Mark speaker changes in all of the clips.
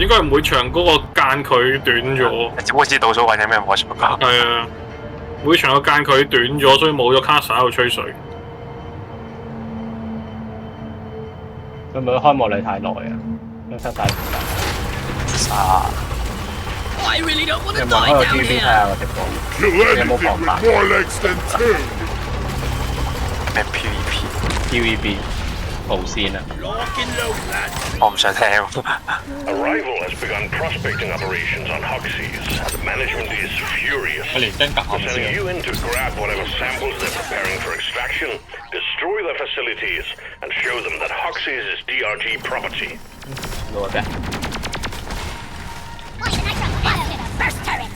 Speaker 1: 應該係每場嗰個間距短咗。
Speaker 2: 只不過知倒數或者咩冇錯㗎。
Speaker 1: 係啊，每場個間距短咗，所以冇咗卡薩喺度吹水。
Speaker 3: 會唔會開幕你太耐啊？因為失晒時間。有冇開個 TV 睇下個直播？有冇防範？
Speaker 2: 咩 PVP？PVP
Speaker 3: 無線啊！
Speaker 2: 我唔想聽。
Speaker 4: Arrival has begun prospecting operations on Huxies. The management is furious.
Speaker 3: 我連真夾下
Speaker 4: They're sending you in to grab whatever samples they're preparing for extraction, destroy their facilities, and show them that Huxies is DRG property.
Speaker 3: 攞嘅。
Speaker 5: First turret.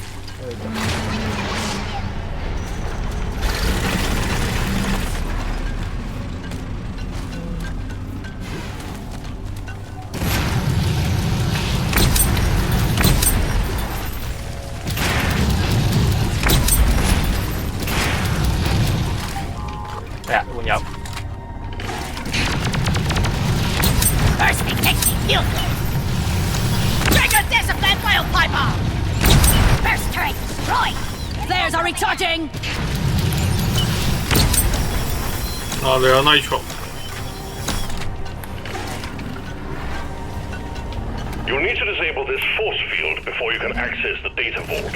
Speaker 3: 係啊，換油。
Speaker 5: Bursting makes me feel good. Trigger discipline biopiper. First turret destroyed. Flares are recharging.
Speaker 1: 啊，你有 Nitro。You'll
Speaker 4: need to disable this force field before you can access the data vault.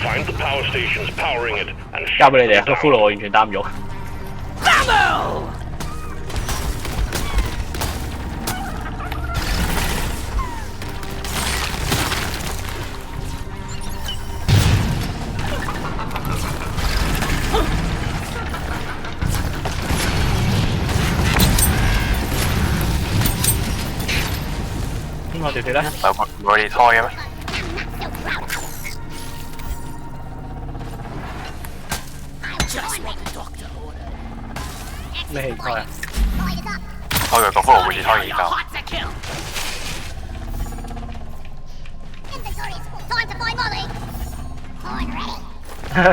Speaker 4: Find the power stations powering it and
Speaker 3: 交俾你哋啊！個骷髏我完全擔唔喐。
Speaker 5: Bravo!
Speaker 3: 邊個條鐵咧？
Speaker 2: 我哋拖嘅咩？
Speaker 3: 咩氣開啊？
Speaker 2: 拖佢個骷髏好似拖而家。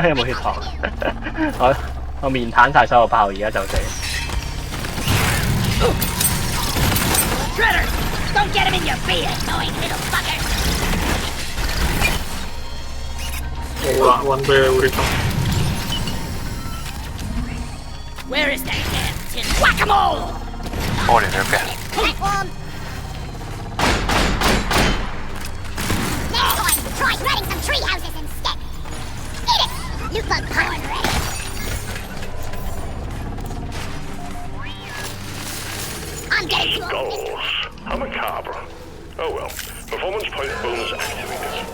Speaker 3: 有冇血糖？我面癱晒所有炮，而家就死。
Speaker 5: Shredder! Don't get him in your feet, annoying little fucker!
Speaker 1: 冇啦，揾俾你會痛。
Speaker 5: Where is that damn tin whack-a-mole?
Speaker 2: 拖連咗嘅。
Speaker 5: Platform! Next time, try shredding some tree houses instead! Eat it! You bug corn ready! I'm getting too old.
Speaker 4: skulls. How macabre. Oh well. Performance point bonus activated.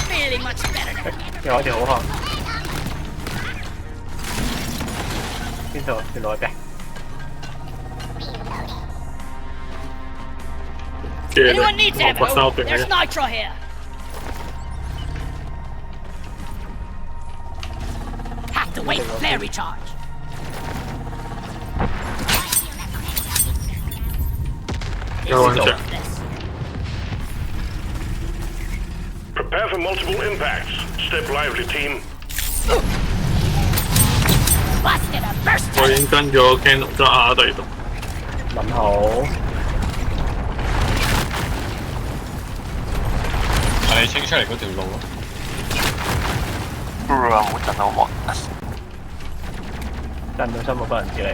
Speaker 5: Feeling much better.
Speaker 3: 有一條好漢。邊度？原來嘅。
Speaker 5: Anyone needs ammo? There's nitro here. Have to wait for flare recharge.
Speaker 4: Prepare for multiple impacts. Step lively, team.
Speaker 5: Busted a burst
Speaker 1: 我已經跟咗 Canon 咗亞第度。
Speaker 3: 諗好。
Speaker 6: 係你清出嚟嗰條路咯。
Speaker 2: 唔好震到我。
Speaker 3: 震到心冇人知你。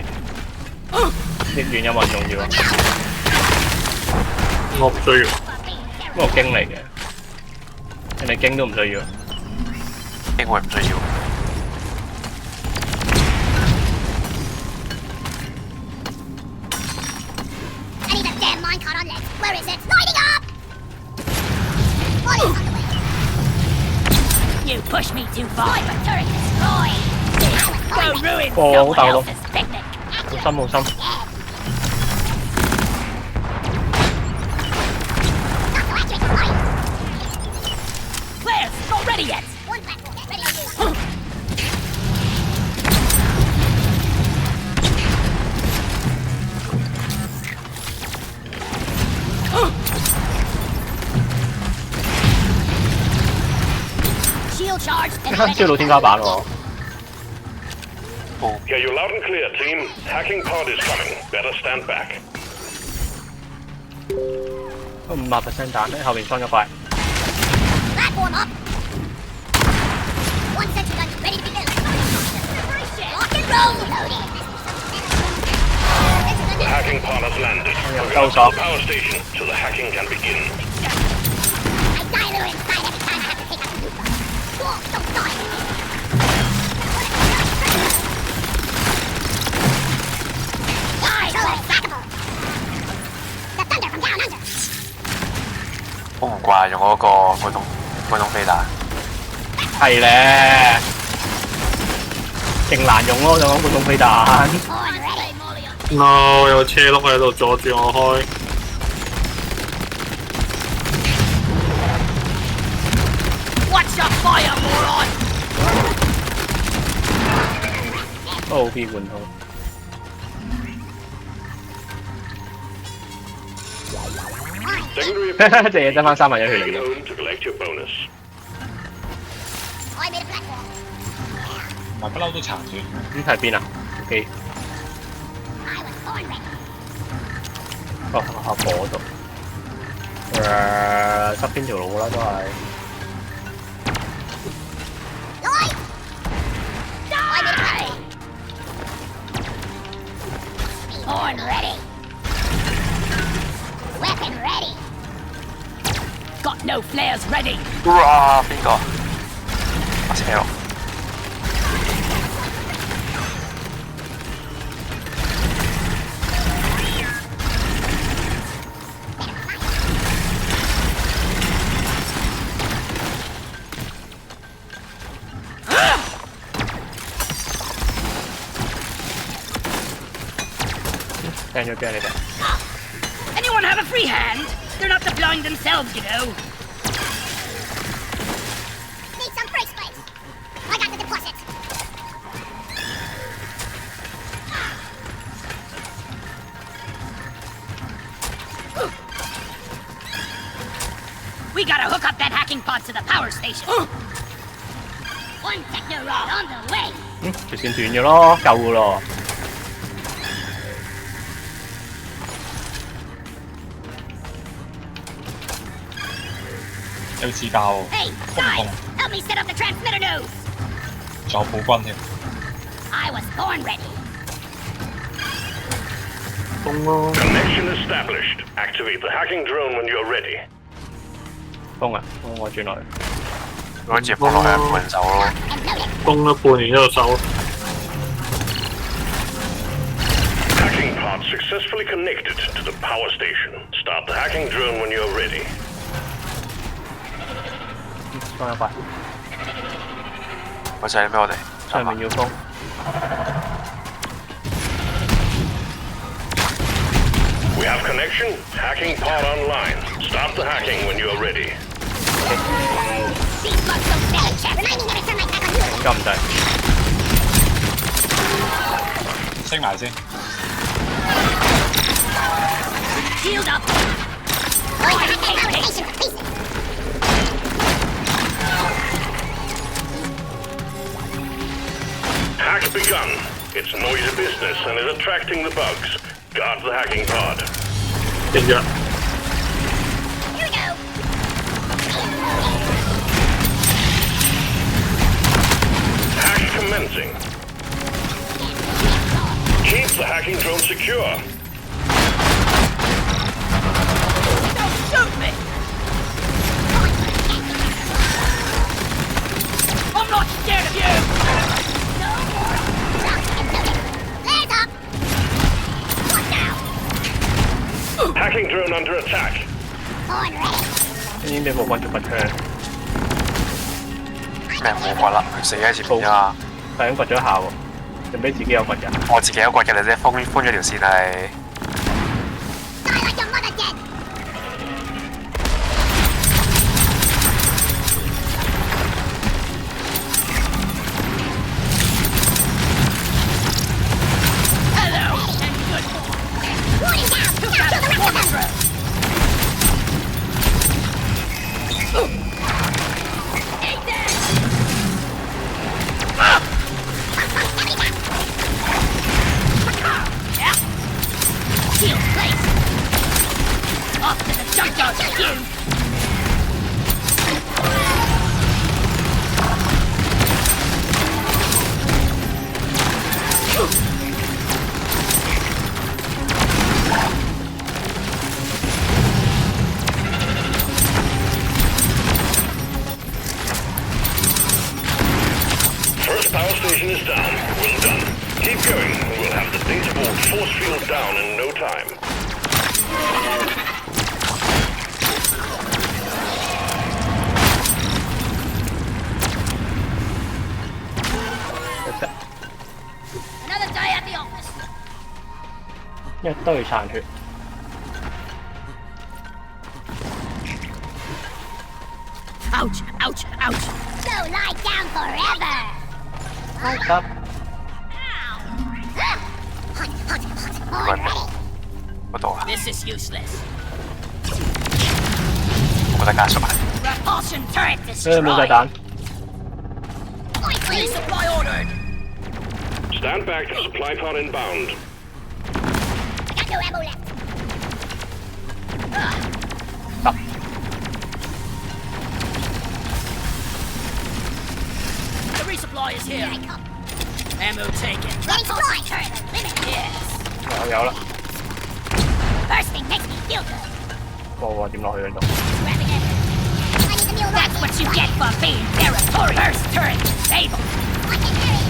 Speaker 3: 逆亂有冇人重要啊？
Speaker 1: 我唔需要。
Speaker 3: 嗰個經嚟嘅，人哋經都唔需要。
Speaker 2: 經會唔需要。
Speaker 5: I need a damn minecart on legs. Where is it? Lighting up! What is on the way? You push me too far. Sniper turret destroyed. Go ruin someone else's picnic.
Speaker 3: 好心好心。
Speaker 5: Flares, not ready yet. One platform, ready to use. Shield charge. Charged
Speaker 3: 燒到天花板喎。
Speaker 4: Hear you loud and clear, team. Hacking pod is coming. Better stand back.
Speaker 3: 50% 彈咧，後面裝咗塊。
Speaker 5: Platform up. One sentry gun ready to be built. Lock and roll. Loaded.
Speaker 4: The hacking pod has landed. We're
Speaker 3: go,
Speaker 4: going to
Speaker 3: Doc.
Speaker 4: the power station so the hacking can begin.
Speaker 5: I die a little inside every time I have to take out the roof. Cool, don't die. Die, so unstoppable. The thunder from down under.
Speaker 2: 好唔慣用嗰個嗰種飛彈，
Speaker 3: 係咧，勁難用咯，就講嗰種飛彈。
Speaker 5: On ready.
Speaker 1: no 有個車轆喺度阻住我開。
Speaker 5: Watch your fire, moron.
Speaker 3: O.P. 換套。
Speaker 4: Secondary
Speaker 3: 隻嘢得翻3分1血嚟嘅。
Speaker 4: home to collect your bonus.
Speaker 5: I made a platform.
Speaker 6: 唔係不嬲都殘住。
Speaker 3: 呢係邊啊？OK，
Speaker 5: I was born ready.
Speaker 3: 哦，火度。側邊條路啦，都係。
Speaker 5: Lloyd! I made a platform. Born ready. Weapon ready. Got no flares ready.
Speaker 2: 哇邊個？把車咯，
Speaker 3: 掟咗邊啊？你哋？
Speaker 5: Anyone have a free hand? They're not deploying themselves, you know. Need some brake plates. I got the deposit. We gotta hook up that hacking pod to the power station. One techno rod on the way.
Speaker 3: 條線斷咗咯，夠噶咯。
Speaker 6: 有自爆喎，
Speaker 5: Hey, guys, help me set up the transmitter node.
Speaker 6: 仲有普軍添。
Speaker 5: I was born ready.
Speaker 1: 風咯，
Speaker 4: Connection established. Activate the hacking drone when you're ready.
Speaker 3: 風啊，我轉落去。
Speaker 2: 如果接風落去係換手咯。
Speaker 5: And loaded.
Speaker 1: 風咗半年之後收。
Speaker 4: Hacking pod successfully connected to the power station. Start the hacking drone when you're ready.
Speaker 3: 裝一塊，
Speaker 2: 嗰隻俾我哋。
Speaker 3: 上面要風。
Speaker 4: We have connection. Hacking pod online. Start the hacking when you're ready.
Speaker 5: These bugs don't stand a chance. Remind me never turn my back on you.
Speaker 3: 咁唔制。
Speaker 6: 升埋先。
Speaker 5: Shield up. Going to hack that power station. Face it.
Speaker 4: Hack begun. It's noisy business and is attracting the bugs. Guard the hacking pod.
Speaker 1: 一樣。
Speaker 5: Here we go.
Speaker 4: Hack commencing. Keep the hacking drone secure.
Speaker 5: Don't shoot me. I'm not scared of you. No more. Flares up. What now?
Speaker 4: Hacking drone under attack.
Speaker 5: Born ready.
Speaker 3: 已經俾冇關注拔槍，
Speaker 2: 咩冇骨啦？佢死喺前面啫嘛。
Speaker 3: 係咁拔咗一下喎，就俾自己有拔人。
Speaker 2: 我自己有骨嘅，你啫，封咗條線係。
Speaker 5: Die like your mother dead. Hello and good morning. Warning down. Now kill the rest of them. Eat them.
Speaker 4: station is down. Well done. Keep going. We'll have the data vault force field down in no time.
Speaker 5: Another day at the office.
Speaker 3: 一堆殘血。
Speaker 5: Ouch! Ouch! Ouch! Go lie down forever.
Speaker 3: 得
Speaker 5: Ow! Hot! Hot! Hot! Already.
Speaker 2: 嗰度啊，
Speaker 5: This is useless.
Speaker 2: 我覺得加速係
Speaker 5: Repulsion turret
Speaker 3: 冇炸
Speaker 5: destroyed.
Speaker 3: 彈。
Speaker 5: Resupply ordered.
Speaker 4: Stand back. Supply pod inbound.
Speaker 5: I got no ammo left.
Speaker 3: 得
Speaker 5: The resupply is here. Here I come. Ammo taken. Repulsion turret eliminated. Yes.
Speaker 3: 有啦。
Speaker 5: Bursting makes me feel good.
Speaker 3: 哇點落去嗰度？
Speaker 5: Grabbing it. I need the mule. That's what you get for being territorial. Burst turret disabled. I can hear it.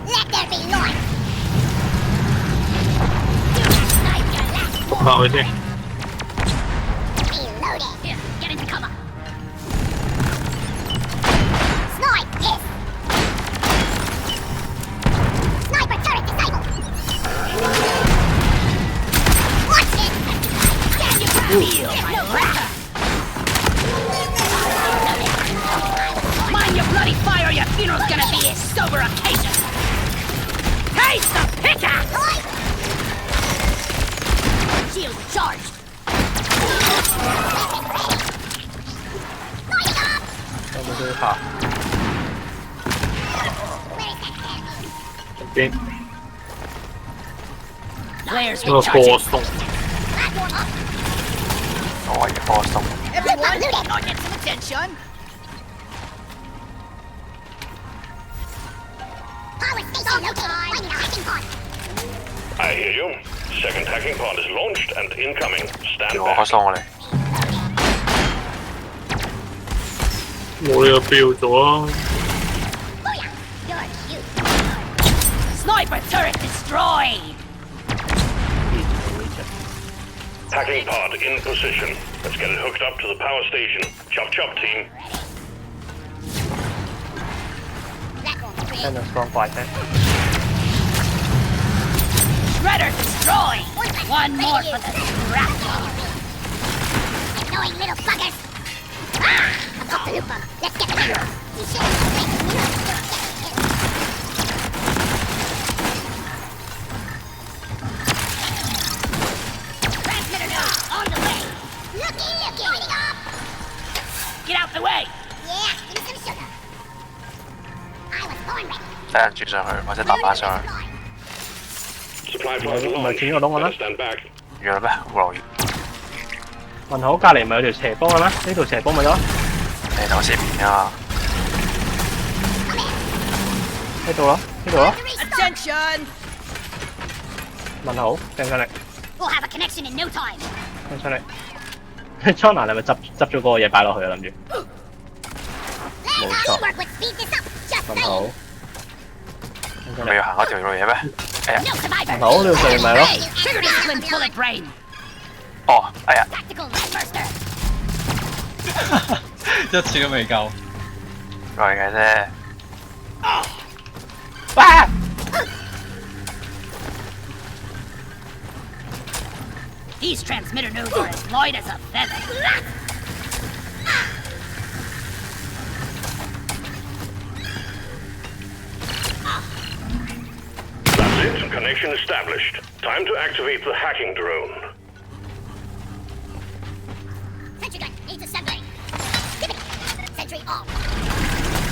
Speaker 5: Let there be light. Do not snipe your last
Speaker 1: 拍佢先。
Speaker 5: reloading. Here, get into cover. Snipe this. Sniper turret disabled. Watch it. Can you feel my wrath? Mind your bloody fire. Your funeral's gonna be a sober occasion. Taste the pickaxe. Shield charged.
Speaker 3: 有冇對下？
Speaker 1: 邊
Speaker 5: Flares
Speaker 1: 嗰個
Speaker 5: recharging.
Speaker 1: 波鬆，
Speaker 5: Platform up.
Speaker 2: 所謂嘅波鬆。
Speaker 5: Everyone, get some attention. Power station located. Finding a hacking pod.
Speaker 4: I hear you. Second hacking pod is launched and incoming. Stand
Speaker 2: 叫我開
Speaker 4: back.
Speaker 2: 鬆我哋，
Speaker 1: 冇呢個標咗啊！
Speaker 5: Booyah! You're cute. Sniper turret destroyed.
Speaker 4: Hacking pod in position. Let's get it hooked up to the power station. Chop chop, team.
Speaker 5: Platform
Speaker 3: 真係雙怪聲。
Speaker 5: Shredder destroyed. One more for the scrap. Annoying little buggers. Ah! I've got the looper. Let's get the hero. You should Transmitter node on the way. Looky, looky. Lighting up. Get out the way. Yeah, give me some sugar. I was born ready.
Speaker 2: 帶人轉上去或者搭板上去，
Speaker 4: Supply pod
Speaker 3: Mày
Speaker 4: launched.
Speaker 3: chuyển vào đông rồi đó.
Speaker 4: Better stand back.
Speaker 2: 完啦咩？好耐，
Speaker 3: 問好隔離咪有條斜坡嘅咩？呢條斜坡咪得咯，
Speaker 2: 你頭先面啊，
Speaker 3: 呢度咯，呢度咯。
Speaker 5: Attention.
Speaker 3: 問好，掟上嚟，
Speaker 5: We'll have a connection in no time.
Speaker 3: 掟上嚟。China 你咪執咗嗰個嘢擺落去啊？諗住
Speaker 5: Land
Speaker 3: 冇錯。
Speaker 5: teamwork would speed this up. Just
Speaker 3: 問
Speaker 5: saying.
Speaker 3: 好，掟上嚟。
Speaker 2: 咪要行嗰條路嘢咩？哎呀，
Speaker 5: No survivors.
Speaker 3: 好，呢度上面咪咯。
Speaker 5: Trigger discipline bullet brain.
Speaker 2: 哦，哎呀，
Speaker 5: Tactical light burster.
Speaker 6: 一次都未夠。
Speaker 2: 來嘅啫，
Speaker 3: 啊！
Speaker 5: These transmitter nodes are as light as a feather.
Speaker 4: That's it. Connection established. Time to activate the hacking drone.
Speaker 5: Sentry gun needs assembling. Give it. Sentry off.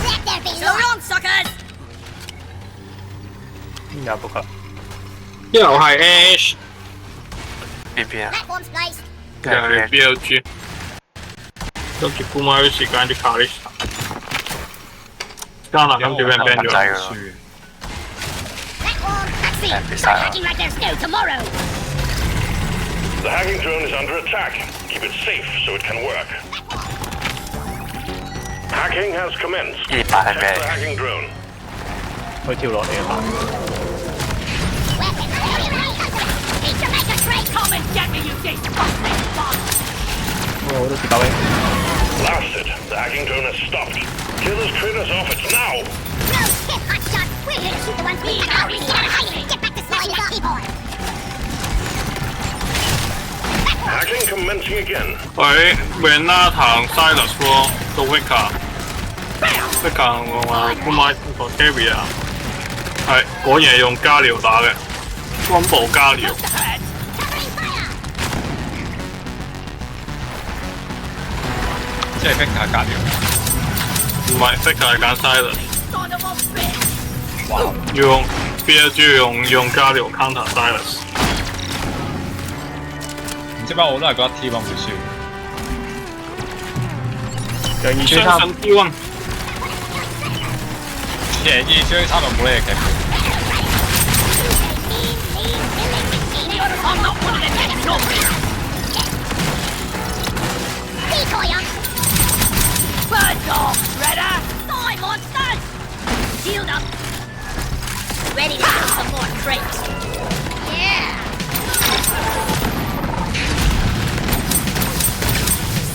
Speaker 5: Let there be light. Suckers.
Speaker 3: 有仆佢，
Speaker 1: 又係 Ash，
Speaker 2: 邊邊啊？
Speaker 5: Platforms placed.
Speaker 1: 又係 BLG，跟住估埋啲時間啲卡 list，加拿咁點樣 ban 咗？
Speaker 2: 仔㗎啦，
Speaker 5: Platform see.
Speaker 2: Happy
Speaker 5: Start
Speaker 2: side.
Speaker 5: hacking like there's no tomorrow.
Speaker 4: The hacking drone is under attack. Keep it safe so it can work. Hacking has commenced.
Speaker 2: 28係
Speaker 4: Check
Speaker 2: 咩
Speaker 4: the？ hacking drone.
Speaker 3: 佢跳落嚟啊！
Speaker 5: Weapons ready. Need to make a break. Come and get me, you disgusting bum.
Speaker 3: 我都跌到你。
Speaker 4: Blasted. The hacking drone has stopped. Kill those critters off it now.
Speaker 5: No shit, hotshot. We're here to shoot the ones we can out. Get back to sliding that keyboard.
Speaker 4: Hacking commencing again.
Speaker 1: 佢 Rena 同 Silas 個 Vicar 我話 Kuma 個 Carry 啊，係果然係用加療打嘅，軍部加療。
Speaker 5: Covering fire.
Speaker 6: 即係逼下隔療。
Speaker 1: 唔係 Vicar 係揀 Silas，
Speaker 5: Son of a bitch.
Speaker 6: 哇！
Speaker 1: 要用 BLG 用加療 counter Silas。
Speaker 6: 唔知點解我都係覺得 T1 會輸。
Speaker 3: 楊二追三，
Speaker 1: 相信 T1
Speaker 6: 贏二追三就冇呢隻劇。
Speaker 5: I'm not one of them getting naughty. Decoy up. Birds off, Redder. Die, monsters. Shield up. Ready to kill some more crates. Yeah.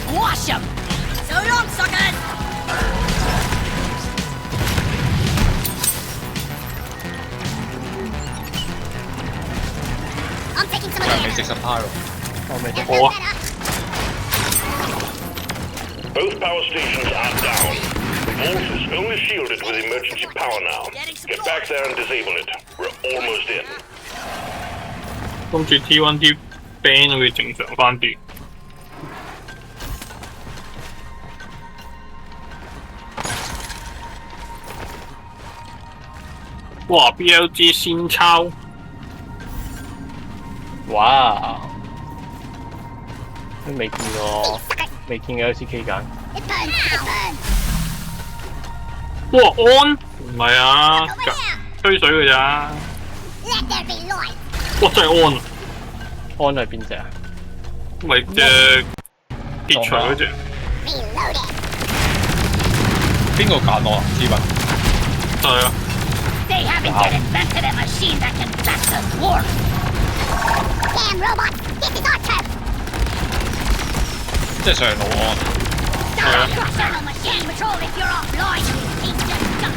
Speaker 5: Squash them. So long, suckers. I'm taking some of
Speaker 6: 未
Speaker 5: these.
Speaker 6: 食10派喎。
Speaker 3: 我未得。
Speaker 1: 我
Speaker 4: Both power stations are down. The vault is only shielded with emergency power now. Get back there and disable it. We're almost in.
Speaker 1: 跟住 T1 啲 band 會正常翻啲。哇 ！BLG 先抄，
Speaker 3: 哇！都未見過，未見過 LCK 揀。
Speaker 5: It burns. It burns.
Speaker 1: 哇安唔係啊，
Speaker 5: Over there.
Speaker 1: 吹水嘅咋？
Speaker 5: Let there be light.
Speaker 1: 哇真係安，
Speaker 3: 安係邊隻啊？
Speaker 1: 咪隻鐵錘嗰隻。
Speaker 5: Reload it.
Speaker 6: 邊個揀我啊？T1
Speaker 1: 係啊，
Speaker 5: They haven't yet invented a machine that can back the dwarf. Damn robots! This is our turf.
Speaker 6: 即係上路安。
Speaker 5: Stop crossover machine patrol if you're offline. Piece of junk.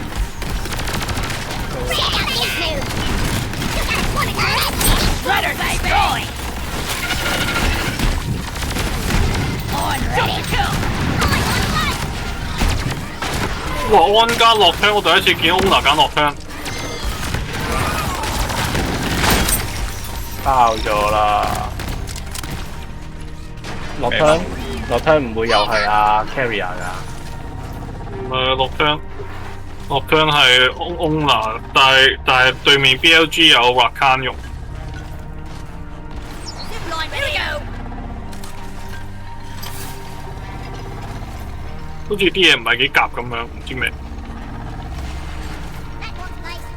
Speaker 5: Check out this move. Shredder destroyed. On ready to kill.
Speaker 1: 哇安加落槍，我第一次見 Owner 揀落槍。
Speaker 3: 爆咗啦！落槍，落槍唔會又係阿 Carrier 㗎。
Speaker 1: 唔係落槍，落槍係 Owner，但係對面 BLG 有 Rakan 用。
Speaker 5: Zipline, here we go.
Speaker 1: 好似啲嘢唔係幾夾咁樣，唔知咩。
Speaker 5: That one's nice.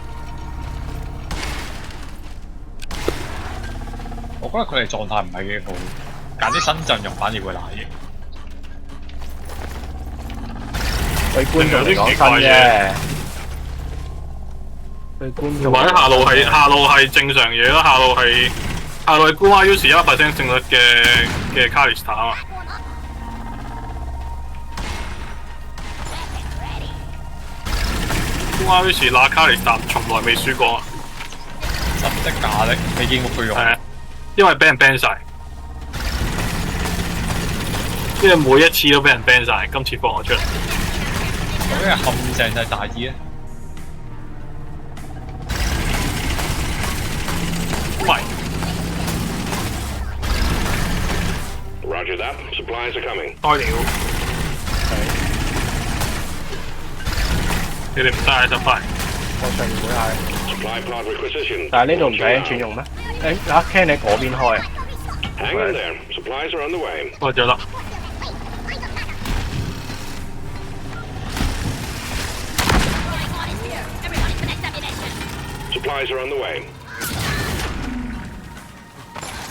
Speaker 6: 我覺得佢哋狀態唔係幾好，揀啲新陣容反而會賴嘢。
Speaker 3: 對觀眾嚟講新啫，對觀眾
Speaker 1: 同埋下路係正常嘢咯，下路係 Guma Uzi 100% 勝率嘅 Kalista 啊嘛。 Guma Uzi 拿 Kalista 從來未輸過啊，
Speaker 6: 真的假的？未見過佢用。
Speaker 1: 係啊，因為俾人 ban 晒，因為每一次都俾人 ban 晒，今次放我出嚟。
Speaker 6: 咁嘅陷阱就係大意咧。
Speaker 1: 喂，
Speaker 4: Roger that. Supplies are coming.
Speaker 1: 開了，你哋唔得就快。
Speaker 3: 我上唔會嗌。
Speaker 4: Supply pod requisition.
Speaker 3: 但係呢度唔使轉用咩？誒，阿 Ken 你嗰邊開啊？
Speaker 4: Hang in there. Supplies are on the way.
Speaker 1: 開咗啦。
Speaker 5: Everybody connect ammunition.
Speaker 4: Supplies are on the way.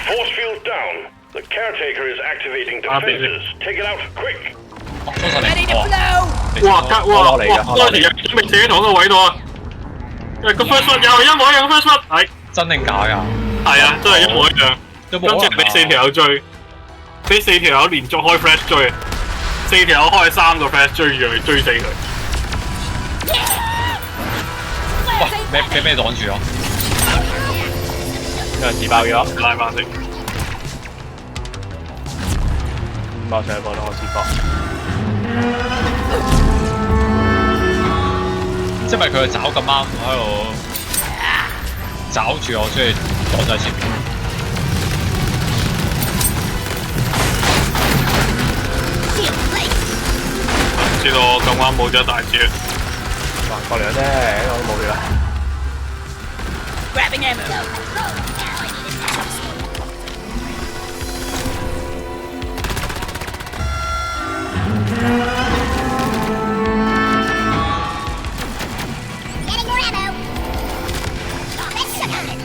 Speaker 4: Force field down. The caretaker is activating defenses. Take it out, quick.
Speaker 6: 哦，衝上嚟！
Speaker 1: 哇！
Speaker 3: 落嚟嘅
Speaker 1: 嗰條人未寫喺個位度啊！個 first shot 又係一模一樣 first shot， 係
Speaker 6: 真定假㗎？
Speaker 1: 係啊，真係一模一樣。
Speaker 6: 有冇可能
Speaker 1: 今次俾4條友追，俾4條友連續開 flash 追，4條友開3個 flash 追住佢，追死佢。
Speaker 6: 喂，俾咩擋住啊？
Speaker 3: 有人自爆咗，
Speaker 1: 拉翻先。
Speaker 3: 爆上去幫我試過。
Speaker 6: 即係咪佢嘅爪咁啱喺度抓住我，所以擋咗喺前面。
Speaker 1: 知道我咁啱冇咗大招，
Speaker 3: 還過嚟啫，我都冇血啦。
Speaker 5: Grabbing ammo. Getting more ammo. Let's sugar it.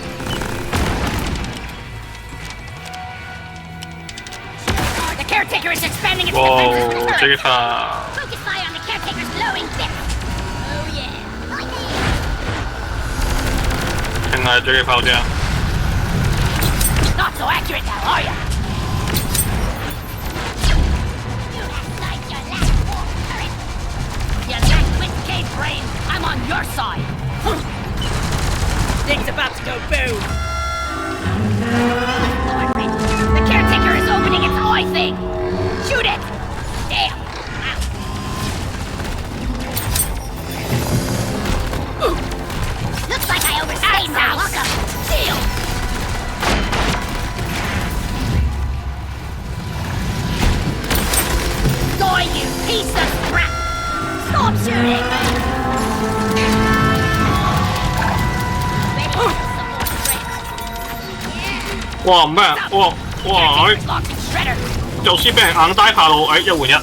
Speaker 5: The caretaker is expanding its
Speaker 1: 哇！
Speaker 5: defenses.
Speaker 1: 這下
Speaker 5: Focus fire on the caretaker's glowing bits. Oh yeah. Right there.
Speaker 1: 定係這個炮啫。
Speaker 5: Not so accurate now, are ya? You act like your last war turret. You lack quick cave brain. I'm on your side. Thing's about to go boom. The caretaker is opening its eye thing. Shoot it. Damn. Wow. Looks like I overstayed my welcome. Seal. Die, you piece of crap! Stop shooting! Ready for some more strength?
Speaker 1: 哇！咩？哇！
Speaker 5: Caretaker's locked in shredder.
Speaker 1: 就先俾人硬低下路，1換1。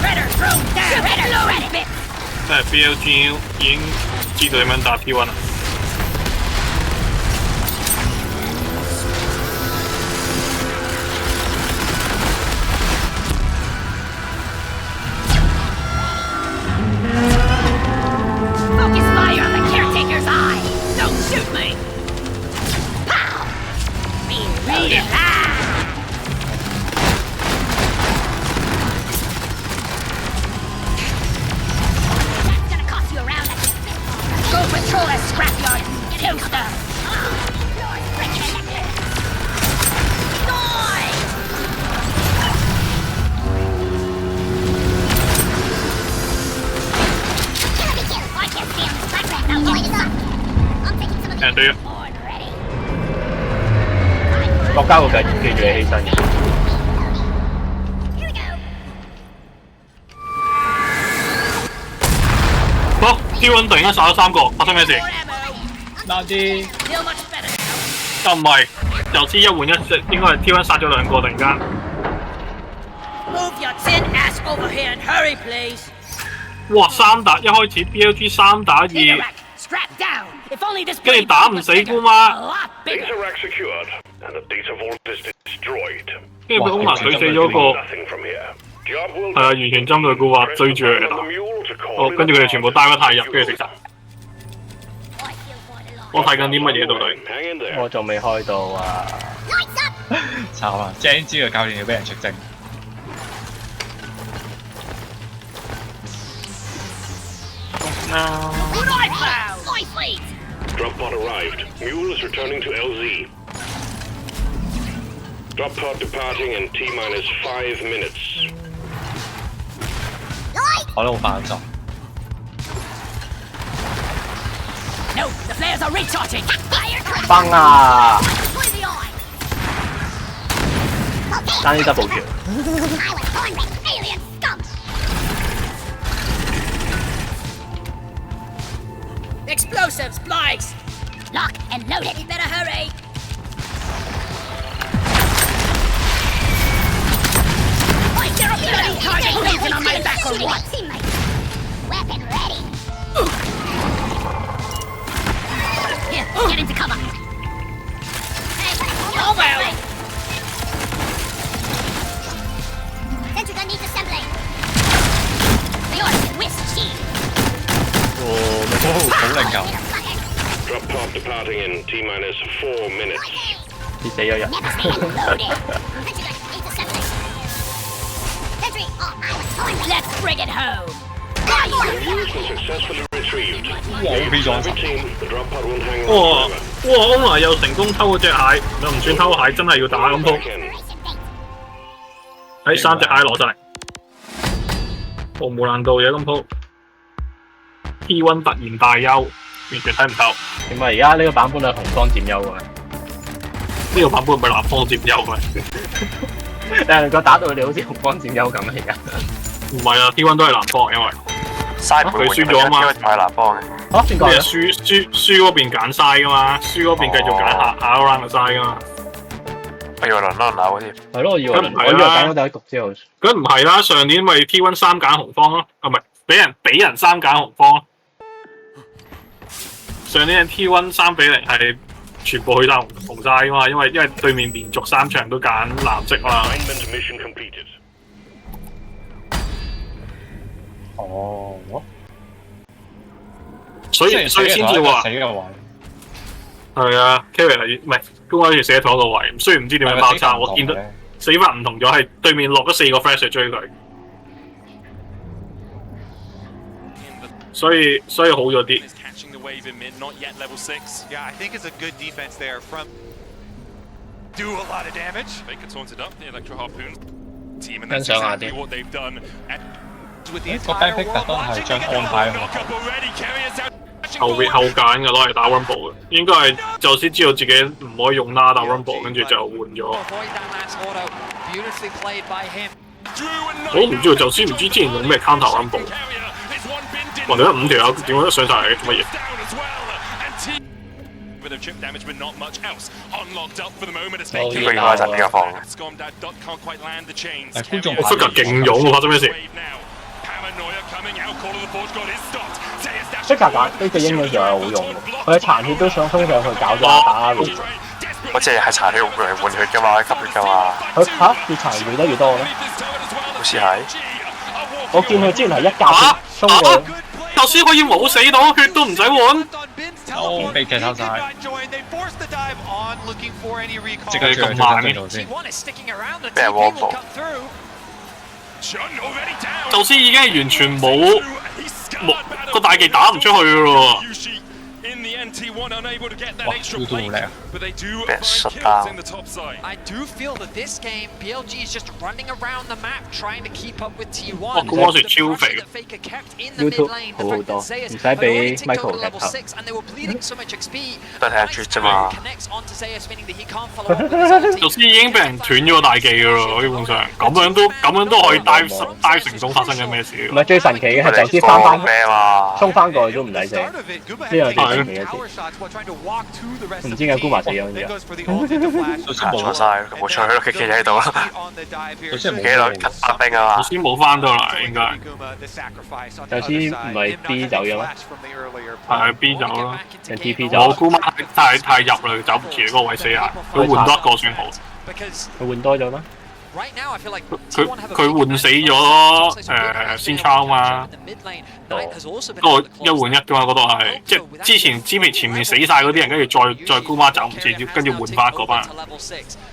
Speaker 5: Shredder thrown down. Shredder bit.
Speaker 1: 即係 BLG 已經知道點樣打 T1 啦。
Speaker 5: Focus fire on the caretaker's eye. Don't shoot me. Pow! Reload it. That's gonna cost you around like a Go patrol a scrapyard. Kill stuff. I can't see him. Black now going up. I'm taking some of the
Speaker 1: 對啊，
Speaker 5: already.
Speaker 3: 國家會記住你犧牲嘅。
Speaker 5: Here we go.
Speaker 1: 好 T1 突然間殺咗3個，發生咩事？
Speaker 5: More ammo.
Speaker 6: 嗱啲
Speaker 5: Feel much better now.
Speaker 1: 又唔係，又知1換1，應該係 T1 殺咗2個突然間。
Speaker 5: Move your tin ass over here and hurry, please.
Speaker 1: 哇！3打一開始 BLG 3打2，
Speaker 5: Interact. Strap down. If only this
Speaker 1: 跟住
Speaker 5: blade
Speaker 1: 打唔死姑媽，
Speaker 5: a lot bigger.
Speaker 4: Data rack secured, and the data vault is destroyed.
Speaker 1: 跟住俾歐娜懟死咗個，
Speaker 4: Nothing from here. Job well
Speaker 1: 係啊，
Speaker 4: done.
Speaker 1: 完全針對古惑追住佢嚟
Speaker 4: On the
Speaker 1: 打。
Speaker 4: mule to call
Speaker 1: 哦，
Speaker 4: in
Speaker 1: 跟住佢哋全部 dive 得太入，
Speaker 4: the
Speaker 1: 跟住食晒。
Speaker 5: I feel quite alive.
Speaker 1: 我睇緊啲乜嘢到底？
Speaker 4: Hang in there.
Speaker 3: 我仲未開到啊！
Speaker 5: Lights up.
Speaker 6: 慘啊！正知嘅教練要俾人出征。
Speaker 5: What I found. My fleet.
Speaker 4: Drop pod arrived. Mule is returning to LZ. Drop pod departing in T-minus 5 minutes.
Speaker 6: 我都好快就。
Speaker 5: No, the flares are recharging. Fire.
Speaker 3: 崩啊！
Speaker 5: Destroy the eye.
Speaker 3: 爭啲 double kill。
Speaker 5: I was born with alien scum. Explosives, Bliggs. Lock and load it. You better hurry. Why is there a bloody target blazing on my back or what? Weapon ready. Here, get into cover.
Speaker 6: 夠。
Speaker 4: Drop pod departing in T-minus 4 minutes.
Speaker 3: 跌死咗人。
Speaker 5: Never stay loaded. Sentry on my Let's bring it home.
Speaker 4: Used and successfully retrieved.
Speaker 6: 哇！飛咗
Speaker 4: Every team, the drop pod won't hang
Speaker 1: 哇
Speaker 4: on forever.
Speaker 1: 哇！歐娜又成功偷嗰隻蟹，又唔算偷蟹，真係要打咁鋪。
Speaker 4: Back in.
Speaker 1: 喺3隻蟹攞晒，毫無難度嘢咁鋪。T1 突然大優，完全睇唔透。
Speaker 3: 點解而家呢個版本係紅方佔優嘅？
Speaker 1: 呢個版本唔係南方佔優咩？
Speaker 3: 誒個打到你好似紅方佔優咁而家。
Speaker 1: 唔係啊 ，T1 都係南方，因為
Speaker 2: 嘥盤
Speaker 1: 佢輸咗啊嘛
Speaker 2: 因為仲係南方嘅。
Speaker 3: 嚇邊個
Speaker 1: 咩
Speaker 3: 啊？
Speaker 1: 輸嗰邊揀晒噶嘛，輸嗰邊繼續揀下 round 嘅晒噶嘛。
Speaker 2: 我以為輪流添。
Speaker 3: 係咯，我以為
Speaker 1: 咁唔係啦
Speaker 3: 我以為揀咗第一局之後，
Speaker 1: 咁唔係啦，上年咪 T1 3揀紅方咯，啊唔係俾人3揀紅方咯。上年嘅 T1 3-0係全部去晒紅晒噶嘛，因為對面連續3場都揀藍色嘛。
Speaker 4: Alignment mission completed.
Speaker 3: 哦，
Speaker 1: 所以先至話
Speaker 6: 死嘅位。
Speaker 1: 係啊 ，Kerry 係唔係公開住寫同一個位，雖然唔知點樣爆炸，我見到死法唔同咗，係對面落咗4個 flash 去追佢，所以好咗啲。
Speaker 7: Catching the wave in mid, not yet level 6.
Speaker 8: Yeah, I think it's a good defense there from do a lot of damage.
Speaker 7: Baker taunted up the electro harpoon. Team and
Speaker 6: 跟
Speaker 7: that's
Speaker 6: 上下
Speaker 7: exactly
Speaker 6: 啲。
Speaker 7: what they've done. And
Speaker 8: With the
Speaker 6: 個
Speaker 8: entire
Speaker 6: backpick
Speaker 8: world
Speaker 6: 特登係
Speaker 8: watching
Speaker 6: 將
Speaker 8: it.
Speaker 6: 安排
Speaker 7: knock up already. Carry us out.
Speaker 1: 後揀嘅攞嚟打 Rumble 嘅，應該係就先知道自己唔可以用啦打 Rumble， 跟住就換咗。
Speaker 9: Avoid that last auto. Beautifully played by him.
Speaker 1: 我都唔知道，就先唔知之前用咩 counter Rumble。哇！你得5條友點解都上晒嚟嘅？做乜嘢？
Speaker 7: Bit of chip damage, but not much else. Unlocked up for the moment as
Speaker 2: 呢個應該就係呢個方。
Speaker 7: can't quite land the chains.
Speaker 6: 但係觀眾
Speaker 1: 我 Fuka 勁勇喎，發生咩事？
Speaker 7: Paranoia coming out, Call of the Forge got his stop.
Speaker 3: 即刻揀呢隻英女就係好用喎，佢殘血都想衝上去搞咗打 Ari。
Speaker 2: 我即係殘血嚟換血㗎嘛，吸血㗎嘛。
Speaker 3: 佢嚇越殘血得越多咧？
Speaker 2: 好似係。
Speaker 3: 我見佢之前係一格衝過。
Speaker 1: 頭先可以冇死到，血都唔使換。
Speaker 6: 哦，被劇透晒。即刻
Speaker 1: 咁慢嘅。
Speaker 9: T1 is sticking around. The
Speaker 2: 俾人
Speaker 9: TP
Speaker 2: 汪
Speaker 9: will
Speaker 2: 暴。
Speaker 9: come through.
Speaker 1: 宙斯已經係完全冇個大技打唔出去嘅咯。
Speaker 7: In the NT1 unable to get that
Speaker 6: 哇
Speaker 7: extra
Speaker 6: ，Q 都好
Speaker 7: plate,
Speaker 6: 叻啊！
Speaker 7: but they do
Speaker 2: 俾人
Speaker 7: find
Speaker 2: shut
Speaker 7: kills
Speaker 2: down
Speaker 7: in the top side.
Speaker 9: I do feel that this game, BLG is just running around the map trying to keep up with T1.
Speaker 1: 哇，咁嗰時超肥。
Speaker 9: The Faker kept in the mid
Speaker 3: YouTube
Speaker 9: lane.
Speaker 3: 好
Speaker 9: The
Speaker 3: 好
Speaker 9: fact
Speaker 3: 多，
Speaker 9: that Zeus
Speaker 3: 唔
Speaker 9: had
Speaker 3: 使俾
Speaker 9: already ticked
Speaker 3: Michael
Speaker 9: over level
Speaker 3: 劇透。
Speaker 9: 6 and they were bleeding so much XP.
Speaker 2: 都係睇下 Twitch 啫嘛。
Speaker 9: Connects onto Zeus, meaning that he can't follow up with his ulti.
Speaker 1: 宙斯已經俾人斷咗個大技嘅咯，基本上咁樣都可以 dive 成功發生緊咩事？
Speaker 3: 唔係最神奇嘅係就先翻
Speaker 2: 咩嘛？
Speaker 3: 衝翻過去都唔使死。呢樣最神奇嘅事。唔知點解 Guma 死咗先。
Speaker 2: 錯晒，冇錯，佢企喺度啦。
Speaker 6: 佢真係冇
Speaker 2: 幾耐8兵啊嘛？
Speaker 1: 頭先冇翻到嚟，應該
Speaker 3: 就先唔係 B 走咗咩？
Speaker 1: 係 B 走啦。
Speaker 3: 定 TP 走。
Speaker 1: 我估媽太入啦，走唔住嗰個位死下，佢換多一個算好。
Speaker 9: Because
Speaker 3: 佢換多咗咩？
Speaker 9: right now I feel like
Speaker 1: 佢
Speaker 9: T1 have a
Speaker 1: 佢換死咗先抄嘛。
Speaker 9: The mid lane, Knight has also been
Speaker 1: 嗰
Speaker 9: able
Speaker 1: 個
Speaker 9: to
Speaker 1: 1換
Speaker 9: close
Speaker 1: 1噶嘛，嗰度係即係之前面死晒嗰啲人，跟住再姑媽走唔切，跟住換翻嗰班。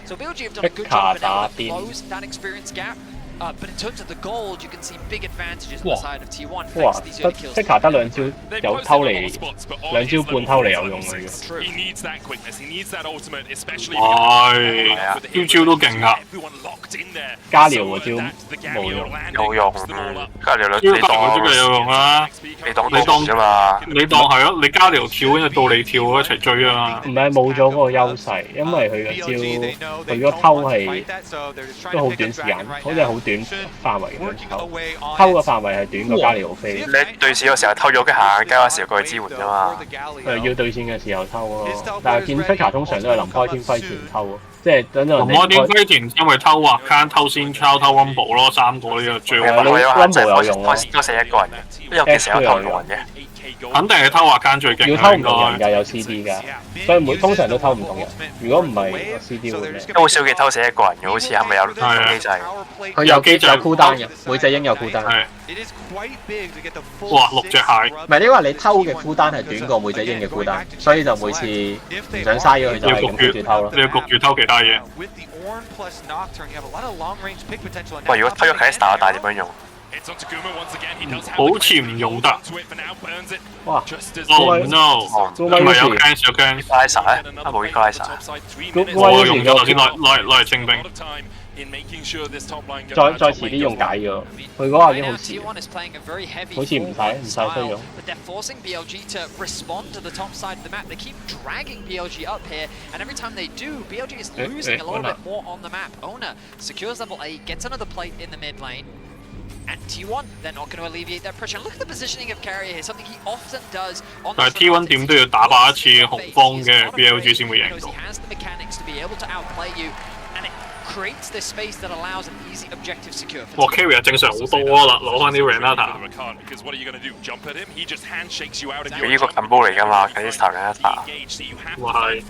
Speaker 9: So BLG have done a good job in
Speaker 3: 打
Speaker 9: able to
Speaker 3: 邊。
Speaker 9: close that experience gap. But in terms of the gold, you can see big advantages on the
Speaker 6: 哇
Speaker 9: side of T1
Speaker 3: 哇
Speaker 9: thanks to these
Speaker 3: 得
Speaker 9: early kills.
Speaker 3: 即卡得2招
Speaker 7: They
Speaker 3: 有
Speaker 7: both
Speaker 3: 偷
Speaker 7: have
Speaker 3: 嚟
Speaker 7: level spots, but on
Speaker 3: 2招
Speaker 7: his
Speaker 3: 半
Speaker 7: level
Speaker 3: 偷嚟
Speaker 7: 4
Speaker 3: 有用嘅
Speaker 7: level
Speaker 3: 啫。
Speaker 7: 6, he needs that quickness, he needs that ultimate, especially
Speaker 1: 係招招都勁噶，
Speaker 7: everyone locked in there.
Speaker 3: 加療嗰招
Speaker 7: That's the
Speaker 3: 冇
Speaker 7: Galio
Speaker 3: 用。
Speaker 7: landing,
Speaker 2: 有用
Speaker 7: pops them all up.
Speaker 2: 加條女
Speaker 1: 招加
Speaker 2: 你當
Speaker 1: 嗰招嘅有用啦。
Speaker 2: 你當啫嘛？
Speaker 1: 你當係咯，你加條跳跟住到你跳一齊追啊嘛。
Speaker 3: 唔係冇咗嗰個優勢，因為佢嘅招佢如果偷係都好短時間，好似係好短範圍咁樣偷。偷嘅範圍係短過加利奧飛。
Speaker 2: 你對線嘅時候偷咗佢行街嗰時候過去支援啫嘛。
Speaker 3: 要對線嘅時候偷咯，但係見 Faker 通常都係臨開天輝前偷咯，即係等到人哋
Speaker 1: 臨開天輝前因為偷啊，間偷先抄偷 Rumble 咯，3個呢個最好。
Speaker 2: 我有限制，
Speaker 3: 有用咯
Speaker 2: 我先都死一個人嘅，有幾成日偷2個人嘅。
Speaker 1: 肯定係偷下間最勁。
Speaker 3: 要偷唔同人㗎，有 CD 㗎，所以通常都偷唔同人。如果唔係個 CD 會咩？
Speaker 2: 都好少見偷死一個人嘅，好似係咪有機制？
Speaker 3: 佢有機制有 cooldown 嘅，每隻鷹有 cooldown。
Speaker 1: 係。哇！6隻蟹。
Speaker 3: 唔係因為你偷嘅 cooldown 係短過每隻鷹嘅 cooldown，所以就每次唔想嘥咗佢就係咁焗住偷咯。
Speaker 1: 你要焗住偷其他嘢。
Speaker 2: 喂，如果偷咗 Calista， 但係點樣用？
Speaker 1: 好似唔用得。
Speaker 3: 哇
Speaker 1: ！Oh no！ 唔係有 Cans 有 Cans。Calista
Speaker 2: 咧？冇 Calista。
Speaker 1: 我用咗頭先攞嚟清兵。
Speaker 3: 再遲啲用解咗，佢嗰下已經好遲，好似唔使飛用。
Speaker 9: But they're forcing BLG to respond to the top side of the map. They keep dragging BLG up here, and every time they do, BLG is losing a little bit more on the map. Ona secures level A, gets another plate in the mid lane. And T1, they're not going to alleviate that pressure. Look at the positioning of Carrier here, something he often does on the.
Speaker 1: 但係 T1 點都要打爆一次紅方嘅 BLG 先會贏到。
Speaker 9: He has the mechanics to be able to outplay you, and it creates this space that allows an easy objective secure.
Speaker 1: 哇 ，carry 正常好多啦，攞翻啲 Renata。
Speaker 2: 佢呢個 combo 嚟㗎嘛 ，Calista Renata。
Speaker 1: 哇係。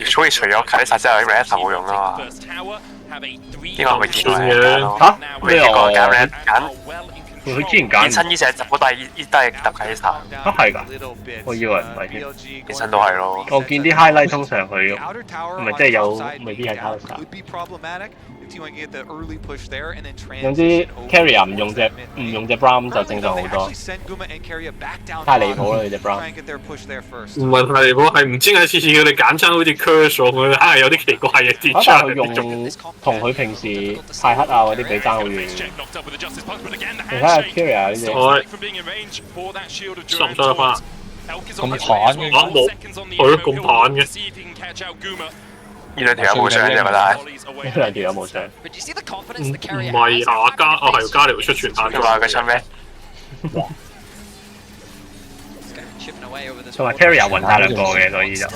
Speaker 2: 所以除咗 Calista 之後 ，Renata 冇用啊嘛。呢個係咪見過嘅？
Speaker 3: 嚇
Speaker 2: 未見過揀 Renata
Speaker 3: 佢之前揀
Speaker 2: 見親呢隻我都係揼 Calista。
Speaker 3: 啊係㗎，我以為唔係添。
Speaker 2: 本身都係咯。
Speaker 3: 我見啲 highlight 通常佢唔係即係有未必係 Calista。總之 carrier 唔用隻 Brown 就正常好多。太離譜啦！佢隻 Brown。
Speaker 1: 唔係太離譜，係唔知點解次次佢哋揀親好似 curse 咁，硬係有啲奇怪嘅跌出。
Speaker 3: 但係佢用同佢平時太黑啊嗰啲比爭好遠。你睇下 carrier 呢隻。
Speaker 1: 收唔收得翻？
Speaker 6: 咁彈嘅。
Speaker 1: 啊冇，佢咁彈嘅。
Speaker 2: 呢兩條有冇上啫？覺得係。
Speaker 3: 呢兩條有冇上？
Speaker 1: 唔係啊，加條出全彈。
Speaker 2: 佢話佢出咩？
Speaker 3: 同埋 carrier 暈晒兩個嘅，所以就。
Speaker 2: 呢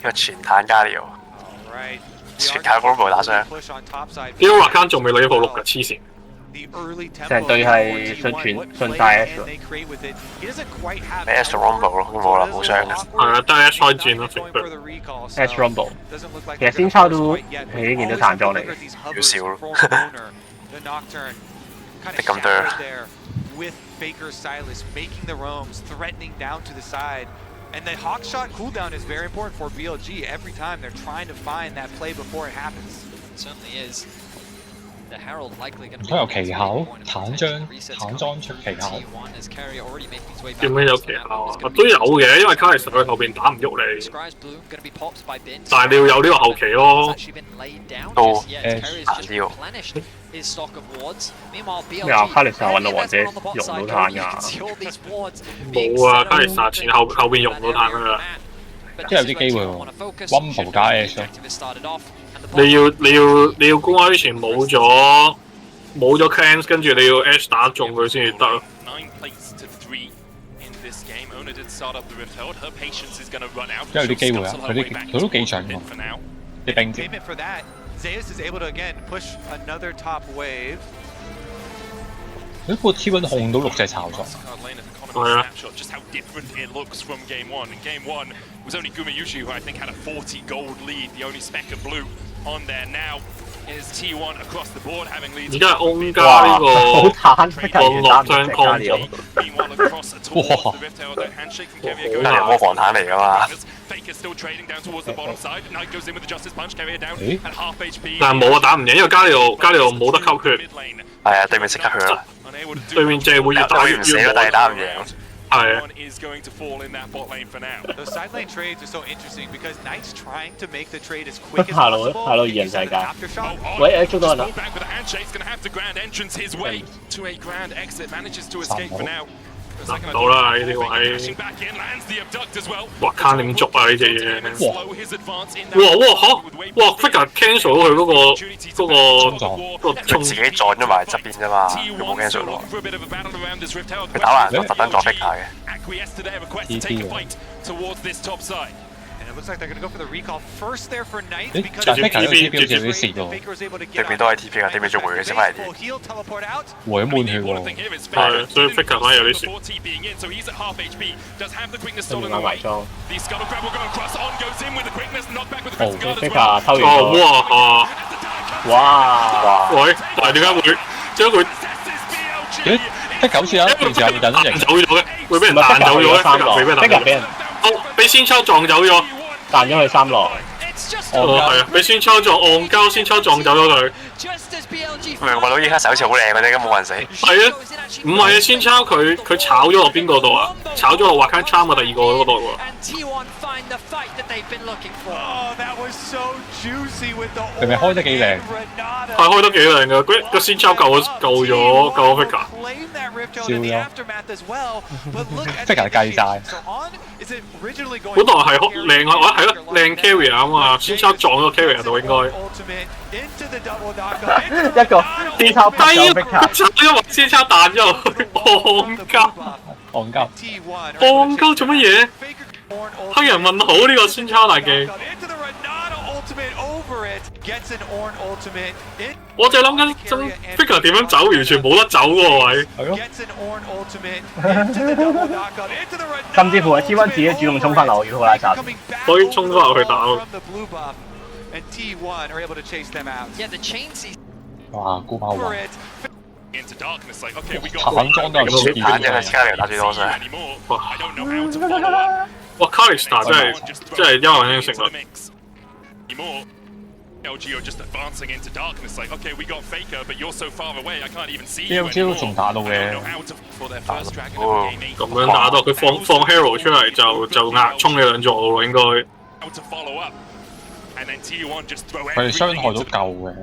Speaker 2: 個全彈加條。全靠 combo 打傷。
Speaker 1: 屌話間仲未攞一部6㗎，黐線。
Speaker 3: 成隊係順晒 S 喎。
Speaker 2: 俾 S Rumble 咯，冇啦，冇傷嘅。
Speaker 1: 係啊，得 S 開戰咯，成隊。
Speaker 3: S Rumble 其實先抽到你呢件都彈裝嚟嘅。
Speaker 2: 要少咯。得咁多。
Speaker 8: With Faker Silas making the roams, threatening down to the side. And the hawk shot cooldown is very important for BLG. Every time they're trying to find that play before it happens.
Speaker 9: It certainly is. The Herald likely going to be
Speaker 6: 都有奇效，彈裝出奇效。
Speaker 1: 點解有奇效啊？都有嘅，因為 Calista 佢後邊打唔喐你。但係你要有呢個後期咯。
Speaker 2: 都難啲喎。
Speaker 3: 咩啊 ？Calista 揾到王者用到彈㗎。
Speaker 1: 冇啊 ，Calista 前後邊用到彈㗎啦。
Speaker 6: 即係有啲機會喎 ，Rumble 加 S 咯。
Speaker 1: 你要公開之前冇咗 cans， 跟住你要 S 打中佢先至得咯。
Speaker 6: 因為有啲機會啊，佢都幾準喎，啲兵條。佢部 T1 控到6隻炒咗。
Speaker 1: 係啊。而家係 On 加呢個落張抗咗。
Speaker 6: 哇！
Speaker 2: 加條魔防彈嚟㗎嘛。
Speaker 1: 但係冇啊，打唔贏，因為加條冇得吸血。
Speaker 2: 係啊，對面即刻血啦。
Speaker 1: 對面淨係會越打越
Speaker 2: 唔死咯，但係打唔贏。
Speaker 1: 係啊。
Speaker 8: Those side lane trades are so interesting because Knight's trying to make the trade as quick as
Speaker 3: possible. Hello, 二人世界。喂，捉到人啦！
Speaker 1: 拿唔到啦呢啲位。哇！卡點捉啊呢隻嘢？哇嚇！哇 Figure cancel 佢嗰個
Speaker 2: 佢自己撞咗埋側邊啫嘛，佢冇 cancel 到。佢打橫特登撞 Figure 嘅。
Speaker 8: looks like they're gonna go for the recall first there for Knight
Speaker 6: 誒，
Speaker 8: because
Speaker 6: 但係 Faker 有
Speaker 1: TP
Speaker 6: TP 好似有啲事喎，
Speaker 8: Faker was able to
Speaker 2: 對
Speaker 8: get
Speaker 2: 面都係 TP 啊，對面做回嘅先快啲。
Speaker 8: full heal teleport out.
Speaker 6: 回咗滿血喎。
Speaker 1: 係，所以 Faker 反而有啲事。
Speaker 3: 跟住買埋裝。
Speaker 6: 哦
Speaker 3: ，Faker 偷完
Speaker 1: 哦，
Speaker 3: 咗。哇！
Speaker 1: 喂，但係點解會將佢
Speaker 6: 咦？Faker 好似有一段時間隱形。
Speaker 1: 走咗嘅？會俾人彈走咗咧？Faker 俾人彈
Speaker 3: ，Faker 俾人
Speaker 1: 哦，俾先抽撞走咗。
Speaker 3: 彈咗去三落。
Speaker 1: 哦，係啊，俾先抽撞戇鳩，先抽撞走咗佢。
Speaker 2: 兩個佬依家手好似好靚嘅啫，冇人死。
Speaker 1: 係啊，唔係啊，先抄佢炒咗落邊個度啊？炒咗落 Wakan Charm 嘅第二個嗰度喎。
Speaker 6: 明明開得幾靚，
Speaker 1: 係開得幾靚㗎，個先抄救咗 Faker。
Speaker 6: 笑咗。Faker 計晒。
Speaker 1: 本來係靚啊，我係咯靚 carry 啊嘛，先抄撞咗個 carry 度應該。
Speaker 3: 一個先抄拍咗 Faker，
Speaker 1: 因為先抄彈咗落去，戇鳩，
Speaker 6: 戇鳩。
Speaker 1: 戇鳩做乜嘢？黑人問號呢個先抄大技。我就係諗緊 Faker 點樣走，完全冇得走嗰個位。
Speaker 6: 係咯。
Speaker 3: 甚至乎係 T1 自己主動衝翻落去好拉薩，
Speaker 1: 可以衝翻落去打。
Speaker 6: 哇，高爆雲！
Speaker 7: into darkness, like, okay, we
Speaker 6: 彈
Speaker 7: got
Speaker 6: 裝都有
Speaker 2: 閃
Speaker 6: 閃
Speaker 2: 彈嘅斯卡利打最多啫。
Speaker 7: anymore. I don't know how to follow up.
Speaker 1: 哇 ，Kalista 真係優人應承啦。
Speaker 7: Anymore. LG are just advancing into darkness, like, okay, we got Faker, but you're so far away, I can't even see you
Speaker 6: BLG 都
Speaker 7: anymore.
Speaker 6: 仲打到
Speaker 7: I don't
Speaker 6: 嘅
Speaker 7: know。how to for their first dragon of the game.
Speaker 1: 咁樣打到佢放 Hero 出嚟就壓衝你兩座喎，應該。
Speaker 7: How to follow up. And then T1 just throw
Speaker 6: 佢哋傷
Speaker 7: everything
Speaker 6: 害都
Speaker 7: into
Speaker 6: 夠嘅。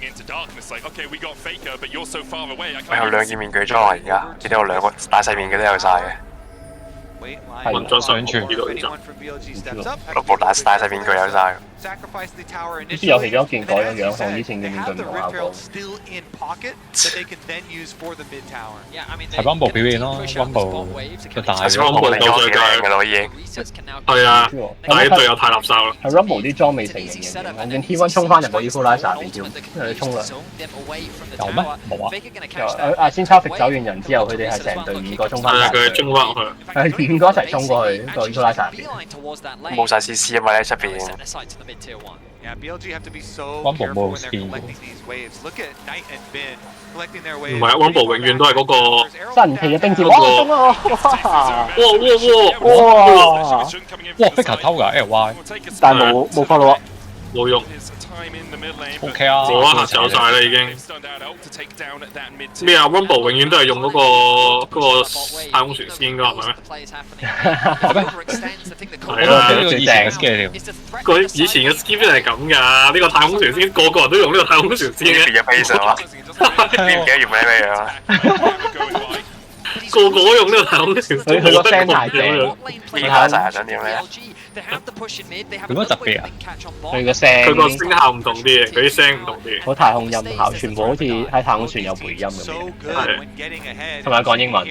Speaker 7: into darkness, like, okay, we got Faker, but you're so far away, I
Speaker 2: 我
Speaker 7: can't
Speaker 2: 有
Speaker 7: even
Speaker 2: 兩
Speaker 7: see
Speaker 2: 件面具裝啊，而家見到有兩個大細面嘅都有晒嘅，
Speaker 1: 混咗上傳呢度
Speaker 2: 六部大細面具有晒。
Speaker 3: 好似有其中一件改咗樣，同以前嘅面具唔同效果。
Speaker 6: 係 Rumble 表現咯，Rumble 就大咗。
Speaker 1: Rumble
Speaker 2: 嚟咗幾靚嘅咯已經。
Speaker 1: 係啊，但係啲隊友太垃圾啦。
Speaker 3: 係 Rumble 啲裝未成型嘅，我見 T1 衝翻入個 Equalizer 入邊添，因為衝涼。
Speaker 6: 有咩？冇啊！
Speaker 3: 阿先抄揈走完人之後，佢哋係成隊5個衝翻
Speaker 1: 係啊，
Speaker 3: 入
Speaker 1: 佢衝翻落去。
Speaker 3: 係5個一齊衝過去個 Equalizer 入邊。
Speaker 2: 冇晒 CC 啊嘛喺出邊。
Speaker 8: Yeah, BLG have to be so
Speaker 6: Rumble
Speaker 8: careful when they're
Speaker 6: speed.
Speaker 8: collecting these waves. Look at Knight and Bin collecting their
Speaker 1: 唔
Speaker 8: waves.
Speaker 1: 係啊，Rumble 永遠都係嗰個。
Speaker 3: 神奇嘅冰箭，哇！中啊！
Speaker 6: 哇 Faker 偷㗎 LY，
Speaker 3: 但係冇 follow up。
Speaker 1: 冇用。
Speaker 6: OK 啊。
Speaker 1: 冇啊，走晒啦已經。咩啊 ？Rumble 永遠都係用嗰個太空船先㗎，係咪咩？
Speaker 6: 係咩？
Speaker 1: 係啊，
Speaker 6: 呢個以前嘅 skin
Speaker 1: 佢以前嘅 skin 係咁㗎，呢個太空船先個個人都用呢個太空船先嘅。
Speaker 2: 變咗 base 啊！你唔記得原本係咩樣啊？
Speaker 1: 個個都用呢個太空船，
Speaker 3: 佢個聲太正。
Speaker 2: 依家成日想點咧？
Speaker 6: 有乜特別啊？
Speaker 3: 佢個聲，
Speaker 1: 佢個聲效唔同啲嘅，佢啲聲唔同啲。
Speaker 3: 好太空音效，全部好似喺太空船有回音咁樣。係，同埋講英文。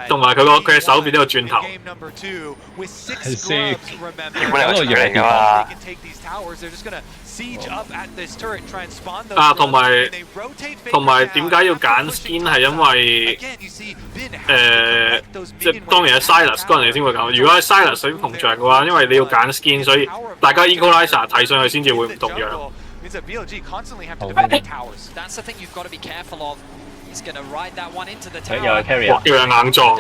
Speaker 1: 同埋佢嘅手邊都有轉頭。
Speaker 6: 係先。
Speaker 2: 原本係個月嚟㗎嘛。
Speaker 1: 啊，同埋點解要揀 skin 係因為即係當然係 Silas 嗰陣時先會咁。如果係 Silas 水銅像嘅話，因為你要揀 skin， 所以大家 Equalizer 睇上去先至會唔同樣。
Speaker 3: 又係 carry 啊！
Speaker 1: 叫人硬撞，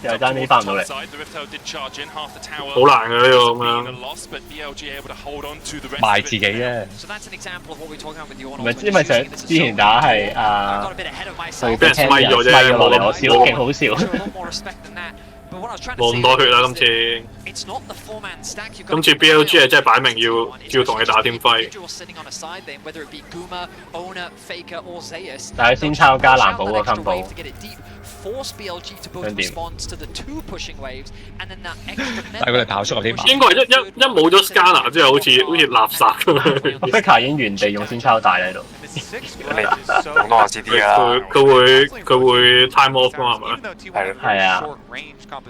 Speaker 3: 又係爭啲翻唔到嚟，
Speaker 1: 好難嘅呢個咁樣。
Speaker 6: 賣自己啫。
Speaker 3: 唔係，因為之前打係佢
Speaker 1: 俾人咪咗啫，
Speaker 3: 咪咗落嚟，我笑，勁好笑。
Speaker 1: 冇咁多血啦，今次 BLG 係真係擺明要同你打添輝。
Speaker 3: 但係先抄加藍寶個 combo。
Speaker 6: 想點？但係佢哋跑出嗰啲
Speaker 1: 應該係一冇咗 Scanner 之後，好似垃圾咁樣。
Speaker 3: Faker 已經原地用先抄大喺度。
Speaker 2: 用多我 CD 啦。
Speaker 1: 佢會 time off 㗎嘛係咪？
Speaker 3: 係啊。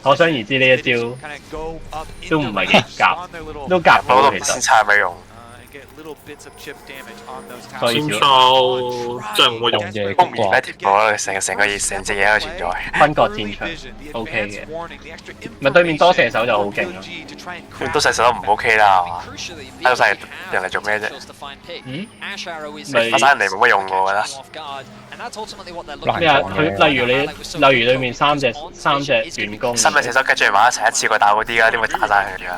Speaker 3: 可想而知呢一招都唔係幾夾，都夾
Speaker 2: 到都唔
Speaker 3: 到其實。
Speaker 2: 先差咩用？
Speaker 3: 所以
Speaker 1: 先抽真係冇乜用。
Speaker 6: 嘢
Speaker 2: 公面咩條果，成隻嘢都存在。
Speaker 3: 分割戰場 OK 嘅，咪對面多射手就好勁咯。
Speaker 2: 都射手都唔 OK 啦，係嘛？喺度晒人嚟做咩啫？
Speaker 3: 咪
Speaker 2: 發生人嚟冇乜用喎，我覺得。
Speaker 3: 咩啊？佢例如對面三隻員工，
Speaker 2: 新嘅射手跟住埋一齊一次過打嗰啲啦，點會打晒佢㗎？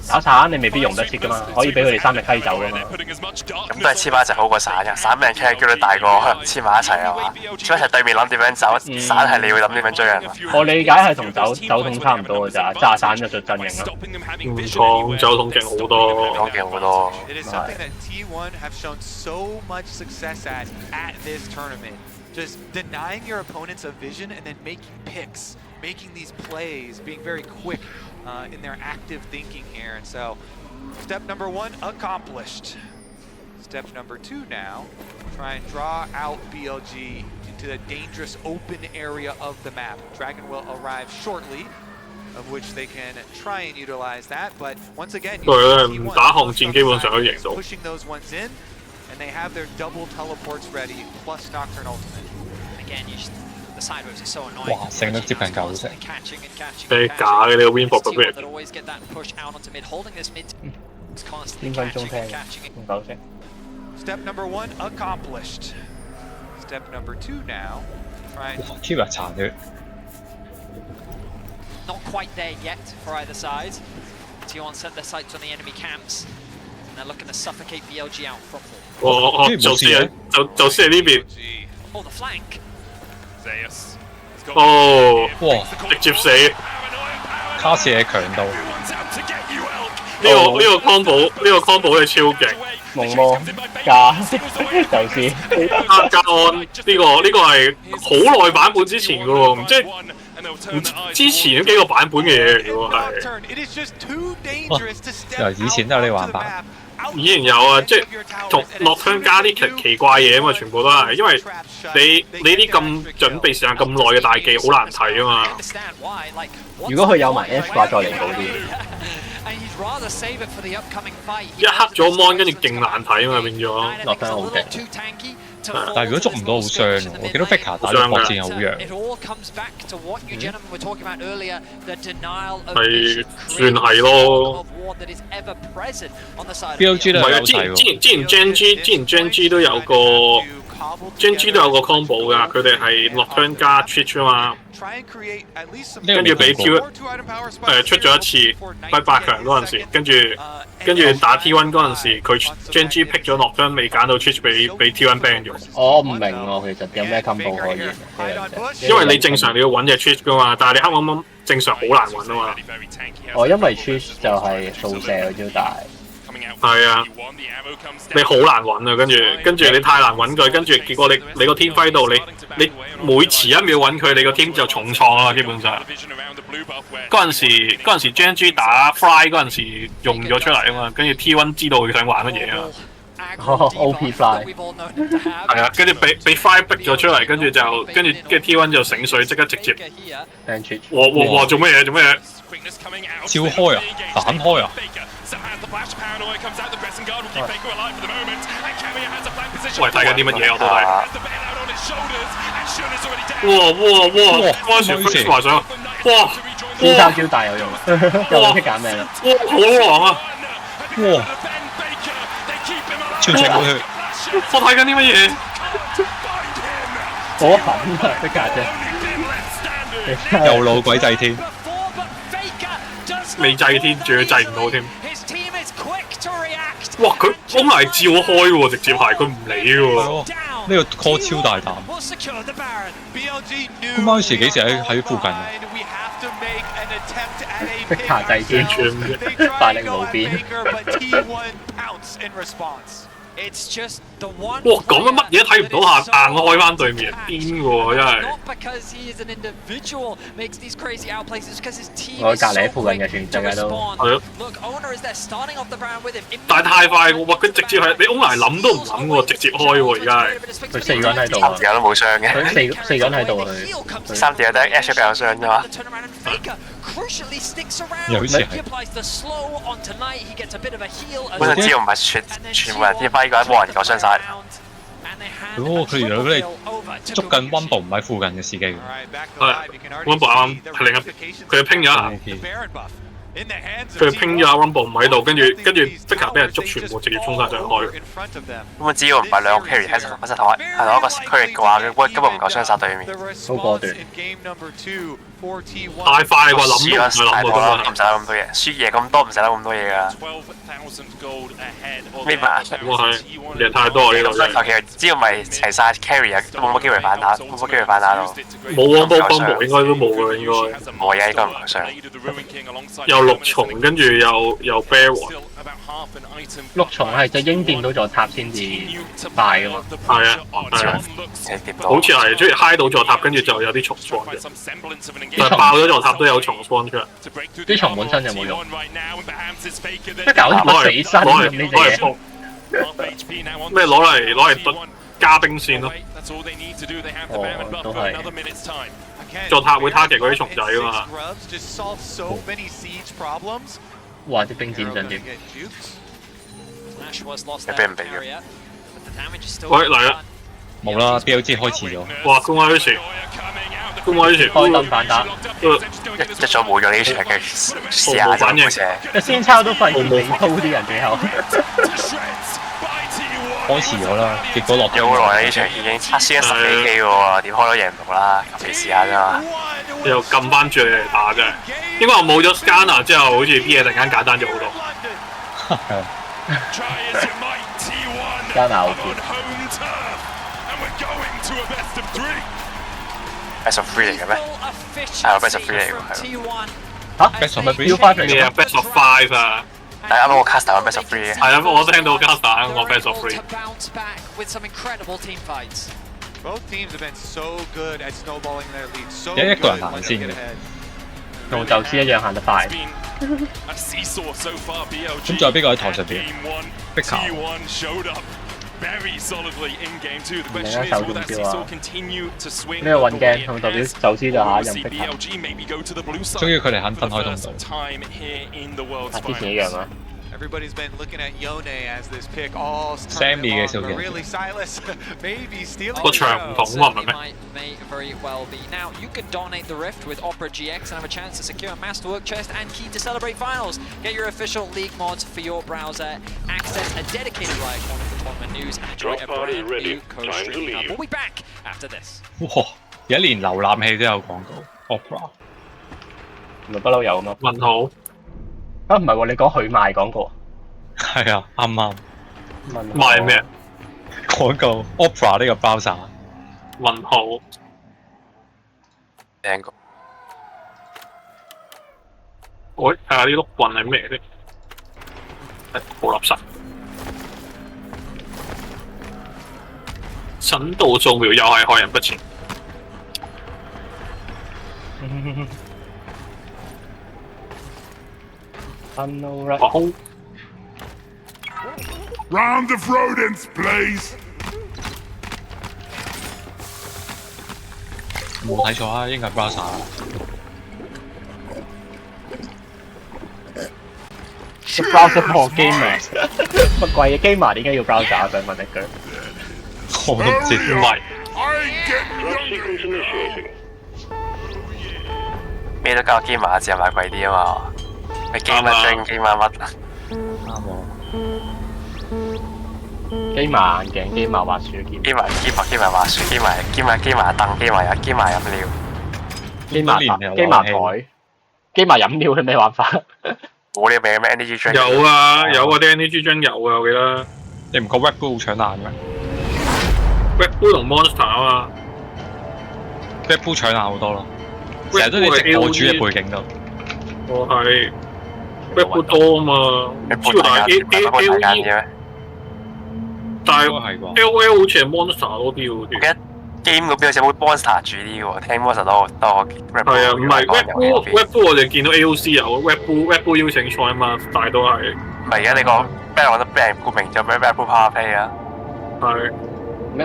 Speaker 3: 打散你未必用得切噶嘛，可以俾佢哋3隻溪走噶嘛。
Speaker 2: 咁都係黐埋一齊好過散嘅，散俾人 K 叫你大個黐埋一齊係嘛？黐一齊對面諗點樣走，散係你會諗點樣追人。
Speaker 3: 我理解係同走筒差唔多㗎咋，炸散就出陣型咯。
Speaker 1: 唔錯，走筒勁好多，
Speaker 2: 講勁好多。
Speaker 8: Just denying your opponents a vision and then making picks, making these plays, being very quick in their active thinking here. And so, step number 1 accomplished. Step number 2 now, try and draw out BLG into the dangerous open area of the map. Dragon will arrive shortly, of which they can try and utilize that. But once again,
Speaker 1: 唔打巷戰基本上都贏到。
Speaker 8: pushing those ones in. And they have their double teleports ready, plus Nocturne Ultimate.
Speaker 9: Again, the sideways are so annoying.
Speaker 6: 哇，勝得接近90成。
Speaker 1: 你假嘅你個 win for 嘅
Speaker 9: that always get that push out onto mid, holding this mid. It's constantly
Speaker 3: 5分鐘
Speaker 9: catching
Speaker 3: 聽
Speaker 9: and catching.
Speaker 3: 唔夠聲。
Speaker 8: Step number 1 accomplished. Step number 2 now. Try and
Speaker 6: 哇 ，keep 人殘血。
Speaker 9: Not quite there yet for either side. T1 set their sights on the enemy camps. And they're looking to suffocate BLG out from them.
Speaker 1: 就先係呢邊。
Speaker 9: Oh, the flank.
Speaker 7: Zeus.
Speaker 1: 哦，
Speaker 6: 哇，
Speaker 1: 直接死。
Speaker 6: 卡士嘅強度。
Speaker 1: 呢個 combo 係超勁。
Speaker 3: 夢魔加宙斯。
Speaker 1: 加安呢個係好耐版本之前嘅喎，唔知之前嗰幾個版本嘅嘢嚟嘅喎係。
Speaker 6: 以前都有呢玩法。
Speaker 1: 以前有啊，即係同Nocturne加啲奇怪嘢啊嘛，全部都係，因為你啲咁準備時間咁耐嘅大技好難睇啊嘛。
Speaker 3: 如果佢有埋 F 掛再嚟好啲。
Speaker 1: 一黑咗 mon 跟住勁難睇啊嘛，變咗。
Speaker 3: Nocturne好勁。
Speaker 6: 但係如果捉唔到好傷喎，我見到 Faker 打咗搏戰好弱。
Speaker 1: 係算係咯。
Speaker 6: BLG 都有優勢喎。
Speaker 1: 之前 Gen.G 都有個 combo 㗎，佢哋係Nocturne加 Twitch 啊嘛。跟住俾 T 出咗一次8強嗰陣時，跟住打 T1 嗰陣時，佢 Gen.G pick 咗Nocturne未揀到 Twitch 俾 T1 ban 咗。
Speaker 3: 我唔明喎，其實有咩 combo 可以？
Speaker 1: 因為你正常你要揾隻 Twitch 噶嘛，但係你黑掹掹正常好難揾啊嘛。
Speaker 3: 因為 Twitch 就係掃射嗰招大。
Speaker 1: 係啊，你好難揾啊，跟住你太難揾佢，跟住結果你個天輝度你每遲一秒揾佢，你個 team 就重創啦，基本上。嗰陣時 Gen.G 打 Fly 嗰陣時用咗出嚟啊嘛，跟住 T1 知道佢想玩乜嘢啊。
Speaker 3: OP Fly
Speaker 1: 係啊，跟住俾 Fly 逼咗出嚟，跟住 T1 就醒水，即刻直接。哇！做乜嘢？
Speaker 6: 照開啊！反開啊！
Speaker 1: 喂，睇緊啲乜嘢我都睇。哇！關船 Fix 話上，哇！
Speaker 3: 先生招大有用，又冇識揀命啦。
Speaker 1: 哇！好狼啊！
Speaker 6: 哇！全程冇血。
Speaker 1: 我睇緊啲乜嘢？
Speaker 3: 好狠啊！即刻啫。
Speaker 6: 又老鬼祭天。
Speaker 1: 未祭天，仲要祭唔到添。哇！佢本嚟照開喎，直接係佢唔理喎。
Speaker 6: 呢個 call 超大膽。咁嗰時幾時喺附近啊？
Speaker 3: 即刻祭天，大力無邊。
Speaker 1: 哇！講緊乜嘢睇唔到下，硬開翻對面，癲喎真係。
Speaker 3: 我隔離附近嘅全世界都
Speaker 1: 係咯。但係太快喎！佢直接係你歐埋諗都唔諗喎，直接開喎而家係。
Speaker 3: 佢4個人喺度，
Speaker 2: 而家都冇傷嘅。
Speaker 3: 佢四個人喺度佢。
Speaker 2: 3D 有得 H 比較傷啫嘛。
Speaker 9: crucially sticks around.
Speaker 6: 又好似
Speaker 9: He
Speaker 6: 係
Speaker 9: applies the slow onto Knight. He gets a bit of a heal.
Speaker 2: 本身只要唔係全部人跌翻呢個冇人夠傷晒。
Speaker 6: 佢原來佢哋捉緊温布唔喺附近嘅司機。
Speaker 1: 係温布啱係另一佢拼咗一下，佢拼咗下温布唔喺度，跟住 Faker 俾人捉，全部直接衝晒上去開。
Speaker 2: 咁只要唔係兩個 carry 喺同一個區域嘅話，佢根本唔夠傷殺對面。
Speaker 3: 好果斷。
Speaker 1: 太快啩，諗都唔係諗
Speaker 2: 到啦，唔使諗咁多嘢，輸嘢咁多唔使諗咁多嘢㗎。咩嘛？
Speaker 1: 咁係嘢太多呢度真係。
Speaker 2: 其實只要唔係齊晒 carry 啊，都冇乜機會反打，冇乜機會反打到。
Speaker 1: 冇汪波幫補應該都冇㗎，應該。
Speaker 2: 冇嘢，應該唔夠傷。
Speaker 1: 又六重，跟住又 bear 王。
Speaker 3: 六重係隻鷹掂到座塔先至快㗎嘛。
Speaker 1: 係啊，好似係，即係 high 到座塔，跟住就有啲重 spawn 嘅。但係爆咗座塔都有重 spawn 出嚟。
Speaker 3: 啲重本身有冇用？即係搞到死身咁呢隻嘢。
Speaker 1: 咩攞嚟加兵線咯？
Speaker 3: 哦，都係。
Speaker 1: 座塔會 target 嗰啲蟲仔㗎嘛。
Speaker 3: 哇！啲兵戰陣點？
Speaker 2: 你俾唔俾嘅？
Speaker 1: 喂，嚟啦！
Speaker 6: 冇啦 ，BLG 開始咗。
Speaker 1: 哇！公威時，
Speaker 3: 開燈反打。
Speaker 2: 一早冇咗呢場嘅試下就冇射。
Speaker 3: 個先抄都發現未鋪啲人最後。
Speaker 6: 開始咗啦，結果落
Speaker 2: 咗好耐呢場已經測輸咗10幾 K 喎，點開都贏唔到啦，求其試下啫嘛。
Speaker 1: 又撳翻住嚟打啫，應該我冇咗 scanner 之後，好似啲嘢突然間簡單咗好多。
Speaker 3: scanner 好啲。
Speaker 2: Best of 3嚟嘅咩？係 Best of 3嚟喎，
Speaker 3: 嚇
Speaker 6: ？Best of
Speaker 3: 3 5嚟嘅
Speaker 1: ？Best of 5啊！
Speaker 2: 但係啱啱我 caster 緊 Best of 3嘅。
Speaker 1: 係啊，我聽到 caster 我 Best of 3。Both
Speaker 8: teams have been so good at snowballing their lead. So
Speaker 6: 有一個人行先嘅，
Speaker 3: 同宙斯一樣行得快。
Speaker 6: 咁仲有邊個喺台上邊？Faker。
Speaker 3: 另一手中招啊！呢個運鏡同代表宙斯就下一任 Faker。
Speaker 6: 終於佢哋肯分開通道。
Speaker 3: 之前一樣啊。
Speaker 8: Everybody's been looking at Yone as this pick all
Speaker 6: Sammy 嘅小嘅。
Speaker 8: Really Silas maybe stealing
Speaker 1: 個場唔同啊，係咪？
Speaker 9: May very well be. Now you can dominate the Rift with Opera GX and have a chance to secure a Masterwork chest and key to celebrate finals. Get your official league mods for your browser. Access a dedicated Riot corner for tournament news and join a brand new co-stream hub. We'll be back after this.
Speaker 6: 哇！而家連瀏覽器都有廣告 ，Opera
Speaker 3: 咪不嬲有啊嘛？
Speaker 1: 問號。
Speaker 3: 啊，唔係喎，你講佢賣廣告。
Speaker 6: 係啊，啱啱。
Speaker 1: 賣咩？
Speaker 6: 廣告 Opera 呢個 browser。
Speaker 1: 問號。
Speaker 2: 聽過。
Speaker 1: 喂，睇下啲碌棍係咩嚟？好垃圾。神道掃描又係害人不淺。
Speaker 4: Round of rodents, please.
Speaker 6: 冇睇錯啊，應該係 browser。
Speaker 3: 個 browser 破 gamer， 乜鬼嘢 gamer 點解要 browser？想問一句。
Speaker 6: 我都唔知，唔係。
Speaker 2: 咩都交 gamer 字係買貴啲啊嘛，你 gamer 精 gamer 乜？
Speaker 6: 啱喎。
Speaker 3: gamer 眼鏡、gamer 滑鼠、
Speaker 2: gamer 滑鼠、gamer 凳、gamer 飲料、
Speaker 3: gamer 台、gamer 飲料係咩玩法？
Speaker 2: 冇呢味咩 energy drink？
Speaker 1: 有啊，有嗰啲 energy drink 有啊，我記得。
Speaker 6: 你唔覺 Red Bull 好搶眼咩
Speaker 1: ？Red Bull 同 Monster 啊嘛
Speaker 6: ，Red Bull 搶眼好多咯，成日都你直播主嘅背景度。
Speaker 1: 我係 Red Bull 多啊嘛，主要但係 AOE， 但係 LOL 好似係 Monster 多啲喎。
Speaker 2: 記得 game 嗰邊好似會 Monster 主啲喎，聽 Monster 多 Red Bull。
Speaker 1: 係啊，唔係 Red Bull 我哋見到 AOC 有 Red Bull 邀請賽啊嘛，但係都係。
Speaker 2: 唔係而家你個 band 我覺得俾人冠名咗咩 Red Bull Power Play 啊？
Speaker 1: 係。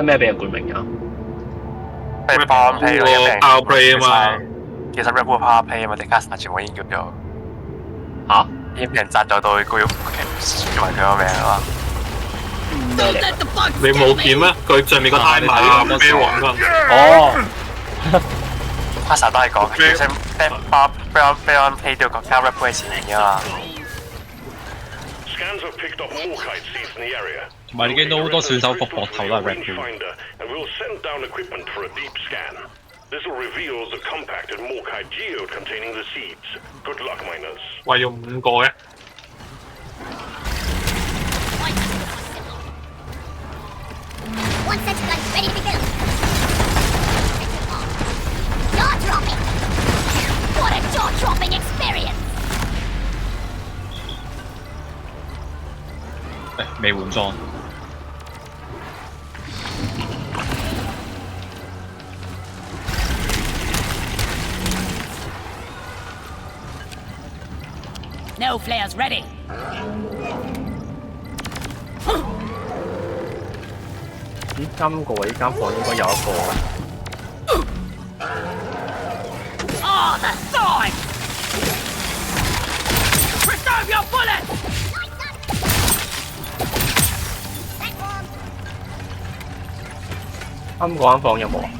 Speaker 3: 咩俾人冠名啊？
Speaker 2: 咩 Power Play 咯
Speaker 1: ，Power Play 啊嘛。
Speaker 2: 其實 Red Bull Power Play 啊嘛，迪卡薩全部已經叫咗。
Speaker 3: 嚇？
Speaker 2: 已經俾人贊助到佢叫埋佢個名啊嘛。
Speaker 1: 你冇見咩？佢上面個太碼啊，啤王㗎。
Speaker 3: 哦。
Speaker 2: 卡薩都係講，其實 Power Play 都要加 Red Bull 喺前面㗎嘛。
Speaker 6: 同埋你見到好多選手個膊頭都係 Red Bull。
Speaker 1: 話要5個嘅。
Speaker 5: One sensor gun ready to be built. Jaw dropping. What a jaw dropping experience.
Speaker 6: 未換裝。
Speaker 5: No flares ready.
Speaker 3: 咦，今個呢間房應該有一個。
Speaker 5: Oh, the sword! Preserve your bullets!
Speaker 3: 今個間房有冇啊？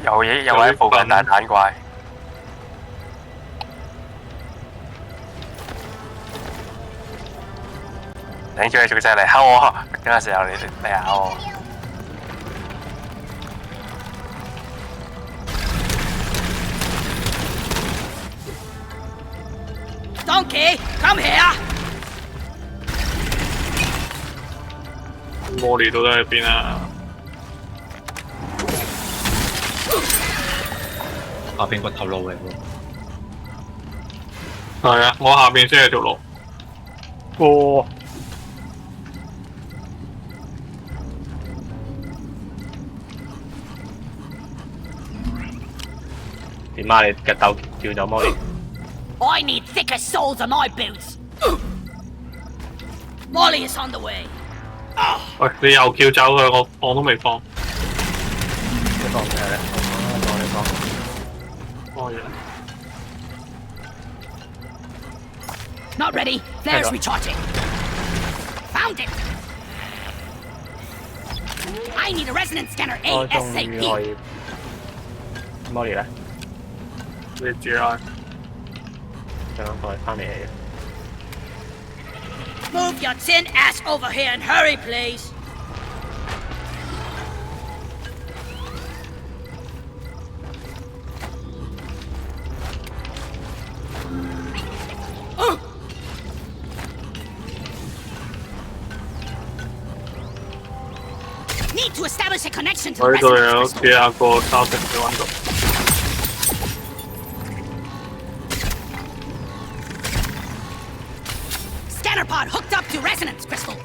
Speaker 2: 有喺附近大蛋怪。頂住你仲就嚟敲我，嗰陣時候你考我。
Speaker 5: Donkey, come here!
Speaker 1: 摩利到底喺邊啊？
Speaker 6: 下邊個頭路嚟喎。
Speaker 1: 係啊，我下邊先係條路。
Speaker 3: 哇！點啊？你嘅鬥叫走摩利。
Speaker 5: I need thicker soles on my boots. Molly is on the way.
Speaker 1: 喂，你又叫走佢，我都未放。
Speaker 3: 你放咩咧？你放。
Speaker 1: 放嘢。
Speaker 5: Not ready. Flares recharging. Found it. I need a resonance scanner
Speaker 3: 我終於可
Speaker 5: ASAP.
Speaker 3: 以。摩利咧？
Speaker 1: 你住啊！
Speaker 3: 想我翻嚟。
Speaker 5: Move your tin ass over here and hurry, please. Need to establish a connection to
Speaker 1: 我
Speaker 5: the
Speaker 1: 呢度
Speaker 5: resonance
Speaker 1: 有
Speaker 5: crystal.
Speaker 1: 幾廿個Galactic嘅溫度。
Speaker 5: Scanner pod hooked up to resonance crystal.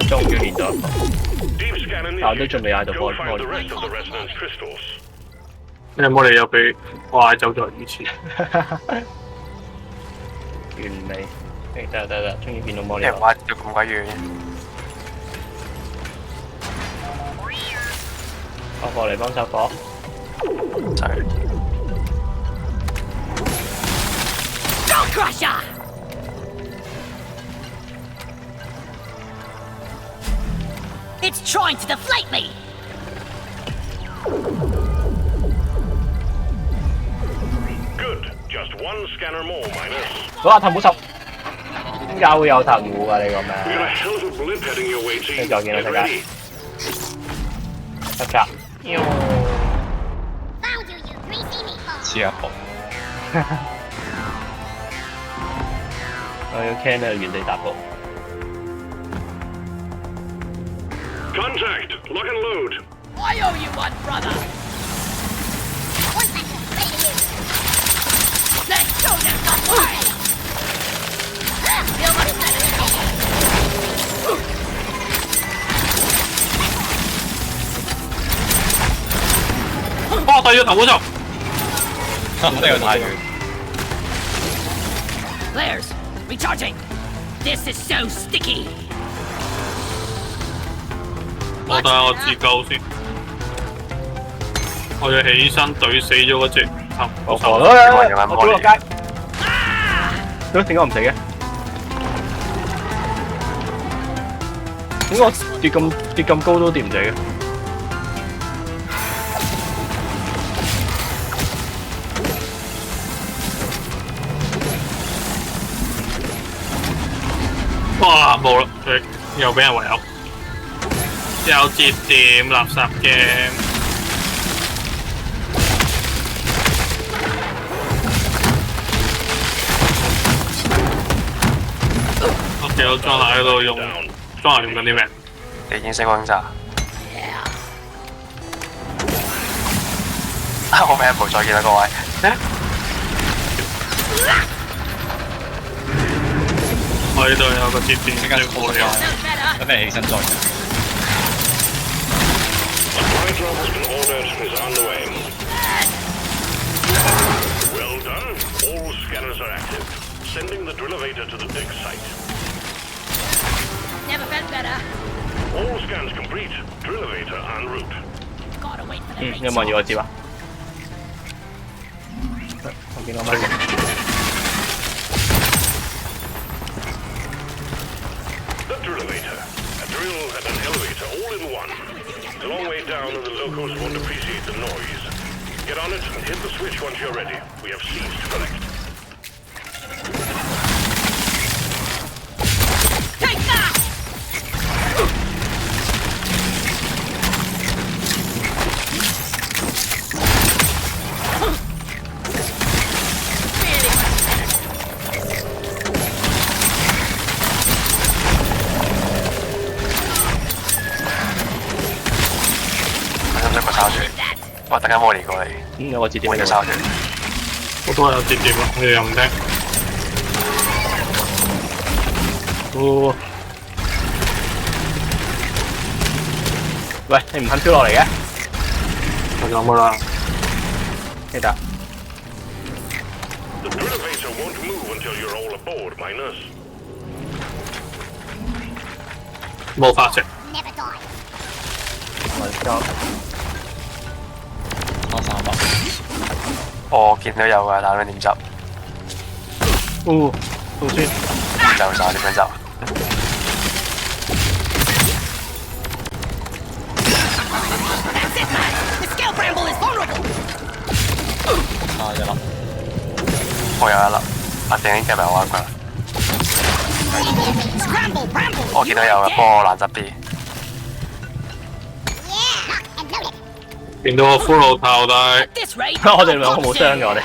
Speaker 3: 終於練到一個，但我都仲未嗌到波。
Speaker 1: 你有冇理由俾我嗌走咗以前？
Speaker 3: 完美，得，終於見到摩利。
Speaker 2: 啲人挖咗咁鬼遠。
Speaker 3: 我過嚟幫手火。
Speaker 5: Don't crush ya! It's trying to deflate me!
Speaker 4: Good. Just one scanner more, minus.
Speaker 3: 哇！藤壺十，點解會有藤壺㗎？你個
Speaker 4: We got a
Speaker 3: 咩？
Speaker 4: hell of a blip heading your way,
Speaker 3: 你
Speaker 4: team.
Speaker 3: 再見啦，
Speaker 4: Get
Speaker 3: 大家。
Speaker 4: ready.
Speaker 3: 得㗎。
Speaker 5: Found you, you greasy meatball!
Speaker 6: 黐一步。
Speaker 3: 我要 can 啊，原地踏步。
Speaker 4: Contact. Lock and load.
Speaker 5: I owe you one, brother! One sector, ready to use. Let's go, let's go, fire! Feel much better.
Speaker 1: 幫我對咗頭嗰度。
Speaker 6: 呢個太遠。
Speaker 5: Flares, recharging. This is so sticky.
Speaker 1: 我睇下我自救先，我要起身懟死咗嗰隻頭。
Speaker 3: 我跳落街，點解我唔死嘅？點解我跌咁高都跌唔死嘅？
Speaker 1: 哇！冇啦，佢又俾人圍毆，又節點垃圾 game。OK， 我裝拿喺度用，裝拿用緊啲咩？
Speaker 2: 地氈星轟炸。我名冇再見啦，各位。
Speaker 1: 我呢度有個節點，
Speaker 6: 即刻過嚟啊！等你起身再。
Speaker 4: Well done. All scanners are active. Sending the drill-elevator to the dig site.
Speaker 5: Never felt better.
Speaker 4: All scans complete. Drill-elevator en route.
Speaker 5: Gotta wait for the
Speaker 3: 有冇人要我接啊？我見到咪。
Speaker 4: The drill-elevator. A drill and an elevator all in one. It's a long way down and the locals won't appreciate the noise. Get on it and hit the switch once you're ready. We have seeds to collect.
Speaker 5: Take that!
Speaker 2: Sao住？哇！突然間冇嚟過你，
Speaker 3: 有個節點
Speaker 2: 我要燒住。
Speaker 1: 我都有節點啦，你哋又唔聽？
Speaker 3: 哦，喂，你唔肯飄落嚟嘅？
Speaker 1: 我有冇啦？
Speaker 3: 記得。
Speaker 4: The drill-elevator won't move until you're all aboard, miners.
Speaker 1: 冇法食。
Speaker 5: Never die.
Speaker 3: 我交。
Speaker 6: 攞300。
Speaker 2: 我見到有㗎，但係點執？
Speaker 3: 哦，好酸。
Speaker 2: 走晒點樣走？
Speaker 6: 啊一粒。
Speaker 2: 我有一粒，電影機咪我啱㗎。我見到有嘅，不過我難執啲。
Speaker 1: 見到個骷髏頭，但係
Speaker 3: 我哋兩個冇傷嘅，我哋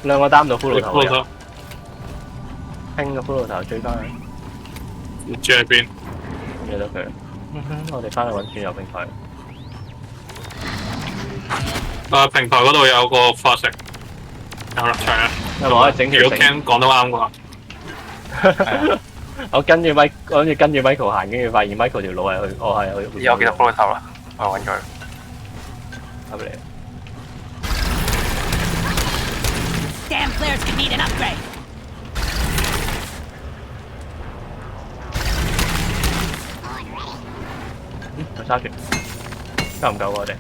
Speaker 3: 兩個擔到骷髏頭嘅，輕個骷髏頭追翻去，
Speaker 1: 唔知喺邊。
Speaker 3: 記得佢。我哋翻去揾轉右平台。
Speaker 1: 平台嗰度有個化石，有啦，係啊。
Speaker 3: 有冇可以整條？
Speaker 1: 如果 Ken 講得啱嘅話，
Speaker 3: 我跟住 Michael 行，跟住發現 Michael 條路係去，我係去。
Speaker 2: 有見到骷髏頭啦，我揾佢。
Speaker 3: 入嚟。
Speaker 5: Damn flares could need an upgrade.
Speaker 3: 有沙團，夠唔夠我哋？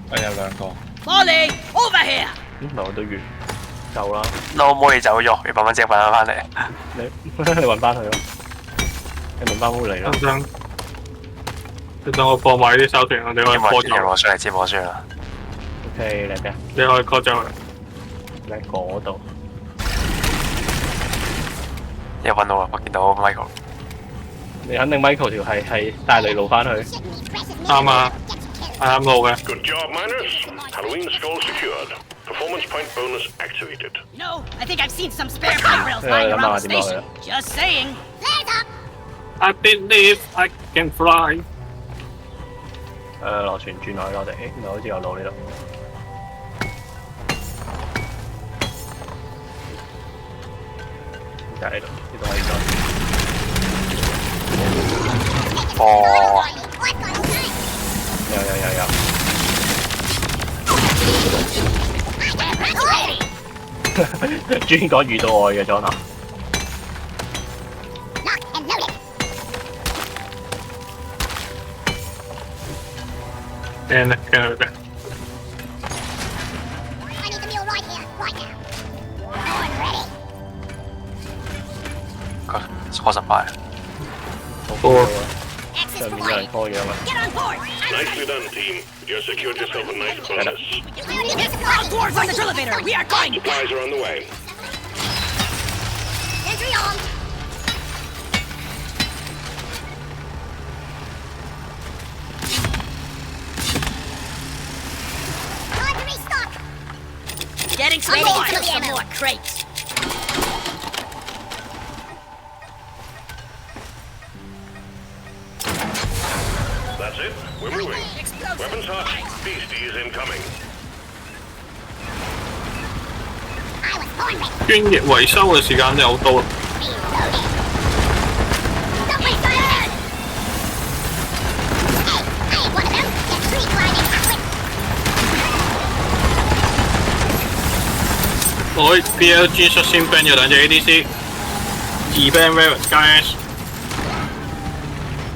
Speaker 6: 我有兩個。
Speaker 5: Molly, over here.
Speaker 3: 唔係我都完，夠啦。
Speaker 2: 我冇你走咗，你慢慢即刻揾翻嚟。
Speaker 3: 你揾翻佢咯，你揾翻烏嚟啦。
Speaker 1: 你等我放埋啲手團，你可以 call 走。
Speaker 2: 我上嚟接我先啦。
Speaker 3: OK，嚟嘅。
Speaker 1: 你可以 call 走佢。
Speaker 3: 你喺嗰度。
Speaker 2: 一揾到啦，我見到 Michael。
Speaker 3: 你肯定 Michael 條係帶你路翻去。
Speaker 1: 啱啊，啱路嘅。
Speaker 4: Good job, miners. Halloween skull secured. Performance point bonus activated.
Speaker 5: You know, I think I've seen some spare fire rails lying around the station. Just saying. Flares up.
Speaker 1: I believe I can fly。
Speaker 3: 螺旋轉落去我哋，唔係好似有路呢度。就喺度，呢度可以再。
Speaker 2: 哦。
Speaker 3: 有。專講遇到愛嘅裝下。
Speaker 1: 驚咧驚佢嘅。
Speaker 5: I need the mule right here, right now. I'm ready.
Speaker 2: 過失敗。
Speaker 1: 多
Speaker 5: Access
Speaker 3: 上面有人
Speaker 5: provided.
Speaker 3: 拖嘢嘛？
Speaker 5: Get on board.
Speaker 4: Nicely done, team. You secured yourself a nice bonus.
Speaker 5: On board from the drill elevator. We are going.
Speaker 4: Supplies are on the way.
Speaker 5: Entry on. Time to restock. Getting ready to kill some more crates.
Speaker 4: That's it. We're moving. Weapons hot. Beasties incoming.
Speaker 5: I was born ready.
Speaker 1: 專業維修嘅時間真係好多。
Speaker 5: Reloading. Somebody's fired! Hey, I ain't one of them. Get tree climbing quick.
Speaker 1: 我 PLG 率先 ban 咗兩隻 ADC，二 ban Varus 加 S。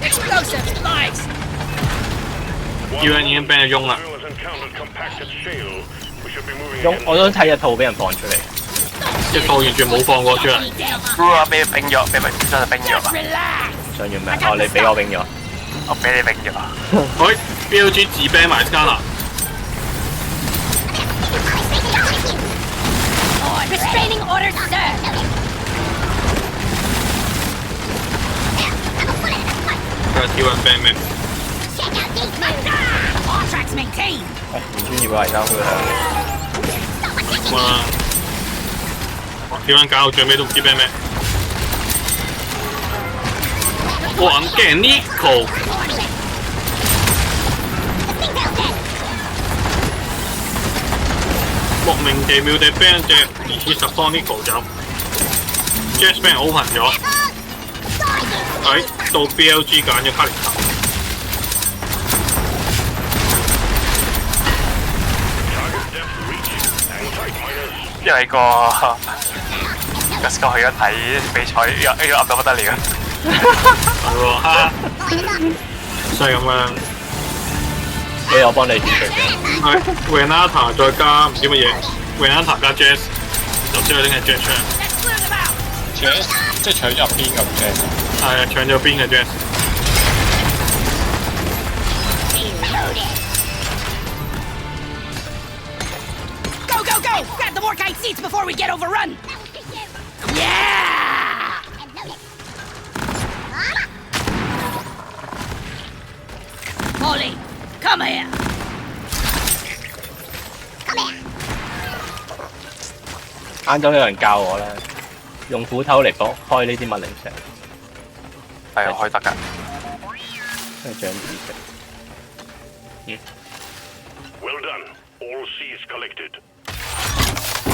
Speaker 5: Explosives, lives.
Speaker 1: UN 已經 ban 咗翁啦。
Speaker 4: Drill has encountered compacted shale. We should be moving
Speaker 3: 用
Speaker 4: in.
Speaker 3: 我想睇一套俾人放出嚟。
Speaker 1: 一套完全冇放過出嚟。
Speaker 2: 啊！俾冰咗，俾咪真係冰咗啊！
Speaker 5: Relax.
Speaker 3: 想要咩？哦，你俾我冰咗。
Speaker 2: 我俾你冰咗。
Speaker 1: 喂 PLG 自 ban 埋 Scanner。
Speaker 5: Restraining orders, sir. There, I'm a bullet in the foot.
Speaker 1: 佢係跳人 ban 咩？
Speaker 5: Check out these moves. All tracks maintained.
Speaker 3: 唔專業啊，而家佢係。
Speaker 5: Stop attacking
Speaker 1: 哇！
Speaker 5: me.
Speaker 1: 跳人搞到最尾都唔知 ban 咩。哇！咁驚 Nico。
Speaker 5: The thing's out dead.
Speaker 1: 莫名其妙地 ban 隻疑似實方 Nico 走 ，Jazz ban open 咗，喺到 BLG 揀咗卡列塔，
Speaker 4: Target depth reached. Hang tight, miners.
Speaker 2: 因為個 Gasco 去咗睇比賽，呢個噏到不得了。
Speaker 1: 係喎，哈哈，
Speaker 5: Line it up.
Speaker 1: 就係咁樣。
Speaker 3: 俾我幫你轉出嘅。
Speaker 1: 係 Renata 再加唔知乜嘢 ，Renata 加 Jazz， 就知佢拎係 Jazz 出嚟，
Speaker 5: Let's clear them out.
Speaker 6: 搶即係搶入邊咁嘅。
Speaker 1: 係啊，搶咗邊嘅 Jazz。
Speaker 5: Reloaded. Go, go, go! Grab the Morkite seats before we get overrun. Yeah! Molly, come here. Come here.
Speaker 3: 晏晝有人教我咧，用斧頭嚟幫開呢啲物靈石，
Speaker 2: 係開得㗎。
Speaker 3: 跟住長知識。
Speaker 4: Well done. All C's collected.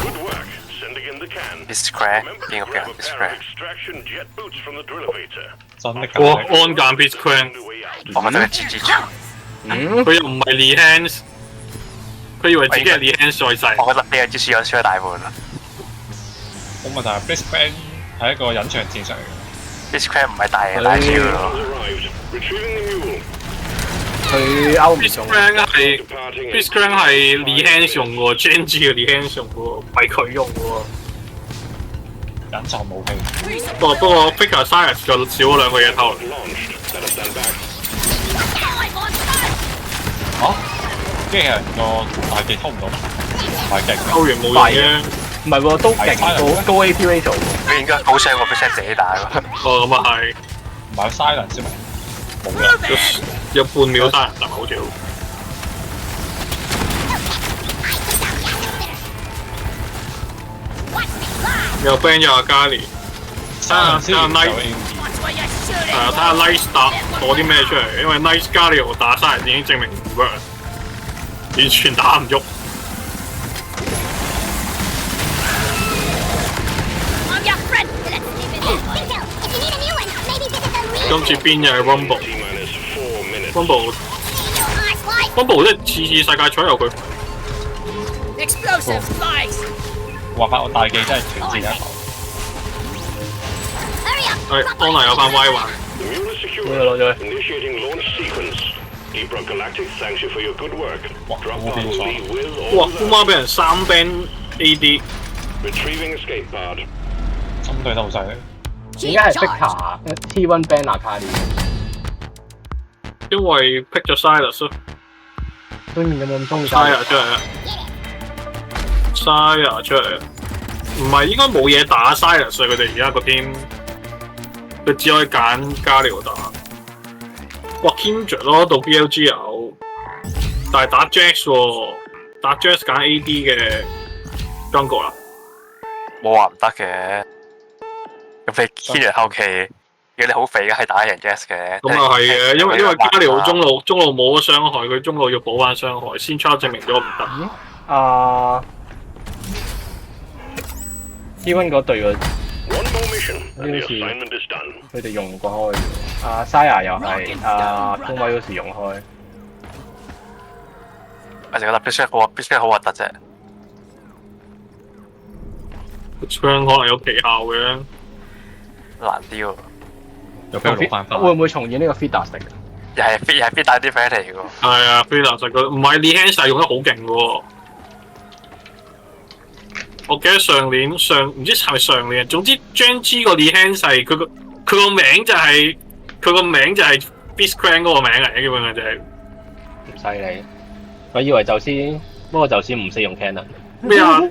Speaker 4: Good work. Sending in the can.
Speaker 2: Miss Craig
Speaker 4: Remember
Speaker 2: 邊
Speaker 4: to
Speaker 2: 個
Speaker 4: grab
Speaker 2: 嘅
Speaker 4: a
Speaker 2: Miss
Speaker 4: pair
Speaker 2: Craig？
Speaker 4: of extraction jet boots from the drill elevator.
Speaker 6: 真的
Speaker 1: 哇，
Speaker 6: 㗎。
Speaker 1: 安揀 Beast Queen，
Speaker 4: On the way out.
Speaker 2: 我覺得佢 GG 場，
Speaker 1: 佢又唔係 Lee Hands， 佢以為自己係 Lee Hands 再細。
Speaker 2: 我覺得呢個支輸咗輸咗大半啦。
Speaker 6: 冇問題 ，Best Band 係一個隱藏戰術嚟嘅。
Speaker 2: Miss Craig 唔係大嘅，大輸㗎咯。
Speaker 4: Arrived. Retrieving the mule.
Speaker 3: 佢勾唔
Speaker 1: Beast
Speaker 3: 中。
Speaker 1: Queen 係
Speaker 4: Departing.
Speaker 1: Beast Queen 係 Lee Hands 用嘅喎 ，Genji 嘅 Lee Hands 用嘅喎，唔係佢用嘅喎。
Speaker 6: 隱藏武器。
Speaker 1: 不過 Picker Cyrus 就少咗兩個嘢偷。
Speaker 4: Launched. Better stand back.
Speaker 6: 嚇？機器人個大技偷唔到，唔係勁嘅。
Speaker 1: 偷完冇用嘅。
Speaker 3: 唔係喎，都勁高 APA 做喎。
Speaker 2: 佢應該高傷過 percent 自己打喎。
Speaker 1: 哦，咁啊係，
Speaker 6: 唔係有 silence 先嘛？冇啦。
Speaker 1: 有半秒殺人就好似好。又 ban 咗阿嘉莉，睇下 Nice， 係啊，睇下 Nice 打攞啲咩出嚟，因為 Nice 嘉莉打殺人已經證明唔 work，完全打唔喐。
Speaker 5: I'm your friend. Let's leave it there. Intel, if you need a new one, maybe visit the real.
Speaker 1: 今次邊又係 Rumble，Rumble
Speaker 4: T-minus 4 minutes.
Speaker 5: See your eyes wide.
Speaker 1: 即係次世界賽有佢。
Speaker 5: Explosives, lives.
Speaker 6: 話法我大技真係全戰一流。
Speaker 5: Hurry up.
Speaker 1: 係安娜有翻歪環，
Speaker 4: The mule is
Speaker 3: 攞咗
Speaker 4: secured.
Speaker 3: 佢。
Speaker 4: Initiating launch sequence. Ebro Galactic thanks you for your good work. Drop pod will leave with
Speaker 1: 哇
Speaker 4: or
Speaker 1: 姑媽俾人3 ban AD，
Speaker 4: retrieving escape pod.
Speaker 6: 針對得好犀利。
Speaker 3: 點解係 Victor T1 ban 阿卡利？
Speaker 1: 因為 pick 咗 Silas 咯。
Speaker 3: 對面有冇咁中意
Speaker 1: Saya 出嚟啊 ！Saya 出嚟啊！唔係應該冇嘢打 Silas 啊！佢哋而家個 team，佢只可以揀加療打。哇 Kindred 咯，到 BLG 有，但係打 Jax 喎，打 Jax 揀 AD 嘅 jungle 啦。
Speaker 2: 冇話唔得嘅。咁你 Kindred 後期，如果你好肥嘅係打贏 Jazz 嘅。
Speaker 1: 咁啊係嘅，因為加療中路冇咗傷害，佢中路要補翻傷害，先 Charge 證明咗唔得。
Speaker 3: T1 嗰隊嘅。
Speaker 4: One more mission, and the
Speaker 3: 好似
Speaker 4: assignment is done.
Speaker 3: 佢哋用過開嘅，Saya 又係，空位嗰時用開。
Speaker 2: 我就覺得 Biscuit 好核突啫。
Speaker 1: 槍可能有奇效嘅，
Speaker 2: 難啲喎。
Speaker 6: 又俾佢攞翻翻。
Speaker 3: 會唔會重演呢個 Feed Dust
Speaker 2: 又係 Feed 大啲 friend 嚟嘅喎。
Speaker 1: 係啊 f e e d 實佢唔係 Lehansa 用得好勁嘅喎。我記得上年唔知係咪上年，總之 Gen.G 個 Lehansa 佢個名就係 Beastcran 嗰個名嚟嘅，基本上就係。
Speaker 3: 唔犀利，我以為就先，不過就先唔識用 Cannon。
Speaker 1: 咩啊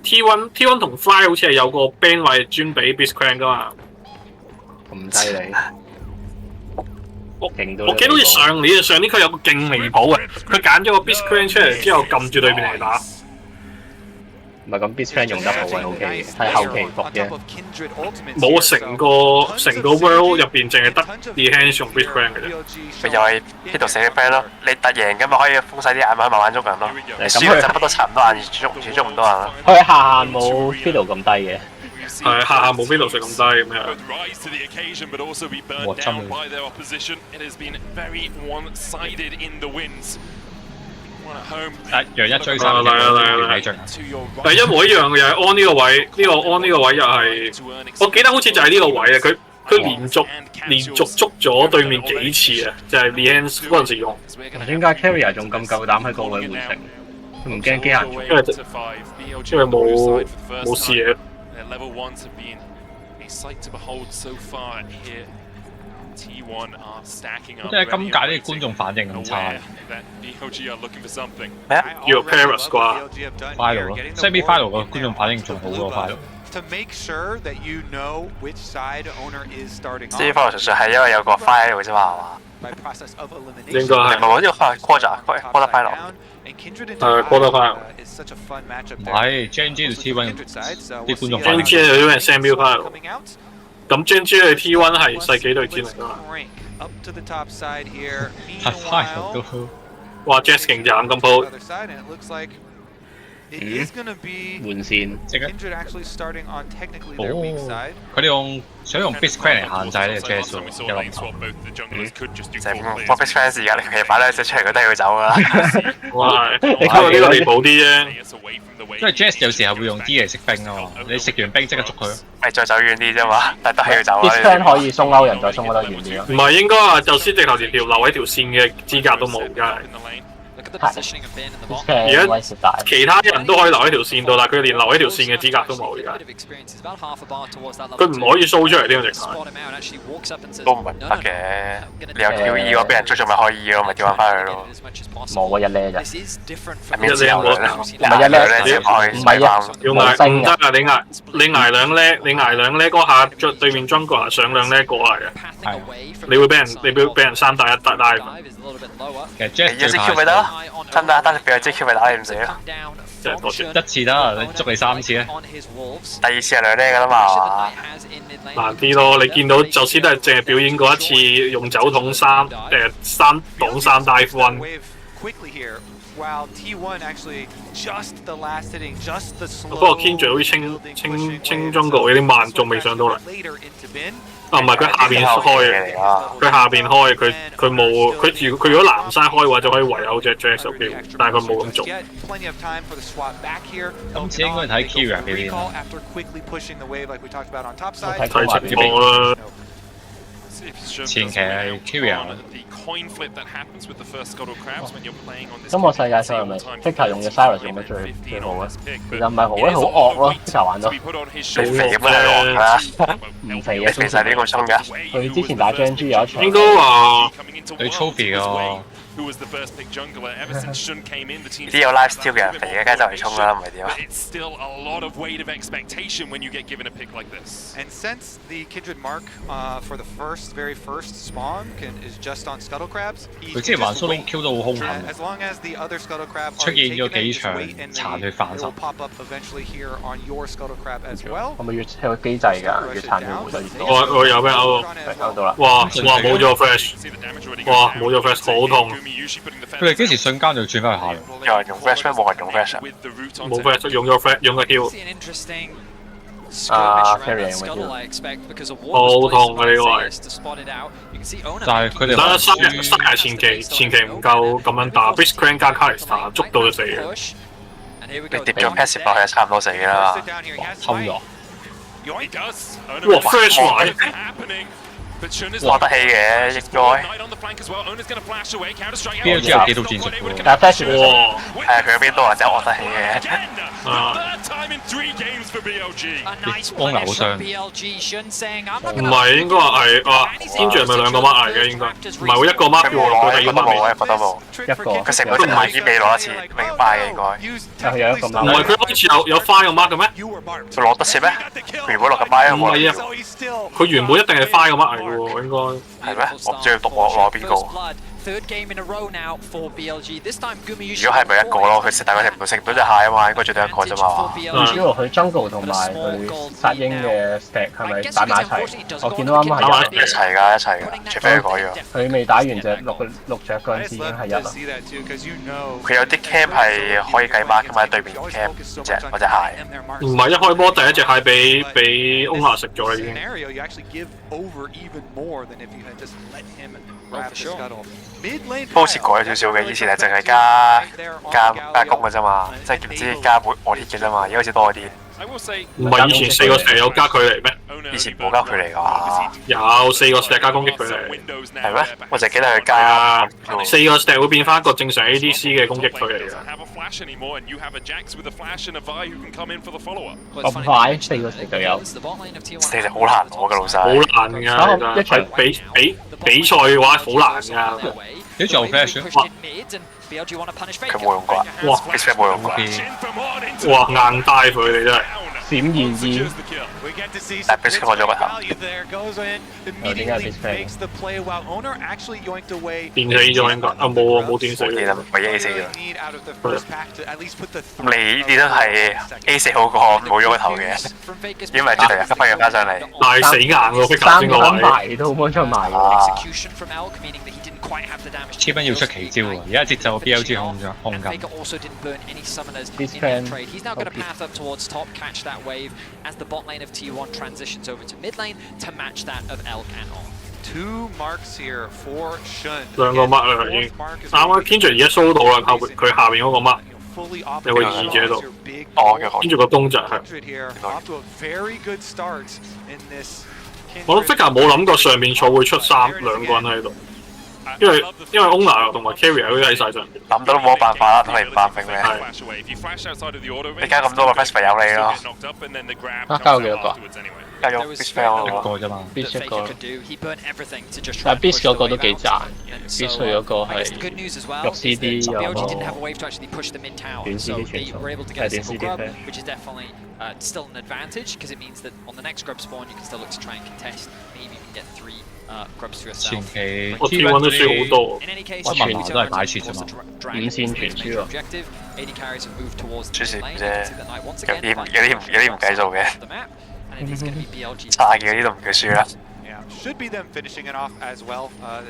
Speaker 1: ？T1 同 Fly 好似係有個 band 位專俾 Beastcran 噶嘛？
Speaker 3: 咁犀利！勁到
Speaker 1: 我記得好似上年佢有個勁離譜嘅，佢揀咗個 Beastcran 出嚟之後撳住對面嚟打。
Speaker 3: 唔係咁 Beastcran 用得好係 OK 嘅，係後期服嘅。
Speaker 1: 冇成個 world 入邊淨係得 Lehansa 用 Beastcran 嘅啫。
Speaker 2: 咪又係呢度寫嘅 friend 咯，你突贏咁咪可以封晒啲眼，咪可以慢慢捉人咯。你輸就不過差唔多眼，捉唔到人咯。
Speaker 3: 佢下限冇 Fiddle 咁低嘅。
Speaker 1: 係下下冇 Fiddle 咁低咁樣。
Speaker 6: 哇真嘅。讓一追三嚟着。
Speaker 1: 但係一模一樣嘅又係安呢個位，安呢個位又係，我記得好似就係呢個位啊！佢連續捉咗對面幾次啊！就係 Lehansa 嗰陣時用。
Speaker 3: 點解 Carrier 仲咁夠膽喺個位換城？佢唔驚機械人，
Speaker 1: 因為冇視野。
Speaker 6: 即係今屆啲觀眾反應咁差。
Speaker 2: 咩啊？
Speaker 1: 叫 Paris 啩
Speaker 6: ？Final 咯 ，Semi Final 個觀眾反應仲好過 Final。Semi
Speaker 2: Final 純粹係因為有個 Final 喺度啫嘛，係嘛？
Speaker 1: 應該係。
Speaker 2: 唔係喎，呢個 Quarter Final。Quarter
Speaker 1: Final。
Speaker 6: 唔係 Gen.G 同 T1 啲觀眾反應。
Speaker 1: Gen.G 有啲人 Semi Final。咁 Gen.G 嘅 T1 係世紀對戰嚟㗎嘛？
Speaker 6: 係 Final 都。
Speaker 1: 哇 Jazz 勁斬咁鋪。
Speaker 3: 換線。
Speaker 6: 即刻。佢哋想用 Beastcran 嚟限制呢個 Jazz 喎，有諗法。
Speaker 2: 就係幫 Beastcran 而家，其實擺兩隻出嚟，佢都要走㗎啦。
Speaker 1: 哇！你講呢個離譜啲啫。
Speaker 6: 因為 Jazz 有時候會用 D 嚟食兵啊嘛，你食完兵即刻捉佢。
Speaker 2: 係再走遠啲啫嘛，但都係要走啊。
Speaker 3: Beastcran 可以鬆勾人，再鬆得遠啲咯。
Speaker 1: 唔係應該話，就先直頭連條留喺條線嘅資格都冇，而家係。而家其他人都可以留喺條線度，但係佢連留喺條線嘅資格都冇而家。佢唔可以 show 出嚟呢個情況。
Speaker 2: 都唔係唔得嘅，你有跳 E 嗰俾人捉咗咪可以咯，咪跳翻返去咯。
Speaker 3: 冇啊，一叻咋？
Speaker 2: 面之後咧，
Speaker 3: 唔係一叻，唔係啊，
Speaker 1: 要捱唔得啊！你捱兩叻嗰下，對面 jungle 上兩叻過嚟啊！
Speaker 6: 係，
Speaker 1: 你會俾人3打1打。
Speaker 6: 其實 Jazz
Speaker 2: 一隻 Q 咪得咯，真得，單你俾佢隻 Q 咪打你唔死咯。
Speaker 1: 即係多謝。
Speaker 6: 一次得，你捉你3次咧。
Speaker 2: 第二次係兩叻㗎啦嘛。
Speaker 1: 難啲咯，你見到就先都係淨係表演過一次用酒桶3擋3 dive one。不過 Kindred 好似清中國有啲慢，仲未上到嚟。啊，唔係佢下邊開嘅，佢下邊開，佢冇佢如果南山開嘅話，就可以圍毆隻 Jax 手機，但係佢冇咁做。
Speaker 6: 今次應該睇 Kira 表演。
Speaker 1: 睇情況啦。
Speaker 6: 前期係 Kyria。
Speaker 3: 今個世界上係咪 Faker 用嘅 Cyrus 用得最好啊？其實唔係好咧，好惡咯，Faker 玩到。
Speaker 2: 你肥咁樣惡啦，
Speaker 3: 唔肥嘅，
Speaker 2: 肥晒呢個衝㗎。
Speaker 3: 佢之前打 G 有一場。
Speaker 1: 應該話
Speaker 6: 對 Trophy 個。
Speaker 2: 啲有 life steal 嘅人肥嘅，梗係就嚟衝啦，唔係點啊
Speaker 8: ？And since the Kindred mark for the very first spawn is just on Scuttle Crabs,
Speaker 6: 佢之前玩 solo Q 都好兇狠。
Speaker 8: as long as the other Scuttle Crab
Speaker 6: 出現咗幾場殘血反殺。
Speaker 8: pop up eventually here on your Scuttle Crab as well。
Speaker 3: 係咪要有機制㗎？要殘血好得意。
Speaker 1: 我有咩勾
Speaker 3: 到啦！
Speaker 1: 哇冇咗 flash， 哇冇咗 flash 好痛。
Speaker 6: 佢哋幾時瞬間就轉翻去下路？
Speaker 2: 有人用 flash 咩？冇人用 flash 啊？
Speaker 1: 冇 flash， 用咗 flash， 用個 Q。Carry 好痛啊！呢個係。
Speaker 6: 就係佢哋
Speaker 1: 生涯前期唔夠咁樣打 b i s c r a n 加 Calista 捉到就死嘅。
Speaker 2: 你疊咗 passive 落去就差唔多死啦。
Speaker 6: 偷咗。
Speaker 1: 哇 flash 埋！
Speaker 2: 攞得起嘅應該。
Speaker 6: BLG 有幾套戰術喎？
Speaker 3: 但係 flash
Speaker 1: 哇！
Speaker 2: 係啊，佢嗰邊都或者攞得起嘅。
Speaker 6: 光流好傷。
Speaker 1: 唔係應該話係啊，天住係咪兩個 mark 嚟嘅應該？唔係會一個 mark 嘅喎，佢係要 mark
Speaker 2: 冇，覺得冇。
Speaker 3: 一個。
Speaker 2: 佢成個隻牌已經未攞一次明白嘅應該。
Speaker 3: 有一個 mark。
Speaker 1: 唔係佢開始有花個 mark 嘅咩？
Speaker 2: 佢攞得切咩？佢原本落個 mark
Speaker 1: 唔係啊，佢原本一定係花個 mark 嚟嘅喎，應該。
Speaker 2: 係咩？我唔知佢讀我攞邊個。如果係咪一個咯？佢大概食唔到隻蟹啊嘛，應該最多一個啫嘛。
Speaker 3: 主要佢 jungle 同埋佢殺鷹嘅 stack 係咪打埋一齊？我見到啱啱係
Speaker 2: 一齊㗎，一齊㗎，除非佢改咗。
Speaker 3: 佢未打完隻六隻嗰陣時已經係一啦。
Speaker 2: 佢有啲 camp 係可以計 mark 㗎嘛，對面 camp 嗰隻蟹。
Speaker 1: 唔係一開波第一隻蟹俾 Owner 食咗啦已經。
Speaker 2: 好似改咗少少嘅，以前係淨係加工嘅啫嘛，即係唔知加活鐵嘅啫嘛，而家好似多啲。
Speaker 1: 唔係以前4個石有加距離咩？
Speaker 2: 以前冇加距離㗎嘛？
Speaker 1: 有4個石加攻擊距離。
Speaker 2: 係咩？我就記得佢加
Speaker 1: 4個石會變翻一個正常 ADC 嘅攻擊距離㗎。
Speaker 3: 咁快4個石就有
Speaker 2: ，4隻好難攞㗎老細。
Speaker 1: 好難㗎，一齊比賽嘅話好難㗎。
Speaker 6: 你仲有 flash？
Speaker 2: 佢冇用過啊！哇 ，X 冇用過。
Speaker 1: 哇，硬帶佢哋真係。
Speaker 3: 閃現
Speaker 2: 但係 Bisk 放咗個頭。
Speaker 3: 點解 Bisk
Speaker 1: 電死咗應該？啊冇啊，冇電死。
Speaker 2: 唯一 A 死咗。咁你呢啲都係 A 死好過冇咗個頭嘅，因為最後急翻佢翻上嚟。
Speaker 1: 但係死硬喎，逼頭先個位。
Speaker 3: 埋都冇出埋
Speaker 6: 千蚊要出奇招喎，而家節奏 BLG 控緊。
Speaker 3: This fan
Speaker 9: as the bot lane of T1 transitions over to mid lane to match that of Elk and On.
Speaker 8: 2 marks here for Shun.
Speaker 1: 兩個 mark 啦已經。啱啱 Kindred 而家 show 到啦，佢下邊嗰個 mark 有個二者度。跟住個東就係。我諗 Faker 冇諗過上面草會出兩個人喺度。因為 Owner 同埋 Carry 都喺晒上邊，
Speaker 2: 諗到都冇辦法啦，都係唔辦咩？你加咁多個 flash 咪有你咯？
Speaker 3: 加咗幾多個？
Speaker 2: 加咗 Bisk
Speaker 6: 一個啫嘛
Speaker 3: ，Bisk 一個。但係 Bisk 嗰個都幾賺 ，Bisk 嗰個係肉 CD 有個短 CD 傳送，係短 CD 飛。
Speaker 9: Still an advantage because it means that on the next grub spawn you can still look to try and contest, maybe even get 3 grubs to yourself.
Speaker 6: 前期
Speaker 1: 我 T1 都輸好多。
Speaker 9: In any case,
Speaker 6: 我全部都係擺設啫嘛。
Speaker 3: 5線傳輸啊！
Speaker 2: 輸蝕啫，有啲唔計數嘅，差嘅嗰啲都唔叫輸啦。
Speaker 8: Should be them finishing it off as well. I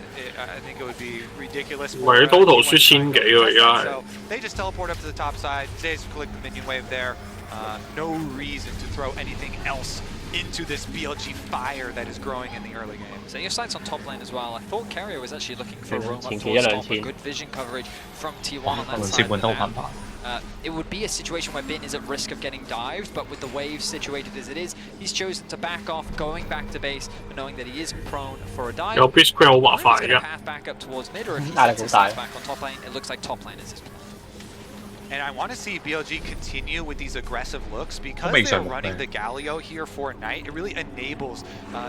Speaker 8: think it would be ridiculous.
Speaker 1: 唔係 total 輸千幾喎而家係。
Speaker 8: So they just teleport up to the top side. Zays click the minion wave there. No reason to throw anything else into this BLG fire that is growing in the early game.
Speaker 9: So your sights on top lane as well. I thought Carrier was actually looking for a roam up
Speaker 3: 前期
Speaker 9: towards top,
Speaker 3: 1-2
Speaker 9: good vision coverage from T1 on that
Speaker 6: 接
Speaker 9: side.
Speaker 6: 換得好頻繁。
Speaker 9: it would be a situation where Bin is at risk of getting dived, but with the wave situated as it is, he's chosen to back off, going back to base, but knowing that he is prone for a dive.
Speaker 1: 有 B screen 好麻
Speaker 9: He's
Speaker 1: 煩
Speaker 9: going to
Speaker 1: 嘅。
Speaker 9: path back up towards mid, or if he
Speaker 3: 壓力
Speaker 9: sets
Speaker 3: 好
Speaker 9: his
Speaker 3: 大。
Speaker 9: back on top lane, it looks like top lane is his plan.
Speaker 8: And I want to see BLG continue with these aggressive looks because they're running the Galio here for Knight. It really enables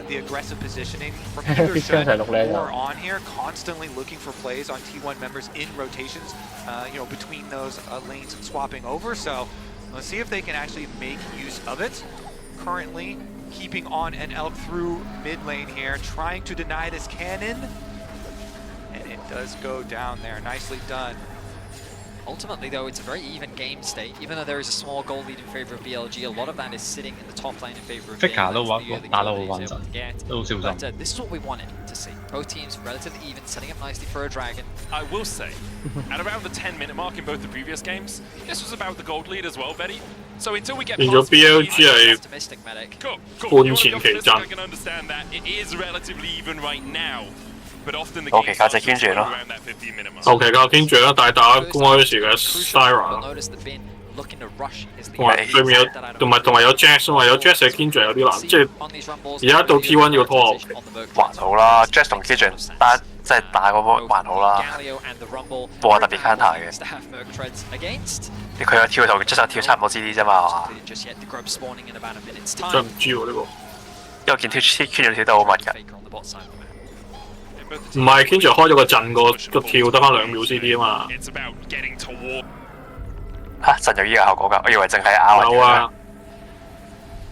Speaker 8: the aggressive positioning from either Shen or on here, constantly looking for plays on T1 members in rotations, between those lanes swapping over. So let's see if they can actually make use of it. Currently keeping on an Elk through mid lane here, trying to deny this cannon. And it does go down there. Nicely done.
Speaker 9: Ultimately, though, it's a very even game state. Even though there is a small goal lead in favor of BLG, a lot of that is sitting in the top lane in favor of
Speaker 6: Faker 都
Speaker 9: BLG.
Speaker 6: 打得好穩陣，都好小心。
Speaker 9: But this is what we wanted to see. Both teams relatively even, setting up nicely for a dragon.
Speaker 7: I will say, at around the 10-minute mark in both the previous games, this was about the gold lead as well, Betty. So until we get past
Speaker 1: BLG 係
Speaker 9: optimistic medic.
Speaker 7: Cool.
Speaker 1: 半前期
Speaker 7: I
Speaker 1: 陣。
Speaker 7: can understand that. It is relatively even right now. But often the
Speaker 2: Okay,
Speaker 7: game starts
Speaker 2: 靠隻 Kindred 咯。
Speaker 7: around that 15-minute mark.
Speaker 1: 後期靠天住啦，但係打公開時嘅 Styra，
Speaker 9: Notice that Bin looking to rush is the
Speaker 1: 同埋對面有同埋有 Jax 啊嘛，有 Jax 嘅 Kindred 有啲難，即係而家到 T1 要拖後期。
Speaker 2: 還好啦 ，Jax 同 Kitchen 單即係打嗰波還好啦，冇話特別 counter 嘅。佢有跳圖，即係跳差唔多 GD 啫嘛，係嘛？
Speaker 1: 真唔知喎呢個。
Speaker 2: 因為見 Kitchen 跳得好密㗎。
Speaker 1: 唔係 Kindred 開咗個陣個跳得翻2秒 CD 啊嘛。
Speaker 2: 嚇，陣有依個效果㗎，我以為淨係拗。
Speaker 1: 有啊，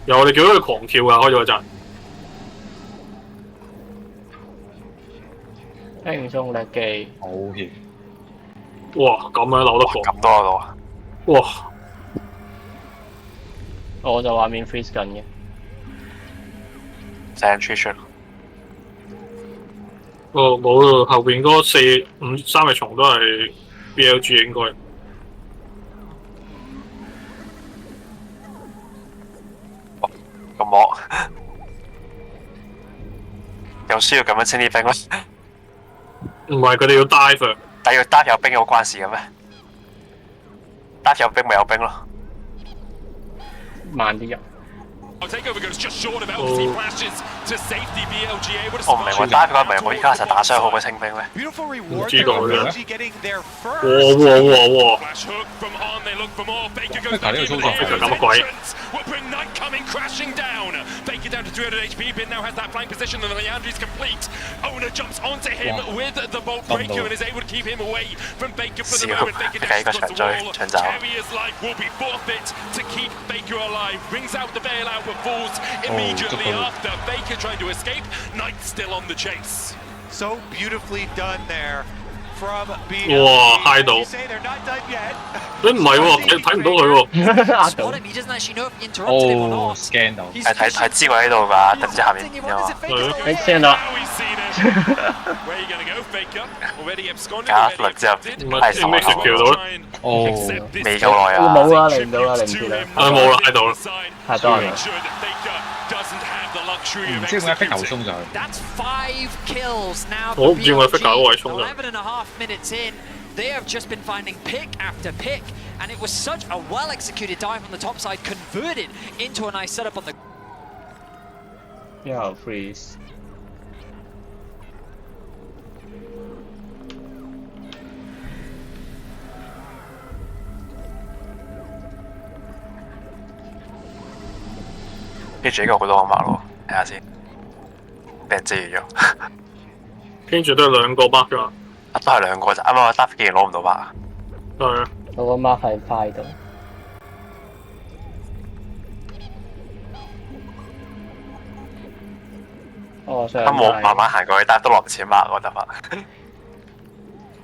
Speaker 1: 有我哋叫咗佢狂跳㗎，開咗個陣。
Speaker 3: 輕鬆力技，
Speaker 6: 好險！
Speaker 1: 哇，咁樣扭得過？
Speaker 2: 咁多個啊！
Speaker 1: 哇！
Speaker 3: 我就畫面 freeze 緊嘅。
Speaker 2: Sentry
Speaker 1: 哦，冇咯，後邊嗰3隻蟲都係 BLG 應該。
Speaker 2: 咁惡，有需要咁樣清啲兵咩？
Speaker 1: 唔係佢哋要 dive
Speaker 2: 但要 dive 有兵有關事嘅咩 ？dive 有兵咪有兵咯。
Speaker 3: 慢啲入。
Speaker 7: Takeover goes just short of LC flashes to safety. BLG able to
Speaker 2: 我唔明喎，dive 嗰唔係我依家實打傷好過清兵咩？
Speaker 8: Beautiful reward
Speaker 1: 知道嘅。
Speaker 8: BLG getting their
Speaker 1: 哇
Speaker 8: first.
Speaker 1: 哇！
Speaker 7: Flash hook from On, they look for more. Faker goes
Speaker 6: Faker
Speaker 7: back in.
Speaker 1: Faker 咁乜鬼
Speaker 7: Will bring Knight coming crashing down. Faker down to 300 HP. Bin now has that flank position and the Leandri's complete. Owner jumps onto him with the bolt breaker and is able to keep him away from Faker for the moment. Faker dashes across the wall. Carrier's life will be forfeit to keep Faker alive. Brings out the bailout but falls immediately after. Faker trying to escape. Knight still on the chase.
Speaker 8: So beautifully done there from BLG.
Speaker 1: 哇，嗨到！
Speaker 8: You say they're not done yet.
Speaker 1: 誒唔係喎，睇唔到佢喎。
Speaker 3: 壓到。
Speaker 9: Spot him, he doesn't actually know if he interrupted him or
Speaker 6: 哦
Speaker 9: not.
Speaker 6: ，scan 到。
Speaker 2: 係知我喺度㗎，定唔知下面點啊？
Speaker 3: 你聽到啦。
Speaker 7: Now we've seen it. Where are you going to go, Faker? Already absconded.
Speaker 2: 假輪之後
Speaker 1: 唔係
Speaker 2: 係手
Speaker 1: MX
Speaker 2: 口，
Speaker 1: 橋到啦。
Speaker 6: 哦，
Speaker 2: 未夠耐啊！
Speaker 3: 冇啊，嚟唔到啦，嚟唔切啦。
Speaker 1: 冇啦，喺度啦。
Speaker 3: 太多人啦。
Speaker 6: 唔知點解 Faker 會衝上去。
Speaker 9: That's 5 kills now
Speaker 1: 我
Speaker 9: for
Speaker 1: 唔知點解 Faker 嗰位
Speaker 9: BLG.
Speaker 1: 衝上。
Speaker 9: 11.5 minutes in, they have just been finding pick after pick, and it was such a well-executed dive on the top side, converted into a nice setup on the.
Speaker 3: 又 freeze。
Speaker 2: 跟住呢個好多方法咯，睇下先，俾人遮咗。
Speaker 1: 跟住都係2個 mark 㗎。
Speaker 2: 都係2個咋，啱啱 dive 竟然攞唔到 mark。
Speaker 1: 係啊。
Speaker 3: 我個 mark 喺快度。哦，上。
Speaker 2: 咁我慢慢行過去，dive 都落唔切 mark 我得法。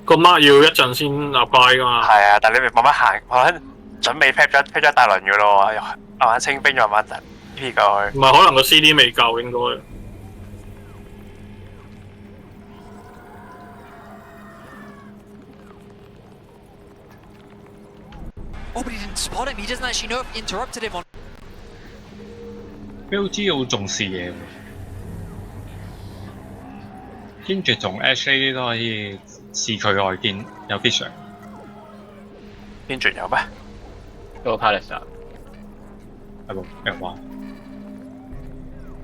Speaker 1: 個 mark 要一陣先 apply 㗎嘛。
Speaker 2: 係啊，但係你咪慢慢行，慢慢準備 pep 咗一大輪㗎咯喎，慢慢清兵，慢慢P 過去。
Speaker 1: 唔係可能個 CD 未夠應該。
Speaker 9: Oh, but he didn't spot him. He doesn't actually know if he interrupted him on.
Speaker 6: BLG 好重視嘢喎，跟住同 H 呢啲都可以視佢外見有必常。
Speaker 2: 邊轉有咩？
Speaker 3: 嗰個卡利斯
Speaker 6: 係冇人話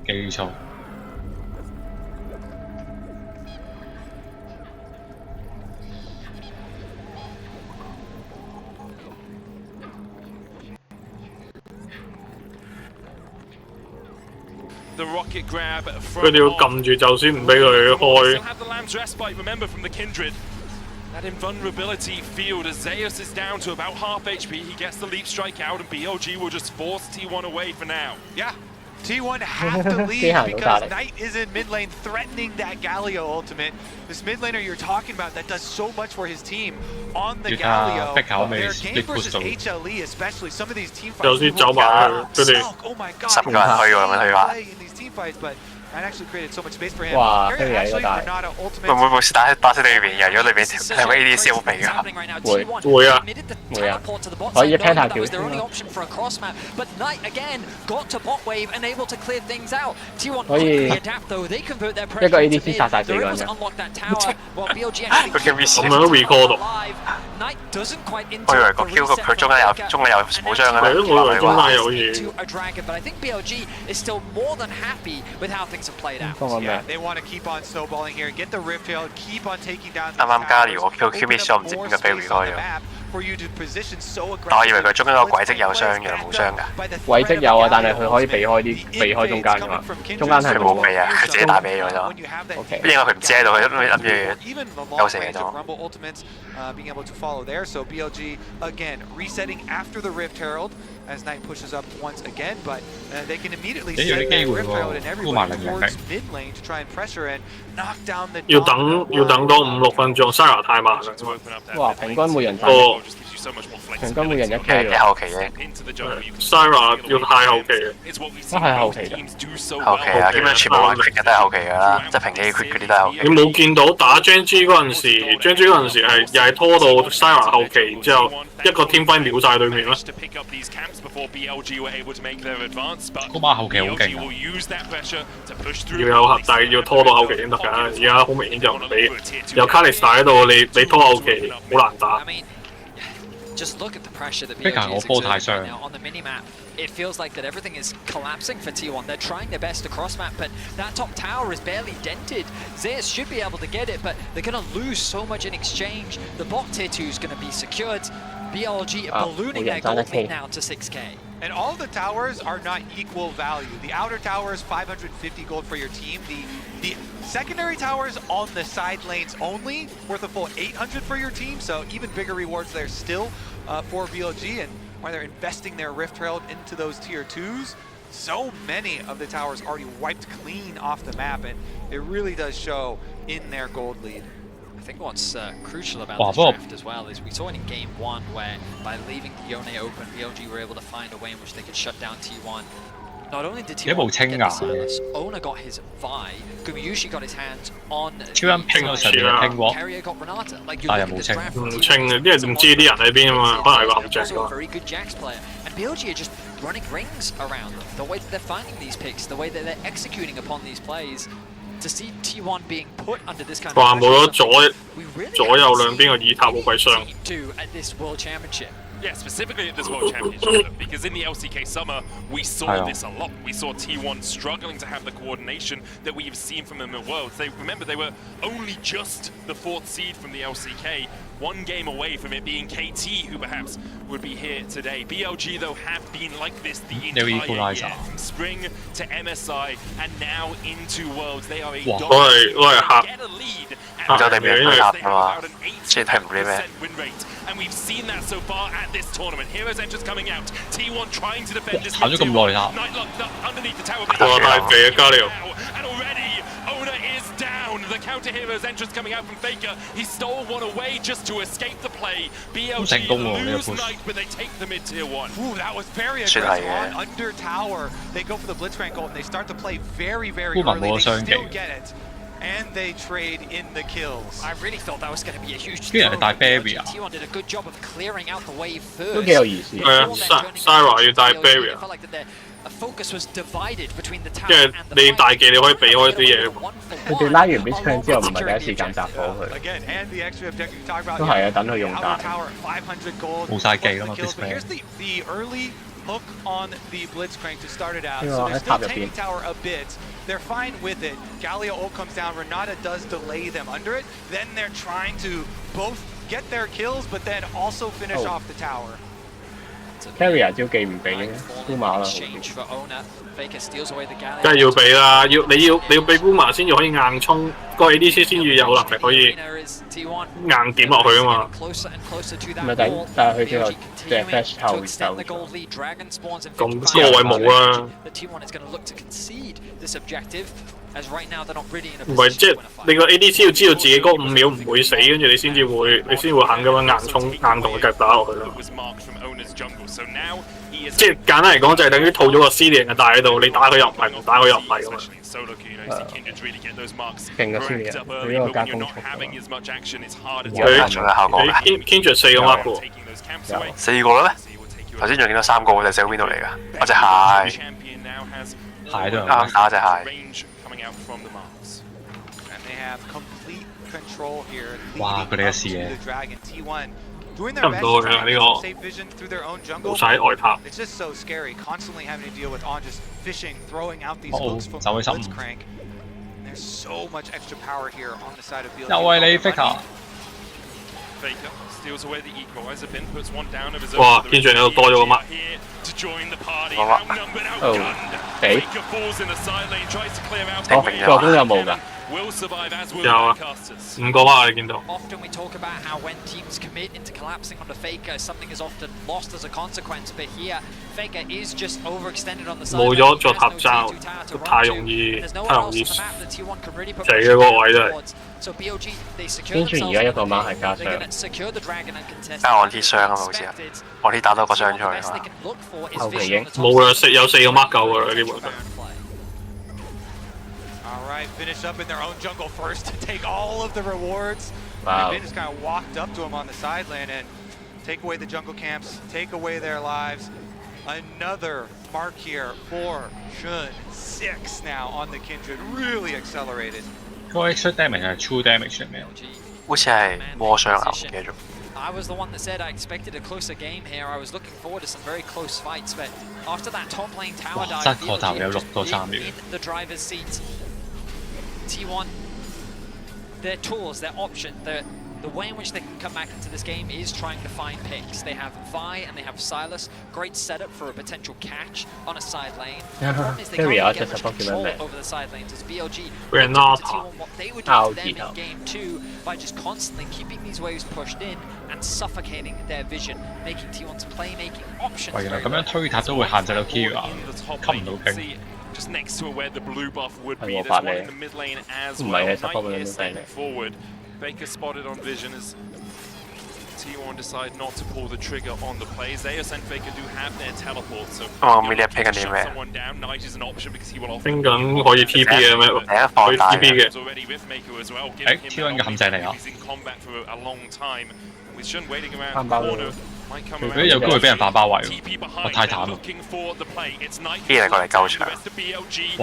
Speaker 6: 記錯。
Speaker 7: The rocket grab
Speaker 1: 佢哋要撳住就先唔俾佢開。
Speaker 7: have the Lamb's respite, remember, from the Kindred. That invulnerability field as Zeus is down to about half HP. He gets the leap strike out, and BLG will just force T1 away for now.
Speaker 8: Yeah. T1 have to leave because Knight is in mid lane threatening that Galio ultimate. This mid laner you're talking about that does so much for his team on the Galio. Their game versus HLE, especially some of these team fights. Oh my god.
Speaker 2: 10個人去喎，佢話。
Speaker 8: In these team fights, but that actually created so much space for him.
Speaker 3: 哇，
Speaker 8: Actually, Renata ultimate.
Speaker 2: 會唔會每次打死裏邊嘅？如果裏邊係個 ADC 好肥㗎。
Speaker 3: 會啊，可以 Penta 條先咯。可以一個 ADC 殺晒4個人嘅。
Speaker 2: 佢叫 V
Speaker 1: 咁樣都 record 到。
Speaker 2: 我以為個 Q 佢中間有冇張㗎咧？
Speaker 1: 係咯，我以為中間有嘢。
Speaker 8: Yeah, they want to keep on snowballing here, get the rift tail, keep on taking down.
Speaker 2: 啱啱加料，我 Q miss 咗，唔知邊個俾 record 咗。 但我以為佢中間個軌跡有傷嘅，冇傷㗎。
Speaker 3: 軌跡有啊，但係佢可以避開中間㗎嘛。中間係
Speaker 2: 冇避啊，佢自己打俾咗就。
Speaker 3: OK。
Speaker 2: 因為佢唔知喺度，佢諗住休息嘅啫。
Speaker 8: Being able to follow there, so BLG again resetting after the Rift Herald as Knight pushes up once again, but they can immediately send that Rift Herald and everybody towards mid lane to try and pressure and knock down the.
Speaker 1: 要等多5-6分鐘 ，Sarah 太慢啦。
Speaker 3: 哇！平均每人平均每人1K
Speaker 2: 嘅後期嘅。
Speaker 1: Sarah 要太後期嘅。
Speaker 3: 都係後期嘅。
Speaker 2: 後期啊，基本上全部玩 crit 嘅都係後期㗎啦，即係平期 crit 嗰啲都係後期。
Speaker 1: 你冇見到打 Genji 嗰陣時 ，Genji 嗰陣時係又係拖到 Sarah 後期，然之後一個天輝秒晒對面啦。
Speaker 6: 嗰把後期好勁啊！
Speaker 1: 要有核，但係要拖到後期先得㗎。而家好明顯就唔俾，有卡利斯喺度，你拖後期好難打。
Speaker 9: Just look at the pressure that BLG is exerting right now on the minimap. It feels like that everything is collapsing for T1. They're trying their best to cross map, but that top tower is barely dented. Zeus should be able to get it, but they're going to lose so much in exchange. The bot tier 2 is going to be secured. BLG ballooning their gold lead now to 6k.
Speaker 8: And all the towers are not equal value. The outer tower is 550 gold for your team. The secondary towers on the side lanes only worth a full 800 for your team. So even bigger rewards there still for BLG, and while they're investing their Rift Herald into those tier 2s, so many of the towers already wiped clean off the map, and it really does show in their gold lead.
Speaker 9: I think what's crucial about this draft as well is we saw it in game 1 where by leaving the Yone open, BLG were able to find a way in which they could shut down T1. Not only did T1 get the Silas, Ona got his Vi, Gumiyushi got his hands on Carrier got Renata. Like you're looking at this draft from also a very good Jax player. And BLG are just running rings around them. The way that they're finding these picks, the way that they're executing upon these plays. To see T1 being put under this kind of pressure, we really do at this World Championship.
Speaker 7: Yeah, specifically at this World Championship, because in the LCK Summer, we saw this a lot. We saw T1 struggling to have the coordination that we've seen from them at Worlds. Remember, they were only just the 4th seed from the LCK, one game away from it being KT, who perhaps would be here today. BLG, though, have been like this the entire year, from spring to MSI, and now into Worlds. They are a dominant, get a lead, and they have about an 80% win rate. And we've seen that so far at this tournament. Heroes Entrance coming out. T1 trying to defend this mid-tier. Knight locked up underneath the tower. And already, Ona is down. The counter Heroes Entrance coming out from Faker. He stole one away just to escape the play. BLG lose Knight, but they take the mid-tier 1.
Speaker 8: Ooh, that was very aggressive on under tower. They go for the Blitzcrank ult and they start to play very, very early. They still get it. And they trade in the kills.
Speaker 9: I really thought that was going to be a huge throw. T1 did a good job of clearing out the wave first.
Speaker 1: Sarah 要帶 barrier。
Speaker 9: focus was divided between the
Speaker 1: 即
Speaker 9: tower
Speaker 1: 係
Speaker 9: and the
Speaker 1: 你大技你可以避開啲嘢。
Speaker 3: 佢哋拉完 Blitzcrank 之後唔係第一時間砸火佢，
Speaker 8: Again, and the extra objective you talk about.
Speaker 3: 都係啊，等佢用
Speaker 8: Outer
Speaker 3: 大。
Speaker 8: tower, 500 gold.
Speaker 6: 冇晒技啦嘛
Speaker 8: Kills, but
Speaker 6: Blitzcrank
Speaker 8: here's the early hook on the Blitzcrank to start it out.
Speaker 3: Yeah,
Speaker 8: So they're
Speaker 3: that's
Speaker 8: still
Speaker 3: top of
Speaker 8: taking
Speaker 3: it.
Speaker 8: tower a bit. They're fine with it. Galio ult comes down. Renata does delay them under it. Then they're trying to both get their kills, but then also finish off the tower.
Speaker 3: Carrier 招技唔俾嘅，都馬啦。
Speaker 1: 梗係要俾啦，你要俾 Boomer 先至可以硬衝，個 ADC 先至有能力可以硬點落去啊嘛。
Speaker 3: 咪但係佢最後隻 flash 後走咗。
Speaker 1: 咁個位冇啦。唔係即係你個 ADC 要知道自己嗰5秒唔會死，跟住你先至會肯咁樣硬衝硬同佢夾打落去咯。即係簡單嚟講就係等於套咗個 C 連嘅帶喺度，你打佢又唔係，唔打佢又唔係咁嘛。
Speaker 3: 勁嘅 C 連，佢呢個加攻速。
Speaker 1: 佢 Kindred 4個 mark 喎。
Speaker 2: 有4個啦咩？頭先仲見到3個，隻手邊度嚟㗎？我隻蟹，
Speaker 6: 蟹都
Speaker 2: 啱打隻蟹。
Speaker 6: 哇！佢哋嘅視野。
Speaker 1: 差唔多嘅呢個冇晒外塔。
Speaker 8: It's just so scary, constantly having to deal with on just fishing, throwing out these hooks from
Speaker 6: 走去15。
Speaker 8: Blitzcrank. There's so much extra power here on the side of BLG.
Speaker 6: 又係你 Faker。
Speaker 1: 哇！天象有多咗個乜？
Speaker 3: 俾助攻有冇㗎？
Speaker 1: 有啊，5個孖你見到。
Speaker 9: Often we talk about how when teams commit into collapsing onto Faker, something is often lost as a consequence. But here, Faker is just overextended on the side.
Speaker 1: 冇咗作合爭，太容易死嘅個位真係。
Speaker 9: So BOG they secure
Speaker 3: 邊串而家一個孖係加傷。
Speaker 2: 加按鐵傷啊嘛，好似啊，按鐵打多個傷出去啊。
Speaker 3: 後期影
Speaker 1: 冇啦，有4個孖夠㗎啦，基本上。
Speaker 8: All right, finish up in their own jungle first to take all of the rewards.
Speaker 3: Wow.
Speaker 8: They just kind of walked up to him on the side lane and take away the jungle camps, take away their lives. Another mark here for Shun. 6 now on the Kindred, really accelerated.
Speaker 6: 個 extra damage 係 true damage 係咩？
Speaker 2: 好似係魔傷啊，唔記得咗。
Speaker 9: I was the one that said I expected a closer game here. I was looking forward to some very close fights, but after that top lane tower dive,
Speaker 6: 真係頭有6個3秒。
Speaker 9: in the driver's seat. T1, their tools, their option, the way in which they can come back into this game is trying to find picks. They have Vi and they have Silas. Great setup for a potential catch on a side lane. The problem is they can't get much control over the side lanes as BLG
Speaker 1: Renata.
Speaker 9: T1 what they would do to them in game 2 by just constantly keeping these waves pushed in and suffocating their vision, making T1's playmaking options.
Speaker 6: 原來咁樣推塔都會限制到 Q 啊，吸唔到兵。
Speaker 7: Just next to where the blue buff would be.
Speaker 3: There's
Speaker 7: There's one in the mid lane as well. Right here stepping forward. Baker spotted on vision as T1 decide not to pull the trigger on the plays. Zeus and Faker do have their teleport, so shut someone down. Knight is an option because he will often
Speaker 1: 冰緊可以 TP 嘅咩？可以 TP 嘅。
Speaker 7: already with Mako as well.
Speaker 6: ，T1 嘅陷阱嚟啊！
Speaker 7: He's in combat for a long time. With Shun waiting around
Speaker 3: 翻
Speaker 7: the
Speaker 3: 包
Speaker 7: corner.
Speaker 3: 喎。
Speaker 7: Might come
Speaker 6: 除
Speaker 7: around.
Speaker 6: 非有機會俾人反包圍喎，
Speaker 7: TP
Speaker 6: 我
Speaker 7: behind
Speaker 6: 太淡啦。
Speaker 7: looking for the play. It's Knight
Speaker 2: 啲人過嚟救場。
Speaker 6: 哇，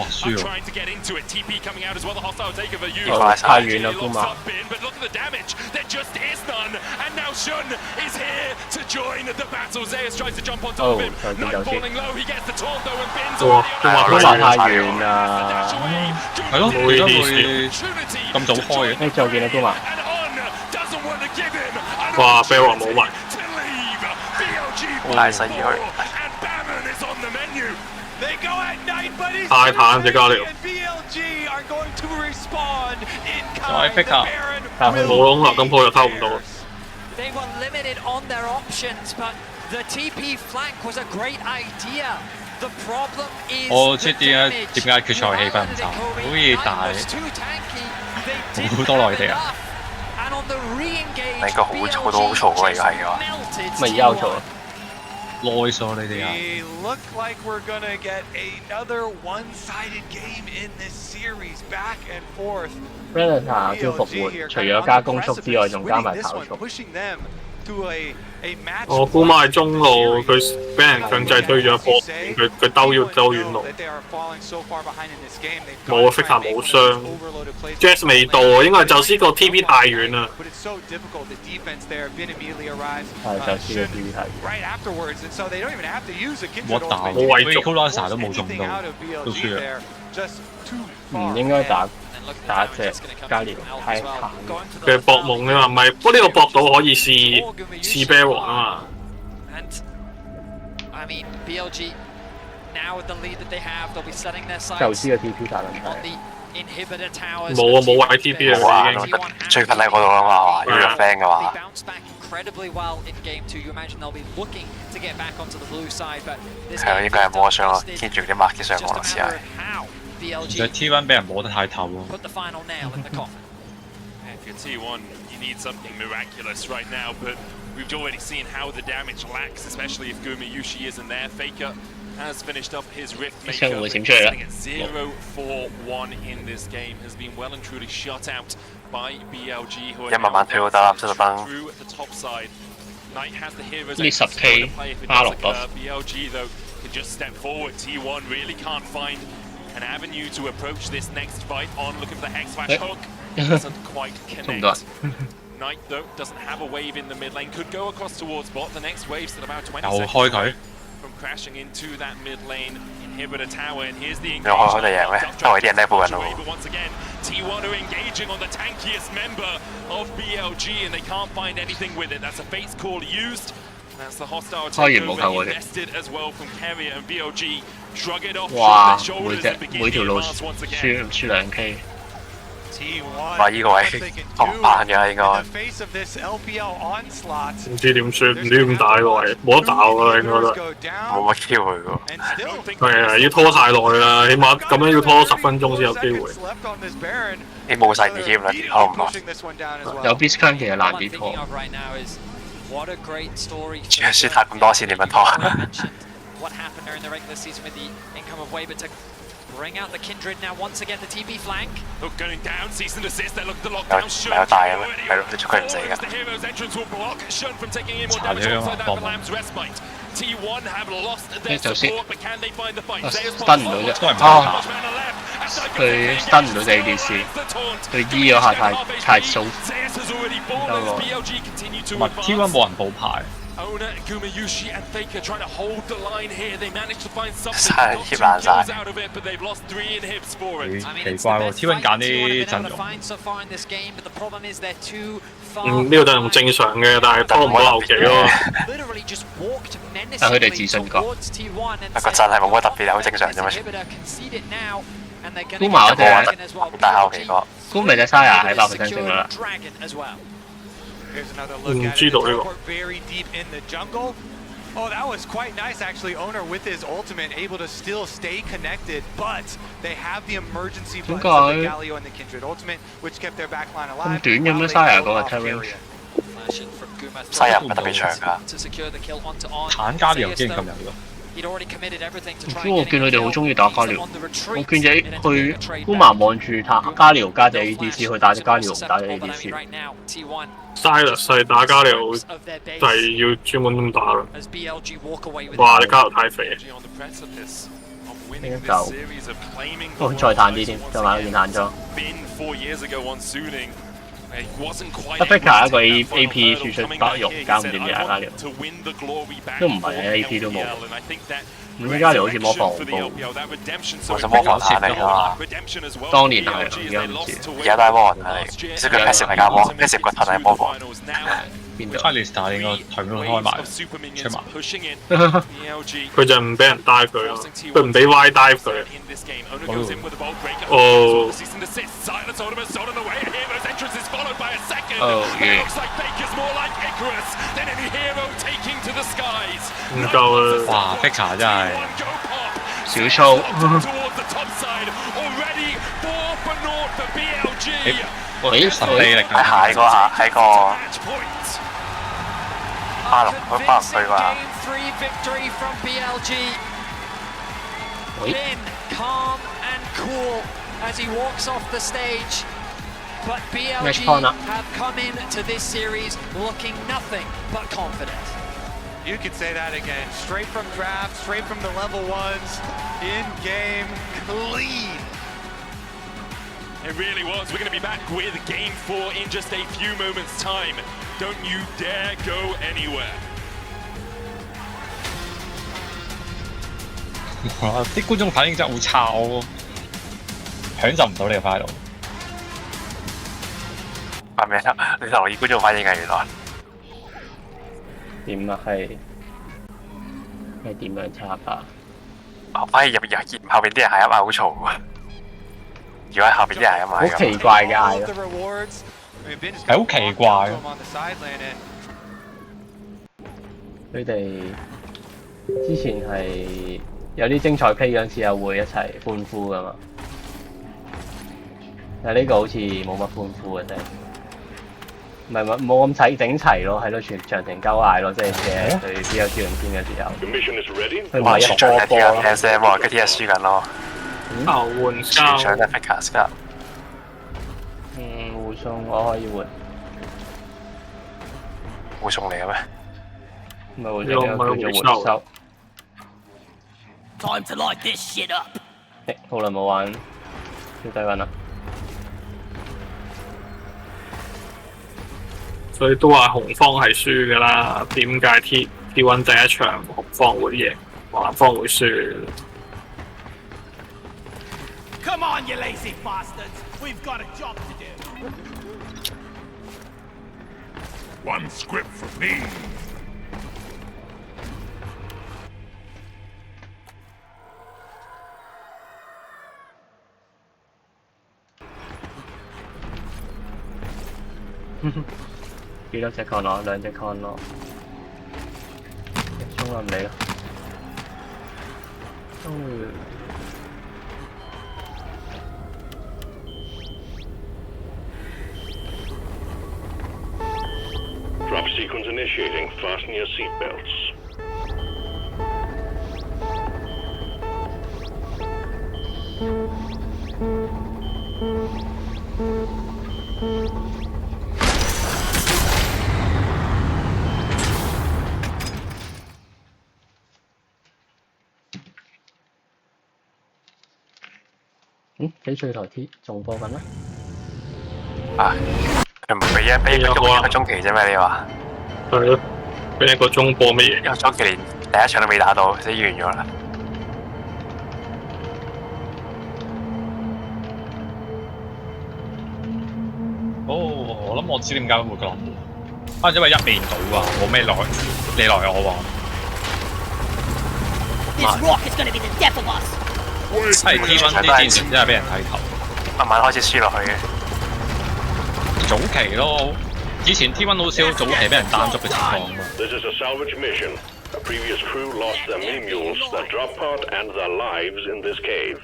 Speaker 6: 輸
Speaker 7: are
Speaker 6: 喎！
Speaker 7: trying to get into it. TP coming out as well. The hostile takeover used.
Speaker 3: 太遠啦，姑媽。
Speaker 7: But look at the damage. There just is none. And now Shun is here to join the battle. Zeus tries to jump on top of him. Knight falling low. He gets the taunt though and Bin's
Speaker 1: 哇！
Speaker 7: already
Speaker 3: 姑
Speaker 7: on
Speaker 3: 媽太遠啦。
Speaker 6: 係咯，點解會咁早開嘅？
Speaker 3: 你再見啦，姑媽。
Speaker 7: And On doesn't want to give him.
Speaker 1: 哇 b e l 冇埋。
Speaker 2: 大細而去。
Speaker 7: And Bammon is on the menu.
Speaker 8: They go at night, but he's
Speaker 1: 太坦隻加料。
Speaker 8: and BLG are going to respond in
Speaker 6: 再
Speaker 8: kind.
Speaker 6: pick
Speaker 8: The
Speaker 6: up
Speaker 8: Baron
Speaker 1: 冇窿啦，咁鋪又偷唔到。
Speaker 9: They were limited on their options, but the TP flank was a great idea. The problem is
Speaker 6: 我知點解決賽氣氛唔差，好似大好多內地啊！
Speaker 9: And on the re-engage,
Speaker 2: 你個好嘈到好嘈喎，而家係嘅話。
Speaker 3: 咪而家好嘈。
Speaker 6: nice 喎，你哋啊！
Speaker 8: We look like we're gonna get another one-sided game in this series, back and forth.
Speaker 3: Predator 招復活，除咗加攻速之外，仲加埋跑速。
Speaker 1: 我估摸係中路，佢俾人強制推咗一波，佢兜遠路。冇啊 ，Faker 冇傷 ，Jazz 未到啊，應該係宙斯個 TP 太遠啦。
Speaker 3: 係宙斯個 TP 太遠。
Speaker 6: 我打冇位捉 ，Colanza 都冇中到，都輸啦。
Speaker 3: 唔應該打隻加連太慘。
Speaker 1: 佢搏夢啊嘛，唔係，不過呢個搏到可以試 Baron 啊嘛。
Speaker 3: 宙斯嘅 TP 大問題。
Speaker 1: 冇啊，冇位 TP 啊，已經
Speaker 2: 最近喺嗰度啊嘛，要入 friend 嘅話。係啊，應該係摸傷咯，見住啲 mark 上網咯，試下。
Speaker 6: 其實 T1 俾人摸得太透咯。
Speaker 7: If you're T1, you need something miraculous right now, but we've already seen how the damage lacks, especially if Gumayushi isn't there. Faker has finished up his Riftmaker, sitting at 0-4-1 in this game, has been well and truly shut out by BLG, who are now through the top side. Knight has the heroes to play if it does occur. BLG, though, can just step forward. T1 really can't find an avenue to approach this next fight on. Looking for the Hex Slash hook. Doesn't quite connect. Knight, though, doesn't have a wave in the mid lane. Could go across towards bot. The next wave's still about 20 seconds from crashing into that mid lane inhibitor tower. And here's the engagement. But once again, T1 are engaging on the tankiest member of BLG, and they can't find anything with it. That's a face call used. That's the hostile takeover invested as well from Carrier, and BLG shrug it off their shoulders and begin the advance once again.
Speaker 3: 輸2K。
Speaker 2: 哇！依個位我唔扮嘅應該。
Speaker 1: 唔知點算，唔知點打呢個位，冇得打㗎應該都
Speaker 2: 冇乜機會喎。
Speaker 1: 係啊，要拖太耐啦，起碼咁樣要拖10分鐘先有機會。
Speaker 2: 你冇晒啲添啦，拖唔落。
Speaker 3: 有 Biscan 其實難啲拖。
Speaker 2: 主要輸太咁多錢點樣拖
Speaker 9: ？What happened during the regular season with the income of Wave, but to bring out the Kindred now once again, the TP flank.
Speaker 7: Hook going down, cease and desist, they're looking to lock down Shun.
Speaker 2: 有大嘅咩？係咯，你捉佢唔死㗎。
Speaker 7: The hero's entrance will block Shun from taking in more damage alongside that for Lamb's respite. T1 have lost their support, but can they find the fight?
Speaker 3: stun 唔到啫，佢 stun 唔到隻 ADC， 佢 E 嗰下太掃。
Speaker 6: 唔係 T1 冇人報牌。
Speaker 7: Ona, Gumayushi and Faker trying to hold the line here. They managed to find something
Speaker 2: hit
Speaker 7: out of it, but they've lost 3 inhibs for it.
Speaker 6: 奇怪喎 ，T1 揀啲陣容。
Speaker 1: 呢個陣容正常嘅，但係拖唔到後幾咯。
Speaker 3: 但佢哋自信過。
Speaker 2: 個陣係冇乜特別，好正常啫嘛。
Speaker 3: 估埋嗰隻
Speaker 2: 大後期個。
Speaker 3: 估咪隻沙牙喺100%升咗啦。
Speaker 1: 唔知道呢個。
Speaker 8: Oh, that was quite nice actually. Owner with his ultimate able to still stay connected, but they have the emergency buttons of the Galio and the Kindred ultimate, which kept their backline alive.
Speaker 3: 咁短嘅咩？Saya 嗰個 Terran
Speaker 2: 西人唔係特別長㗎。
Speaker 6: 坦加利又竟然咁有㗎。
Speaker 3: 唔知我見佢哋好中意打加療，我見隻去烏麻望住加療加隻 ADC 去打隻加療，唔打隻 ADC。Silas
Speaker 1: 係打加療係要專門咁打啦。哇！你加療太肥。
Speaker 3: 應該夠。我再彈啲添，再買件彈裝。Faker 一個 AP 輸出白肉，搞唔掂嘅加療，都唔係嘅 AP 都冇。咁加療好似魔防好高，
Speaker 2: 我想魔防彈嚟㗎嘛。
Speaker 3: 當年係，而家唔知。
Speaker 2: 而家都係魔防彈嚟，其實佢 passive 係加魔，passive 個彈係魔防。
Speaker 3: 邊度
Speaker 6: ？Alistar 應該台面開埋，出埋。
Speaker 1: 佢就唔俾人 dive 佢咯，佢唔俾 Y dive 佢。哦。唔夠啦！
Speaker 6: 哇 ，Faker 真係
Speaker 3: 小粗。
Speaker 6: 咦，神秘力
Speaker 2: 喺個喺個巴龍佢巴龍區啩。
Speaker 9: calm and cool as he walks off the stage. But BLG have come into this series looking nothing but confident.
Speaker 8: You could say that again. Straight from draft, straight from the level ones, in game, clean.
Speaker 7: It really was. We're going to be back with Game 4 in just a few moments' time. Don't you dare go anywhere.
Speaker 6: 啲觀眾反應真係好差，我享受唔到呢個快樂。
Speaker 2: 係咪啊？你留意觀眾反應啊，原來。
Speaker 3: 點啊？係點樣差啊？
Speaker 2: 我反而入後邊啲人係一嗌好嘈喎。如果喺後邊啲人係一嗌
Speaker 3: 好奇怪嘅嗌咯，
Speaker 6: 係好奇怪咯。
Speaker 3: 佢哋之前係有啲精彩 play 嗰陣時又會一齊歡呼噶嘛，但係呢個好似冇乜歡呼嘅啫。唔係冇咁整齊咯，喺度全場成鳩嗌咯，即係嘅對 BLG 領先嘅時候。佢唔係一波波咯。
Speaker 2: SM 喎，跟住係輸緊咯。
Speaker 1: 換
Speaker 2: 全場都係 Figures 㗎。
Speaker 3: 護送我可以換。
Speaker 2: 護送嚟嘅咩？
Speaker 3: 唔係護送，叫做換收。
Speaker 5: Time to light this shit up.
Speaker 3: 好耐冇玩小低温啦。
Speaker 1: 所以都話紅方係輸㗎啦。點解 T1 第一場紅方會贏，藍方會輸
Speaker 10: Come on, you lazy bastards! We've got a job to do.
Speaker 4: One script for me.
Speaker 3: Hừ 幾多隻 con 咯？2隻 con 咯，衝冧你咯！Drop
Speaker 4: sequence initiating. Fasten your seatbelts.
Speaker 3: Ừ, 翡翠台 T 仲播緊啦！
Speaker 2: 啊，佢唔俾一個中期啫咩？你話？
Speaker 1: 係咯，俾一個鐘播乜嘢？
Speaker 2: 一個中期連第一場都未打到，死完咗啦！
Speaker 6: 哦，我諗我知點解會咁，因為一面倒啊，冇咩來你來我往。
Speaker 5: This rock is gonna be the death of us.
Speaker 6: 係 T1 啲戰船真係俾人睇頭，
Speaker 2: 慢慢開始輸落去嘅。
Speaker 6: 早期咯，以前 T1 好少早期俾人單捉嘅情況啊嘛。
Speaker 4: This is a salvage mission. A previous crew lost their mini mules, their drop pod, and their lives in this cave.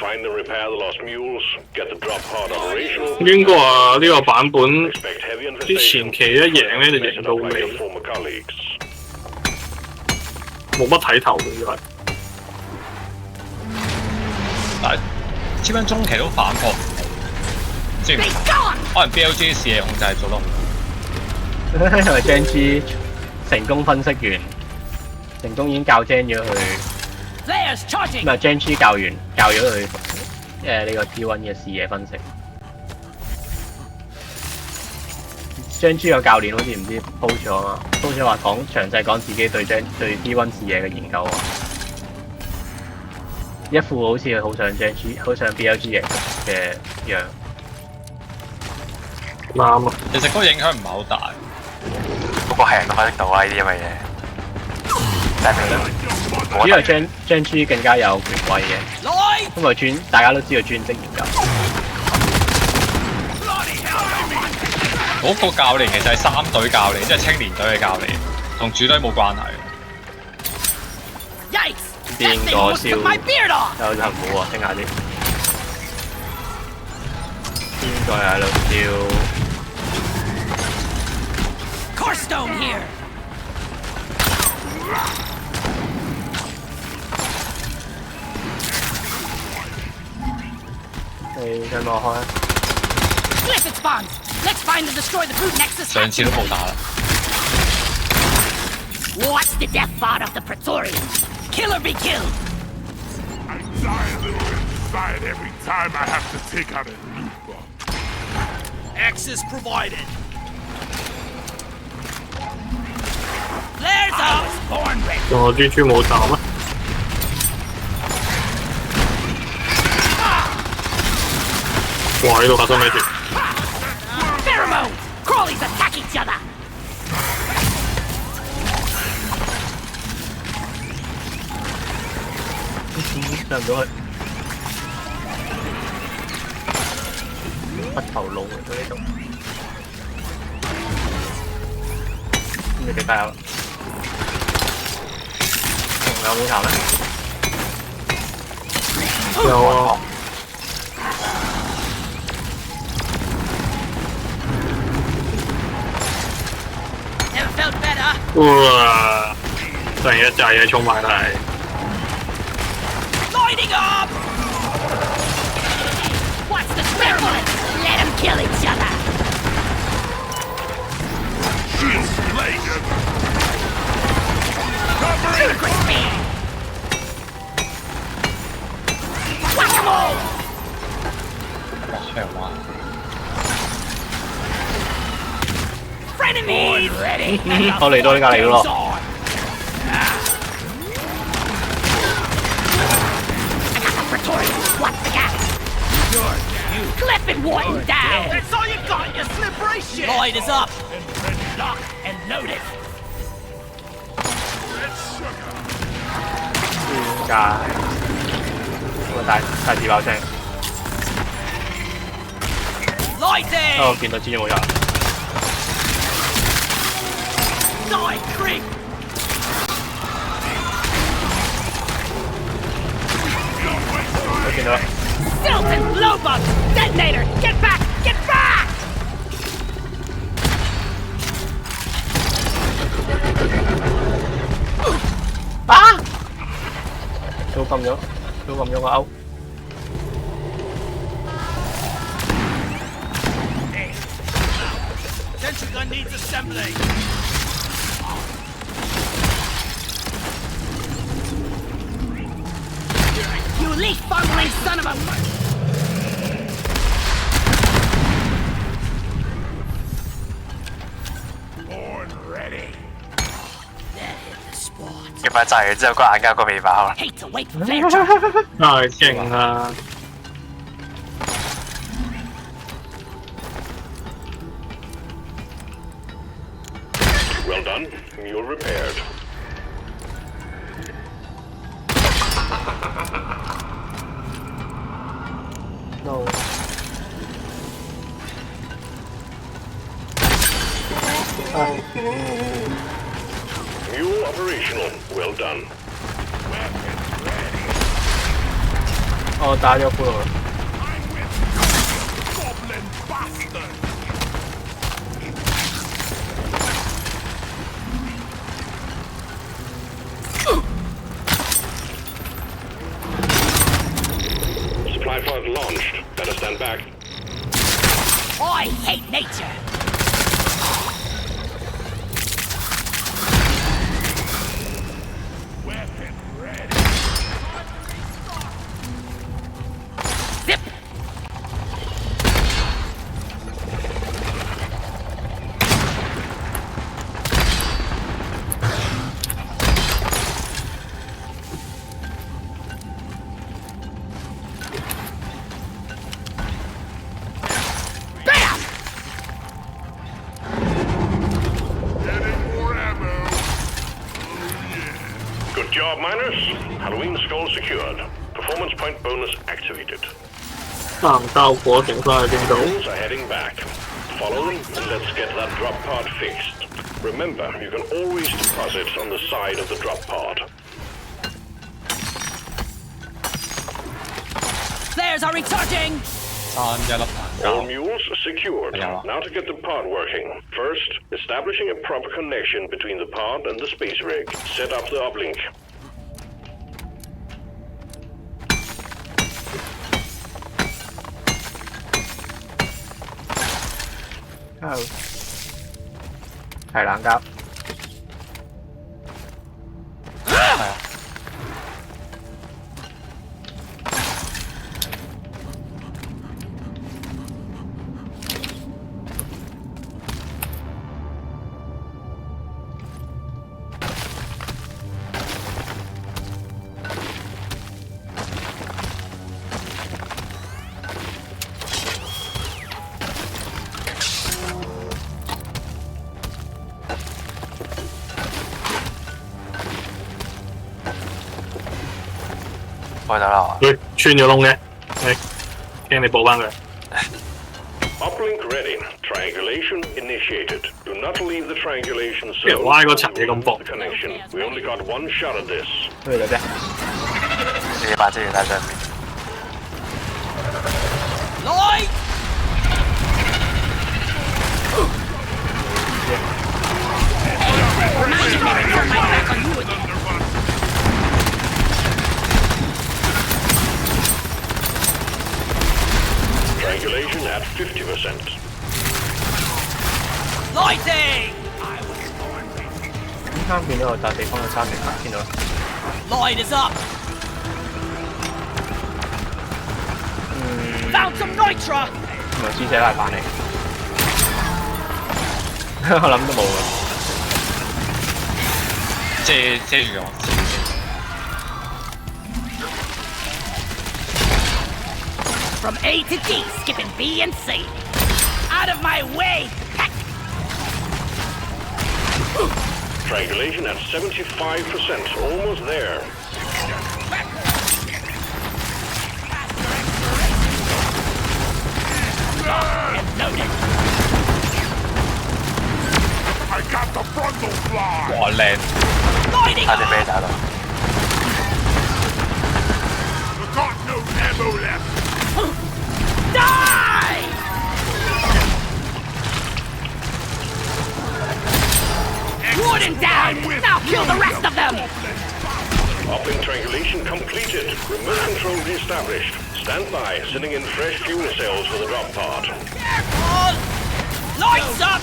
Speaker 4: Find and repair the lost mules. Get the drop pod operational.
Speaker 1: 應該話呢個版本啲前期一贏咧就贏到尾，冇乜睇頭嘅因為。
Speaker 6: 但係 T1 中期都反撲唔到，即係可能 BLG 視野控制做得好。
Speaker 3: 因為 Gen.G 成功分析完，成功已經教 Gen 咗佢，唔係 Gen.G 教咗佢呢個 T1 嘅視野分析。Gen.G 個教練好似唔知 post 咗嘛 ，post 咗話詳細講自己對 T1 視野嘅研究啊。一副好似好想 Gen.G 好想 BLG 嘅樣。
Speaker 1: 啱啊！
Speaker 6: 其實嗰個影響唔係好大，
Speaker 2: 不過係人都分析到啊呢啲咁嘅嘢。
Speaker 3: 主要係 Gen.G 更加有權威嘅，因為大家都知道專職研究。
Speaker 6: 嗰個教練其實係3隊教練，即係青年隊嘅教練，同主隊冇關係。
Speaker 3: 邊個燒？有就唔好喎，聽下啲。邊個喺度燒
Speaker 5: ？Carstone here.
Speaker 3: 你跟我開。
Speaker 5: Cliff it spawns. Let's find and destroy the brute nexus.
Speaker 6: 上次都冇打啦。
Speaker 5: What's the death bot of the Praetorian? Kill or be killed.
Speaker 4: I die a little inside every time I have to take out a loot bomb.
Speaker 10: Access provided. Flares up! Born ready.
Speaker 1: 仲有蜘蛛冇打咩？ 哇！呢度發生咩事？
Speaker 5: Pheromone! Crawlies attack each other.
Speaker 3: 上唔到去。不頭路嚟到呢度。咁你哋加油啦！仲有冇頭咩？
Speaker 1: 有啊。
Speaker 5: Never felt better.
Speaker 1: 哇！突然一紮嘢衝埋嚟。
Speaker 10: Lighting up!
Speaker 5: What's the spirit? Let them kill each other.
Speaker 4: She's later.
Speaker 5: Ludicrous speed. Whack-a-mole!
Speaker 6: 哇！長話。
Speaker 5: Frenemies! Ready.
Speaker 3: 我嚟到呢隔離咯。
Speaker 5: Praetorian, what's the gap? Cliff and Wharton down!
Speaker 10: That's all you got, you slippery shit! Light is up! Lock and load it!
Speaker 3: 點解？個大字爆聲。
Speaker 10: Lighting!
Speaker 3: 我見到蜘蛛冇咗。
Speaker 10: Die creep!
Speaker 3: 我見到啦。
Speaker 5: Stilton, blow bug! Detonator! Get back! Get back!
Speaker 3: 啊！都撳咗個勾。
Speaker 10: Sentry gun needs assembly!
Speaker 5: You leaf-bungling son of a...
Speaker 4: Born ready.
Speaker 5: That hit the spot.
Speaker 2: 夾埋炸完之後，個眼膠個未爆啦。
Speaker 5: Hate to wait for flare charge.
Speaker 1: 太勁啦！
Speaker 4: Well done. You're repaired.
Speaker 3: No.
Speaker 4: Mule operational. Well done.
Speaker 3: 我打咗半路啦。
Speaker 4: Goblin bastard. Supply pod launched. Better stand back.
Speaker 5: I hate nature.
Speaker 4: Weapon ready.
Speaker 5: Zip. Bam!
Speaker 4: Getting more ammo. Good job, miners. Halloween skull secured. Performance point bonus activated.
Speaker 1: 但效果剩翻喺邊度？
Speaker 4: Ghouls are heading back. Follow them and let's get that drop pod fixed. Remember, you can always deposit on the side of the drop pod.
Speaker 5: Flares are recharging.
Speaker 6: 爭一粒彈
Speaker 4: All
Speaker 6: 膠。
Speaker 4: mules secured.
Speaker 6: Yeah.
Speaker 4: Now to get the pod working. First, establishing a proper connection between the pod and the space rig. Set up the uplink.
Speaker 3: 係冷膠。係啊。
Speaker 2: 開得啦！
Speaker 1: 佢穿咗窿嘅，驚你補翻佢。
Speaker 4: Uplink ready. Triangulation initiated. Do not leave the triangulation zone.
Speaker 1: 拉嗰層嘢咁薄。
Speaker 4: Connection. We only got one shot at this.
Speaker 3: 咩嚟啫？
Speaker 2: 你把資源喺上面。
Speaker 10: 來！
Speaker 4: Triangulation at 50%.
Speaker 10: Lighting!
Speaker 3: 啱啱見到有笪地方嘅3名見到。
Speaker 10: Light is up! Found some nitra!
Speaker 3: 唔係師姐拉板嚟，我諗都冇㗎。
Speaker 6: 遮住我。
Speaker 10: From A to D, skipping B and C. Out of my way, heck!
Speaker 4: Triangulation at 75%. Almost there.
Speaker 10: I got the frontal fly!
Speaker 6: 哇靚！
Speaker 2: 睇你咩打到？
Speaker 10: Got no ammo left! Die! Warden down! Now kill the rest of them!
Speaker 4: Uplink triangulation completed. Remote control reestablished. Stand by, sending in fresh fuel cells for the drop pod.
Speaker 10: Careful! Lights up!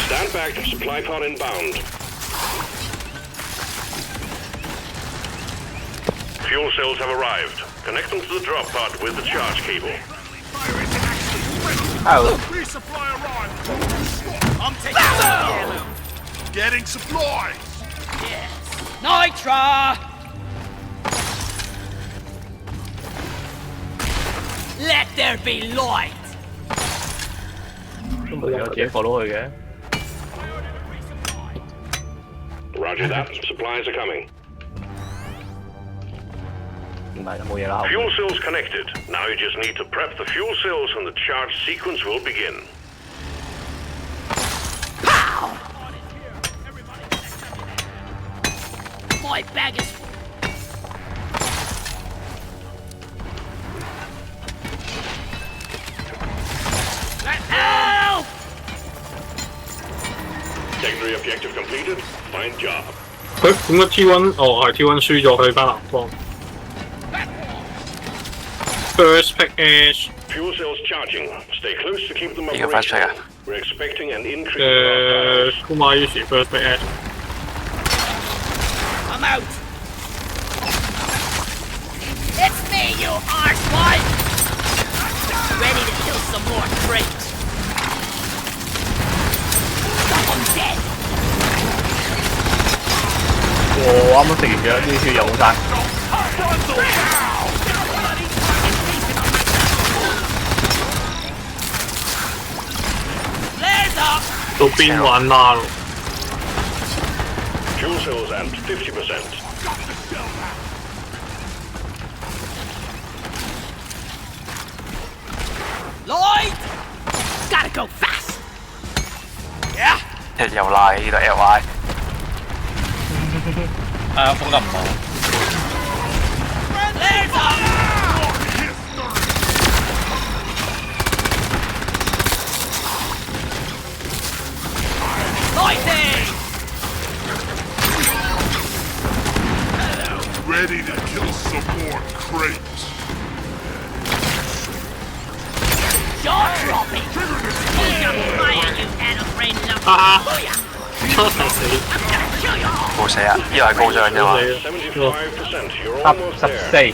Speaker 4: Stand back, supply pod inbound. Fuel cells have arrived. Connect them to the drop pod with the charge cable.
Speaker 10: Resupply arrived! I'm taking ammo! Getting supplies! Yes. Nitra! Let there be light!
Speaker 3: 都冇有自己放到去嘅。
Speaker 4: Roger that. Supplies are coming.
Speaker 3: 唔係冇嘢啦。
Speaker 4: Fuel cells connected. Now you just need to prep the fuel cells and the charge sequence will begin.
Speaker 10: Pow! My bag is... Help!
Speaker 4: Secondary objective completed. Fine job.
Speaker 1: 佢點解 T1？ 哦，係 T1 輸咗去翻南方。First pick edge.
Speaker 4: Fuel cells charging. Stay close to keep them
Speaker 2: You can fast check
Speaker 4: operational.
Speaker 2: it.
Speaker 4: We're expecting an increase.
Speaker 1: Kuma usually first pick edge.
Speaker 10: I'm out! It's me, you arsehole! Ready to kill some more crates. I'm dead!
Speaker 3: 我啱啱食完藥，啲血又冇晒。
Speaker 1: 到邊玩啦
Speaker 4: Fuel cells at 50%.
Speaker 10: Lloyd! Gotta go fast! Yeah!
Speaker 2: 又拉呢度 LY。
Speaker 6: 封得唔好。
Speaker 10: There's a... Lighting!
Speaker 4: Ready to kill some more crates.
Speaker 10: Jaw dropping! Fire, you airplane love!
Speaker 1: 真係死！
Speaker 2: 冇死啊！呢個係高獎啫嘛。
Speaker 4: 75%. You're almost there.
Speaker 3: 14。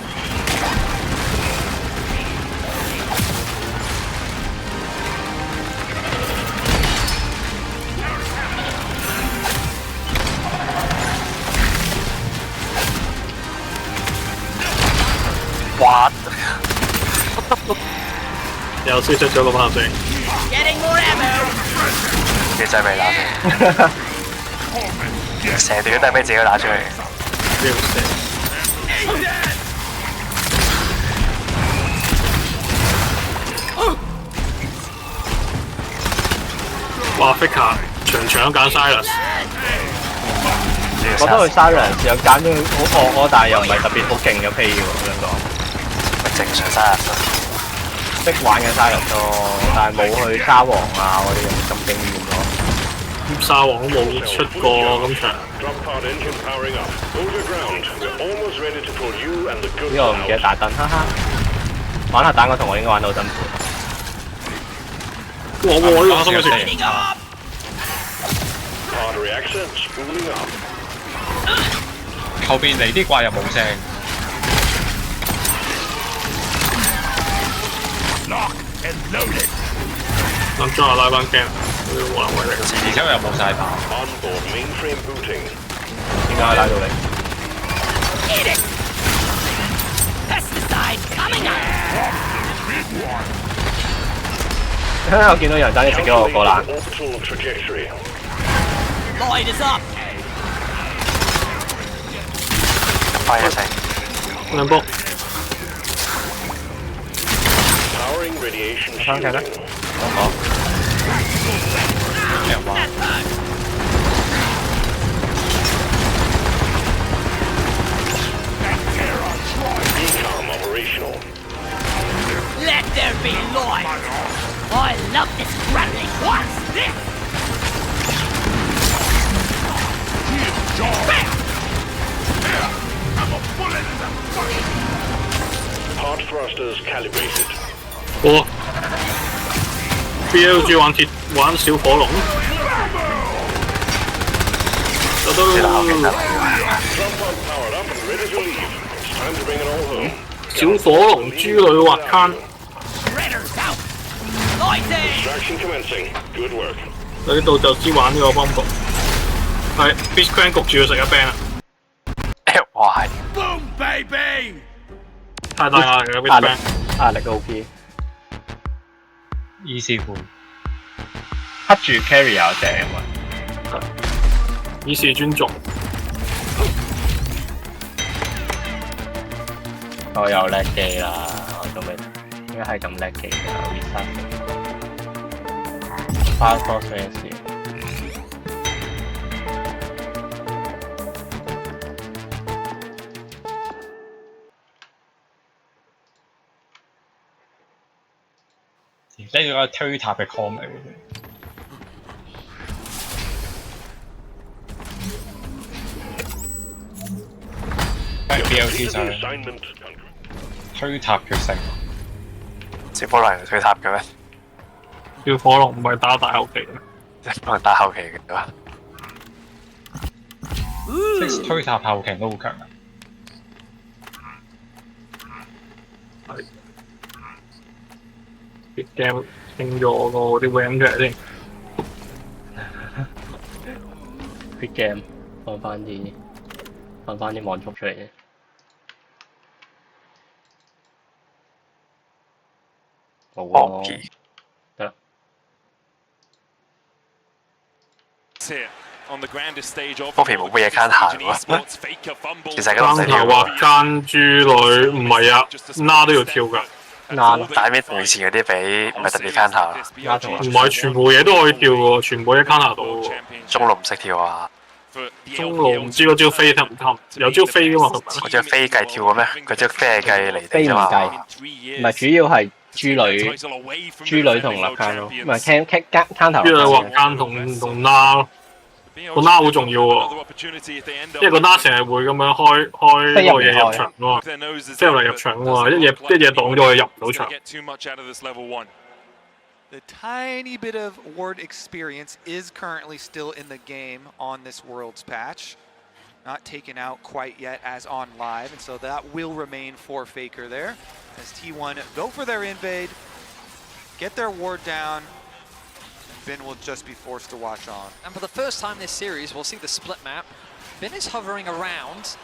Speaker 2: 哇！
Speaker 1: 又輸出咗個炮聲。
Speaker 10: Getting more ammo!
Speaker 2: 你真係未打嘅，成段都係俾自己打出嚟。
Speaker 1: 哇 ！Fika 場揀 Silas，
Speaker 3: 我覺得佢 Silence 又揀咗好惡咯，但係又唔係特別好勁嘅 play 喎，咁樣講。
Speaker 2: 咪正常 Silence，
Speaker 3: 識玩嘅 Silence 咯，但係冇去沙皇啊嗰啲咁經驗咯。
Speaker 1: 沙皇都冇出過咁長。
Speaker 3: 呢個唔記得打燈，哈哈。玩下蛋個同學應該玩到好辛苦。
Speaker 1: 哇！呢個心嘅事。
Speaker 6: 後邊嚟啲怪又冇聲。
Speaker 1: 諗咗下拉班 game， 玩威力。
Speaker 6: 而且又冇晒打。
Speaker 3: 點解拉到你？
Speaker 10: Pesticide coming up!
Speaker 3: 我見到有人爭啲食咗我個爛。
Speaker 10: Lloyd is up!
Speaker 2: 快一聲。
Speaker 1: 兩波。
Speaker 3: 翻劇咧？好。咩話？
Speaker 10: Let there be Lloyd! I love this grappling! What's this?
Speaker 4: Hard thrusters calibrated.
Speaker 1: 哇 ！BLG 玩小火龍，就都 小火龍豬女滑坑。你度就知玩呢個 bumble， 係 Beast Clan 焗住要食一 band 啦。
Speaker 2: 哇係。
Speaker 4: Boom baby！
Speaker 1: 太大壓力啦 Beast Clan。
Speaker 3: 壓力 OP。Easy
Speaker 6: 盤。
Speaker 3: 黑住 carry 有正啊！
Speaker 1: 以示尊重。
Speaker 3: 我有叻機啦，我仲未應該係咁叻機嘅 reset。花多少事？
Speaker 6: 呢個推塔嘅 comment。BLT 就係推塔決勝。
Speaker 2: 小火龍推塔嘅咩？
Speaker 1: 小火龍唔係打大後期咩？
Speaker 2: 可能打後期嘅嘛。
Speaker 6: 即係推塔後期都好強啊！
Speaker 1: 係。啲 game 清咗個啲 RAM 出嚟先。
Speaker 3: Quick game 放翻啲網速出嚟啫。好咯，得啦。
Speaker 2: 波皮冇乜嘢間行喎，其實咁唔使跳
Speaker 1: 或間豬女唔係啊，拉都要跳㗎。
Speaker 2: 打咩同以前嗰啲比唔係特別間下，
Speaker 1: 唔係全部嘢都可以跳喎，全部都 counter 到喎。
Speaker 2: 中路唔識跳啊！
Speaker 1: 中路唔知嗰招飛得唔得？有招飛㗎嘛？
Speaker 2: 嗰招飛計跳嘅咩？嗰招飛係計離地啫嘛。
Speaker 3: 唔係主要係豬女同立間咯，唔係 counter。
Speaker 1: 豬女或間同拉咯。個拉好重要喎，因為個拉成日會咁樣開嗰個嘢入場㗎嘛，即係嚟入場㗎嘛，一嘢擋咗佢入唔到場。
Speaker 8: The tiny bit of ward experience is currently still in the game on this Worlds patch. Not taken out quite yet as on live, and so that will remain for Faker there. As T1 go for their invade, get their ward down, and Bin will just be forced to watch on.
Speaker 9: And for the first time this series, we'll see the split map. Bin is hovering around.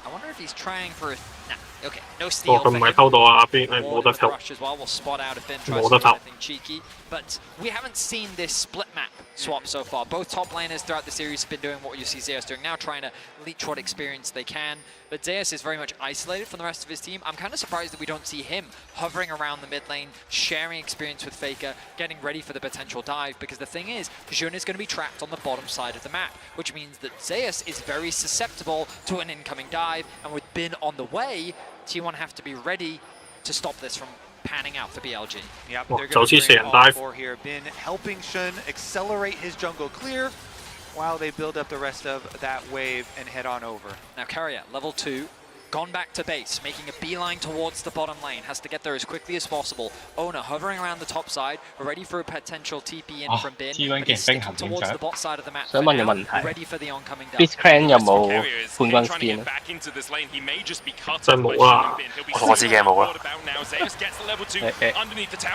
Speaker 9: I wonder if he's trying for a... Nah, okay, no steal for him.
Speaker 1: 佢唔係偷到啊，邊係冇得偷。
Speaker 9: Rush as well. We'll spot out if Bin tries to do anything cheeky. But we haven't seen this split map swap so far. Both top laners throughout the series have been doing what you see Zeus doing now, trying to leech what experience they can. But Zeus is very much isolated from the rest of his team. I'm kind of surprised that we don't see him hovering around the mid lane, sharing experience with Faker, getting ready for the potential dive. Because the thing is, Jun is going to be trapped on the bottom side of the map, which means that Zeus is very susceptible to an incoming dive. And with Bin on the way, T1 have to be ready to stop this from panning out for BLG.
Speaker 8: Yep, they're going to bring all four here. Bin helping Shun accelerate his jungle clear while they build up the rest of that wave and head on over.
Speaker 9: Now Carrier, level 2, gone back to base, making a beeline towards the bottom lane. Has to get there as quickly as possible. Ona hovering around the top side, ready for a potential TP in from Bin. But he's sticking towards the bot side of the map for now, ready for the oncoming dive.
Speaker 3: Beast Clan 有冇冠軍 skin 啊？
Speaker 1: 真冇啊！
Speaker 2: 我知嘅冇啊。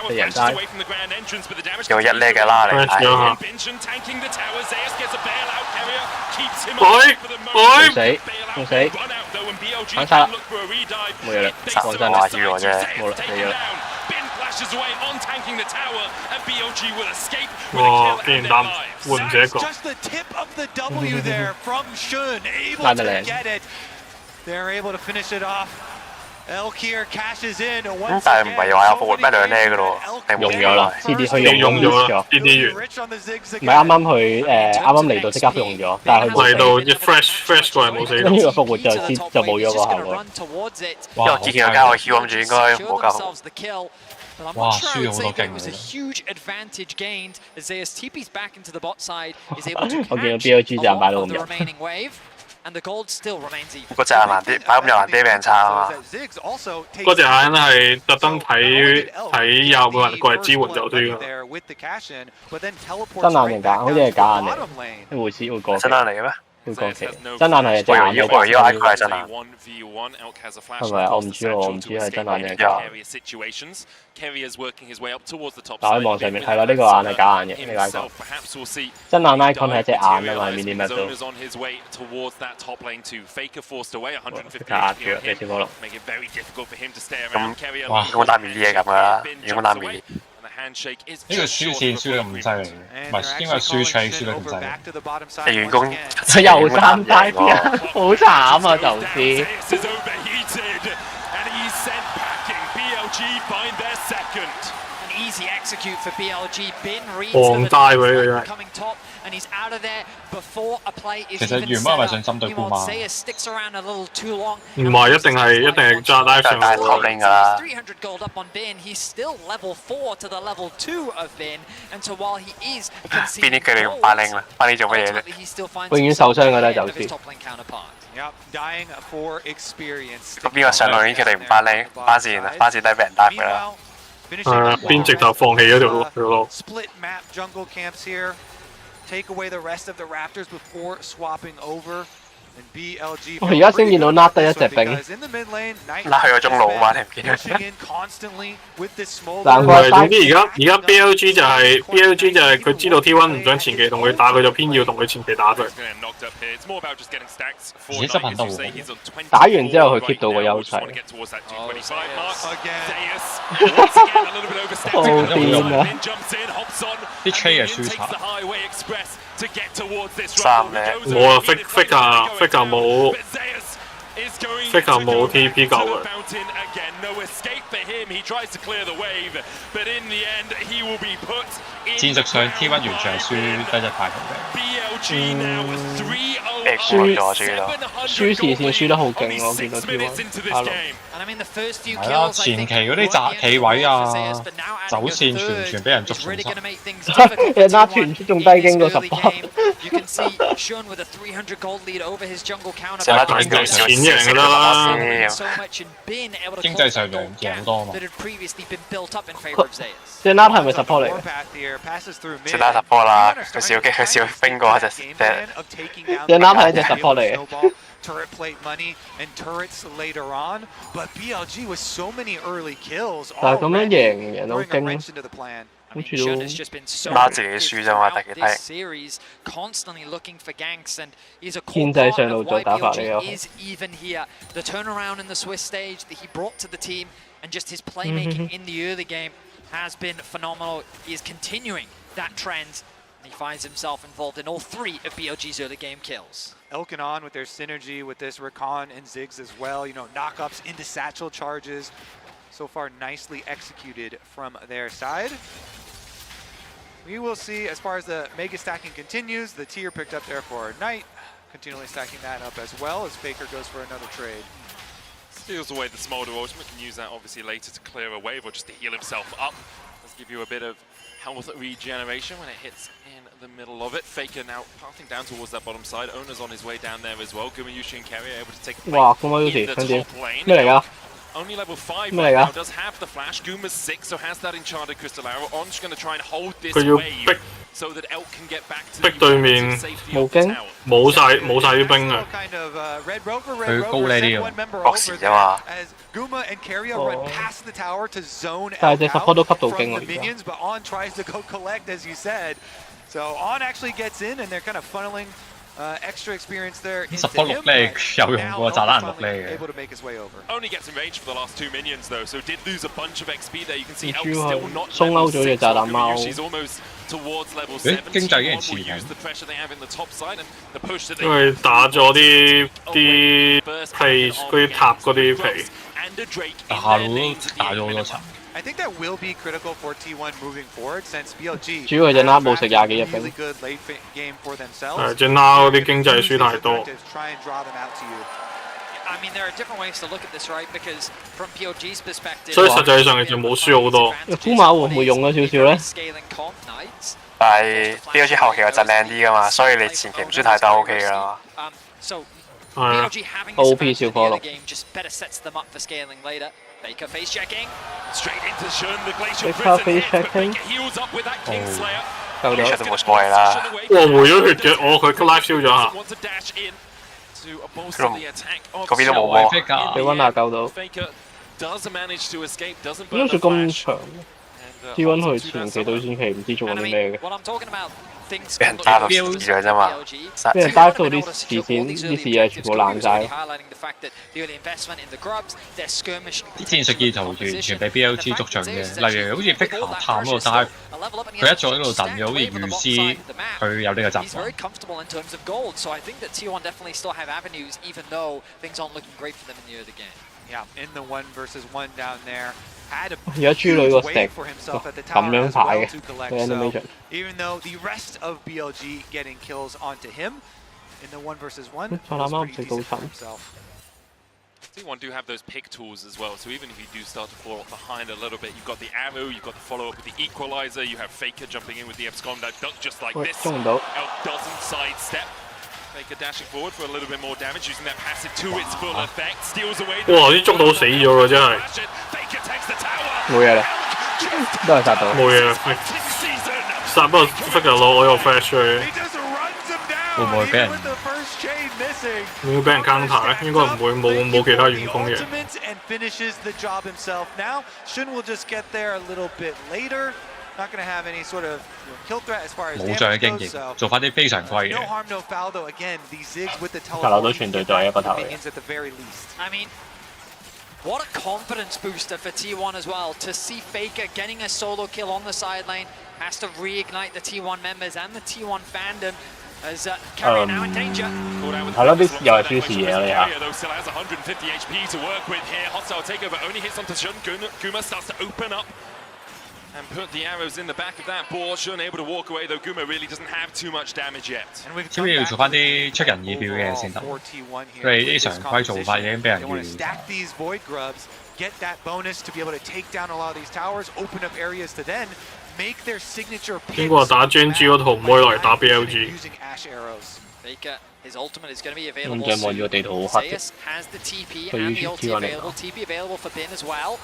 Speaker 3: 人齋
Speaker 2: 有一叻嘅啦嚟睇。
Speaker 3: 冇死冇死，反殺啦，冇嘢啦，講真啦，
Speaker 2: 要我啫，
Speaker 3: 冇啦，死咗啦。
Speaker 1: 哇！竟然打換這個。
Speaker 8: Just the tip of the W there from Shun, able to get it. They're able to finish it off. Elk here cashes in.
Speaker 2: 但係唔係話有復活咩兩叻嘅咯？
Speaker 3: 用咗啦，CD 佢用
Speaker 1: 咗啦，CD 完。
Speaker 3: 唔係啱啱佢啱啱嚟到即刻用咗，但係佢
Speaker 1: 嚟到一 fresh 過嚟冇死到。
Speaker 3: 跟住個復活就冇咗個效果。
Speaker 2: 因為我見佢加個 Q 諗住應該冇加復。
Speaker 6: 哇，輸咗好多勁
Speaker 3: 我見到 BLG 站擺到咁入。
Speaker 2: 嗰隻眼難啲，擺咁又難啲俾人撐啊嘛。
Speaker 1: 嗰隻眼係特登睇有冇人過嚟支援就對㗎。
Speaker 3: 真眼定假？好似係假眼嚟，會似會過期。
Speaker 2: 真眼嚟嘅咩？
Speaker 3: 會過期。真眼係隻眼嘅。
Speaker 2: 我以為佢係真眼。
Speaker 3: 係咪？我唔知喎，我唔知係真眼定假。但喺網上面睇啦，呢個眼係假眼嘅，呢個 icon。真眼 icon 係一隻眼啊嘛，mini map 度。假嘅，你先講咯。
Speaker 2: 咁哇，我打面啲嘢咁噶啦，如果打面。
Speaker 6: 呢個輸線輸得咁犀利，唔係應該係輸場輸得咁犀利。
Speaker 2: 員工
Speaker 3: 又三單啲，好慘啊！就知。
Speaker 9: Easy execute for BLG. Bin reads
Speaker 1: the
Speaker 9: coming top, and he's out of there before a play is
Speaker 6: 其實原本係咪想針對姑媽？
Speaker 9: sticks around a little too long.
Speaker 1: 唔係，一定係揸拉上
Speaker 2: 嚟頭領㗎啦。
Speaker 9: 300 gold up on Bin. He's still level 4 to the level 2 of Bin, and so while he is
Speaker 2: conceding 邊啲佢哋唔翻領啦？翻呢做乜嘢咧？
Speaker 3: 永遠受傷㗎啦，就先。
Speaker 8: Yep, dying for experience.
Speaker 2: 咁邊個上路已經佢哋唔翻領，翻線啦，翻線都係俾人打㗎啦。
Speaker 1: 邊直頭放棄咗條路。
Speaker 8: Split map jungle camps here. Take away the rest of the Raptors before swapping over.
Speaker 3: 我而家先見到拉得一隻兵，
Speaker 2: 拉去個中路啊嘛，你唔見到？
Speaker 3: 難怪
Speaker 1: 總之而家 BLG 就係佢知道 T1 唔想前期同佢打，佢就偏要同佢前期打佢。
Speaker 6: 而且執行得好，
Speaker 3: 打完之後佢 keep 到個優勢。好癲啊！
Speaker 6: 啲 trade 係輸慘。
Speaker 2: 3咧，
Speaker 1: 我啊 Faker 冇 TP 救嘅。
Speaker 6: 戰術上 T1 完全係輸低隻太陽嘅。
Speaker 2: 被孤立咗，主要
Speaker 3: 輸時線輸得好勁，我見到 T1。
Speaker 6: 係啊，前期嗰啲擲企位啊、走線全俾人捉重晒。
Speaker 3: 人家傳出仲低經過10%。
Speaker 2: 成日大腳錢
Speaker 1: 贏㗎啦，
Speaker 6: 經濟上贏好多嘛。
Speaker 3: 隻 Nat 係咪 support 嚟嘅？
Speaker 2: 隻 Nat support 啦，佢少冰過隻
Speaker 3: Nat 係一隻 support 嚟嘅。
Speaker 8: Turret plate money and turrets later on, but BLG with so many early kills.
Speaker 3: 但係咁樣贏到勁，好似都
Speaker 2: 拉自己輸啫嘛，第幾梯。
Speaker 3: 建制上路再打法嚟又。
Speaker 9: The turnaround in the Swiss stage that he brought to the team and just his playmaking in the early game has been phenomenal. He is continuing that trend. He finds himself involved in all 3 of BLG's early game kills.
Speaker 8: Elkin on with their synergy with this Recon and Ziggs as well. You know, knockups into satchel charges. So far, nicely executed from their side. We will see as far as the mega stacking continues. The tier picked up there for Knight, continually stacking that up as well as Faker goes for another trade.
Speaker 7: Steals away the Smolder Ultimate, can use that obviously later to clear a wave or just to heal himself up. Let's give you a bit of health regeneration when it hits in the middle of it. Faker now pathing down towards that bottom side. Owner's on his way down there as well. Gumayushi and Carry are able to take a play in the top lane. Only level 5 right now, does have the flash. Guma's 6, so has that enchanted crystal arrow. On's going to try and hold this wave so that Elk can get back to the safety of the tower.
Speaker 1: 冇晒啲兵啊！
Speaker 6: 佢高呢啲啊，
Speaker 2: 博士啫嘛。
Speaker 8: As Guma and Carrier run past the tower to zone
Speaker 3: 但係隻 support 都吸到
Speaker 8: from
Speaker 3: 經
Speaker 8: the minions, but On tries to go collect as you said. So On actually gets in and they're kind of funneling extra experience there into him. Able to make his way over.
Speaker 7: Only gets in range for the last 2 minions though, so did lose a bunch of XP there. You can see Elk
Speaker 3: 主要
Speaker 7: still
Speaker 3: 係
Speaker 7: not
Speaker 3: 鬆
Speaker 7: level
Speaker 3: 勾咗隻
Speaker 7: 6.
Speaker 3: 炸彈貓。
Speaker 7: She's almost towards level 7.
Speaker 6: 經濟已經
Speaker 7: T1 will
Speaker 6: 遲
Speaker 7: use the pressure they have in the top side and the push that they
Speaker 1: 因為打咗啲皮嗰啲塔嗰啲皮。
Speaker 7: and a Drake
Speaker 6: 打
Speaker 7: in
Speaker 6: 到
Speaker 7: their lane to
Speaker 6: 打
Speaker 7: keep
Speaker 6: 咗好
Speaker 7: them
Speaker 6: 多
Speaker 7: in
Speaker 6: 層。
Speaker 8: I think that will be critical for T1 moving forward since BLG
Speaker 3: 主要係隻 Nat 冇食廿幾日
Speaker 8: really
Speaker 3: 兵。
Speaker 8: good late game for themselves.
Speaker 1: 係隻 Nat 嗰啲經濟輸太多。
Speaker 8: Try and draw them out to you.
Speaker 9: I mean, there are different ways to look at this, right? Because from POG's perspective,
Speaker 1: 所以實際上其實冇輸好多。
Speaker 3: 呼馬會唔會用咗少少咧？
Speaker 9: scaling comp Knights.
Speaker 2: 但係 BLG 後期又就靚啲噶嘛，所以你前期唔輸太多 OK 噶啦。
Speaker 9: So
Speaker 1: 係啊
Speaker 9: BLG having this
Speaker 3: OP
Speaker 9: advantage in the
Speaker 3: 小火
Speaker 9: early
Speaker 3: 龍。
Speaker 9: game just better sets them up for scaling later. Baker face checking.
Speaker 7: straight into Shun, the glacial
Speaker 3: Baker
Speaker 7: prison
Speaker 3: face
Speaker 7: hit, but
Speaker 3: checking.
Speaker 7: Baker heals up with that Kingslayer.
Speaker 3: 夠到。
Speaker 2: 出都冇所謂啦。
Speaker 1: 哇！回咗血嘅，佢 live 燒咗下。
Speaker 7: Want to dash in to bolster the attack of
Speaker 2: 嗰邊都冇
Speaker 6: 喎。
Speaker 2: 喎。
Speaker 3: 俾溫下救到。
Speaker 7: Faker does manage to escape, doesn't
Speaker 3: 點
Speaker 7: burn
Speaker 3: 解
Speaker 7: the
Speaker 3: 咁
Speaker 7: flash.
Speaker 3: 長 T1 佢前期對戰期唔知做緊
Speaker 9: And I
Speaker 3: 啲咩
Speaker 9: mean,
Speaker 3: 嘅，
Speaker 9: what I'm talking about, things
Speaker 2: 俾人打到死咗啫嘛。
Speaker 3: 俾人打到啲視線啲視野全部爛晒。
Speaker 6: 啲戰術意圖完全俾 BLG 捉盡嘅，例如好似 Faker 探嗰個 dive，佢一早喺度陣嘅，好似預知佢有呢個習慣。
Speaker 8: Yeah, in the 1 versus 1 down there. Had a
Speaker 3: 而家豬女個
Speaker 8: way
Speaker 3: 石
Speaker 8: for himself at the
Speaker 3: 咁
Speaker 8: tower
Speaker 3: 樣
Speaker 8: as
Speaker 3: 排
Speaker 8: well
Speaker 3: 嘅
Speaker 8: to collect.
Speaker 3: 個
Speaker 8: So
Speaker 3: animation。
Speaker 8: even though the rest of BLG getting kills onto him in the 1 versus 1,
Speaker 3: 再啱啱食到塵。
Speaker 7: T1 do have those pick tools as well, so even if you do start to fall behind a little bit, you've got the arrow, you've got the follow-up with the equalizer, you have Faker jumping in with the Epscom, that duck just like this.
Speaker 3: 中唔到。
Speaker 7: Elk doesn't sidestep. Faker dashing forward for a little bit more damage, using that passive to its full effect, steals away.
Speaker 1: 哇！啲捉到死咗喎，真係。
Speaker 7: Faker takes the tower.
Speaker 3: 冇嘢啦，都係殺到。
Speaker 1: 冇嘢啦，殺不過 Faker 攞我有 flash 出去。
Speaker 6: 會唔會俾人？
Speaker 1: 會唔會俾人 counter 咧？應該唔會，冇其他遠攻嘅。
Speaker 8: And finishes the job himself. Now Shun will just get there a little bit later. Not going to have any sort of kill threat as far as
Speaker 6: 冇仗嘅
Speaker 8: damage
Speaker 6: 經
Speaker 8: goes.
Speaker 6: 驗，
Speaker 8: So
Speaker 6: 做翻啲非常規
Speaker 8: no
Speaker 6: 嘅。
Speaker 8: harm, no foul though. Again, these Ziggs with the
Speaker 3: 大佬都
Speaker 8: teleport
Speaker 3: 全隊隊一個頭嘅。
Speaker 8: minions at the very least.
Speaker 9: I mean, what a confidence booster for T1 as well. To see Faker getting a solo kill on the side lane has to reignite the T1 members and the T1 fandom as Carrier now in danger.
Speaker 3: 係咯，啲又係輸視野啦呀。
Speaker 7: Though still has 150 HP to work with here. Hostile takeover only hits onto Shun. Guma starts to open up. And put the arrows in the back of that board. Shun able to walk away, though Guma really doesn't have too much damage yet.
Speaker 6: 知唔知要做翻啲出人意表嘅嘢先得？佢哋啲常規做法已經俾人預。
Speaker 8: Get that bonus to be able to take down a lot of these towers, open up areas to then make their signature picks.
Speaker 1: 經過打 Genji 嗰套唔可以落嚟打 BLG。
Speaker 9: His ultimate is going to be available soon. Zeus has the TP and the ulti available. TP available for Bin as well.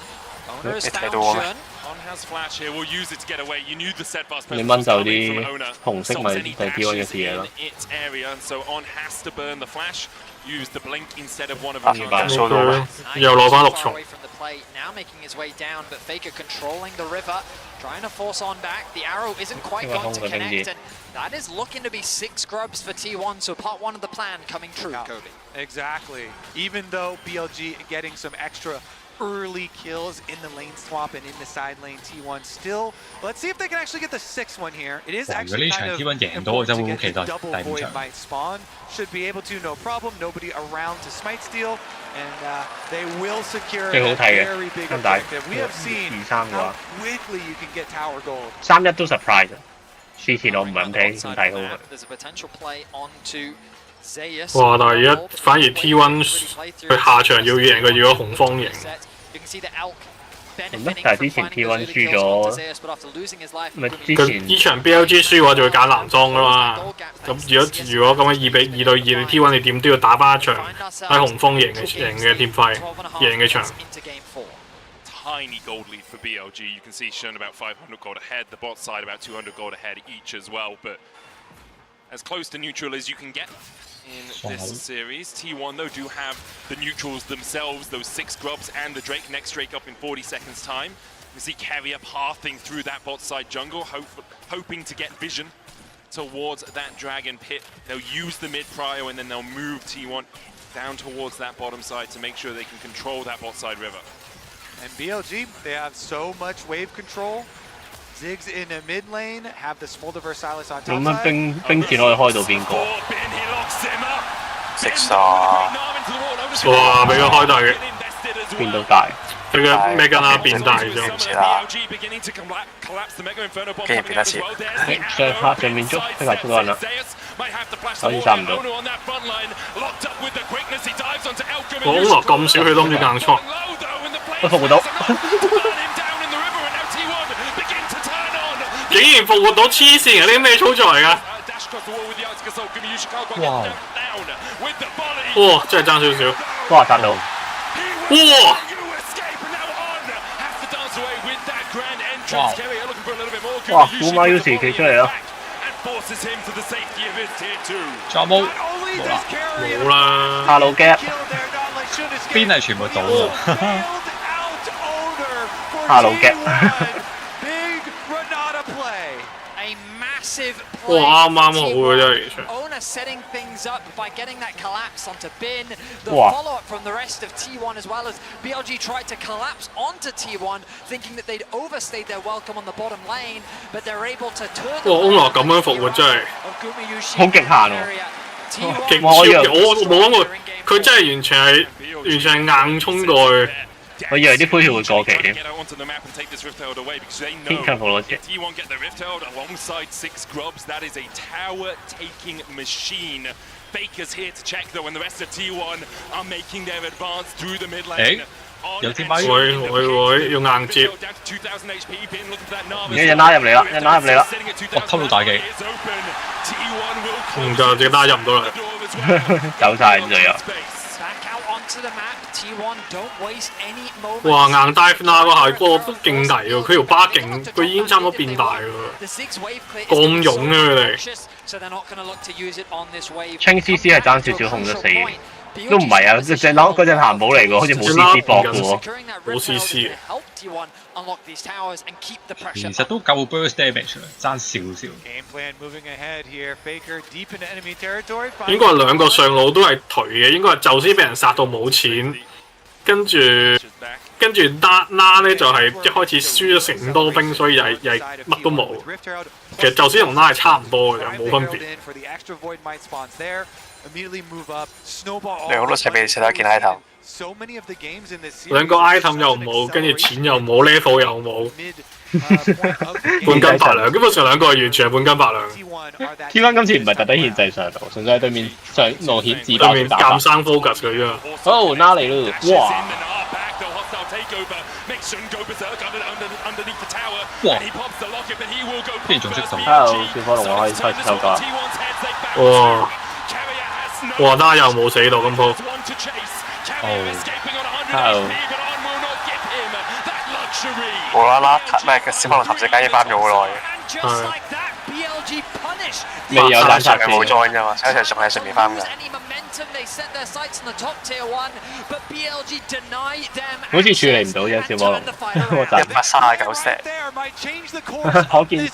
Speaker 9: Owner is found Shun.
Speaker 7: On has flash here, we'll use it to get away. You knew the set bus
Speaker 3: 你掹走
Speaker 7: coming
Speaker 3: 啲
Speaker 7: from Owner.
Speaker 3: 紅色咪就係 T1 嘅視野咯。
Speaker 7: In its area, and so On has to burn the flash. Use the blink instead of one of
Speaker 2: 明白
Speaker 7: the
Speaker 2: 收到咩？
Speaker 1: 又攞翻6重。
Speaker 9: away from the play, now making his way down, but Faker controlling the river, trying to force On back. The arrow isn't quite going to connect, and that is looking to be 6 grubs for T1, so part 1 of the plan coming true, Kobe.
Speaker 8: Exactly. Even though BLG getting some extra early kills in the lane swap and in the side lane, T1 still. Let's see if they can actually get the 6th one here. It is actually kind of important to get the double void might spawn. Should be able to, no problem. Nobody around to smite steal, and they will secure a very big objective. We have seen how quickly you can get tower gold.
Speaker 3: 3-1都 surprise，輸前我唔係咁睇好佢。
Speaker 9: There's a potential play onto Zeus.
Speaker 1: 哇！但係而家反而 T1 佢下場要贏佢要咗紅方形。
Speaker 3: 咩？但係之前 T1 輸咗，咪之前
Speaker 1: 呢場 BLG 輸嘅話就會揀藍裝噶嘛。咁如果咁樣2-2對2，你 T1 你點都要打翻一場喺紅方贏嘅貼費贏嘅場。
Speaker 7: Tiny gold lead for BLG. You can see Shun about 500 gold ahead, the bot side about 200 gold ahead each as well, but as close to neutral as you can get in this series. T1 though do have the neutrals themselves, those 6 grubs and the Drake. Next Drake up in 40 seconds time. You see Carrier pathing through that bot side jungle, hoping to get vision towards that dragon pit. They'll use the mid prio and then they'll move T1 down towards that bottom side to make sure they can control that bot side river.
Speaker 8: And BLG, they have so much wave control. Ziggs in a mid lane, have the Smolder Versailles on top
Speaker 3: 咁樣兵線可以開到邊個
Speaker 2: ？6啊！
Speaker 1: 哇！俾佢開大嘅，
Speaker 3: 變到大。
Speaker 1: 佢嘅咩跟啦變大咗。
Speaker 2: 似啦，竟然變得似。
Speaker 3: 上面捉，飛埋出咗人啦，好似殺唔到。
Speaker 1: 我落咁少血都唔知硬錯。
Speaker 3: 我復活到。
Speaker 1: 竟然復活到黐線嘅，呢啲咩操作嚟㗎？哇！真係爭少少。
Speaker 3: 哇！殺到。
Speaker 1: 哇！
Speaker 3: 哇！古馬 U 時企出嚟啦。
Speaker 6: 仲有冇？
Speaker 1: 冇啦。
Speaker 3: Hello Gap。
Speaker 6: 邊係全部倒喎。
Speaker 3: Hello Gap。
Speaker 1: 哇！啱啱好嘅真係。
Speaker 9: Owner setting things up by getting that collapse onto Bin. The follow-up from the rest of T1 as well as BLG tried to collapse onto T1, thinking that they'd overstayed their welcome on the bottom lane, but they're able to turn.
Speaker 1: 哇！Owner 咁樣復活真係
Speaker 3: 好極限喎！
Speaker 1: 極超嘅，我冇諗過佢真係完全係硬衝過去。
Speaker 3: 我以為啲灰血會過期添。天強火攞隻。
Speaker 7: T1 get the rift held alongside 6 grubs. That is a tower-taking machine. Faker's here to check though, and the rest of T1 are making their advance through the mid lane.
Speaker 6: 有支咪？
Speaker 1: 會要硬接。
Speaker 3: 而家人拉入嚟啦，人拉入嚟啦。
Speaker 6: 我偷到大技。
Speaker 1: 就直接拉入唔到啦。
Speaker 3: 走晒隊友。 哇！硬 dive 啦嗰下嗰個都勁危喎，佢條巴勁，佢已經差唔多變大喎。咁勇嘅佢哋。清 CC 係爭少少控咗死。 都唔係啊！隻嗰隻鹹寶嚟㗎，好似冇 CC 搏嘅喎，
Speaker 1: 冇 CC 嘅。
Speaker 6: 其實都夠 burst damage 啦，爭少少。
Speaker 1: 應該係兩個上路都係頹嘅，應該係就先俾人殺到冇錢，跟住拉咧就係一開始輸咗成多兵，所以又係乜都冇。其實就先同拉係差唔多嘅，冇分別。
Speaker 2: 你好多齊俾你食得見喺頭。
Speaker 1: 兩個 item 又冇，跟住錢又冇 ，level 又冇，半斤八兩，基本上兩個係完全係半斤八兩。
Speaker 3: T1 今次唔係特登限制上路，純粹係對面上路顯自爆
Speaker 1: 對面鑑生 focus 佢啫嘛。
Speaker 3: 哦，拉嚟咯！哇！哇！竟然仲識動 ！Hello， 小火龍，我可以開始收割。
Speaker 1: 哇！哇！拉又冇死到咁鋪。
Speaker 3: Hello。
Speaker 2: 無啦啦咩嘅小火龍頭先間已經翻咗好耐嘅。
Speaker 3: 未有斬殺
Speaker 2: 嘅冇 join 啫嘛，上一場仲喺上面翻嘅。
Speaker 3: 好似處理唔到啫，小火龍。
Speaker 2: 139石。
Speaker 3: 可見唔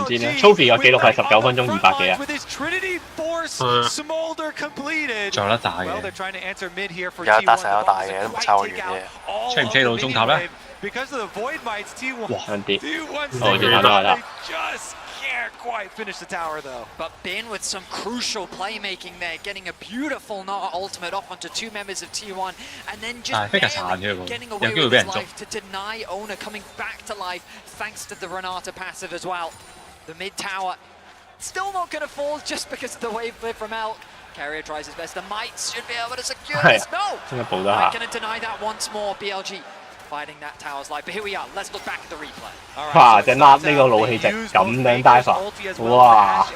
Speaker 3: 知咧 ，Trophy 嘅記錄係19分鐘200幾啊。
Speaker 6: 仲有得打嘅，
Speaker 2: 有得打實有得打嘅，都唔差好遠嘅。
Speaker 6: 吹唔吹到中塔咧？
Speaker 3: 哇，啱啲。哦，要打啦。
Speaker 8: Can't quite finish the tower though.
Speaker 9: But Ben with some crucial playmaking there, getting a beautiful ultimate off onto two members of T1, and then just getting away with his life to deny Owner coming back to life thanks to the Renata passive as well. The mid tower still not going to fall just because of the wave flip from Elk. Carrier tries his best. The Mites should be able to secure this. No! Might going to deny that once more, BLG. Fighting that tower's life, but here we are. Let's look back at the replay.
Speaker 3: 哇！隻拉呢個武器值咁靚 dive， 哇！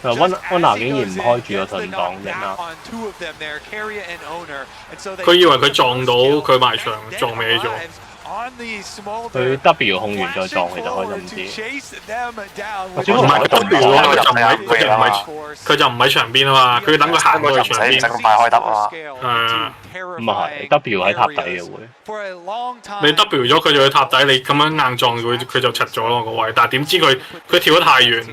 Speaker 3: 温拿竟然唔開住個盾擋人啦！
Speaker 1: 佢以為佢撞到佢埋牆，撞歪咗。
Speaker 3: 佢 W 控完再撞，其實開心啲。
Speaker 1: 唔係 W 咯，佢就唔喺牆邊啊嘛，佢等佢行過去牆邊。
Speaker 2: 唔使咁快開得啊
Speaker 1: 嘛。
Speaker 3: 唔係 W 喺塔底嘅會。
Speaker 1: 你 W 咗佢就去塔底，你咁樣硬撞佢就柒咗咯個位。但係點知佢跳得太遠。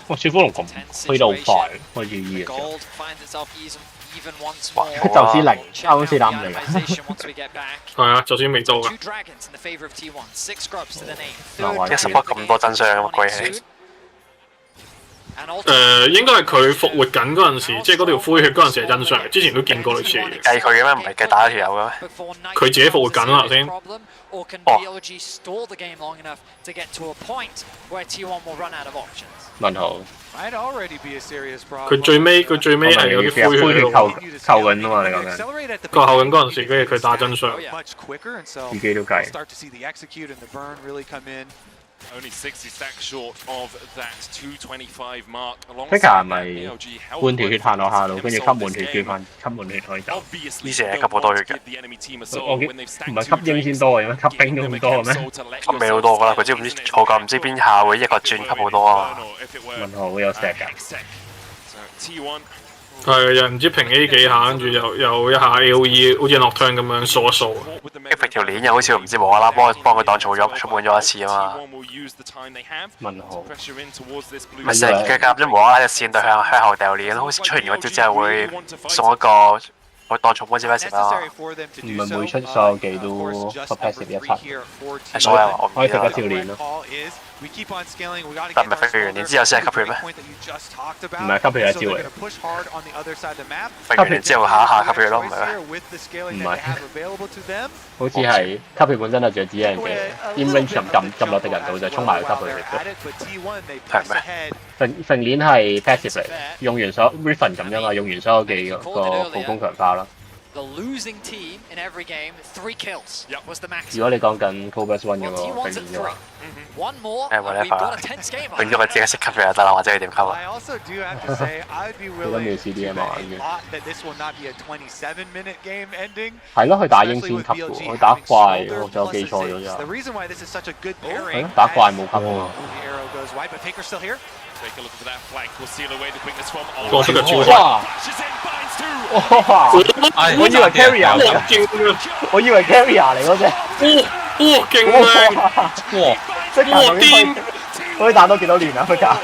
Speaker 3: 哇！小火龍咁飛得好快，開始 E 嘅時候。就算零，啱先諗嚟嘅。
Speaker 1: 係啊，就算未到嘅。
Speaker 2: 10粒咁多真相，鬼氣！
Speaker 1: 應該係佢復活緊嗰陣時，即係嗰條灰血嗰陣時係真相。之前都見過類似嘅。
Speaker 2: 計佢嘅咩？唔係計打一條友嘅咩？
Speaker 1: 佢自己復活緊啦頭先。
Speaker 3: 問號。
Speaker 1: 佢最尾係有啲灰血
Speaker 3: 扣緊啊嘛！你講緊。
Speaker 1: 扣緊嗰陣時，跟住佢打真相。
Speaker 3: 自己都計。
Speaker 7: Only 60 stacks short of that 225 mark.
Speaker 3: Faker 係咪半條血行落下路，跟住吸滿血捐翻，吸滿血可以走？
Speaker 2: 呢隻係吸好多血嘅。
Speaker 3: 我見唔係吸英先多嘅咩？吸兵都咁多嘅咩？
Speaker 2: 吸尾好多㗎啦，佢知唔知錯夠唔知邊下會一個轉吸好多啊？
Speaker 3: 問號有石㗎。
Speaker 1: 係又唔知平 A 幾下，跟住又一下 AOE 好似落槍咁樣掃一掃。
Speaker 2: 一揈條鏈又好似唔知無啦啦幫佢擋儲咗出滿咗一次啊嘛。
Speaker 3: 問號。
Speaker 2: 咪成日嘅夾咗無啦啦隻線對向後掉鏈，好似出完嗰招之後會送一個。我當重波接 passive 啦，
Speaker 3: 唔係每出所有技都個 passive 一層，
Speaker 2: 係所有我
Speaker 3: 可以食一條鏈咯。
Speaker 2: 但唔係飛完鏈之後先係吸血咩？
Speaker 3: 唔係吸血一招嚟。
Speaker 2: 飛完鏈之後下一下吸血咯，唔係咩？
Speaker 3: 唔係，好似係吸血本身係著指人嘅 ，in range 撳落敵人度就衝埋去吸佢血。
Speaker 2: 係咩？
Speaker 3: 揈鏈係 passive 嚟，用完所有 Riven 咁樣嘛，用完所有技個步攻強化啦。如果你講緊 Cobus One 嗰個揈鏈嘅話，whatever，
Speaker 2: 揈咗佢自己識吸佢就得啦，或者係點吸啊？
Speaker 3: 你都要 CDM 玩嘅。係咯，佢打英先吸嘅喎，佢打怪我仲有記錯咗咋？打怪冇吸喎。
Speaker 1: 過出個招
Speaker 3: 哇！我以為 carrier 嚟，我以為 carrier 嚟嗰隻。
Speaker 1: 哇！勁靚！
Speaker 3: 哇！哇癲！可以彈到幾多年啊？佢架？
Speaker 1: 哇！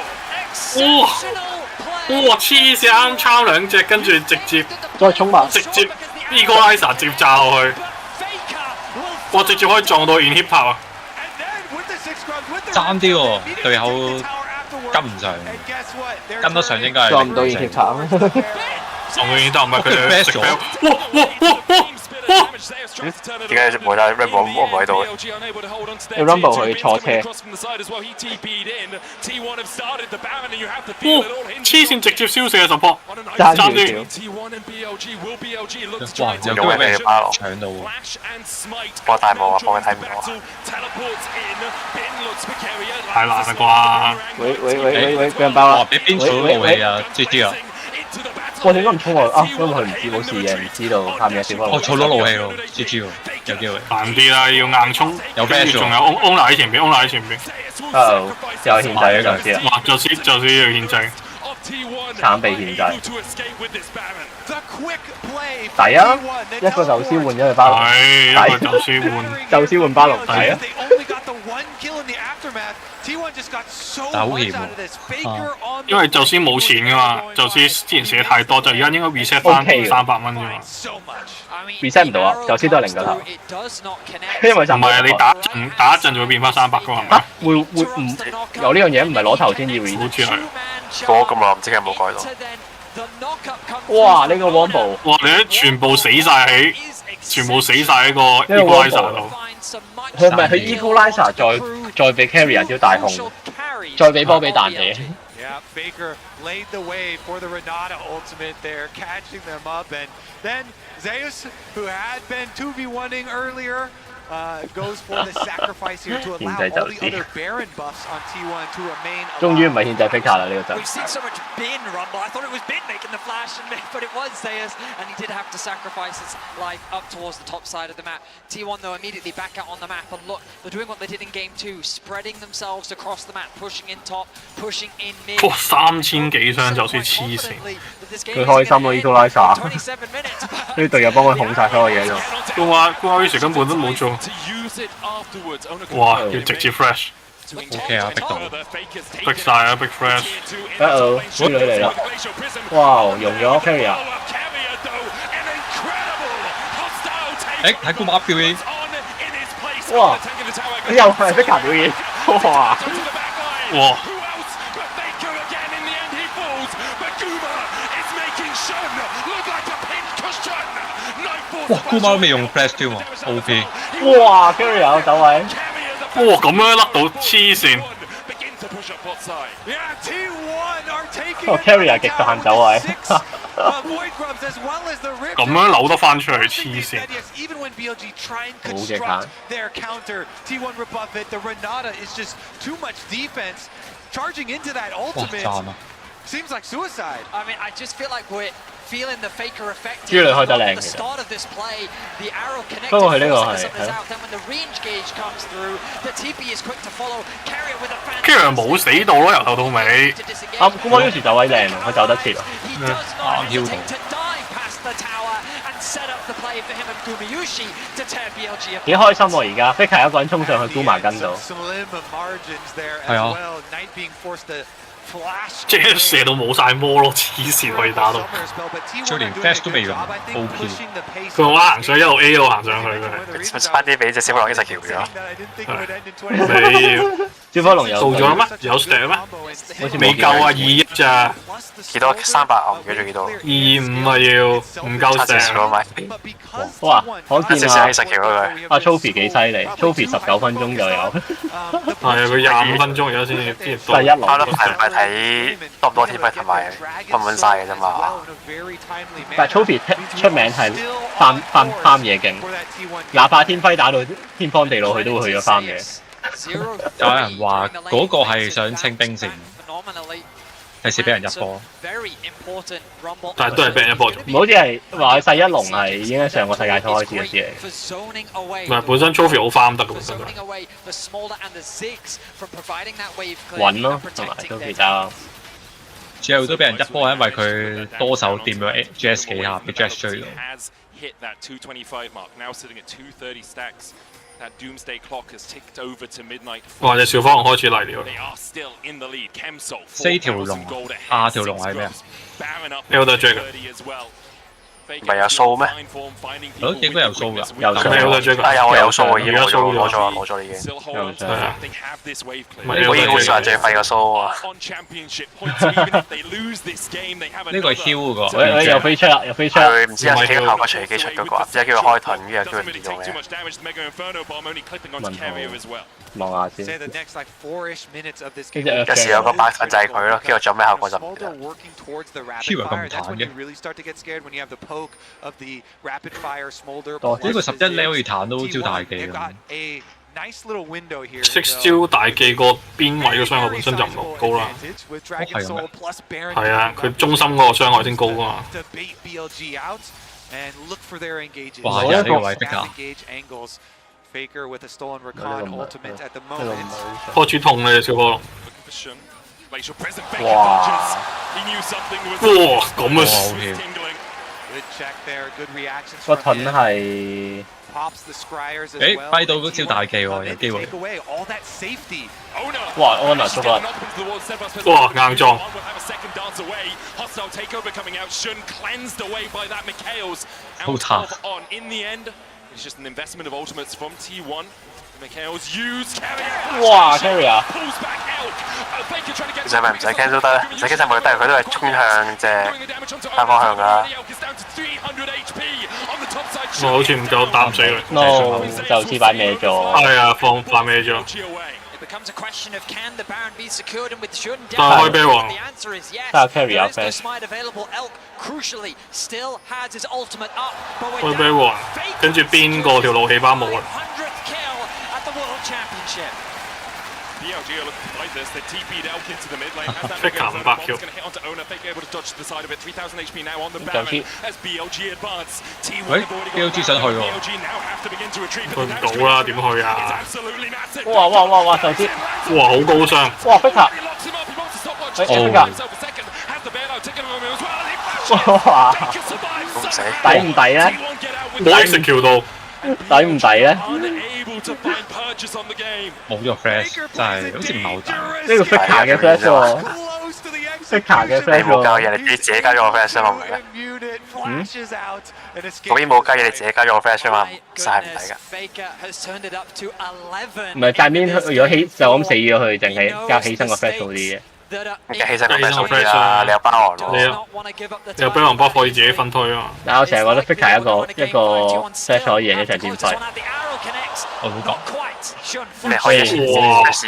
Speaker 1: 黐線啱抄兩隻，跟住直接
Speaker 3: 再衝埋，
Speaker 1: 直接 equalizer 直接炸落去。哇！直接可以撞到 inhib 炮啊！
Speaker 6: 爭啲喎，隊友跟唔上，跟得上應該係
Speaker 11: 撞唔到二貼塔。
Speaker 1: 撞到已經得，唔係佢哋食標。
Speaker 2: 點解冇得 Rumble 唔喺度
Speaker 11: 要 Rumble 去坐車。
Speaker 1: 黐線直接燒死啊！support
Speaker 11: 爭少少。
Speaker 6: 哇！有機會俾佢巴落搶到喎。
Speaker 2: 幫我大霧啊！幫佢睇唔到啊！
Speaker 1: 太難啦啩！
Speaker 11: 喂，俾人爆啦！
Speaker 6: 哇！俾邊數都冇氣啊！GG 啊！
Speaker 11: 我點解唔衝我啊？因為佢唔知冇視野，唔知道下面有小波。
Speaker 6: 我儲到怒氣喎，GG 喎，有機會。
Speaker 1: 難啲啦，要硬衝。
Speaker 6: 有 flash
Speaker 1: 仲有 Ona 喺前邊 ，Ona 喺前邊。
Speaker 11: 又係獻祭嗰陣時啦。
Speaker 1: 哇！就是要獻祭。
Speaker 11: 慘被獻祭。抵啊！一個宙斯換咗佢巴龍。
Speaker 1: 係一個宙斯換。
Speaker 11: 宙斯換巴龍抵啊！
Speaker 6: 但係好險喎。
Speaker 1: 因為宙斯冇錢噶嘛，宙斯之前寫太多，就而家應該 reset 翻300蚊啫嘛。
Speaker 11: reset 唔到啊，宙斯都係0個頭。因為就
Speaker 1: 唔係啊，你打一陣就會變翻300噶嘛。
Speaker 11: 嚇會唔有呢樣嘢？唔係攞頭先要 reset？
Speaker 1: 好似係。
Speaker 2: 過咁耐，唔知佢有冇改到。
Speaker 11: 哇！呢個 Rumble，
Speaker 1: 哇！你全部死晒喺個 Equalizer 度。
Speaker 11: 佢咪去 Equalizer 再俾 Carrier 招大控，再俾波俾彈地。
Speaker 8: Yeah, Faker laid the way for the Renata ultimate there, catching them up, and then Zeus, who had been 2v1ing earlier, goes for the sacrifice here to allow all the other Baron buffs on T1 to remain alive.
Speaker 11: 終於唔係獻祭 Faker 啦呢個陣。
Speaker 9: We've seen so much Bin rumble. I thought it was Bin making the flash, but it was Zeus, and he did have to sacrifice his life up towards the top side of the map. T1 though immediately back out on the map, and look, they're doing what they did in game 2, spreading themselves across the map, pushing in top, pushing in mid.
Speaker 1: 哇！3000幾箱就算黐線。
Speaker 11: 佢開心咯 Equalizer，啲隊友幫佢控晒所有嘢就。
Speaker 1: 瓜於是根本都冇做。哇！要直接 flash。OK
Speaker 6: 啊，逼到。
Speaker 1: 逼晒啊！逼 flash。
Speaker 11: 豬女嚟啦！哇！用咗 Carrier。
Speaker 6: 誒，睇高馬表演。
Speaker 11: 哇！又係 Faker 表演。哇！
Speaker 1: 哇！
Speaker 6: 哇！高馬都未用 flash 添喎 ，OP。
Speaker 11: 哇 ！Carrier 走位。
Speaker 1: 哇！咁樣甩到黐線。
Speaker 11: Carrier 極限走位。
Speaker 1: 咁樣扭得翻出嚟黐線。
Speaker 11: 冇極限。
Speaker 6: 哇！賺啊！
Speaker 8: Seems like suicide.
Speaker 9: I mean, I just feel like we're feeling the Faker effect.
Speaker 11: 豬女開得靚
Speaker 9: the start of this play, the arrow connected.
Speaker 11: 不過佢呢個係
Speaker 9: then when the range gauge comes through, the TP is quick to follow. Carrier with a
Speaker 1: Carrier 冇死到咯，由頭到尾。
Speaker 11: 高馬於是走位靚，佢走得切啊！
Speaker 9: 跳到。
Speaker 11: 幾開心喎！而家 Faker 一個人衝上去 Guma 跟到。
Speaker 6: 係啊。
Speaker 1: 即係射到冇晒魔咯，黐線可以打到。
Speaker 6: 最連 flash 都未用 ，OP。
Speaker 1: 佢好行上一路 A 一路行上去嘅。
Speaker 2: 差啲俾隻小火龍一齊橋咗。
Speaker 1: 你
Speaker 11: 小火龍有
Speaker 1: 到咗咩？有 step 咩？好似未夠啊，21咋？
Speaker 2: 幾多300？我唔記得咗幾多。
Speaker 1: 25啊要，唔夠 step。
Speaker 11: 哇！可見啊，阿 Trophy 幾犀利 ，Trophy 19分鐘就有。
Speaker 1: 係啊，佢25分鐘而家先至
Speaker 11: 第一輪。
Speaker 2: 跑得快唔係睇多唔多 TP 同埋分唔分晒嘅啫嘛。
Speaker 11: 但係 Trophy 出名係farm嘢勁，哪怕天輝打到天荒地老，佢都會去咗farm嘢。
Speaker 6: 有人話嗰個係想清兵線，費事俾人入波。
Speaker 1: 但係都係俾人一波。
Speaker 11: 唔好似係話佢世一龍係已經喺上個世界賽開始嘅事嚟。
Speaker 1: 唔係本身 Trophy 好farm得嘅本身。
Speaker 11: 穩咯，同埋 Trophy 打。
Speaker 6: 最後都俾人一波，因為佢多手掂咗 GS 幾下，俾 GS 追到。
Speaker 7: That doomsday clock has ticked over to midnight.
Speaker 1: 哇！隻小方開始嚟了。
Speaker 7: They are still in the lead. Kemso
Speaker 6: 4條龍，下條龍係咩啊？
Speaker 1: Elder Dragon。
Speaker 2: 唔係有數咩？
Speaker 6: 係應該有數㗎，
Speaker 11: 有數
Speaker 1: 有得追㗎。
Speaker 2: 啊有啊有數喎，已經
Speaker 1: 而家數
Speaker 2: 攞咗已經。
Speaker 1: 係啊，
Speaker 2: 我已經好少人淨係廢個數啊！
Speaker 6: 呢個係 Hill 嗰個，
Speaker 11: 喂又飛出啦，又飛出啦。
Speaker 2: 佢唔知係幾個效果隨機出嗰個，唔知係叫佢開盾，跟住叫佢唔用嘅。
Speaker 11: 望下先。
Speaker 2: 有時有個白盾就係佢咯，跟住做咩效果就唔記得。
Speaker 6: Hill 咁彈嘅。呢個11咧可以彈到招大技咁。
Speaker 1: 6招大技個邊位嘅傷害本身就唔高啦。
Speaker 6: 係咁嘅。
Speaker 1: 係啊，佢中心嗰個傷害先高㗎嘛。
Speaker 6: 哇！呢個位逼㗎。
Speaker 1: 開始痛啦，小波。
Speaker 11: 哇！
Speaker 1: 哇！咁啊！
Speaker 11: 個盾係。
Speaker 6: 誒，揮到嗰招大技喎，有機會。
Speaker 11: 哇！安娜出啦！
Speaker 1: 哇！硬撞。
Speaker 6: 好慘。
Speaker 11: 哇 ！Carrier！
Speaker 2: 其實咪唔使驚都得咧，唔使驚就冇得，佢都係衝向隻單方向㗎。
Speaker 1: 我好似唔夠擔死佢。
Speaker 11: no 就似擺歪咗。
Speaker 1: 係啊，放歪咗。但係開啤王。
Speaker 11: 睇下 Carrier flash。
Speaker 1: 開啤王，跟住邊個條路起巴冇啊？Faker 500 Q。
Speaker 6: 喂 ，BLG 想去喎。
Speaker 1: 去唔到啦，點去啊？
Speaker 11: 哇！首先，
Speaker 1: 哇，好高傷。
Speaker 11: 哇 Faker！Faker！哇！抵唔抵咧？
Speaker 1: 冇 X 橋度。
Speaker 11: 抵唔抵咧？
Speaker 6: 冇咗 flash，真係好似唔係好大。
Speaker 11: 呢個 Faker 嘅 flash 喎 ，Faker 嘅 flash 喎。
Speaker 2: 你冇交嘢，你自己交咗個 flash 啊嘛，唔係咩？嗰邊冇交嘢，你自己交咗個 flash 啊嘛，真係唔抵㗎。
Speaker 11: 唔係界面，如果就咁死咗佢，淨係加起身個 flash 好啲嘅。
Speaker 2: 你起身個 flash 好啲啦，你有包王喎。
Speaker 1: 你有俾人包可以自己分推啊嘛。
Speaker 11: 但我成日覺得 Faker 一個 flash 可以贏一場戰費。
Speaker 6: 我都覺。
Speaker 2: 你可以時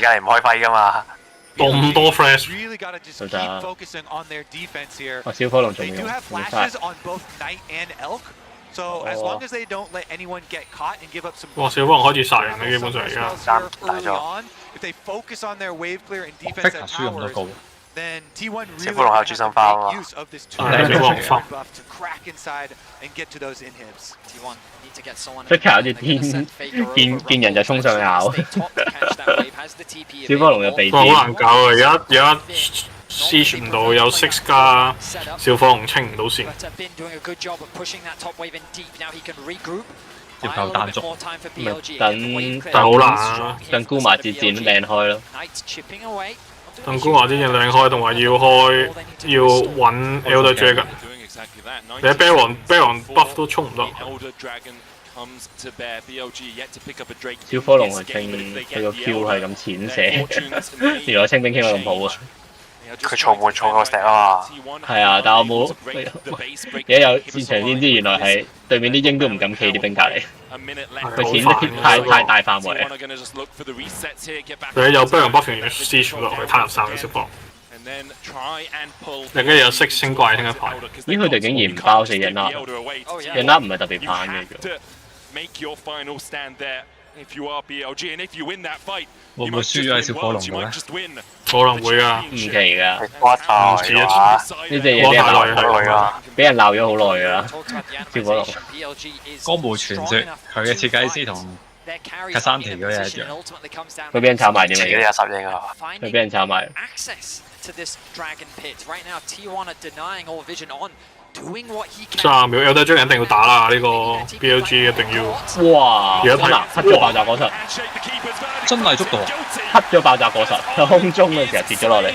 Speaker 2: 間你唔開揮㗎嘛。
Speaker 1: 咁多 flash。
Speaker 11: 就得。我小火龍仲要。
Speaker 1: 哇！小火龍開始殺人啦，基本上而家。
Speaker 2: 大咗。
Speaker 6: Faker 輸咁多高。
Speaker 2: 小火龍有主心花啊嘛。
Speaker 1: 係小火龍花。
Speaker 11: Faker 有啲見人就衝上去咬。小火龍有避。
Speaker 1: 好難搞啊！而家 C 傳到有6加小火龍清唔到線。
Speaker 6: 接夠單足。
Speaker 1: 但好難啊！
Speaker 11: 等姑麻節戰靚開咯。
Speaker 1: 鄧姑華之前靚開，同埋要揾 Elder Dragon。你喺 Baron buff 都衝唔到。
Speaker 11: 小火龍係清佢個 Q 係咁淺寫，原來清兵傾得咁好啊！
Speaker 2: 佢嘈門嘈個石啊嘛。
Speaker 11: 係啊，但我冇而家有戰場先知，原來係對面啲鷹都唔敢企啲兵隔離。佢淺得太大範圍啊！
Speaker 1: 佢有 Baron buff 完 C 傳落去，太入曬嘅小火龍。另一有6星怪聽一排。
Speaker 11: 咦？佢哋竟然唔包死人啦！人啦唔係特別棒嘅啫。
Speaker 6: 會唔會輸咗喺小火龍度咧？
Speaker 1: 可能會㗎，
Speaker 11: 唔奇㗎。
Speaker 2: 瓜太
Speaker 1: 唔似啊！
Speaker 11: 呢隻嘢俾人鬧咗好耐㗎啦。小火龍。
Speaker 6: 江湖傳說佢嘅設計師同卡山提嗰嘢一樣。
Speaker 11: 佢俾人炒埋點
Speaker 2: 嚟嘅？有10英啊！
Speaker 11: 佢俾人炒埋。
Speaker 1: 30秒有得將一定要打啦，呢個 BLG 一定要。
Speaker 11: 哇！
Speaker 1: 而家睇
Speaker 11: 黑咗爆炸果實，
Speaker 6: 真係捉到啊！
Speaker 11: 黑咗爆炸果實喺空中嘅時候跌咗落嚟。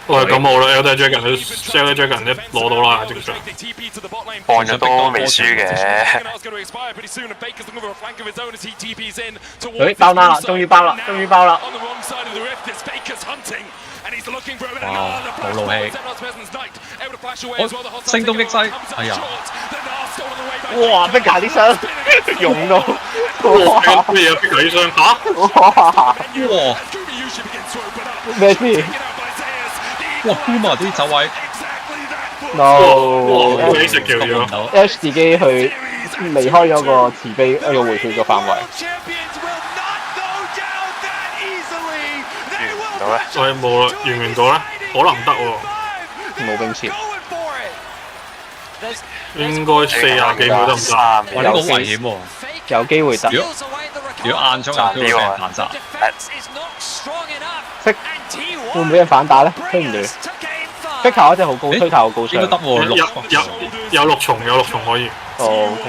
Speaker 1: 喂，咁好啦，有得 Dragon 都 sell 得 Dragon 一攞到啦，正常。
Speaker 2: 放咗都未輸嘅。
Speaker 11: 誒包啦，終於包啦，終於包啦！
Speaker 6: 哇，冇怒氣！我聲東擊西，哎呀！
Speaker 11: 哇！逼下啲傷用到，
Speaker 1: 哇！咩嘢逼下啲傷嚇？
Speaker 11: 哇！咩事？
Speaker 6: 哇 ！Puma 啲走位
Speaker 11: ，no，
Speaker 1: 俾食橋咗
Speaker 11: ，H 自己去離開咗個慈悲一個回血嘅範圍。
Speaker 2: 到咧，
Speaker 1: 所以冇啦，完唔完到咧？可能得喎，
Speaker 11: 冇兵切，
Speaker 1: 應該40幾秒得唔得？
Speaker 6: 哇！呢個好危險喎，
Speaker 11: 有機會得。
Speaker 6: 如果硬衝入，都會俾人彈殺。
Speaker 11: 識會唔會俾人反打咧？推唔斷。逼球嗰隻好高，推球好高
Speaker 6: 應該得喎，
Speaker 1: 有6重可以。
Speaker 11: 哦 OK。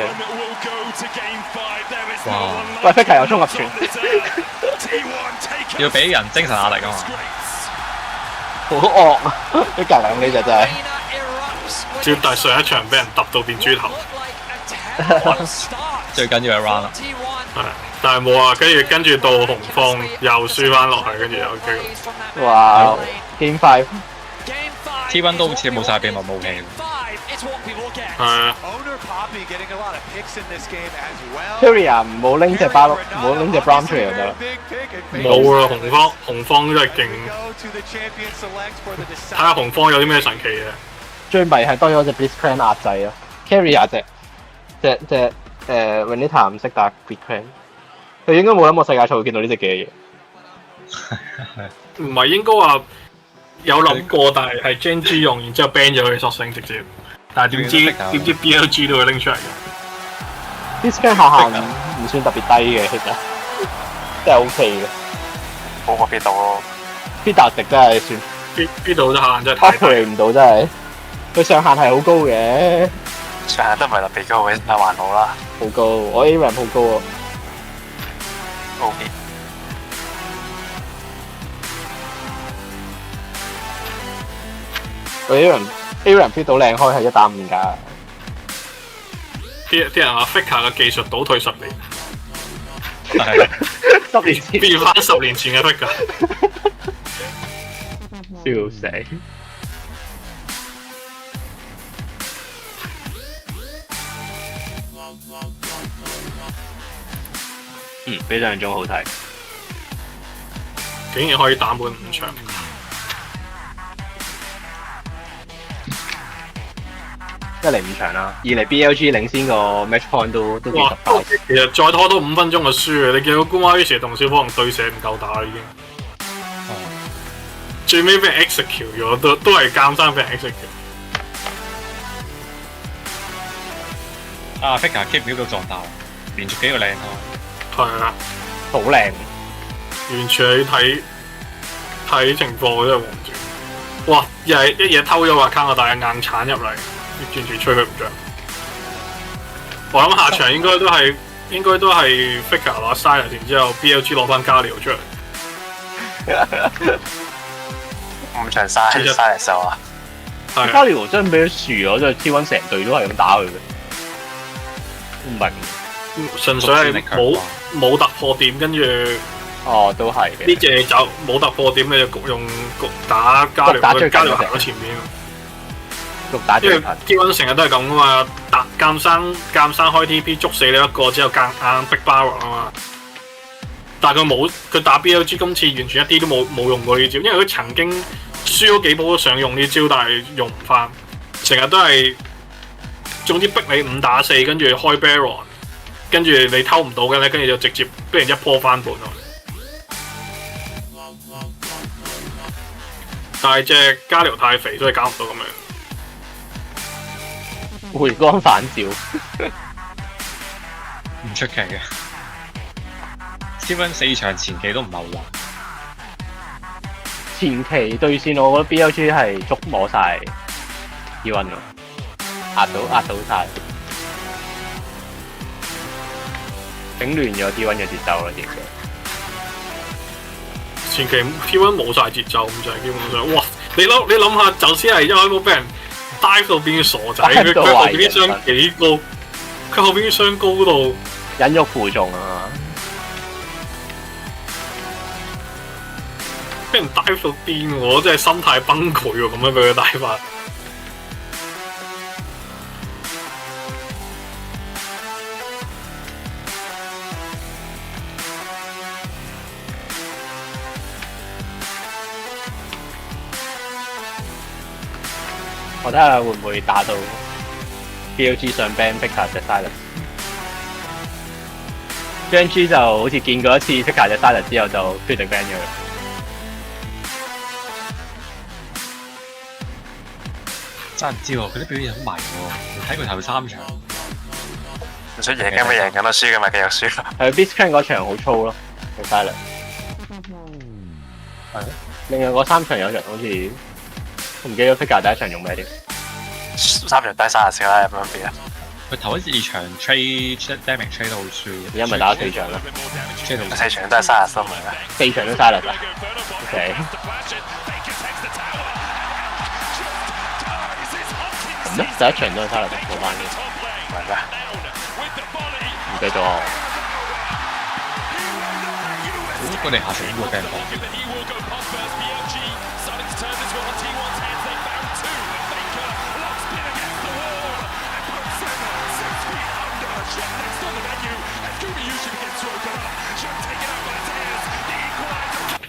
Speaker 6: 哇！
Speaker 11: 喂，逼球有衝入傳。
Speaker 6: 要俾人精神壓力㗎嘛。
Speaker 11: 好惡啊！逼球兩呢隻真係。
Speaker 1: 照大上一場俾人揼到變豬頭。
Speaker 6: 最緊要係 run 啦。
Speaker 1: 係，但係冇啊，跟住到紅方又輸翻落去，跟住有機。
Speaker 11: 哇 ！Game 5。T1
Speaker 6: 都好似冇晒秘密武器。
Speaker 1: 係啊。
Speaker 11: Kyria 唔好拎隻巴碌，唔好拎隻 Brown 出嚟就得啦。
Speaker 1: 冇啦，紅方真係勁。睇下紅方有啲咩神奇嘅。
Speaker 11: 最迷係多咗隻 Blitzcrank 壓制咯 ，Kyria 隻Renata 唔識打 Blitzcrank，佢應該冇諗過世界賽會見到呢隻嘅嘢。
Speaker 1: 唔係應該話有諗過，但係 JNG 用，然之後 ban 咗佢索性直接。但係點知 BLG 都會拎出嚟嘅。
Speaker 11: Blitzcrank 下限唔算特別低嘅，其實真係 OK 嘅。
Speaker 2: 好過邊度咯
Speaker 11: Peter 值真係算。
Speaker 1: 邊度下限真係太低。
Speaker 11: operate 唔到真係，佢上限係好高嘅。
Speaker 2: 上限都唔係特別高嘅，但還好啦。
Speaker 11: 好高，我 A rank 好高啊。
Speaker 2: OK。
Speaker 11: 我 A rank 到靚開係1打5㗎。
Speaker 1: 啲人話 Faker 嘅技術倒退10年。
Speaker 6: 係。
Speaker 11: 10年前
Speaker 1: 變翻10年前嘅 Faker。
Speaker 11: 笑死！比想象中好睇。
Speaker 1: 竟然可以打滿5場。
Speaker 11: 一嚟5場啦，二嚟 BLG 領先個 match point 都幾實快。
Speaker 1: 其實再拖多5分鐘就輸嘅，你見到官馬於是同小火龍對射唔夠打已經。最尾俾人 execute 咗，都係監生俾人 execute。Faker
Speaker 6: keep 唔到狀態，連續幾個靚開。
Speaker 1: 係啊，
Speaker 11: 好靚，
Speaker 1: 完全係睇情況真係望住。哇！又係一嘢偷咗個 account，但係硬鏟入嚟，完全吹佢唔着。我諗下場應該都係 Faker 攞 Sire， 然之後 BLG 攞翻加療出嚟。
Speaker 2: 5場嘥嚟受啊！
Speaker 11: 加療真係俾佢輸咗，即係 T1 成隊都係咁打佢嘅。唔明，
Speaker 1: 純粹係冇突破點，跟住
Speaker 11: 都係嘅。
Speaker 1: 呢隻就冇突破點，你就用打加療，加療行咗前面。因為 T1 成日都係咁噶嘛，監生開 TP 捉死你一個之後夾硬逼 Barrow 啊嘛。但係佢打 BLG 今次完全一啲都冇用過呢招，因為佢曾經輸咗幾鋪都想用呢招，但係用唔翻，成日都係總之逼你5打4，跟住開 Baron， 跟住你偷唔到嘅咧，跟住就直接俾人一波翻盤咯。但係隻加療太肥，所以搞唔到咁樣。
Speaker 11: 回光返照，
Speaker 6: 唔出奇嘅。T1 4場前期都唔係好爛。
Speaker 11: 前期對線我覺得 BLG 係捉摸晒， T1 咯，壓到晒，整亂咗 T1 嘅節奏啦，其實。
Speaker 1: 前期 T1 冇晒節奏咁滯，基本上，哇！你諗下，就先係一開波俾人 dive 到變傻仔，佢後邊啲傷幾高，佢後邊啲傷高到
Speaker 11: 忍辱負重啊！
Speaker 1: 俾人 dive 到癲喎，真係心態崩潰喎，咁樣俾佢 dive 法。
Speaker 11: 我睇下會唔會打到 BLG 上 ban Pika 隻 Silence。GNG 就好似見過一次 Pika 隻 Silence 之後就決定 ban 咗佢。
Speaker 6: 真係唔知喎，佢啲表現好迷喎，睇佢頭3場。
Speaker 2: 唔想贏嘅咪贏緊咯，輸嘅咪繼續輸咯。
Speaker 11: 係 Blitzcrank 嗰場好粗咯，隻 Silence。係。另外嗰3場有場好似。我唔記得 Pika 第一場用咩添
Speaker 2: ，3場低30啦，有冇分別啊？
Speaker 6: 佢頭2場 trade damage trade 都好輸，
Speaker 11: 而家咪打咗4場啦
Speaker 2: ，4場都係30分嚟嘅
Speaker 11: ，4場都30啊 ，OK。咁咩？第一場都係30過關嘅，
Speaker 2: 係咩？
Speaker 11: 唔記得咗。
Speaker 6: 我哋下場應該 ban 波。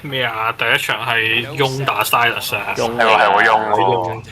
Speaker 1: 咩啊？第一場係用打 Silas 啊，
Speaker 11: 用
Speaker 2: 係會用喎。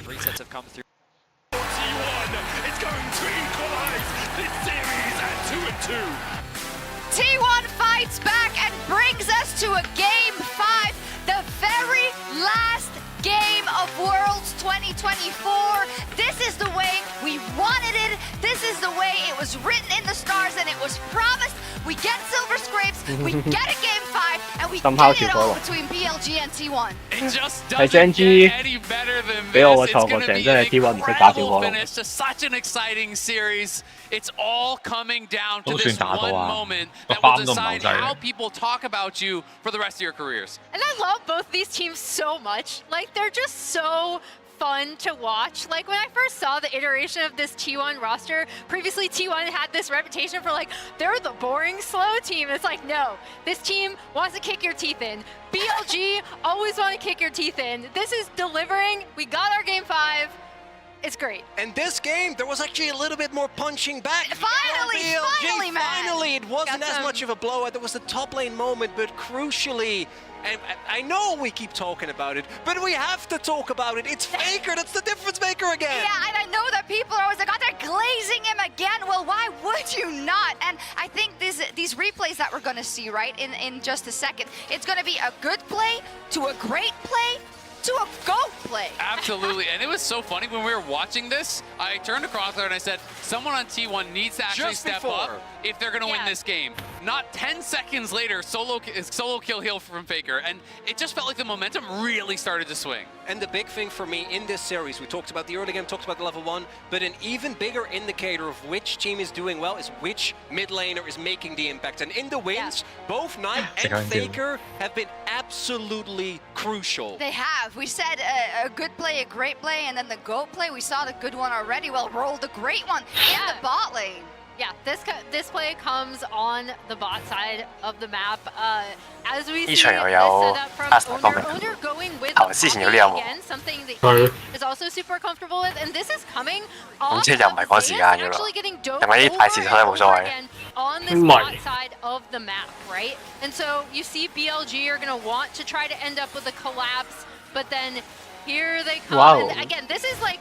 Speaker 12: T1 fights back and brings us to a Game 5, the very last game of Worlds 2024. This is the way we wanted it. This is the way it was written in the stars and it was promised. We get Silver Scrapes, we get a Game 5, and we get it all between BLG and T1.
Speaker 7: It just
Speaker 11: 係
Speaker 7: doesn't
Speaker 11: GNG
Speaker 7: get any better than
Speaker 11: 俾我個
Speaker 7: this.
Speaker 11: 錯
Speaker 7: It's
Speaker 11: 過
Speaker 7: going
Speaker 11: 成
Speaker 7: to be
Speaker 11: 真係
Speaker 7: an
Speaker 11: T1 唔識打小火
Speaker 7: incredible
Speaker 11: 龍。
Speaker 7: finish to such an exciting series. It's all coming down to
Speaker 6: 都
Speaker 7: this
Speaker 6: 算打到
Speaker 7: one
Speaker 6: 啊，
Speaker 7: moment
Speaker 6: 個
Speaker 7: that will
Speaker 6: farm 都唔係好
Speaker 7: decide
Speaker 6: 滯
Speaker 7: how people talk about you for the rest of your careers.
Speaker 13: And I love both these teams so much. Like, they're just so fun to watch. Like, when I first saw the iteration of this T1 roster, previously T1 had this reputation for, like, they're the boring, slow team. It's like, no, this team wants to kick your teeth in. BLG always want to kick your teeth in. This is delivering. We got our Game 5. It's great.
Speaker 14: And this game, there was actually a little bit more punching back.
Speaker 12: Finally, man.
Speaker 14: Finally, it wasn't as much of a blowout. There was a top lane moment, but crucially, and I know we keep talking about it, but we have to talk about it. It's Faker. That's the difference maker again.
Speaker 12: Yeah, and I know that people are always like, oh, they're glazing him again. Well, why would you not? And I think these replays that we're going to see, right, in just a second, it's going to be a good play to a great play to a GOAT play.
Speaker 7: Absolutely, and it was so funny when we were watching this. I turned across there and I said, someone on T1 needs to actually step up if they're going to win this game. Not 10 seconds later, solo kill heal from Faker, and it just felt like the momentum really started to swing.
Speaker 14: And the big thing for me in this series, we talked about the early game, talked about the level 1, but an even bigger indicator of which team is doing well is which mid laner is making the impact. And in the wins, both Knight and Faker have been absolutely crucial.
Speaker 12: They have. We said a good play, a great play, and then the GOAT play, we saw the good one already. Well, rolled the great one in the bot lane.
Speaker 13: Yeah, this play comes on the bot side of the map. As we see this setup from Owner going with again, something that he is also super comfortable with, and this is coming off of actually getting doped over again on this bot side of the map, right? And so you see BLG are going to want to try to end up with a collapse, but then here they come. And again, this is like,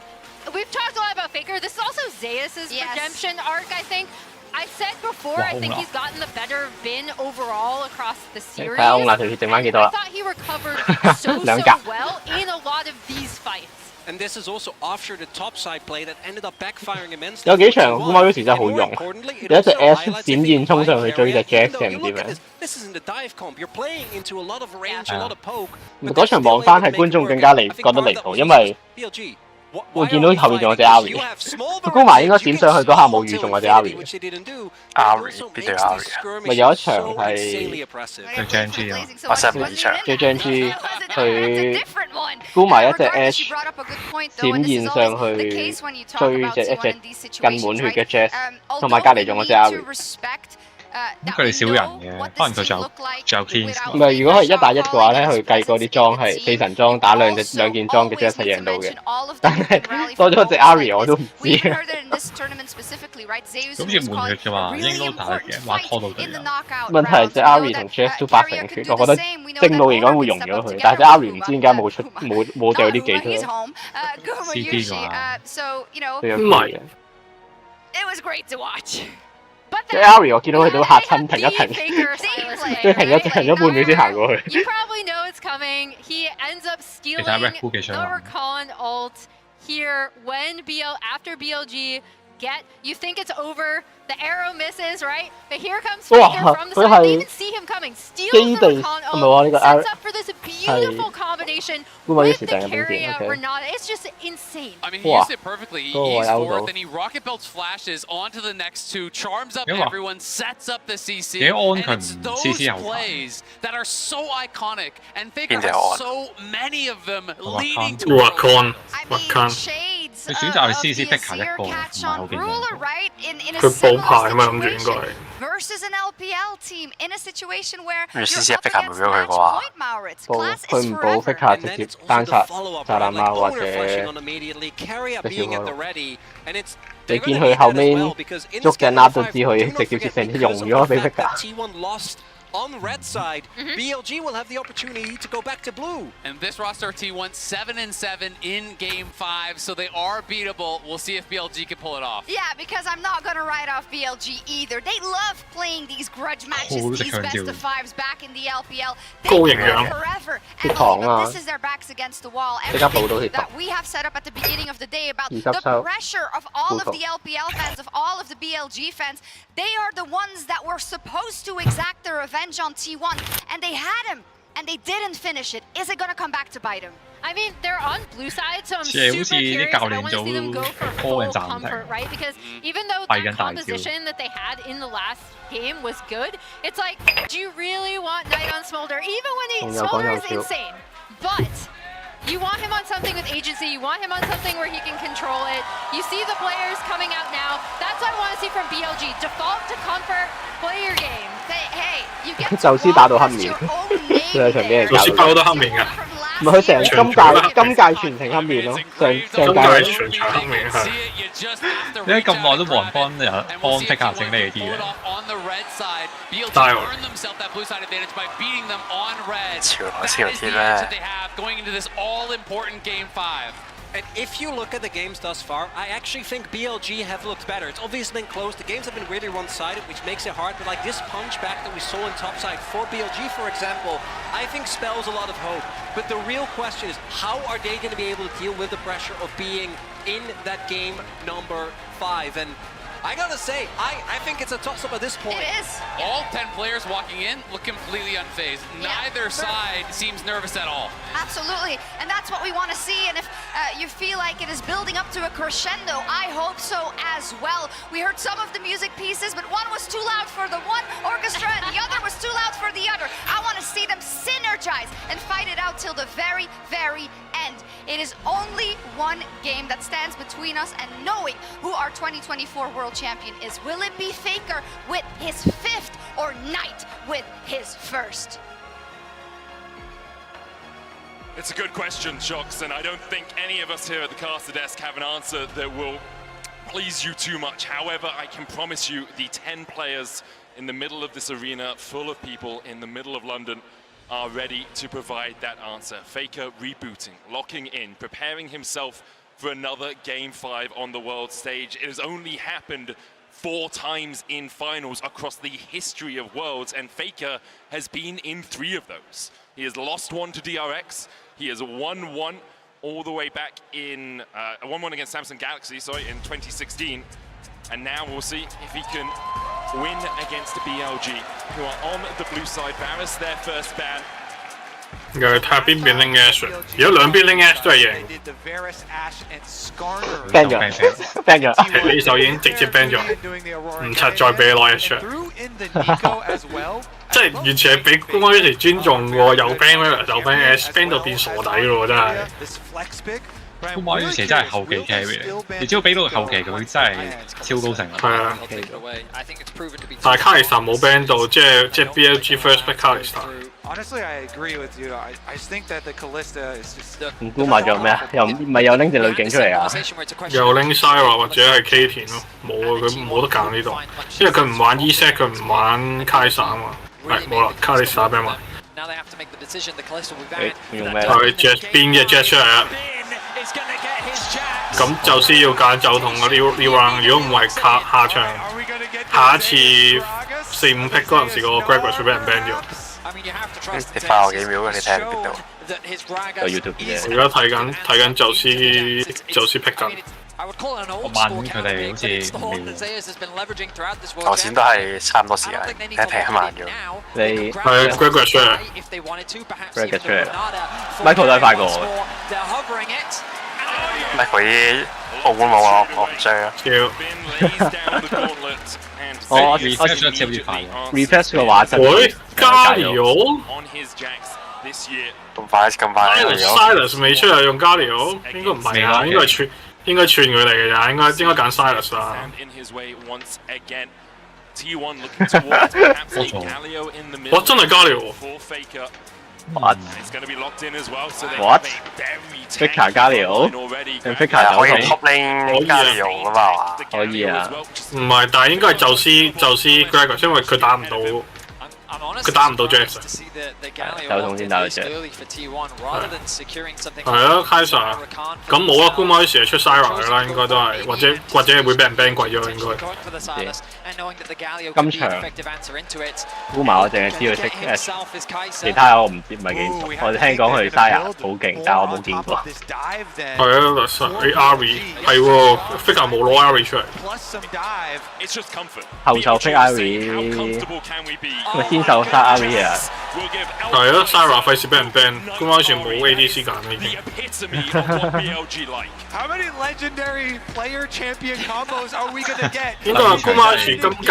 Speaker 13: we've talked a lot about Faker. This is also Zeus's redemption arc, I think. I said before, I think he's gotten the better bin overall across the series. And I thought he recovered so well in a lot of these fights.
Speaker 14: And this is also after the top side play that ended up backfiring immensely.
Speaker 11: 有幾場 Mario 真係好用，有一隻 S 閃現衝上去追隻 Jax 定唔知咩。
Speaker 14: This is in the dive comp. You're playing into a lot of range, a lot of poke.
Speaker 11: 嗰場望翻係觀眾更加覺得離譜，因為會見到後面仲有隻 Ari， 佢高埋應該閃上去嗰下冇預中嗰隻 Ari。Ari
Speaker 2: 邊對 Ari
Speaker 11: 咪有一場係
Speaker 6: 對 JNG 啊，
Speaker 2: 發生唔場
Speaker 11: 對 JNG 佢高埋一隻 Ash 閃現上去追一隻近滿血嘅 Jazz， 同埋隔離仲有隻 Ari。
Speaker 6: 咁佢哋少人嘅，可能佢仲有 Cleanse。
Speaker 11: 唔係，如果係1打1嘅話咧，佢計嗰啲裝係4神裝打兩件裝嘅 Jazz 係贏到嘅。但係多咗隻 Ari 我都唔知。
Speaker 6: 好似滿血嘅嘛，應該都打得嘅，話拖到隊友。
Speaker 11: 問題係隻 Ari 同 Jazz 都8成血，我覺得正路嚟講會容咗佢，但係隻 Ari 唔知點解冇掉啲技出嚟。
Speaker 6: CD 嘅話，
Speaker 11: 都有機嘅。
Speaker 12: It was great to watch.
Speaker 11: 即係 Ari 我見到佢都嚇親停一停，即係停咗半秒先行過去。
Speaker 13: You probably know it's coming. He ends up stealing the recon ult here when after BLG you think it's over. The arrow misses, right? But here comes Faker from the side. They even see him coming. Steals the recon ult. Sets up for this beautiful combination with the carry out Renata. It's just insane.
Speaker 15: I mean, he used it perfectly. He used forward, then he rocket belts flashes onto the next two, charms up everyone, sets up the CC, and it's those plays that are so iconic. And Faker has so many of them leading to
Speaker 1: Wakon.
Speaker 6: 佢選擇去 CC Faker 一個，唔係好勁。
Speaker 1: 佢補牌嘛，諗住應該係。
Speaker 12: Versus an LPL team in a situation where
Speaker 2: you're up against point Maurits.
Speaker 11: 佢唔補 Faker 直接單殺炸彈貓或者你見佢後面捉隻 Nap 都知佢直接接成用咗俾 Faker。On
Speaker 14: red side, BLG will have the opportunity to go back to blue.
Speaker 15: And this roster T1 7-7 in Game 5, so they are beatable. We'll see if BLG can pull it off.
Speaker 12: Yeah, because I'm not going to write off BLG either. They love playing these grudge matches, these best of fives back in the LPL. They play forever. And this is their backs against the wall. Everything that we have set up at the beginning of the day about the pressure of all of the LPL fans, of all of the BLG fans, they are the ones that were supposed to exact their revenge on T1, and they had him, and they didn't finish it. Is it gonna come back to bite him?
Speaker 13: I mean, they're on blue side, so I'm super curious. I want to see them go for full comfort, right? Because even though that composition that they had in the last game was good, it's like, do you really want Knight on Smolder? Even when Smolder is insane, but you want him on something with agency, you want him on something where he can control it. You see the players coming out now. That's what I want to see from BLG. Default to comfort, play your game.
Speaker 12: Hey, you get
Speaker 11: 宙斯打到黑面，佢場俾人搞到。
Speaker 1: 宙斯爆到黑面㗎。
Speaker 11: 唔係佢成今屆全程黑面咯，上屆
Speaker 1: 全場黑面係。
Speaker 6: 點解咁耐都冇人幫 Faker 整呢啲嘅？
Speaker 2: 潮天咩？
Speaker 14: all-important Game 5. And if you look at the games thus far, I actually think BLG have looked better. It's obviously been close. The games have been really one-sided, which makes it hard. But like this punch back that we saw in topside for BLG, for example, I think spells a lot of hope. But the real question is, how are they going to be able to deal with the pressure of being in that game number 5? And I gotta say, I think it's a toss-up at this point.
Speaker 12: It is.
Speaker 15: All 10 players walking in look completely unfazed. Neither side seems nervous at all.
Speaker 12: Absolutely, and that's what we want to see. And if you feel like it is building up to a crescendo, I hope so as well. We heard some of the music pieces, but one was too loud for the one orchestra and the other was too loud for the other. I want to see them synergize and fight it out till the very, very end. It is only one game that stands between us and knowing who our 2024 World Champion is. Will it be Faker with his 5th or Knight with his 1st?
Speaker 7: It's a good question, Shox, and I don't think any of us here at the caster desk have an answer that will please you too much. However, I can promise you the 10 players in the middle of this arena, full of people in the middle of London, are ready to provide that answer. Faker rebooting, locking in, preparing himself for another Game 5 on the world stage. It has only happened 4 times in finals across the history of Worlds, and Faker has been in 3 of those. He has lost 1 to DRX, he has won 1 all the way back in, 1-1 against Samsung Galaxy, in 2016. And now we'll see if he can win against BLG, who are on the blue side. Varus, their first ban.
Speaker 1: 又睇下邊邊拎 Ash，如果兩邊拎 Ash 都係贏。
Speaker 11: ban 咗，ban 咗。
Speaker 1: 呢手已經直接 ban 咗，唔柒再俾你攞 Ash 出。即係完全係俾公安呢條尊重喎，又 ban 咩？又 ban Ash，ban 到變傻底咯，真係。
Speaker 6: 咁我呢時真係後期 carry 嚟，你只要俾到後期佢真係超高成。
Speaker 1: 係啊，但係卡利薩冇 ban 到，即係 BLG first pick 卡利薩。
Speaker 8: Honestly, I agree with you. I think that the Callista is just
Speaker 11: 唔估買咗咩啊？又唔係又拎隻女警出嚟啊？
Speaker 1: 又拎 Syra 或者係 K 田咯，冇啊，佢冇得揀呢度，因為佢唔玩 E-set， 佢唔玩卡利薩啊嘛。係冇啦，卡利薩俾埋。
Speaker 11: 用咩？
Speaker 1: 係 Jet 邊嘅 Jet 出嚟啊！咁就先要揀就同嗰啲 round， 如果唔係下場下一次4-5 pick 嗰陣時個 Gregor 會俾人 ban 咗。
Speaker 2: 你快我幾秒嘅，你睇唔睇到？
Speaker 11: 個 YouTube 啫。
Speaker 1: 而家睇緊宙斯 pick 緊。
Speaker 6: 我問佢哋好似
Speaker 2: 頭先都係差唔多時間，睇下停慢咗。
Speaker 11: 你
Speaker 1: 係 Gregor 出嚟
Speaker 11: ，Gregor 出嚟 ，Michael 都係快過我。
Speaker 2: Michael 啲澳門冇啊，我唔追啊。
Speaker 11: 我 refresh 嘅話就
Speaker 1: 喂加料
Speaker 2: 咁快
Speaker 1: ？Silas 未出嚟用加料，應該唔係啊，應該串佢嚟嘅咋，應該揀 Silas 啊。哇！真係加料喎
Speaker 11: ！What？ Fika 加料 ？Fika
Speaker 2: 可以 top lane 加料㗎嘛？
Speaker 11: 可以啊。
Speaker 1: 唔係，但係應該係宙斯 Gregor， 因為佢打唔到。佢打唔到 Jax，
Speaker 11: 有痛先打到 Jax。
Speaker 1: 係啊 ，Kaiser 咁冇啊，官馬嗰時係出 Syra 㗎啦，應該都係，或者會俾人 ban 貴咗應該。
Speaker 11: 今場官馬我淨係知佢識其他我唔知唔係幾熟，我聽講佢 Syra 好勁，但係我冇見過。
Speaker 1: 係啊 ，Ari 係喎 ，Fika 冇攞 Ari 出嚟。
Speaker 11: 後手 pick Ari。咪先手殺 Ari 啊！
Speaker 1: 係啊 ，Syra 費事俾人 ban，官馬嗰時冇 ADC 揀啦已經。
Speaker 8: How many legendary player champion combos are we gonna get？
Speaker 1: 應該話官馬嗰時今屆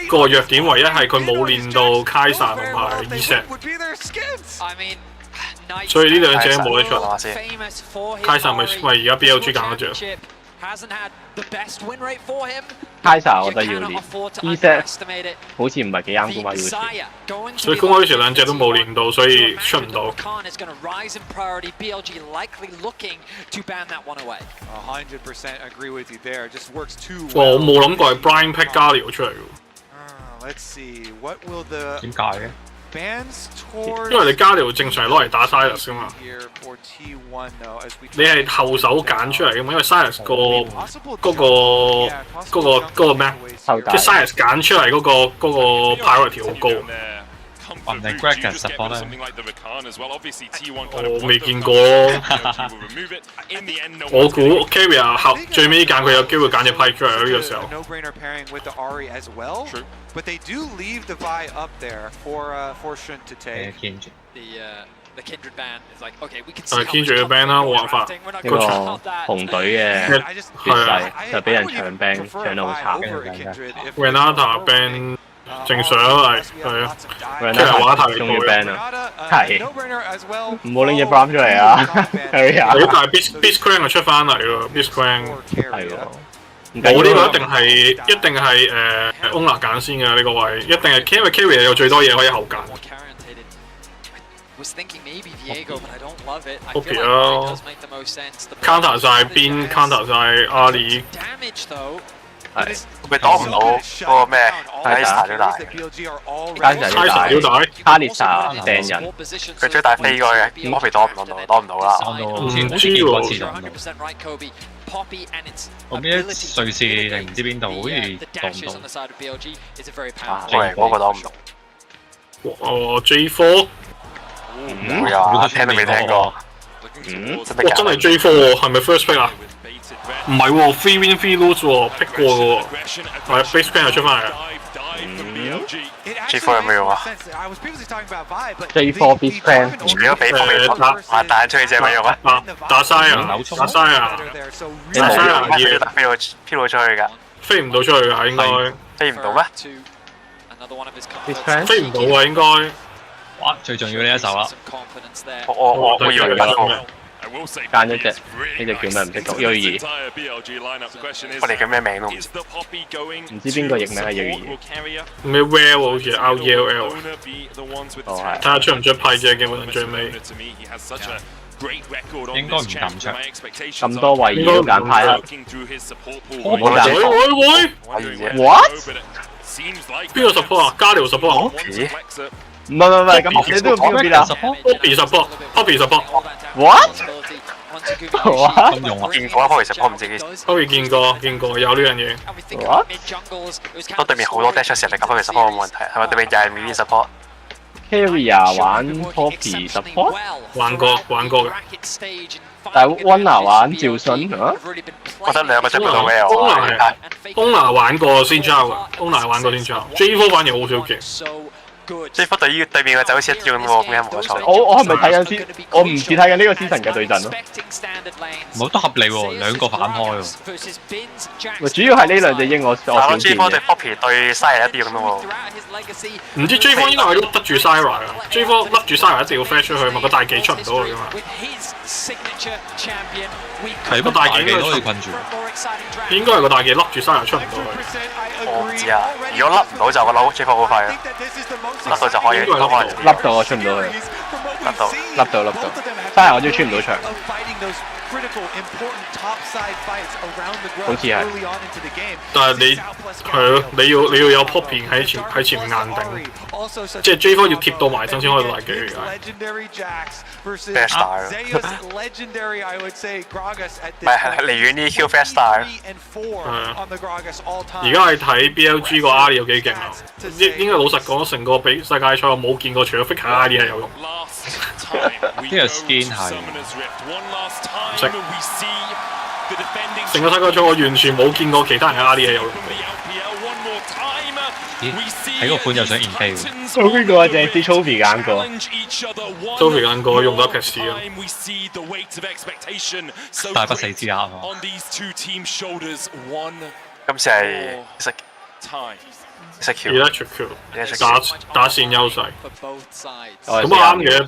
Speaker 1: 個弱點唯一係佢冇練到 Kaiser 同埋 E-set， 所以呢兩隻冇得出。Kaiser 咪而家 BLG 揀嗰隻。
Speaker 11: Kaiser 我覺得要練 ，E-set 好似唔係幾啱官馬要練，
Speaker 1: 所以官馬嗰時兩隻都冇練到，所以出唔到。我冇諗過係 Brian pick 加料出嚟
Speaker 6: 喎。點解嘅？
Speaker 1: 因為你加料正常係攞嚟打 Silas 噶嘛，你係後手揀出嚟噶嘛，因為 Silas 嗰個咩？即係 Silas 揀出嚟嗰個 priority 好高。
Speaker 6: 雲定 Greg support 咧，
Speaker 1: 我未見過咯。我估 Carrier 最尾揀佢有機會揀隻 Pike 出嚟呢個時候。
Speaker 8: But they do leave the Vi up there for Shun to take.
Speaker 9: The Kindred ban is like, okay, we can
Speaker 1: 但係 Kindred 嘅 ban 啦，冇辦法。
Speaker 11: 呢個紅隊嘅劣勢就俾人搶 ban， 搶到好慘。
Speaker 1: Renata ban 正常係啊 ，Renata 玩太過嘅
Speaker 11: ban 啊，係唔好拎隻 Bram 出嚟啊！係啊，
Speaker 1: 但係 Beast Queen 就出翻嚟喎 ，Beast Queen
Speaker 11: 係喎。
Speaker 1: 我呢個一定係Ona 揀先嘅呢個位，一定係因為 Carry 有最多嘢可以後揀。Poppy 咯 ，counter 晒邊 ，counter 晒Ali。
Speaker 2: 係佢擋唔到嗰個咩 Kaiser 都大
Speaker 11: ，Kaiser 都大 ，Kaiser 掟人，
Speaker 2: 佢最大飛過嘅 ，Poppy 擋唔到啦。
Speaker 1: 唔知喎。
Speaker 6: 我唔記得瑞士定唔知邊度，好似擋唔到。
Speaker 2: 係嗰個擋唔到。
Speaker 1: J4
Speaker 2: 唔會啊，聽都未聽過。
Speaker 1: 哇！真係 J4 喎，係咪 first pick 啊？唔係喎 ，3 win 3 lose 喎，pick 過嘅喎。係 base plan 又出翻嚟。
Speaker 2: G4 有冇用啊
Speaker 11: ？J4 Beast Clan
Speaker 2: 除咗俾方面彈彈出去之後有冇用啊？
Speaker 1: 打西啊！打西啊！
Speaker 2: 打西啊！飄到出去㗎，
Speaker 1: 飛唔到出去㗎應該。
Speaker 2: 飛唔到咩？
Speaker 1: 飛唔到啊應該。
Speaker 6: 哇！最重要呢一手啦。
Speaker 2: 我以為有。
Speaker 11: 揀咗隻呢隻叫咩唔識讀 U2，
Speaker 2: 我哋叫咩名都唔知。
Speaker 11: 唔知邊個譯名係 U2。
Speaker 1: 咩 Well 好似 RELL。
Speaker 11: 哦係。
Speaker 1: 睇下出唔出批啫，基本上最尾。
Speaker 6: 應該唔敢出。
Speaker 11: 咁多位移都揀派啦。
Speaker 1: 我冇揀。會。
Speaker 11: What？
Speaker 1: 邊個 support 啊？加條 support 啊？
Speaker 11: 唔係，咁你都要邊啊
Speaker 1: ？Poppy support。Poppy support。What？
Speaker 6: 咁用啊？
Speaker 2: 見過啊 ，Poppy support 唔知幾時。
Speaker 1: Poppy 見過有呢樣嘢。
Speaker 11: What？
Speaker 2: 當對面好多 dash 時，你揀 Poppy support 冇問題，係咪對面又係 melee support？Carrier
Speaker 11: 玩 Poppy support？
Speaker 1: 玩過嘅。
Speaker 11: 但係 Wonder 玩趙信啊？
Speaker 2: 覺得兩個出唔到 Well。Owner
Speaker 1: 玩過先抄嘅 ，Owner 玩過先抄。J4 反而好少見。
Speaker 2: J4 對面嘅就好似一招咁喎，咁樣冇錯。
Speaker 11: 我係咪睇緊先？我唔似睇緊呢個 season 嘅對陣咯。
Speaker 6: 冇都合理喎，兩個反開喎。
Speaker 11: 主要係呢兩隻鷹我少見嘅。
Speaker 2: J4 對 Poppy 對 Sire 一啲咁樣喎。
Speaker 1: 唔知 J4 應該係笠得住 Sire 啊 ，J4 笠住 Sire 一定要 flash 出去嘛，個大技出唔到去噶嘛。
Speaker 6: 係個大技都可以困住。
Speaker 1: 應該係個大技笠住 Sire 出唔到去。
Speaker 2: 我唔知啊，如果笠唔到就個樓 J4 好快啊，笠到就可以，
Speaker 11: 笠到我出唔到去，笠到，Sire 我都出唔到場。好似係，
Speaker 1: 但係你係咯，你要有 Poppy 喺前面硬頂，即係 J4 要貼到埋身先可以大技嚟㗎。
Speaker 2: Fast Star， 唔係離遠啲 Q Fast Star。
Speaker 1: 而家係睇 BLG 個 Ali 有幾勁啊！應該老實講，成個比世界賽我冇見過，除咗 Faker Ali 係有用。
Speaker 6: 呢個 skin 係。
Speaker 1: 成個世界賽我完全冇見過其他人嘅 Ali 係有用。
Speaker 6: 睇個款就想 invade。
Speaker 11: 我邊個啊？淨係知 Trophy 揀過
Speaker 1: ，Trophy 揀過用到一劈屎啊！
Speaker 6: 大不死之額啊！
Speaker 2: 今次係識橋
Speaker 1: ，Electric Q， 打線優勢。咁啱嘅，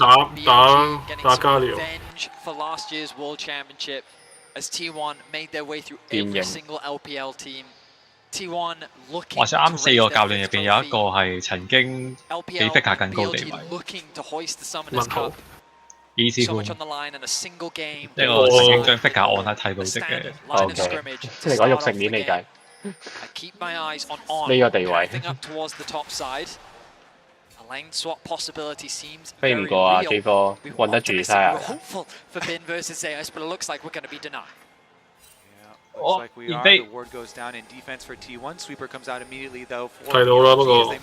Speaker 1: 打加料。
Speaker 6: 話說啱4個教練入邊有一個係曾經比 Faker 更高地位。
Speaker 1: 問號
Speaker 6: Easy Pool， 一個曾經將 Faker 按喺替補席嘅。
Speaker 11: OK， 即係講肉食面嚟計。呢個地位飛唔過啊 ！J4 混得住晒啊！
Speaker 6: 我
Speaker 8: invade。
Speaker 1: 睇到啦，不過。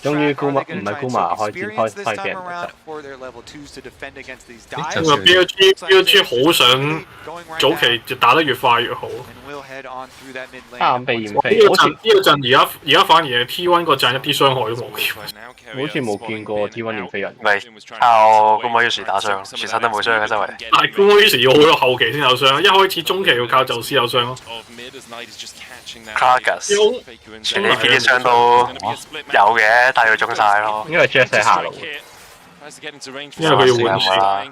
Speaker 11: 終於唔係 Kuma 開嘅。
Speaker 1: 因為 BLG 好想早期就打得越快越好。
Speaker 11: 啱被驗飛。
Speaker 1: 呢個陣而家反而係 T1 個陣一啲傷害都冇。
Speaker 11: 好似冇見過 T1 驗飛人。
Speaker 2: 唔係靠 Kuma 打傷，全身都冇傷嘅周圍。
Speaker 1: 但係 Kuma 要好到後期先有傷，一開始中期要靠宙斯有傷咯。
Speaker 2: Kragas 全 AP 啲傷都有嘅，但係佢中晒咯。
Speaker 11: 因為 Jazz 喺下路。
Speaker 1: 因為佢要換線。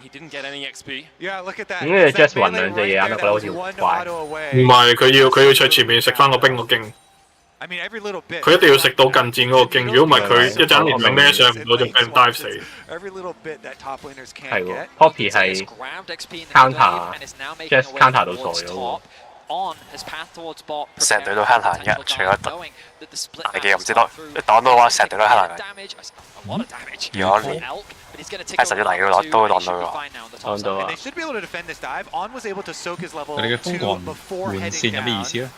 Speaker 11: 咁你 Jazz 暈兩隻嘢，啱啱覺得好似好快。
Speaker 1: 唔係，佢要在前面食翻個冰個經。佢一定要食到近戰嗰個經，如果唔係佢一陣連兩咩上唔到就俾人 dive 死。
Speaker 11: 係喎 ，Poppy 係 counter，Jazz counter 到傻咗。
Speaker 2: 成隊都黑彈嘅，除咗大嘅唔知道，擋到嘅話成隊都黑彈嘅。如果連係實咗大嘅攞都會擋到嘅喎，
Speaker 11: 擋到啊！
Speaker 6: 佢哋嘅瘋狂換線有咩意思咧？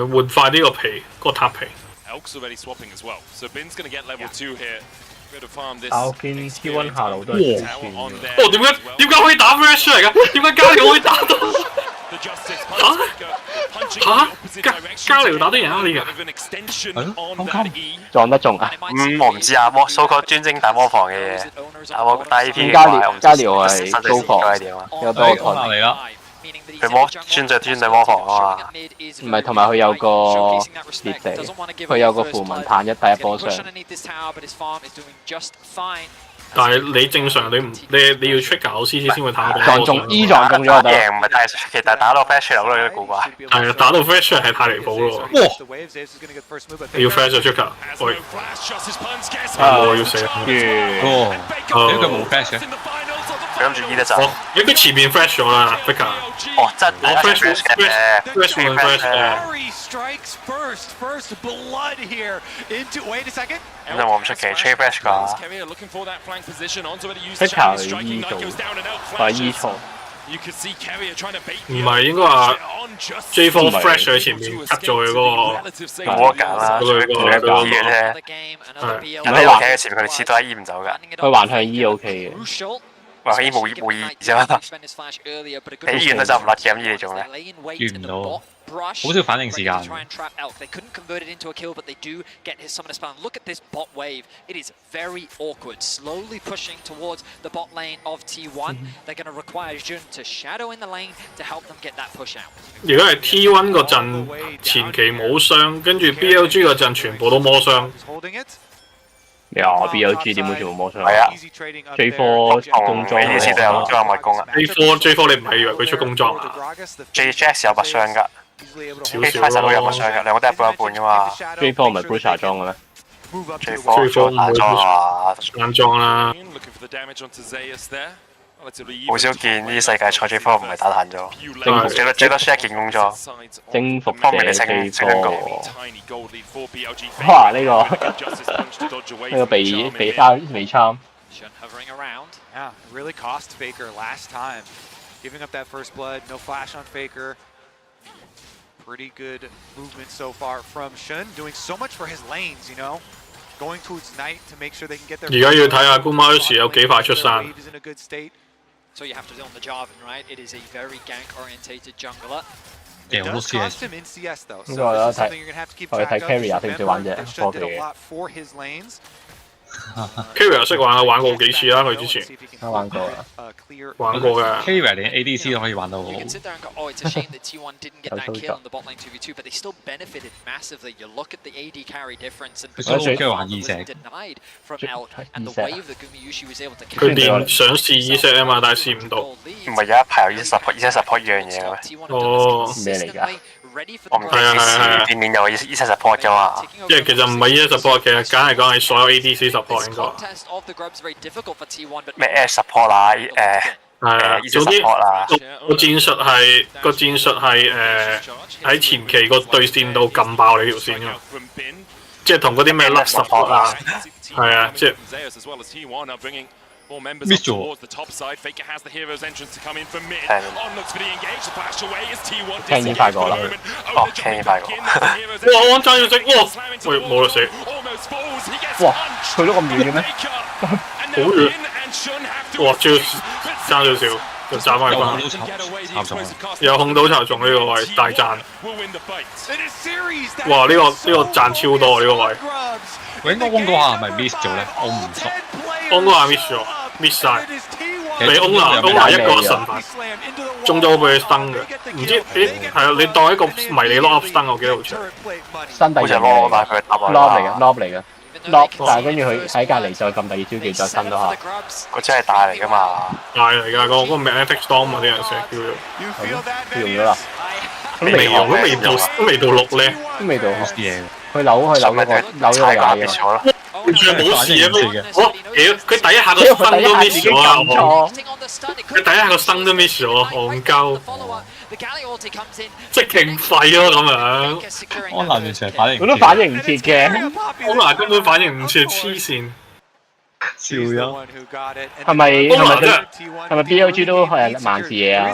Speaker 1: 換快啲個皮，個塔皮。
Speaker 11: 我見 T1 下路都係
Speaker 1: 點解可以打 Flash 出嚟㗎？點解加料可以打到？加條打得贏啊你㗎？
Speaker 11: 撞得中啊！
Speaker 2: 我唔知啊，蘇哥專精打魔房嘅嘢，打 AP
Speaker 11: 加條係高防，有多個盾
Speaker 6: 嚟啦。
Speaker 2: 佢專對魔防啊嘛。
Speaker 11: 唔係，同埋佢有個裂地，佢有個符文彈第一波傷。
Speaker 1: 但係你正常你要 trigger CC 先會彈到。
Speaker 11: 撞中 E 撞中咗就得。
Speaker 2: 贏唔係太出奇，但係打到 flash 出嚟好有啲古怪。
Speaker 1: 係啊，打到 flash 係太離譜咯。哇！要 flash 就 trigger， 喂！我要死啦！
Speaker 6: 哦，點解佢冇 flash 嘅？
Speaker 2: 佢諗住 E 得就。
Speaker 1: 應該前面 flash 咗啦 ，trigger。
Speaker 2: 哦，真係
Speaker 1: flash
Speaker 2: 咁就冇咁出奇 ，trade flash 㗎。
Speaker 11: trigger 係 E 做，係 E 錯。
Speaker 1: 唔係應該話 J4 flash 喺前面 cut 咗佢嗰個，
Speaker 2: 冇得揀啦，佢個 E 嘅啫。人哋企喺前面，佢哋次都係 E 唔走㗎。
Speaker 11: 佢橫向 E OK 嘅。
Speaker 2: 話佢 E 冇 E 啫嘛，你 E 完都走唔甩嘅，咁 E 嚟做咩？
Speaker 6: 完唔到，好少反應時間。
Speaker 9: Look at this bot wave. It is very awkward. Slowly pushing towards the bot lane of T1. They're going to require Jun to shadow in the lane to help them get that push out.
Speaker 1: 如果係 T1 嗰陣前期冇傷，跟住 BLG 嗰陣全部都魔傷。
Speaker 11: 咩啊 ？BLG 點會全部魔傷？
Speaker 2: 係啊
Speaker 11: ，J4 工裝
Speaker 2: 呢次都有裝物攻啊。
Speaker 1: J4 你唔係以為佢出工裝啊
Speaker 2: ？JJax 有物傷㗎 ，K5 都有物傷㗎，兩個都係半一半㗎嘛。
Speaker 11: J4 唔係 Bruiser 裝嘅咩
Speaker 2: ？J4 硬裝啊，
Speaker 1: 硬裝啦。
Speaker 2: 好少見呢啲世界賽 J4 唔係打彈咗，最多 share 件工裝。
Speaker 11: 征服
Speaker 2: 方面你升高。
Speaker 11: 哇！呢個被參。
Speaker 8: Yeah, really cost Faker last time. Giving up that first blood, no flash on Faker. Pretty good movement so far from Shun, doing so much for his lanes, you know? Going towards Knight to make sure they can get their...
Speaker 1: 而家要睇下 Gumaus 有幾快出山。
Speaker 9: So you have to do on the Jarvan, right? It is a very gank-orientated jungler.
Speaker 8: It does cost him in CS though, so
Speaker 11: this
Speaker 8: is something you're going to have to keep track of.
Speaker 11: Carry 啊，定唔玩啫？Shun
Speaker 8: did a lot for his lanes.
Speaker 1: Carry 識玩啊，玩過幾次啦，佢之前。
Speaker 11: 玩過啦。
Speaker 1: 玩過嘅。
Speaker 6: Carry 連 ADC 都可以玩到好。
Speaker 9: You can sit there and go, oh, it's a shame that T1 didn't get that kill on the bot lane 2v2, but they still benefited massively. You look at the AD carry difference and was denied from Elk, and the wave that Gumayushi was able to carry.
Speaker 1: 佢練想試 E-set 啊嘛，但係試唔到。
Speaker 2: 唔係有一排有 E-set 呢樣嘢嘅咩？
Speaker 11: 哦，咩嚟㗎？
Speaker 2: 我唔係店面有 E-set support 㗎嘛？
Speaker 1: 因為其實唔係 E-set support，其實簡係講係所有 ADC support 應該。
Speaker 2: 咩 Ash support 啦，
Speaker 1: 總之個戰術係喺前期個對線度撳爆你條線㗎，即係同嗰啲咩甩 support 啊，係啊，即係。
Speaker 6: miss 咗。
Speaker 11: 聽已經快過啦，
Speaker 2: 哦，聽已經快過。
Speaker 1: 哇！我爭要食，哇！喂，冇得死。
Speaker 11: 哇！去到咁遠嘅咩？
Speaker 1: 好遠。哇！爭少少，就爭翻翻。有控到插中呢個位，大賺。哇！呢個賺超多呢個位。
Speaker 6: 喂，應該安嗰下係咪 miss 咗咧？我唔熟。
Speaker 1: 安嗰下 miss 咗 ，miss 晒。你安娜一個神法，中咗俾佢登嘅，唔知係啊？你當一個迷你 lob 登，我記得好似。
Speaker 11: 新第二樣嘢嚟嘅 ，lob 嚟嘅。lob， 但係跟住佢喺隔離再撳第二招技再伸咗下。
Speaker 2: 佢真係大嚟㗎嘛？
Speaker 1: 大嚟㗎，嗰個咩 Epic Storm 嗰啲人成日叫做。
Speaker 11: 佢用咗啦。
Speaker 1: 未用，都未到6咧，
Speaker 11: 都未到嘢。佢扭咗個嘢嘅。
Speaker 1: 完全冇事嘅，我屌佢第一下個生都 miss 咗啊！佢第一下個生都 miss 咗，戇鳩，即係勁廢咯咁樣。
Speaker 6: 安娜完全係反應，
Speaker 11: 佢都反應唔切嘅，
Speaker 1: 安娜根本反應唔切，黐線。
Speaker 6: 笑咗。
Speaker 11: 係咪 BLG 都係萬字嘢啊？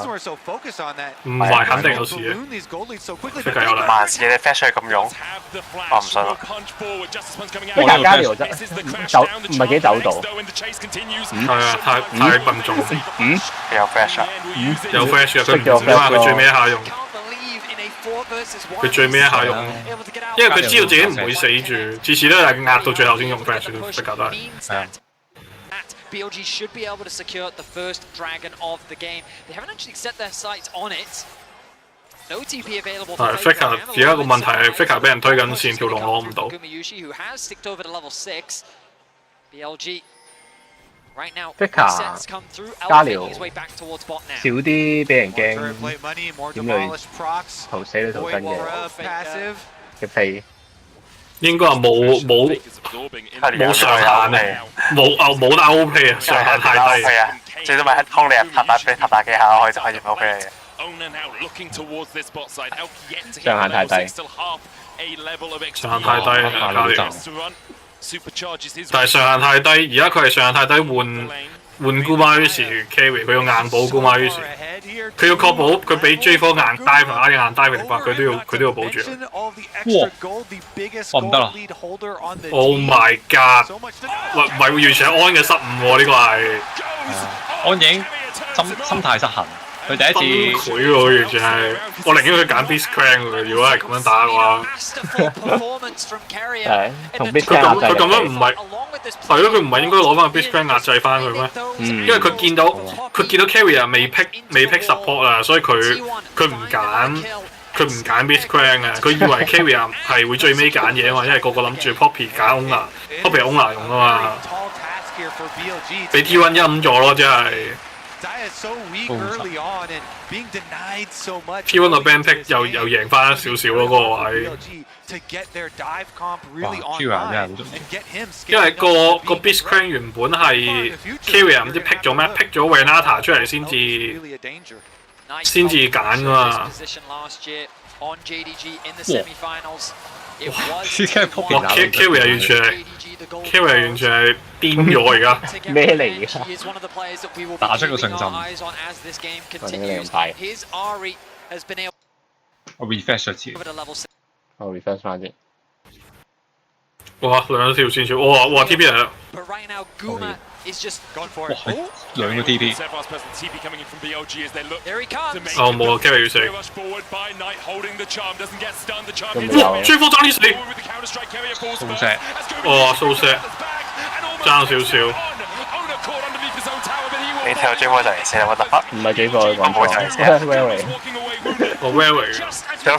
Speaker 1: 唔係，肯定有事嘅。即係有啦。
Speaker 2: 萬字你 flash 出去咁用，我唔信啦。
Speaker 11: 喂，大家聊真走唔係幾走到。
Speaker 1: 係啊，太笨重。
Speaker 2: 有 flash 啊？
Speaker 1: 有 flash 啊！佢唔知啊，佢最尾一下用。佢最尾一下用，因為佢知道自己唔會死住，次次都係壓到最後先用 flash 都識搞得係。
Speaker 9: BLG should be able to secure the first dragon of the game. They haven't actually set their sights on it. No TP available.
Speaker 1: 係 Faker 而家個問題係 Faker 俾人推緊線，條龍攞唔到。
Speaker 9: Who has sticked over to level 6. BLG right now.
Speaker 11: Faker 加療少啲俾人驚，點嚟逃死都逃生嘅飛。
Speaker 1: 應該係冇上限啊，冇得 OP 啊，上限太低
Speaker 2: 啊，最多咪通你入塔打俾塔打幾下可以就可以 OP 你嘅。
Speaker 11: 上限太低，
Speaker 1: 上限太低，但係上限太低，而家佢係上限太低換姑媽於是 carry， 佢要硬保姑媽於是，佢要確保佢俾 J4 硬 dive 或者硬 dive 嚟法，佢都要保住。
Speaker 6: 哇！我唔得啦
Speaker 1: ！Oh my god！ 唔係完全係安嘅失誤喎，呢個係
Speaker 6: 安影心態失衡。佢第一
Speaker 1: 次崩潰喎，完全係我寧願佢揀 Beast Clan 喎。如果係咁樣打嘅話，
Speaker 11: 係同 Beast Clan 壓制。
Speaker 1: 佢咁樣唔係係咯，佢唔係應該攞翻個 Beast Clan 壓制翻佢咩？因為佢見到 Carrier 未 pick support 啊，所以佢唔揀 Beast Clan 啊，佢以為 Carrier 係會最尾揀嘢啊嘛，因為個個諗住 Poppy 揀 Owner，Poppy Owner 用啊嘛，俾 T1 陰咗咯，真係。T1 個 band pick 又贏翻少少咯，嗰個位。
Speaker 6: 哇 ！Carrier 真係好中意，
Speaker 1: 因為個 Beast Clan 原本係 Carrier 唔知 pick 咗咩 ，pick 咗 Renata 出嚟先至揀噶嘛。
Speaker 6: 哇
Speaker 1: ！Carrier 完全係癲咗而家。
Speaker 11: 咩嚟㗎？
Speaker 6: 打出個信心。我 refresh 咗次。
Speaker 11: 我 refresh 翻先。
Speaker 1: 哇！兩條線條，哇 TP 嚟啦！
Speaker 6: 兩個 TP。
Speaker 1: 哦冇啊 ，Carry 要死。哇 ！J4 爭啲死。
Speaker 6: 掃石。
Speaker 1: 哦，掃石。爭少少。
Speaker 2: 你睇到 J4 就嚟死啦！我得啊！
Speaker 11: 唔係 J4 講
Speaker 2: 錯
Speaker 11: ，Very。
Speaker 1: 哦 Very。J4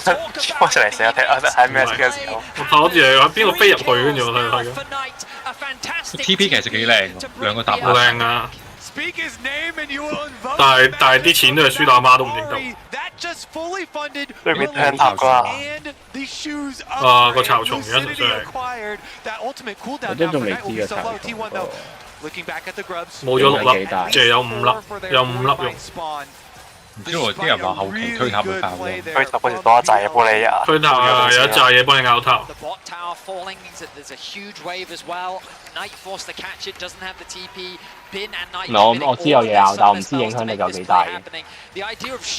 Speaker 2: 就嚟死啦！睇咩嘅時候？
Speaker 1: 我好似係邊個飛入去，跟住我睇嘅。
Speaker 6: TP 其實幾靚，兩個搭
Speaker 1: 靚啊！但係啲錢都係輸到阿媽都唔認得。
Speaker 2: 對面聽塔㗎啦。
Speaker 1: 啊個巢蟲而家純粹係。
Speaker 11: 我真仲未知嘅巢蟲。
Speaker 1: 冇咗6粒，淨係有5粒，有5粒用。
Speaker 6: 唔知喎，啲人話後期推塔會爆喎。
Speaker 2: 推塔好似多一紮嘢幫你啊！
Speaker 1: 推塔啊，有一紮嘢幫你拗頭。
Speaker 11: 我知有嘢拗，但我唔知影響力有幾大嘅。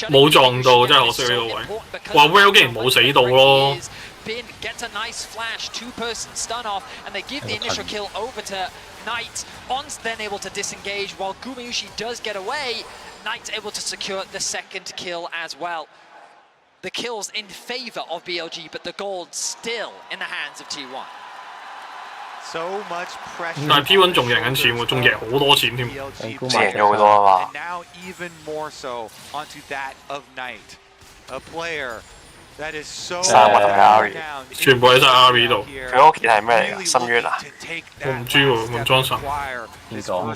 Speaker 1: 冇撞到，真係可惜呢個位。哇 ！Well 竟然冇死到咯。
Speaker 9: Gets a nice flash, two-person stun off, and they give the initial kill over to Knight. On's then able to disengage, while Gumayushi does get away. Knight's able to secure the second kill as well. The kill's in favor of BLG, but the gold still in the hands of T1.
Speaker 8: So much pressure.
Speaker 1: 但係 T1 仲贏緊錢喎，仲贏好多錢添。
Speaker 2: 贏咗好多啊嘛。
Speaker 8: And now even more so onto that of Knight, a player that is so
Speaker 2: 三個同 Ari，
Speaker 1: 全部喺晒 Ari 度。
Speaker 2: 佢屋企係咩嚟㗎？深淵啊？
Speaker 1: 我唔知喎，問裝神。
Speaker 11: 唔講。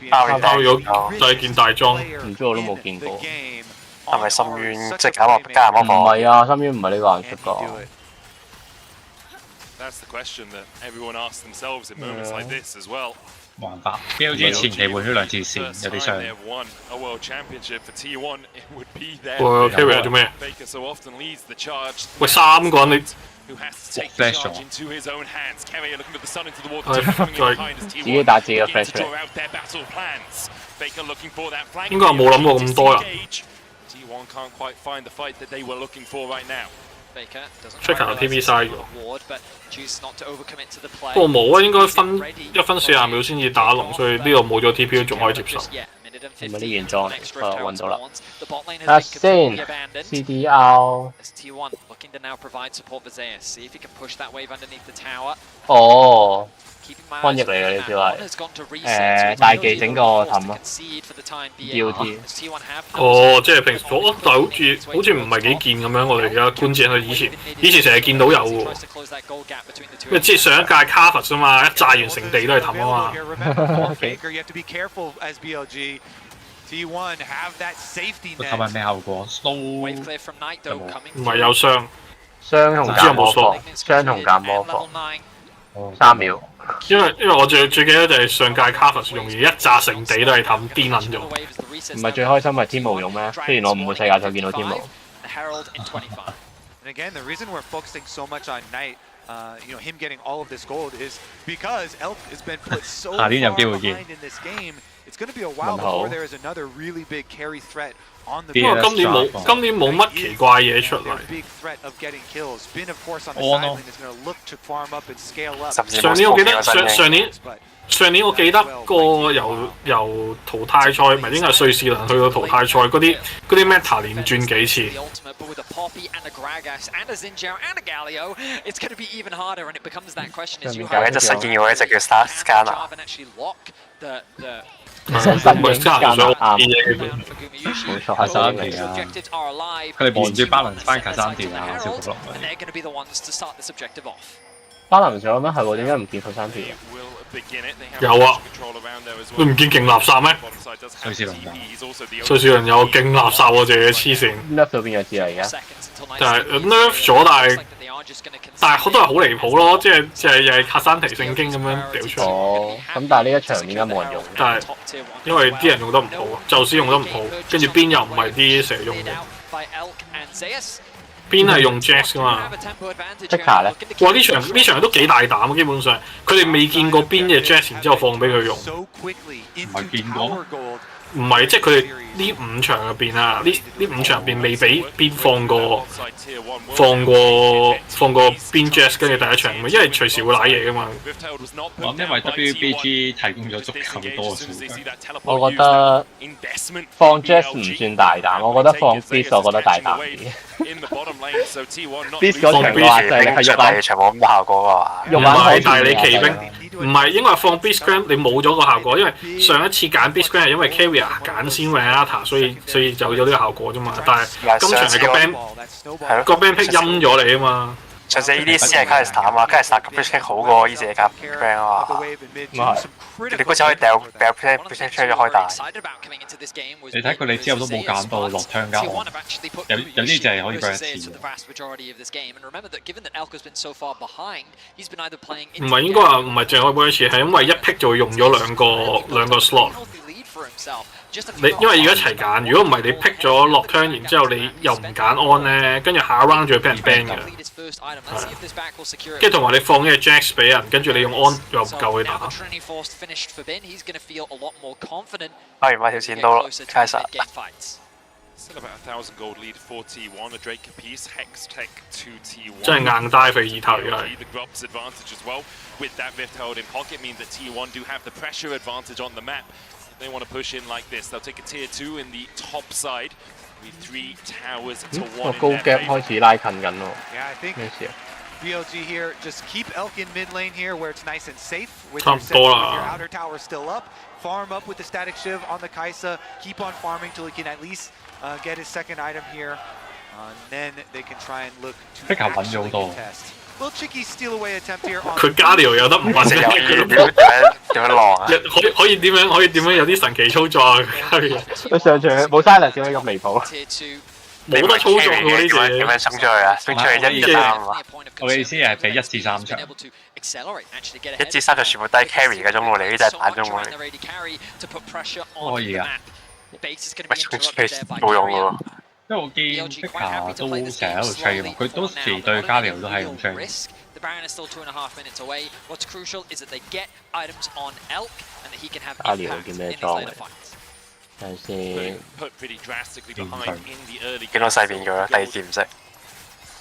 Speaker 1: Ari 咗第一件大裝。
Speaker 11: 唔知我都冇見過。
Speaker 2: 係咪深淵即係加入魔
Speaker 11: 唔係啊，深淵唔係呢個顏色㗎。
Speaker 7: That's the question that everyone asks themselves in moments like this as well.
Speaker 6: 冇辦法 ，BLG 前期換咗2次線，有啲傷。
Speaker 1: 哇 ！Carry 做咩？喂，3個人
Speaker 6: flash 咗。
Speaker 11: 自己打自己嘅 flash 出嚟。
Speaker 1: 應該係冇諗過咁多人。Tricker TV 嘥咗。不過冇啊，應該1分40秒先至打龍，所以呢度冇咗 TP 仲可以接受。
Speaker 11: 係咪啲原裝嚟？揾到啦。睇下先 ，CDR。哦。翻譯嚟嘅呢招係，大技整個氹咯 ，DOT。
Speaker 1: 哦，即係平時但係好似唔係幾見咁樣。我哋而家觀戰佢以前成日見到有喎，因為即係上一屆 Carvers 啊嘛，一炸完成地都係氹啊嘛。
Speaker 6: 佢氹係咩效果 ？Slow
Speaker 1: 唔係有傷，
Speaker 11: 傷同減魔放，傷同減魔放，3秒。
Speaker 1: 因為我最記得就係上屆 Carvers 容易一炸成地都係氹癲撚咗。
Speaker 11: 唔係最開心係天無用咩？雖然我唔會世界再見到天無。
Speaker 8: And again, the reason we're focusing so much on Knight, him getting all of this gold is because Elk has been put so far behind in this game. It's going to be a while before there is another really big carry threat on the.
Speaker 1: 因為今年冇乜奇怪嘢出嚟。
Speaker 8: Big threat of getting kills. Bin of course on the side lane is going to look to farm up and scale up.
Speaker 1: 上年我記得上年我記得個由淘汰賽，唔係應該係瑞士輪去到淘汰賽嗰啲 meta 連轉幾次。
Speaker 2: 有一隻新見過一隻叫 Star Scanner。
Speaker 11: 新嘅啱，冇錯係新嚟啊！
Speaker 6: 佢哋望住 balance 翻卡山田啊，小福落。
Speaker 11: balance 咗咩？係喎，點解唔見佢山田？
Speaker 1: 有啊，你唔見勁垃圾咩？
Speaker 6: 瑞士輪
Speaker 1: 有勁垃圾喎，隻嘢黐線。
Speaker 11: nerf 到邊個知啊？而家
Speaker 1: 就係 nerf 咗，但係都係好離譜咯，即係又係卡山提聖經咁樣掉出嚟。
Speaker 11: 哦，咁但係呢一場點解冇人用？
Speaker 1: 但係因為啲人用得唔好，就算用得唔好，跟住邊又唔係啲成日用嘅。邊係用 Jax 噶嘛
Speaker 11: ？Tricker 咧？
Speaker 1: 哇！呢場都幾大膽，基本上佢哋未見過邊嘅 Jax， 然之後放俾佢用。
Speaker 6: 唔係見過。
Speaker 1: 唔係，即係佢哋呢5場入邊啊，呢5場入邊未俾邊放過邊 Jazz， 跟住第一場，因為隨時會瀨嘢噶嘛。
Speaker 6: 我諗因為 WBG 提供咗足夠多數據。
Speaker 11: 我覺得放 Jazz 唔算大膽，我覺得放 Beast 我覺得大膽啲。Beast 嗰場嘅話就係你係肉眼
Speaker 2: 場冇咁效果㗎嘛。
Speaker 1: 唔係，但係你騎兵唔係應該放 Beast Cram， 你冇咗個效果，因為上一次揀 Beast Cram 係因為 Carrier 揀先 Renata， 所以就有呢個效果啫嘛。但係今場係個 band pick 陰咗你啊嘛。
Speaker 2: 上次呢啲先係 Kaiser 啊嘛，Kaiser 個 pick 好過呢隻夾 band 啊嘛。你嗰次可以掉 pick 出咗開大。
Speaker 6: 你睇佢哋之後都冇揀到落槍交，有啲就係可以俾一次。
Speaker 1: 唔係應該話唔係淨係可以俾一次，係因為一 pick 就會用咗兩個 slot。因為要一齊揀，如果唔係你 pick 咗落 turn， 然之後你又唔揀 on 咧，跟住下 round 就會俾人 ban 嘅。跟住同埋你放嘅 Jax 俾人，跟住你用 on 又唔夠佢打。
Speaker 2: 開完買條線到Kaiser。
Speaker 1: 真係硬帶肥二頭又係。
Speaker 7: They want to push in like this. They'll take a tier 2 in the top side. With 3 towers to 1.
Speaker 11: 高 gap 開始拉近緊咯。
Speaker 8: Yeah, I think BLG here just keep Elk in mid lane here where it's nice and safe with
Speaker 1: your
Speaker 8: outer tower still up. Farm up with the static shiv on the Kaisa. Keep on farming till he can at least get his second item here. And then they can try and look to actually contest. Little cheeky steal away attempt here on
Speaker 1: 佢加條有得唔揾
Speaker 2: 點樣浪啊？
Speaker 1: 可以點樣有啲神奇操作啊？
Speaker 11: 佢上場冇 silence 點解咁離譜？
Speaker 1: 冇得操作喎呢隻。
Speaker 2: 點樣衝出去啊？衝出去1至3啊！
Speaker 6: 我嘅意思係俾1至3場。
Speaker 2: 1至3就全部低 carry 嗰種喎，你呢隻彈中喎。
Speaker 6: 可以啊。
Speaker 2: 咪衝出去冇用喎。
Speaker 6: 因為我見碧霞都成日喺度吹嘛，佢當時對加利奧都係咁吹。
Speaker 9: The Baron is still 2.5 minutes away. What's crucial is that they get items on Elk and that he can have impact in his later fights.
Speaker 11: 睇先。
Speaker 2: 見到細變咗啦，第二件唔識。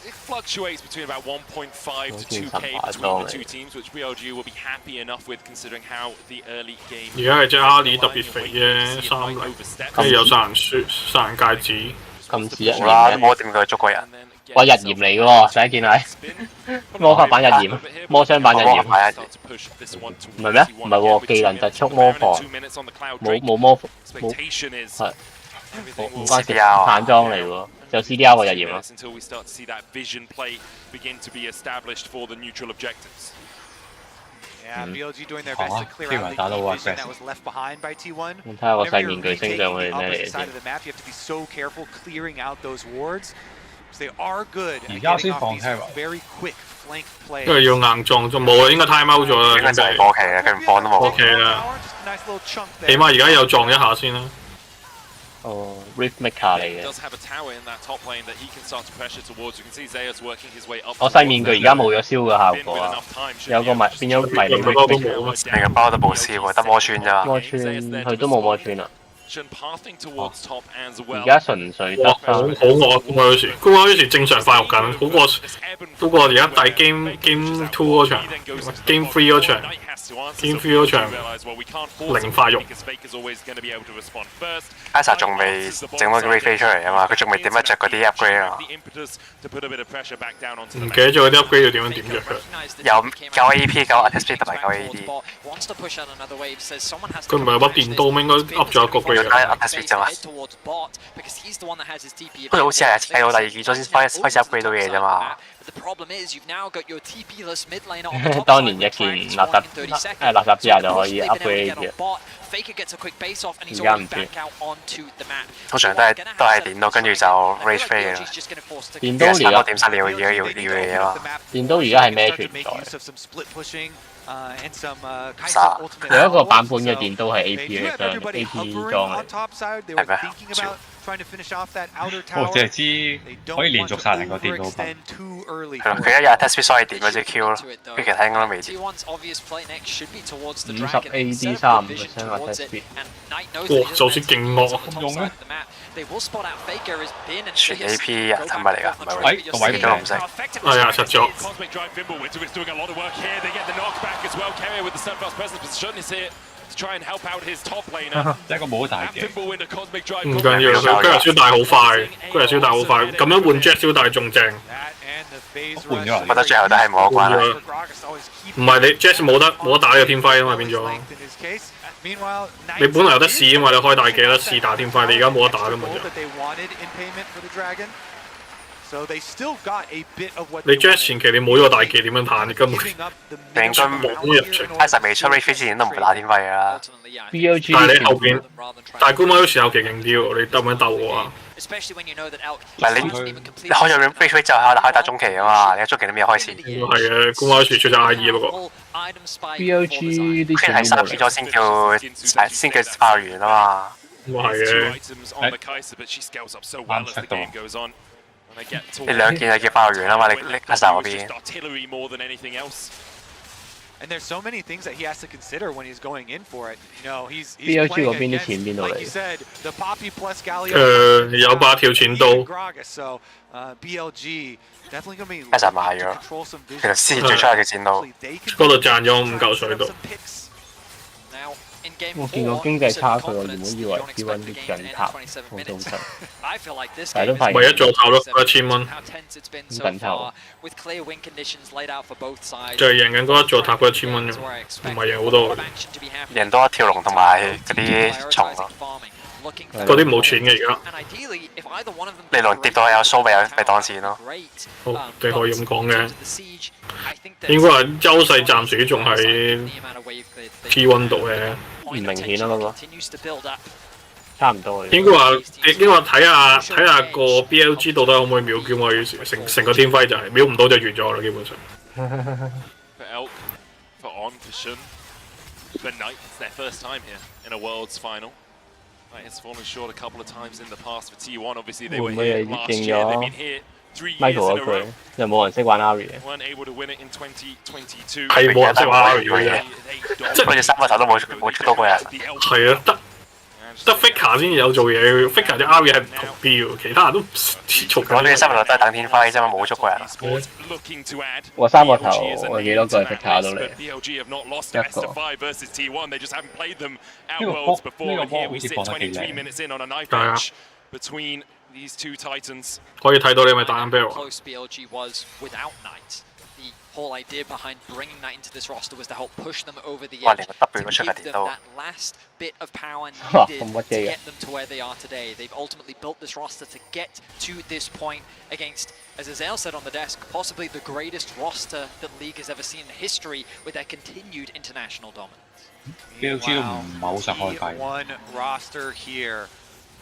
Speaker 7: It fluctuates between about 1.5 to 2k between the two teams, which BLG will be happy enough with considering how the early game.
Speaker 1: 而家係隻阿里特別肥啫，30，跟住有殺人戒指。
Speaker 11: 咁似日炎
Speaker 2: 嘅，冇點佢捉過人。
Speaker 11: 哇！日炎嚟嘅喎，第一件係魔法版日炎，魔槍版日炎。唔係咩？唔係喎，技能疾速魔防，冇魔冇係唔關事，坦裝嚟喎。就 CDR 個日炎咯。
Speaker 7: Until we start to see that vision play begin to be established for the neutral objectives.
Speaker 8: Yeah, BLG doing their best to clear out the vision that was left behind by T1.
Speaker 11: 睇下個細面具升上去咩嚟先。
Speaker 8: Side of the map, you have to be so careful clearing out those wards. They are good.
Speaker 6: 而家先放 Terra。Very
Speaker 8: quick flank play.
Speaker 1: 因為要硬撞就冇啊，應該 time out 咗啦。
Speaker 2: 應該就係過期啦，佢唔放都冇。
Speaker 1: 過期啦。起碼而家又撞一下先啦。
Speaker 11: 哦 ，Rift Maker 嚟嘅。我細面具而家冇咗燒嘅效果啊，有個迷變咗迷你 Rift Maker。
Speaker 2: 明日包都冇燒喎，得魔穿咋。
Speaker 11: 魔穿佢都冇魔穿啊。而家純粹得
Speaker 1: 好惡公嗰時，公嗰時正常發育緊，好過而家第 game two 嗰場 ，game three 嗰場 ，game three 嗰場零發育。
Speaker 2: Asa 仲未整到個 refresh 出嚟啊嘛，佢仲未點一着嗰啲 upgrade 啊。
Speaker 1: 唔記得咗嗰啲 upgrade 要點樣點着佢。
Speaker 2: 有9 AP 9 attack speed 同埋9 AD。
Speaker 1: 佢唔係有把電刀咩？應該 up 咗一個 grade
Speaker 2: 嘅 attack speed 啫嘛。不過好似係睇到第二季咗先開始 upgrade 到嘢啫嘛。
Speaker 11: 當年一件垃圾之下就可以 upgrade 嘅。而家唔知。
Speaker 2: 通常都係電刀，跟住就 rage 飛嘅啦。
Speaker 11: 電刀而家
Speaker 2: 點殺你而家要嘅嘢啊嘛。
Speaker 11: 電刀而家係咩存在？有一個版本嘅電刀係 AP 嘅，AP 裝嘅，
Speaker 2: 係咩？
Speaker 6: 我淨係知可以連續殺人個電刀版。
Speaker 2: 係咯，佢一有 attack speed 所以電嗰隻 Q 咯，佢其他應該都未知。
Speaker 11: 50 AD 35% attack speed。
Speaker 1: 哇！就算勁惡
Speaker 6: 用咩？
Speaker 2: 全 AP 啊，係咪嚟㗎？唔係
Speaker 6: 位個位唔
Speaker 2: 唔識。
Speaker 1: 係啊，實咗。
Speaker 7: Try and help out his top laner.
Speaker 6: 一個冇大嘅。
Speaker 1: 唔緊要，佢今日燒大好快，今日燒大好快，咁樣換 Jet 燒大仲正。
Speaker 6: 換咗，
Speaker 2: 我覺得最後都係冇關係。
Speaker 1: 唔係你 Jet 冇得打呢個天輝啊嘛，變咗。你本來有得試啊嘛，你開大技得試打天輝，你而家冇得打噶嘛。你 Jet 前期你冇呢個大技點樣彈？你根本
Speaker 2: 應該冇入場。Asa 未出 refresh 之前都唔會打天輝㗎啦。
Speaker 11: BLG
Speaker 1: 但係你後邊大姑媽有時後期勁啲喎，你鬥唔鬥我啊？
Speaker 2: 唔係你開咗 refresh 之後開打中期啊嘛，你中期都未開始。
Speaker 1: 係嘅，姑媽有時出咗 I2不過。
Speaker 11: BLG 啲
Speaker 2: 佢係3咗先叫爆完啊嘛。
Speaker 1: 咁係嘅。
Speaker 6: 啱出到。
Speaker 2: 你兩件係叫爆完啊嘛，你 Asa 嗰邊。
Speaker 8: And there's so many things that he has to consider when he's going in for it. You know, he's
Speaker 11: BLG 嗰邊啲錢邊度嚟？
Speaker 8: Like you said, the Poppy plus Galio.
Speaker 1: 有把條錢刀。
Speaker 8: So BLG definitely gonna be
Speaker 2: Asa 買咗，其實先最出嚟嘅錢刀。
Speaker 1: 嗰度賺咗5嚿水度。
Speaker 11: 我見過經濟差距，我原本以為 T1 啲人塔好到神，但係都發現
Speaker 1: 唯一做塔咯，1000蚊。
Speaker 11: 咁緊湊。
Speaker 1: 就係贏緊嗰一座塔嗰1000蚊啫，唔係贏好多。
Speaker 2: 贏多一條龍同埋嗰啲蟲咯。
Speaker 1: 嗰啲冇錢嘅而家。
Speaker 2: 你龍跌到有蘇咪當錢咯。
Speaker 1: 好，你可以咁講嘅。應該係優勢暫時仲喺 T1 度嘅。
Speaker 11: 唔明顯啦嗰個，差唔多。
Speaker 1: 應該話睇下個 BLG 到底可唔可以秒叫我成個天輝就係秒唔到就完咗啦，基本上。
Speaker 7: For Elk, for On, for Shun, for Knight, it's their first time here in a Worlds final. It's fallen short a couple of times in the past for T1. Obviously, they
Speaker 11: 會
Speaker 7: were
Speaker 11: 唔會
Speaker 7: here
Speaker 11: 係
Speaker 7: last
Speaker 11: 認
Speaker 7: year. They've
Speaker 11: 咗
Speaker 7: been here 3 years
Speaker 11: Michael
Speaker 7: in a
Speaker 11: 嗰
Speaker 7: row.
Speaker 11: 句？又冇人識玩 Ari 嘅。
Speaker 7: Weren't able to win it in 2022.
Speaker 1: 係冇人識玩 Ari 嘅嘢，
Speaker 2: 即係好似3個頭都冇出到個人。
Speaker 1: 係啊，得 Faker 先有做嘢 ，Faker 隻 Ari 係唔同啲喎，其他人都嘈
Speaker 2: 我哋3個頭都係等天輝啫嘛，冇捉過人。
Speaker 11: 我3個頭，我幾多個係 Faker 到嚟？一
Speaker 1: 個。These two Titans 可以睇到你咪打緊 Bell。
Speaker 9: Close BLG was without Knight. The whole idea behind bringing Knight into this roster was to help push them over the edge, to give them that last bit of power needed to get them to where they are today. They've ultimately built this roster to get to this point against, as Azael said on the desk, possibly the greatest roster that League has ever seen in history with their continued international dominance.
Speaker 6: BLG 都唔係好想開計。
Speaker 8: One roster here.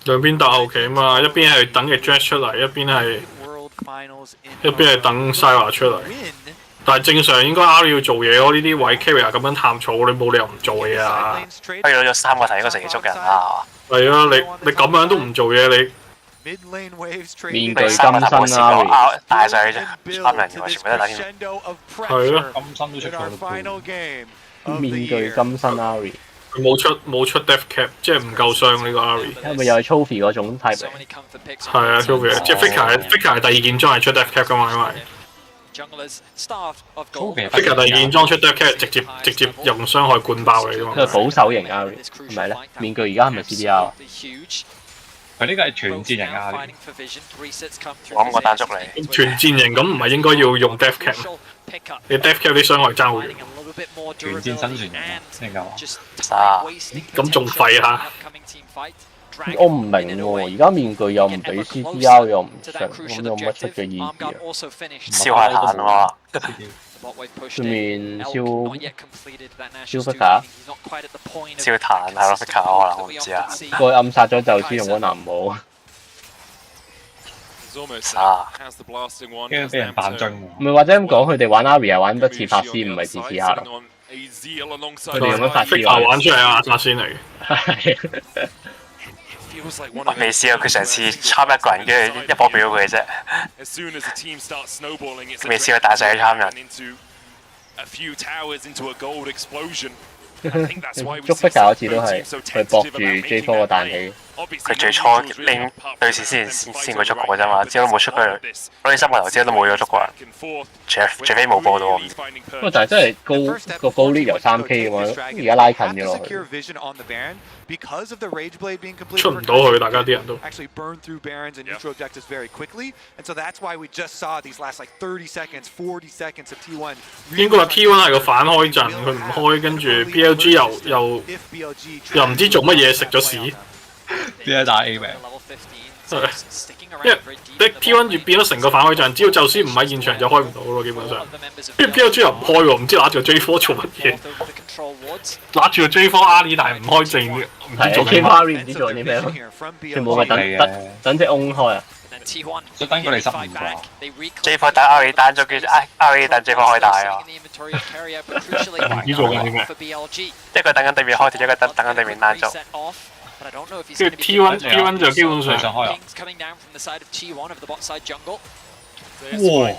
Speaker 1: 兩邊鬥後期啊嘛，一邊係等嘅 Jazz 出嚟，一邊係等 Syra 出嚟。但係正常應該 R 要做嘢咯，呢啲位 carry 咁樣探草，你冇理由唔做嘢啊！
Speaker 2: 不如攞咗3個頭應該成日捉人啦。
Speaker 1: 係啊，你咁樣都唔做嘢，你
Speaker 11: 面具金身 R
Speaker 2: 大晒啫，3人全部都打天。
Speaker 1: 係咯，
Speaker 6: 金身都出咗啦。
Speaker 11: 面具金身 R。
Speaker 1: 佢冇出 Death Cap， 即係唔夠傷呢個 Ari。
Speaker 11: 係咪又係 Trophy 嗰種 type？
Speaker 1: 係啊 ，Trophy， 即係 Faker 係第二件裝係出 Death Cap 噶嘛，因為 Faker 第二件裝出 Death Cap 直接用傷害灌爆你噶嘛。
Speaker 11: 佢係保守型 Ari， 係咪咧？面具而家係咪 CDR？
Speaker 6: 佢呢個係團戰型 Ari。
Speaker 2: 我個單捉你。
Speaker 1: 團戰型咁唔係應該要用 Death Cap？ 你 Death Cap 啲傷害爭好遠。
Speaker 6: 團戰生存型聽講。
Speaker 1: 咁仲廢下。
Speaker 11: 我唔明喎，而家面具又唔俾 CDR 又唔上，咁有乜出嘅意義啊？
Speaker 2: 燒下炭喎。
Speaker 11: 對面燒 Faker，
Speaker 2: 燒炭係咯 Faker 可能我唔知啊。
Speaker 11: 佢暗殺咗就先用嗰男武。
Speaker 6: 跟住俾人彈樽。
Speaker 11: 唔係或者咁講，佢哋玩 Ari 係玩得似法師，唔係似 CR 咯。佢哋用咗法師
Speaker 1: 玩出嚟啊，法師嚟。
Speaker 2: 我未試過佢上次參一個人，跟住一波俾咗佢啫。未試過大細去參人。
Speaker 11: 捉 Faker 嗰次都係佢搏住 J4 個彈起。
Speaker 2: 佢最初拎對線先佢捉過啫嘛，之後都冇出佢。攞啲3個頭之後都冇咗捉過人，除非冇報到我。
Speaker 11: 不過但係真係個高 lead 由3K 咁樣，而家拉近咗落去。
Speaker 1: 出唔到去，大家啲人都。應該話 T1 係個反開陣，佢唔開，跟住 BLG 又唔知做乜嘢食咗屎。
Speaker 6: 邊一打 A 名？
Speaker 1: 因為你 T1 變咗成個反開陣，只要就算唔喺現場就開唔到咯，基本上。跟住 BLG 又唔開喎，唔知拿住個 J4 做乜嘢？拿住個 J4 Ari 但係唔開正，唔知做
Speaker 11: 咩。Ari 唔知做啲咩咯？全部咪等隻 on 開啊！
Speaker 6: 想等佢哋15啩
Speaker 2: ？J4 等 Ari 單咗，跟住Ari 等 J4 開大啊！
Speaker 1: 唔知做緊啲咩？
Speaker 2: 一個等緊對面開條，一個等緊對面單咗。
Speaker 1: 跟住 T1 就基本上
Speaker 6: 想開啊！
Speaker 1: 哇！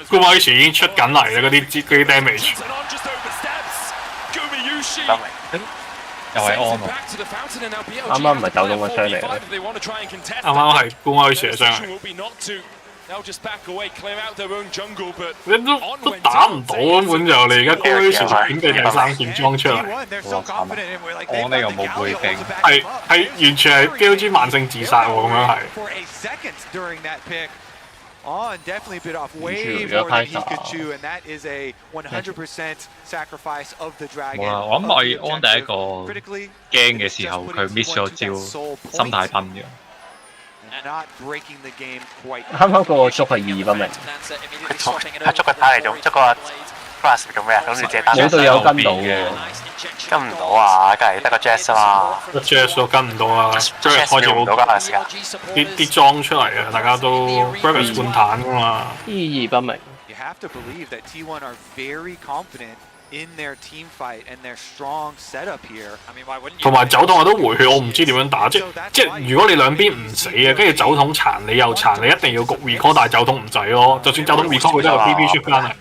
Speaker 1: 高位時已經出緊嚟啦，嗰啲 damage。
Speaker 6: 又係安喎！
Speaker 11: 啱啱唔係走到個傷嚟嘅，
Speaker 1: 啱啱係高位射傷。你都打唔到根本就你而家高位射點地第3件裝出嚟。
Speaker 6: 我呢個冇背景。
Speaker 1: 係完全係 BLG 慢性自殺喎，咁樣係。
Speaker 8: On definitely bit off way more than he could chew, and that is a 100% sacrifice of the dragon.
Speaker 6: 冇啦，我諗我安第一個驚嘅時候，佢 miss 咗招，心態崩咗。
Speaker 11: 啱啱嗰個捉係2不明。
Speaker 2: 佢捉個打嚟做，捉個 class 做咩啊？諗住自己打。
Speaker 11: 冇隊友跟到嘅。
Speaker 2: 跟唔到啊！梗係得個 Jazz 啊嘛。
Speaker 1: 個 Jazz 都跟唔到啊！即係開始
Speaker 2: 唔到㗎時間。
Speaker 1: 啲裝出嚟啊！大家都 Gravis 換彈㗎嘛。
Speaker 11: 意義不明。
Speaker 8: You have to believe that T1 are very confident in their team fight and their strong setup here.
Speaker 1: 同埋酒桶我都回血，我唔知點樣打，即如果你兩邊唔死嘅，跟住酒桶殘你又殘，你一定要焗 recall， 但係酒桶唔使咯，就算酒桶 recall 佢都有 PP 出翻嚟，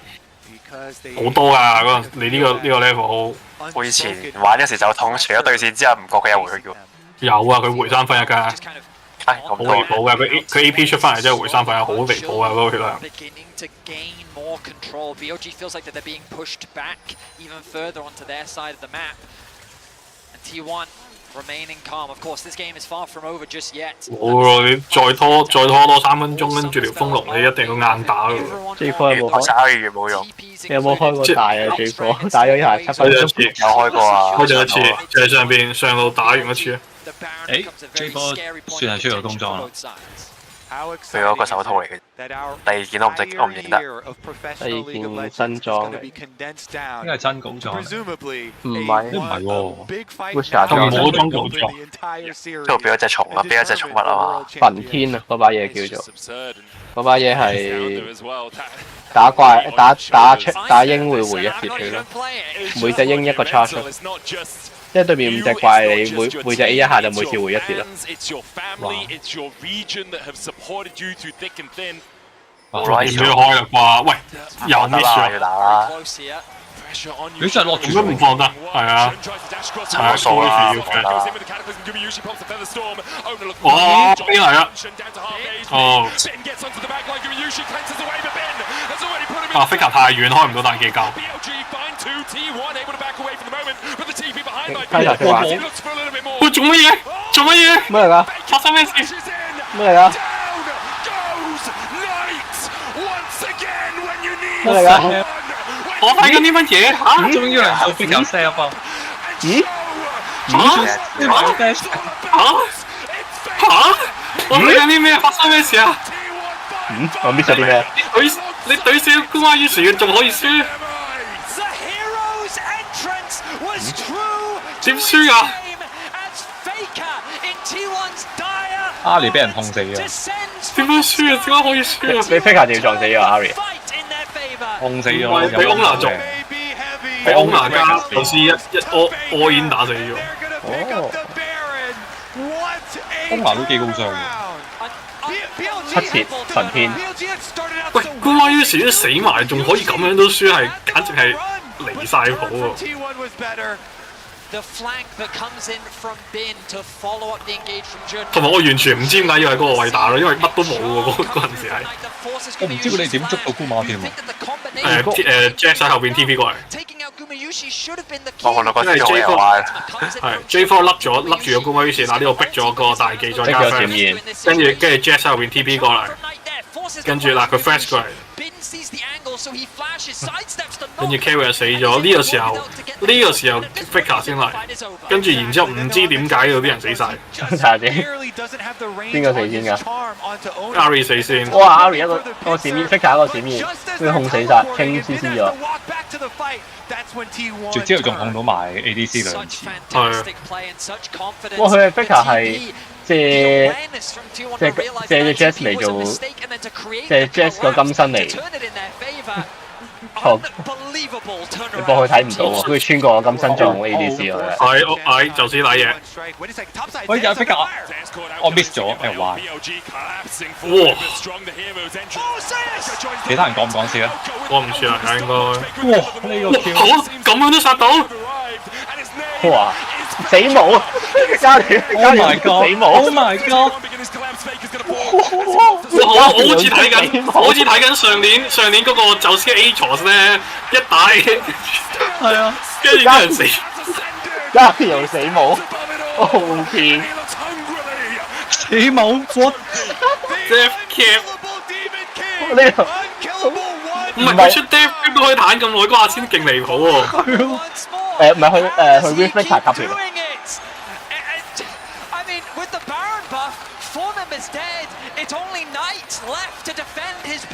Speaker 1: 好多㗎嗰陣你呢個 level。
Speaker 2: 我以前玩嗰時酒桶，除咗對線之後，唔覺佢有回血嘅。
Speaker 1: 有啊，佢回3分1㗎。好離譜嘅，佢 AP 出翻嚟之後回3分1，好離譜啊嗰個血量。
Speaker 9: More control. BOG feels like that they're being pushed back even further onto their side of the map. And T1 remaining calm. Of course, this game is far from over just yet.
Speaker 1: 冇你再拖多3分鐘，跟住條風龍你一定要硬打㗎。
Speaker 11: J4 有冇開？
Speaker 2: 越冇用。
Speaker 11: 你有冇開過大啊 J4？打咗下7分鐘。
Speaker 2: 有開過啊。
Speaker 1: 開咗一次，就係上路打完一次。
Speaker 6: J4 算係出咗工裝啦。
Speaker 2: 佢嗰個手套嚟嘅，第二件我唔認得。
Speaker 11: 第二件新裝嚟，
Speaker 6: 應該係真工裝。
Speaker 11: 唔係喎
Speaker 6: ，Witcher
Speaker 1: 同冇裝工裝，
Speaker 2: 都俾咗隻蟲啊，俾咗隻寵物啊嘛。
Speaker 11: 焚天啊，嗰把嘢叫做，嗰把嘢係打怪打鷹會回1血血咯，每隻鷹一個 charge。即係對面5隻怪，你每隻 A 一下就每次回1血啦。
Speaker 1: 哇！唔俾佢開啦啩？喂，又 miss 咗。
Speaker 6: 佢實落
Speaker 1: 點解唔放得？係啊，
Speaker 2: 冇數啦，
Speaker 1: 哦，邊嚟啊？哦，啊 Faker 太遠，開唔到彈技夠。喂，做乜嘢？做乜嘢？
Speaker 11: 咩嚟㗎？
Speaker 1: 發生咩事？
Speaker 11: 咩嚟㗎？咩嚟㗎？
Speaker 1: 我睇緊啲乜嘢嚇？
Speaker 6: 終於嚟到 Faker step 啊！
Speaker 11: 咦？
Speaker 1: 嚇！我睇緊啲咩？發生咩事啊？
Speaker 11: 我 miss 咗啲咩？
Speaker 1: 你對死官話於是仲可以輸？點輸啊？
Speaker 6: 阿里俾人控死咗。
Speaker 1: 點樣輸啊？點解可以輸啊？
Speaker 11: 你 Faker 就要撞死咗阿里。
Speaker 6: 控死咗，
Speaker 1: 俾 Owner 撞，俾 Owner 加老師一 all in 打死咗。
Speaker 11: 哦
Speaker 6: ，Owner 都幾高傷
Speaker 11: 喎。7切焚天。
Speaker 1: 喂，官話於是都死埋，仲可以咁樣都輸，係簡直係離晒譜喎。同埋我完全唔知點解要喺嗰個位打咯，因為乜都冇喎嗰陣時係。
Speaker 6: 我唔知佢哋點捉到姑馬添
Speaker 1: 喎。Jack 喺後邊 TP 過嚟。
Speaker 2: 我看到嗰啲好有壞。
Speaker 1: 係 J4 笠住咗姑馬於是，嗱呢度逼咗個大技再加 flash， 跟住 Jack 喺後邊 TP 過嚟，跟住嗱佢 flash 過嚟。跟住 Carry 死咗，呢個時候 Faker 先嚟，跟住然之後唔知點解嗰啲人死晒。
Speaker 11: 睇下先，邊個死先㗎
Speaker 1: ？Ari 死先。
Speaker 11: 哇 ！Ari 一個閃面 Faker 一個閃面，佢控死晒，清 CC 咗。
Speaker 6: 之後仲控到埋 ADC 兩次。
Speaker 1: 係。
Speaker 11: 哇！佢係 Faker 係借 Jazz 嚟做，借 Jazz 個金身嚟。錯，你幫佢睇唔到喎，佢穿過金身撞 ADC 佢。
Speaker 1: 係，就此瀨嘢。
Speaker 6: 喂，有 Faker，我 miss 咗，誒壞。
Speaker 1: 哇！
Speaker 6: 其他人講唔講笑啊？
Speaker 1: 講唔算啊，應該。
Speaker 6: 哇！呢個跳。
Speaker 1: 好，咁樣都殺到。
Speaker 11: 哇！死冇，加條
Speaker 6: ！Oh my god！ 死冇 ！Oh my god！
Speaker 1: 我好似睇緊上年嗰個宙斯 Atrox 咧，一打
Speaker 6: 係啊，
Speaker 1: 跟住啲人死，
Speaker 11: 加條死冇 ，O.K.
Speaker 6: 死冇 what？
Speaker 1: Death Cap
Speaker 11: 呢個
Speaker 1: 唔係佢出 Death Cap 都可以彈咁耐，嗰下先勁離譜喎。
Speaker 11: 唔係去 Reflector 級別。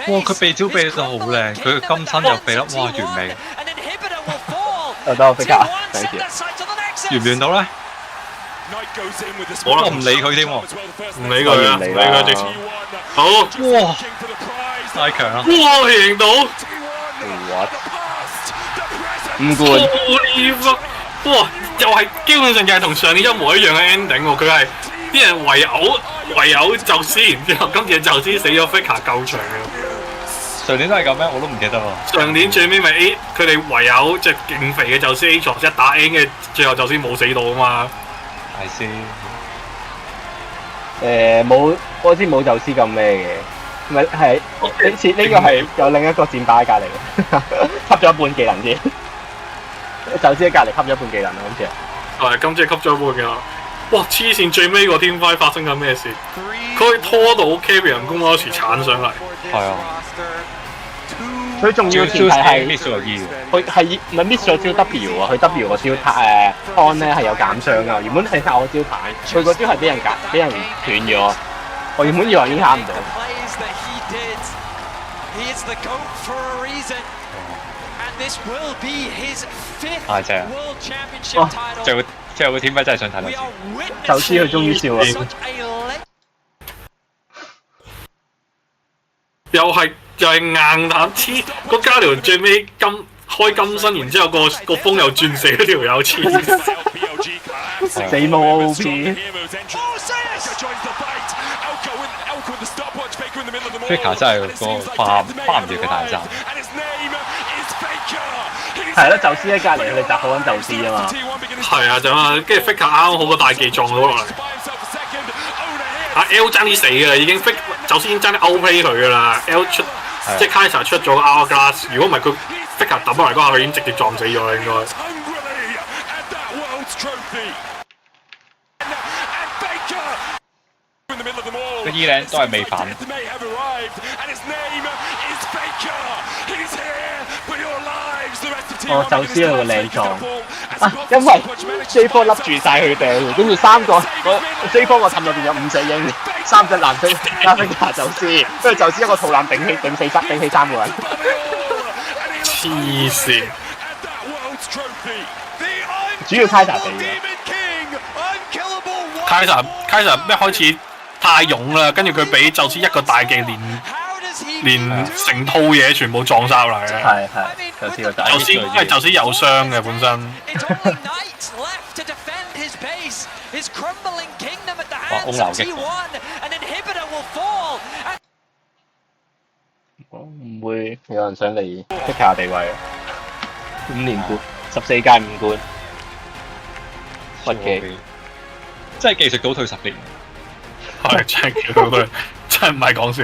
Speaker 6: 哇！佢避招避得好靚，佢金身又避得哇完美。
Speaker 11: 等我 Faker，等住。
Speaker 6: 完唔完到咧？我唔理佢添喎，
Speaker 1: 唔理佢啊，唔理佢直。好，
Speaker 6: 哇！太強啦！
Speaker 1: 哇，贏到！
Speaker 11: 5冠。
Speaker 1: Holy fuck！ 哇，又係基本上就係同上年一模一樣嘅 ending 喎，佢係啲人唯有宙斯，然之後今次宙斯死咗 Faker 救場嘅。
Speaker 6: 上年都係咁咩？我都唔記得喎。
Speaker 1: 上年最尾咪 A， 佢哋唯有隻勁肥嘅宙斯 A 座一打 N 嘅，最後宙斯冇死到啊嘛。
Speaker 6: 係先。
Speaker 11: 冇，我知冇宙斯咁咩嘅，咪係呢個係有另一個戰霸喺隔離嘅，吸咗一半技能先。宙斯喺隔離吸咗一半技能啊，今次。
Speaker 1: 係，今次吸咗一半技能。哇！黐線，最尾個天輝發生緊咩事？佢可以拖到 Carrion 公嗰時鏟上嚟。
Speaker 6: 係啊。
Speaker 11: 最重要嘅前提係 miss 咗 E， 佢係唔係 miss 咗招 W 啊？佢 W 個招on 咧係有減傷㗎，原本係靠我招彈，佢個招係俾人斷咗。我原本以為已經砍唔到。
Speaker 6: 太正！哇！最後個天輝真係想睇多次。
Speaker 11: 宙斯佢終於笑啦！
Speaker 1: 又係硬彈黐個加條最尾開金身，然之後個風又轉死嗰條友黐。
Speaker 11: 死冇 OP。Faker
Speaker 6: 真係個花唔掉嘅大戰。
Speaker 11: 係咯，宙斯喺隔離，佢哋集好緊宙斯啊嘛。
Speaker 1: 係啊，就啊，跟住 Faker 啱好個大技撞到落嚟。阿 L 爭啲死㗎啦，已經宙斯已經爭啲 outplay 佢㗎啦。L 出即係 Kaiser 出咗個 Hourglass， 如果唔係佢 Faker 揼落嚟嗰下，佢已經直接撞死咗啦應該。
Speaker 6: 個 E 領都係未反。
Speaker 11: 宙斯有個靚撞啊，因為 J4 笠住晒佢哋，跟住3個J4 個氹入邊有5隻鷹，3隻藍色加 Faker 宙斯，跟住宙斯一個肚腩頂起3個人。
Speaker 1: 黐線！
Speaker 11: 主要 Kaiser 地嘅。
Speaker 1: Kaiser 一開始太勇啦，跟住佢俾宙斯一個大技連成套嘢全部撞晒落嚟嘅。
Speaker 11: 係，
Speaker 1: 宙斯因為宙斯有傷嘅本身。
Speaker 6: 哇！空流擊。
Speaker 11: 唔會有人想嚟 Faker 地位5連冠，14屆5冠。屈機。
Speaker 6: 真係技術倒退10年。
Speaker 1: 係真係技術倒退，真係唔係講笑。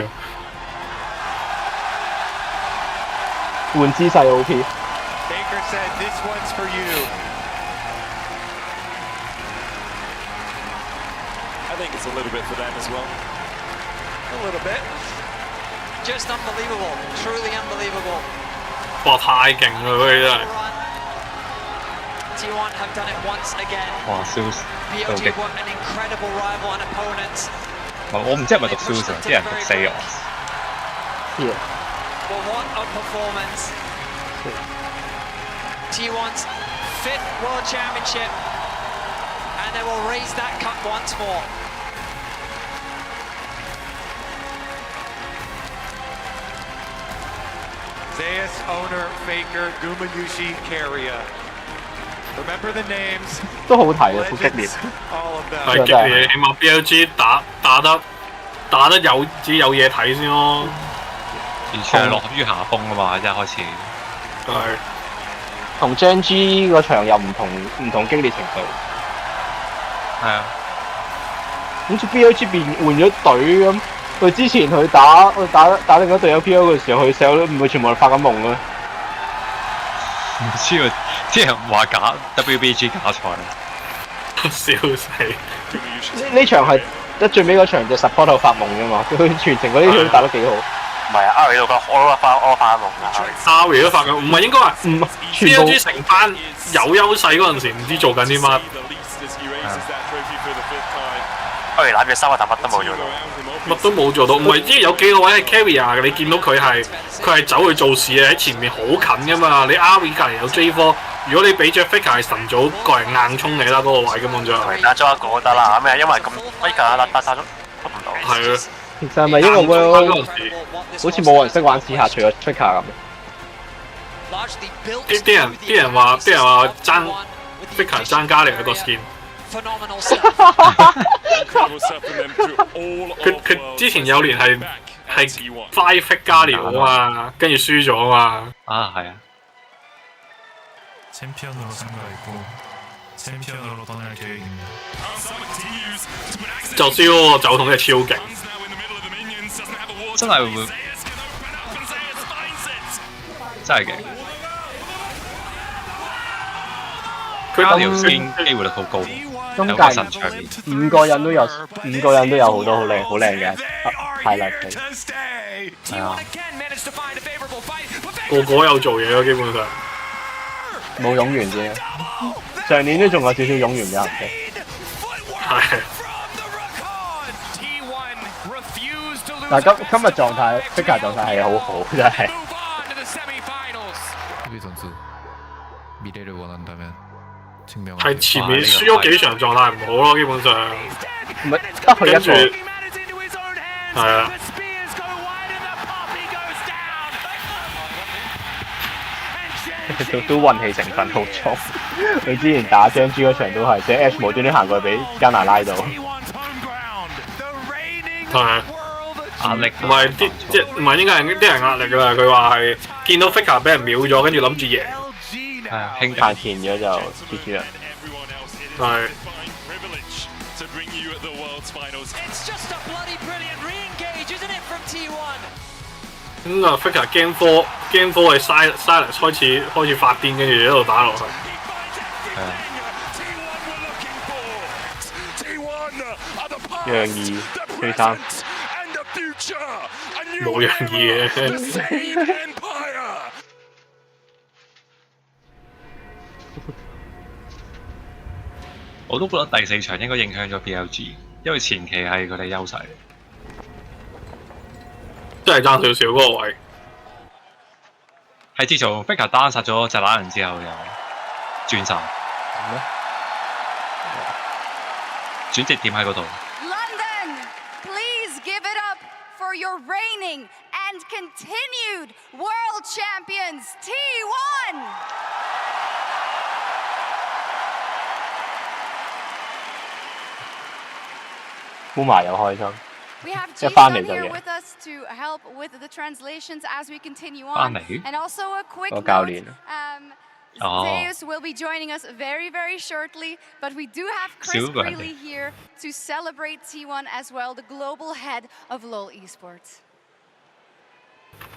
Speaker 11: 換姿勢 OP。Baker
Speaker 8: said this one's for you.
Speaker 7: I think it's a little bit for them as well.
Speaker 8: A little bit. Just unbelievable, truly unbelievable.
Speaker 1: 哇！太勁啦佢真係。
Speaker 9: T1 have done it once again.
Speaker 6: 哇 ！Sales
Speaker 9: BOG were an incredible rival and opponent.
Speaker 6: 我唔知係咪讀 Sales， 啲人讀 Sales。Well,
Speaker 9: what a performance! T1's 5th World Championship, and they will raise that cup once more.
Speaker 8: Zeus, Owner, Faker, Gumayushi, Carrier. Remember the names.
Speaker 11: 都好睇啊，好激烈。
Speaker 1: 係激烈，起碼 BLG 打得有自己有嘢睇先咯。
Speaker 6: 完全係落於下風啊嘛，一開始。
Speaker 1: 係。
Speaker 11: 同張 G 個場又唔同激烈程度。
Speaker 6: 係啊。
Speaker 11: 好似 BLG 換咗隊咁，佢之前佢打另一隊友 PO 嘅時候，佢成日都唔會全部發緊夢嘅。
Speaker 6: 唔知喎，啲人話假 WBG 假賽。
Speaker 1: 笑死！
Speaker 11: 呢場係得最尾嗰場就 support 發夢㗎嘛，佢全程嗰啲都打得幾好。
Speaker 2: 唔係啊 ，Ari 度講我發夢㗎。
Speaker 1: Ari 都發緊，唔係應該話唔全部成班有優勢嗰陣時，唔知做緊啲乜。
Speaker 2: Ari 攬住收啊，但乜都冇做到。
Speaker 1: 乜都冇做到，唔係即係有幾個位係 carry 嘅，你見到佢係走去做事嘅，喺前面好近噶嘛。你 Ari 隔離有 J4，如果你俾隻 Faker 係晨早過嚟硬衝你啦，嗰個位根本就
Speaker 2: 打咗一個得啦，咩？因為咁 Faker 打咗唔到。
Speaker 1: 係啊，
Speaker 11: 其實係咪因為 World 好似冇人識玩刺客，除咗 Faker 咁？
Speaker 1: 啲人話爭 Faker 爭加利一個 skin。佢之前有年係 five fit 加料啊嘛，跟住輸咗啊嘛。
Speaker 6: 啊，係啊。
Speaker 16: 챔피언으로 참가했고 챔피언으로 떠날 계획입니다.
Speaker 1: 就燒嗰個酒桶真係超勁，
Speaker 6: 真係會真係嘅。加條線機會率好高，
Speaker 11: 今
Speaker 6: 有個神場面。
Speaker 11: 5個人都有好多好靚嘅派例嘅。
Speaker 6: 係啊，
Speaker 1: 個個有做嘢咯，基本上。
Speaker 11: 冇湧完啫，上年都仲有少少湧完嘅痕跡。
Speaker 1: 係。
Speaker 11: 但係今日狀態 ，Faker 狀態係好好，真係。
Speaker 1: 係前面輸咗幾場狀態唔好咯，基本上。
Speaker 11: 唔係得佢一個。
Speaker 1: 係啊。
Speaker 11: 都運氣成分好重。佢之前打張 G 嗰場都係，即係 Ash 無端端行過去俾加拿拉到。
Speaker 1: 係。
Speaker 6: 壓力
Speaker 1: 唔係啲即係唔係應該係啲人壓力㗎啦。佢話係見到 Faker 俾人秒咗，跟住諗住贏。
Speaker 11: 係啊，輕彈前咗就 GG 啦。
Speaker 1: 係。咁啊 ，Faker Game 4係 Silence 開始發癲，跟住一路打落去。
Speaker 11: 係啊。讓二對3。
Speaker 1: 冇讓二嘅。
Speaker 6: 我都覺得第4場應該影響咗 BLG， 因為前期係佢哋優勢。
Speaker 1: 真係爭少少嗰個位。
Speaker 6: 係自從 Faker 單殺咗隻乸人之後，又轉晒。轉折點喺嗰度。
Speaker 12: London, please give it up for your reigning and continued world champions T1.
Speaker 11: 估埋又開心。
Speaker 12: We have G-Sun here with us to help with the translations as we continue on. And also a quick note, Zeus will be joining us very, very shortly, but we do have Chris Greeley here to celebrate T1 as well, the global head of LoL Esports.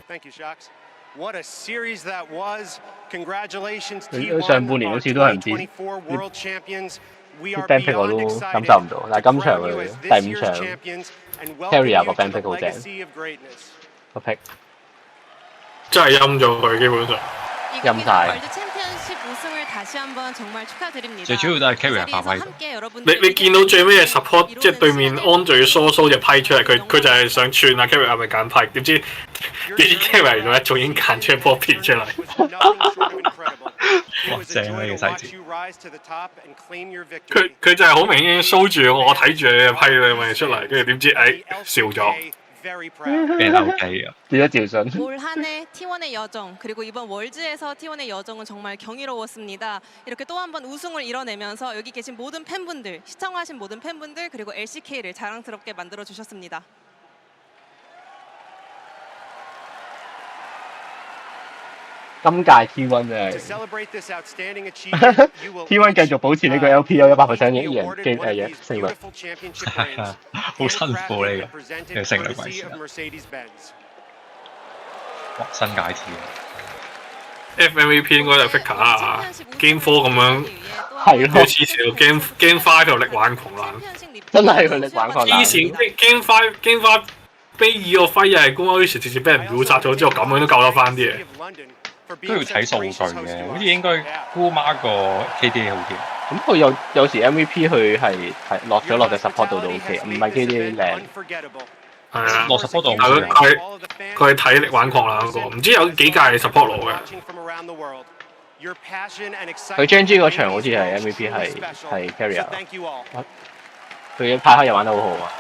Speaker 17: Thank you, Shox. What a series that was. Congratulations,
Speaker 11: T1,
Speaker 17: our 2024 World Champions. We are beyond excited
Speaker 11: to play this year's
Speaker 17: champions and welcome you to the legacy of greatness.
Speaker 11: 個 pick
Speaker 1: 真係陰咗佢，基本上
Speaker 11: 陰晒。
Speaker 6: 最主要都係 carry 發揮。
Speaker 1: 你見到最尾嘅 support， 即係對面安最疏就批出嚟，佢就係想串啊 carry 係咪揀批？點知 carry 咗一早已經揀出波片出嚟。
Speaker 6: 哇！正啊呢個細節。
Speaker 1: 佢就係好明顯 show 住我睇住你批你咪出嚟，跟住點知笑咗。
Speaker 6: 俾人 OK 啊！
Speaker 18: 올 한해 T1의 여정 그리고 이번 월즈에서 T1의 여정은 정말 경이로웠습니다. 이렇게 또 한 번 우승을 이뤄내면서 여기 계신 모든 팬분들, 시청하신 모든 팬분들 그리고 LCK를 자랑스럽게 만들어 주셨습니다.
Speaker 11: 今屆 T1 真係 T1 繼續保持呢個 LPL 100% 贏勝率，
Speaker 6: 好辛苦呢個勝率維持。哇！新界
Speaker 1: FMVP 應該就 Faker 啊 ，Game 4咁樣
Speaker 11: 係咯，
Speaker 1: 黐線 Game 5就力挽狂瀾，
Speaker 11: 真係佢力挽狂瀾。
Speaker 1: 以前 Game 5卑爾個揮係公開時直接俾人秒殺咗之後，咁樣都救得翻啲嘢。
Speaker 6: 都要睇數據嘅，好似應該估孖個 KDA 好啲。
Speaker 11: 咁佢有時 MVP 佢係落隻 support 度都 OK， 唔係 KDA 靚。
Speaker 1: 係啊，
Speaker 6: 落 support 度
Speaker 1: 佢係體力玩狂啦嗰個，唔知有幾屆 support 落嘅。
Speaker 11: 佢 Gen.G 嗰場好似係 MVP 係 carry 啊，佢派克又玩得好好啊。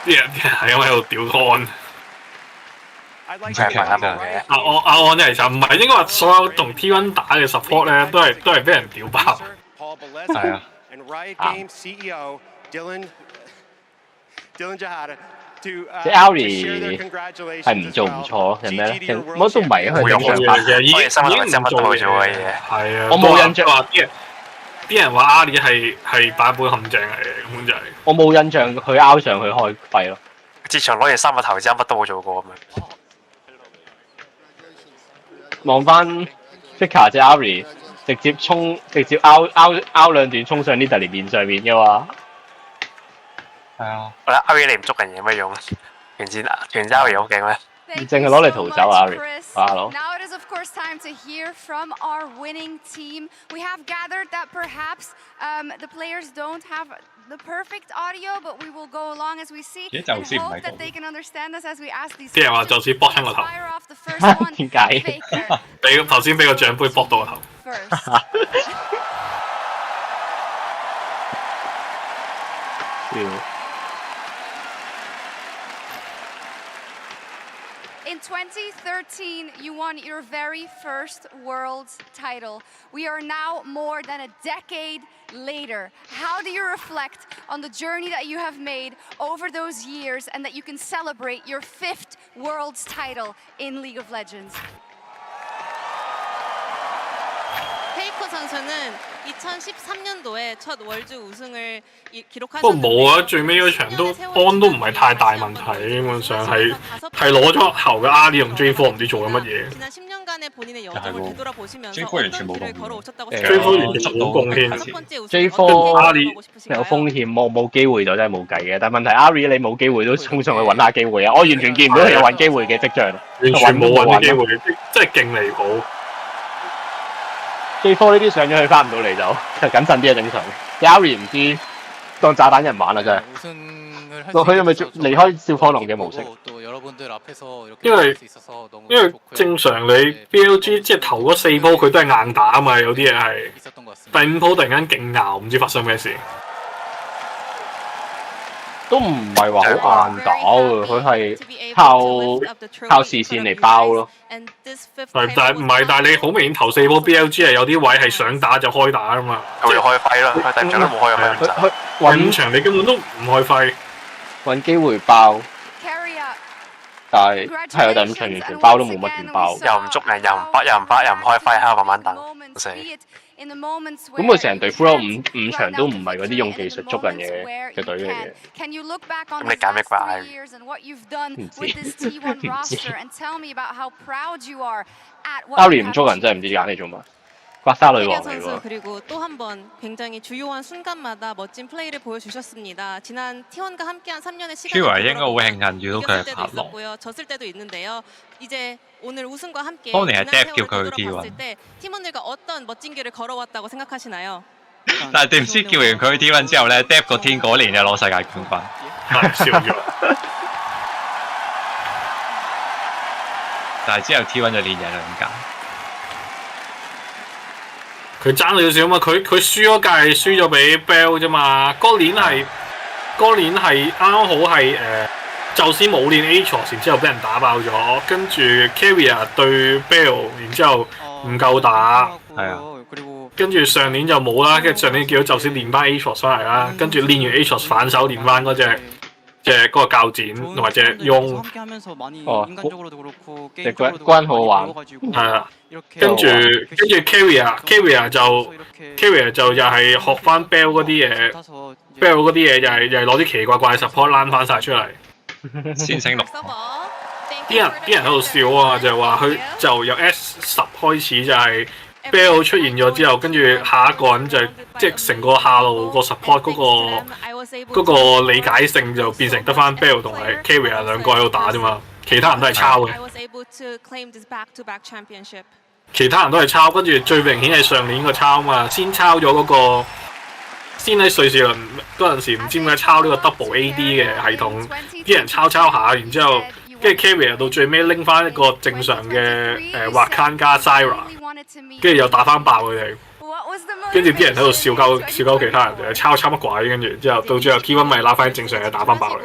Speaker 1: 啲人係因為喺度屌 con。
Speaker 2: 唔出奇真係。
Speaker 1: 阿安其實唔係應該話所有同 T1 打嘅 support 咧，都係俾人屌爆。
Speaker 6: 係啊。
Speaker 11: 即 Ari 係唔做唔錯，係咩咧？乜都唔係佢正常
Speaker 2: 嘅，已經唔做咗嘅嘢。
Speaker 1: 係啊，
Speaker 11: 我冇印象
Speaker 1: 話啲人話 Ari 係版本陷阱嚟嘅，根本就係。
Speaker 11: 我冇印象佢拗上去開費咯。
Speaker 2: 自從攞完3個頭之後，乜都冇做過咁樣。
Speaker 11: 望翻 Fika 隻 Ari 直接拗兩段衝上 Nidalee 面上面嘅話。
Speaker 6: 係啊，
Speaker 2: 我覺得 Ari 你唔捉人有咩用？全知 Ari 好勁咩？
Speaker 11: 淨係攞嚟逃走啊 Ari。Hello。
Speaker 12: Now it is of course time to hear from our winning team. We have gathered that perhaps the players don't have the perfect audio, but we will go along as we see and hope that they can understand us as we ask these questions.
Speaker 1: 啲人話就似搏親個頭。
Speaker 12: Fire off the first one.
Speaker 11: 點解？
Speaker 1: 俾頭先俾個獎杯搏到個頭。
Speaker 12: In 2013, you won your very first Worlds title. We are now more than a decade later. How do you reflect on the journey that you have made over those years and that you can celebrate your 5th Worlds title in League of Legends?
Speaker 18: 페이커 선수는 2013년도에 첫 월드 우승을 기록하셨는데
Speaker 1: 不過冇啊，最尾嗰場都安都唔係太大問題，基本上係攞咗後嘅 Ari 同 J4 唔知做緊乜嘢。
Speaker 18: 지난 10년간의 본인의 여정을 되돌아보시면서
Speaker 6: J4 完全冇
Speaker 18: 길을 걸어오셨다고
Speaker 1: J4 完全冇貢獻。
Speaker 11: J4
Speaker 1: Ari
Speaker 11: 有風險，冇機會就真係冇計嘅。但問題 Ari 你冇機會都衝上去揾下機會啊！我完全見唔到佢有揾機會嘅跡象，
Speaker 1: 完全冇揾啲機會，真係勁離譜。
Speaker 11: J4 呢啲上咗去翻唔到嚟就謹慎啲係正常嘅。Ari 唔知當炸彈人玩啦真係。佢係咪離開小火龍嘅模式？
Speaker 1: 因為正常你 BLG 即係頭嗰4鋪佢都係硬打啊嘛，有啲嘢係第5鋪突然間勁拗，唔知發生咩事。
Speaker 11: 都唔係話好硬打喎，佢係靠視線嚟包咯。
Speaker 1: 但係你好明顯頭4波 BLG 係有啲位係想打就開打啊嘛，
Speaker 2: 即係開揮啦，佢第5場都冇開揮。
Speaker 1: 第5場你根本都唔開揮，
Speaker 11: 揾機會爆。但係係啊，第5場完全包都冇乜點包，
Speaker 2: 又唔捉人，又唔bắt，又唔開揮，喺度慢慢等死。
Speaker 11: 咁佢成隊 full 五場都唔係嗰啲用技術捉人嘅隊嚟嘅。
Speaker 2: 咁你揀咩怪 Ari？
Speaker 11: 唔知。Ari 唔捉人真係唔知揀嚟做乜。 刮痧女王嚟喎。
Speaker 18: 그리고 또 한 번 굉장히 주요한 순간마다 멋진 플레이를 보여주셨습니다. 지난 T1과 함께한 3년의 시간을
Speaker 6: 應該好慶幸遇到佢係拍落。
Speaker 18: 졌을 때도 있는데요. 이제 오늘 우승과 함께
Speaker 6: 當年係
Speaker 18: 지난
Speaker 6: Deb 叫佢
Speaker 18: 세월을
Speaker 6: T1
Speaker 18: 돌아봤을 때 팀원들과 어떤 멋진 길을 걸어왔다고 생각하시나요?
Speaker 6: 但係點知叫完佢 T1 之後咧 ，Deb 個天嗰年就攞世界冠軍，笑咗。但係之後 T1 就連贏2屆。
Speaker 1: 佢爭少少嘛，佢輸嗰屆輸咗俾 Bell 啫嘛，嗰年係啱好係就先冇練 Atrox， 然之後俾人打爆咗，跟住 Carrier 對 Bell， 然之後唔夠打，
Speaker 6: 係啊，
Speaker 1: 跟住上年就冇啦，跟住上年叫咗就先練翻 Atrox 翻嚟啦，跟住練完 Atrox 反手練翻嗰隻嗰個鉸剪同埋隻翁，
Speaker 11: 哦，隻關好玩，
Speaker 1: 係啊。 跟住 Carrier 就又係學翻 Bell 嗰啲嘢 ，Bell 嗰啲嘢又係攞啲奇怪怪 support 攬翻晒出嚟。
Speaker 6: 先升6。
Speaker 1: 啲人喺度笑啊，就係話佢就由 S10開始就係 Bell 出現咗之後，跟住下一個人就即係成個下路個 support 嗰個理解性就變成得翻 Bell 同埋 Carrier 兩個喺度打啫嘛，其他人都係抄嘅。 其他人都係抄，跟住最明顯係上年個抄嘛，先抄咗嗰個，先喺瑞士輪嗰陣時唔知點解抄呢個 double AD 嘅系統，啲人抄下，然之後跟住 Carrier 到最尾拎翻一個正常嘅Rakan 加 Zyra， 跟住又打翻爆佢哋，跟住啲人喺度笑鳩其他人就抄乜鬼，跟住之後到最後 T1 咪拉翻正常嘅打翻爆佢。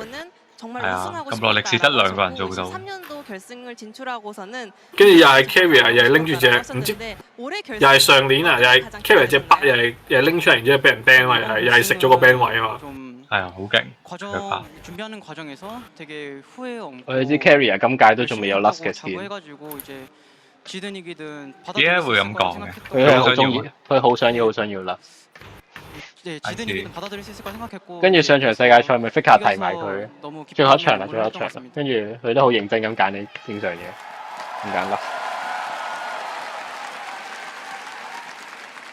Speaker 18: 정말 우승하고
Speaker 6: 咁耐歷史得兩個人做到。
Speaker 18: 23년도 결승을 진출하고서는
Speaker 1: 跟住又係 carry 啊，又係拎住隻唔知，又係上年啊，又係 carry 隻筆，又係拎出嚟，然之後俾人 ban 啊，又係食咗個 ban 位啊嘛。
Speaker 6: 係啊，好勁。
Speaker 19: 준비하는 과정에서 되게 후회 없고
Speaker 11: 我哋知 carry 啊，今屆都仲未有 last 嘅 skin。
Speaker 19: 해가지고 이제 지든 이기든
Speaker 6: 點解會咁講嘅？
Speaker 11: 佢係好中意，佢好想要 last。
Speaker 19: 네, 지든 이기든 받아들일 수 있을 거라 생각했고
Speaker 11: 跟住上場世界賽咪 Fika 提埋佢，最後一場啦，最後一場。跟住佢都好認真咁揀你正常嘢，唔揀 last。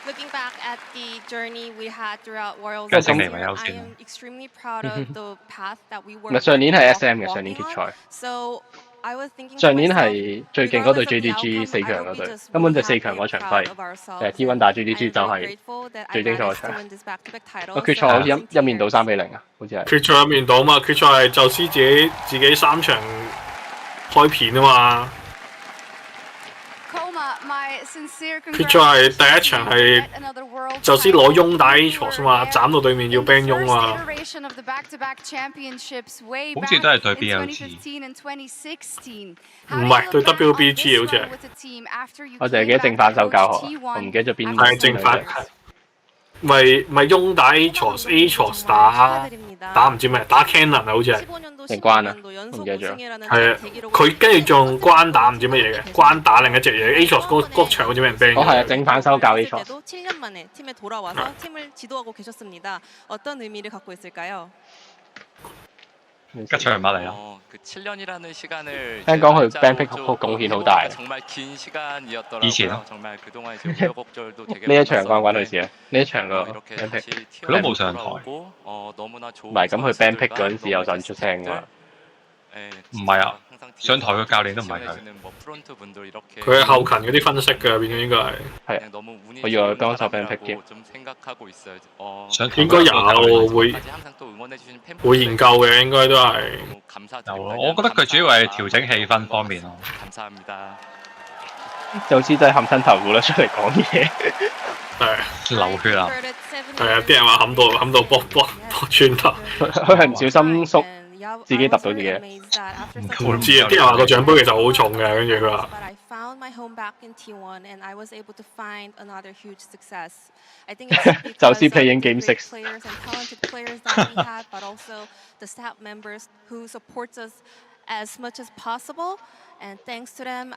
Speaker 18: Looking back at the journey we had throughout Worlds,
Speaker 11: 跟住勝利咪
Speaker 18: I
Speaker 11: 優先。
Speaker 18: am extremely proud of the path that we were.
Speaker 11: 唔係上年係 SM 嘅，上年決賽。
Speaker 18: So I was thinking
Speaker 11: 上年係最勁嗰隊 JDG 4強嗰隊，根本就4強嗰場費，T1 打 JDG 就係最精彩嗰場。個決賽好似一面倒3-0啊，好似係。
Speaker 1: 決賽一面倒嘛，決賽係宙斯自己3場開片啊嘛。 決賽係第一場係宙斯攞翁打 Atrox 嘛，斬到對面要 ban 翁啊。
Speaker 6: 好似都係對 BLG。
Speaker 1: 唔係對 WBG 好似係。
Speaker 11: 我淨係記得正反手教學，我唔記得咗邊。
Speaker 1: 係正反。咪翁打 Atrox 打唔知咩，打 Cannon 啊，好似係。
Speaker 11: 定關啊？唔記得咗。
Speaker 1: 係啊，佢跟住仲關打唔知乜嘢嘅，關打另一隻嘢 Atrox 嗰場好似俾人 ban。
Speaker 11: 哦係啊，正反手教 Atrox。
Speaker 18: 7년 만에 팀에 돌아와서 팀을 지도하고 계셨습니다. 어떤 의미를 갖고 있을까요?
Speaker 6: 吉祥物嚟啊！
Speaker 20: 그 7년이라는 시간을
Speaker 11: 聽講佢 ban pick 貢獻好大。
Speaker 20: 정말 긴 시간이었더라고요.
Speaker 6: 以前啊，
Speaker 20: 정말 그동안 이제 우여곡절도 되게
Speaker 11: 呢一場關唔關佢事啊？呢一場個 ban pick
Speaker 6: 佢都冇上台。
Speaker 11: 唔係咁，佢 ban pick 嗰陣時有陣出聲㗎。
Speaker 6: 唔係啊，上台嘅教練都唔係佢。
Speaker 1: 佢係後勤嗰啲分析㗎，變咗應該係。
Speaker 11: 係。我以為佢幫手 ban pick 添。
Speaker 1: 應該有會研究嘅，應該都係。
Speaker 6: 有咯，我覺得佢主要係調整氣氛方面咯。
Speaker 11: 就似真係冚親頭骨啦，出嚟講嘢。
Speaker 1: 係
Speaker 6: 流血啊！
Speaker 1: 係啊，啲人話冚到搏穿頭。
Speaker 11: 佢係唔小心縮。 自己揼到自己，
Speaker 1: 唔知啊！啲人話個獎杯其實好重嘅，跟住佢話。
Speaker 11: 就先 playing game 6。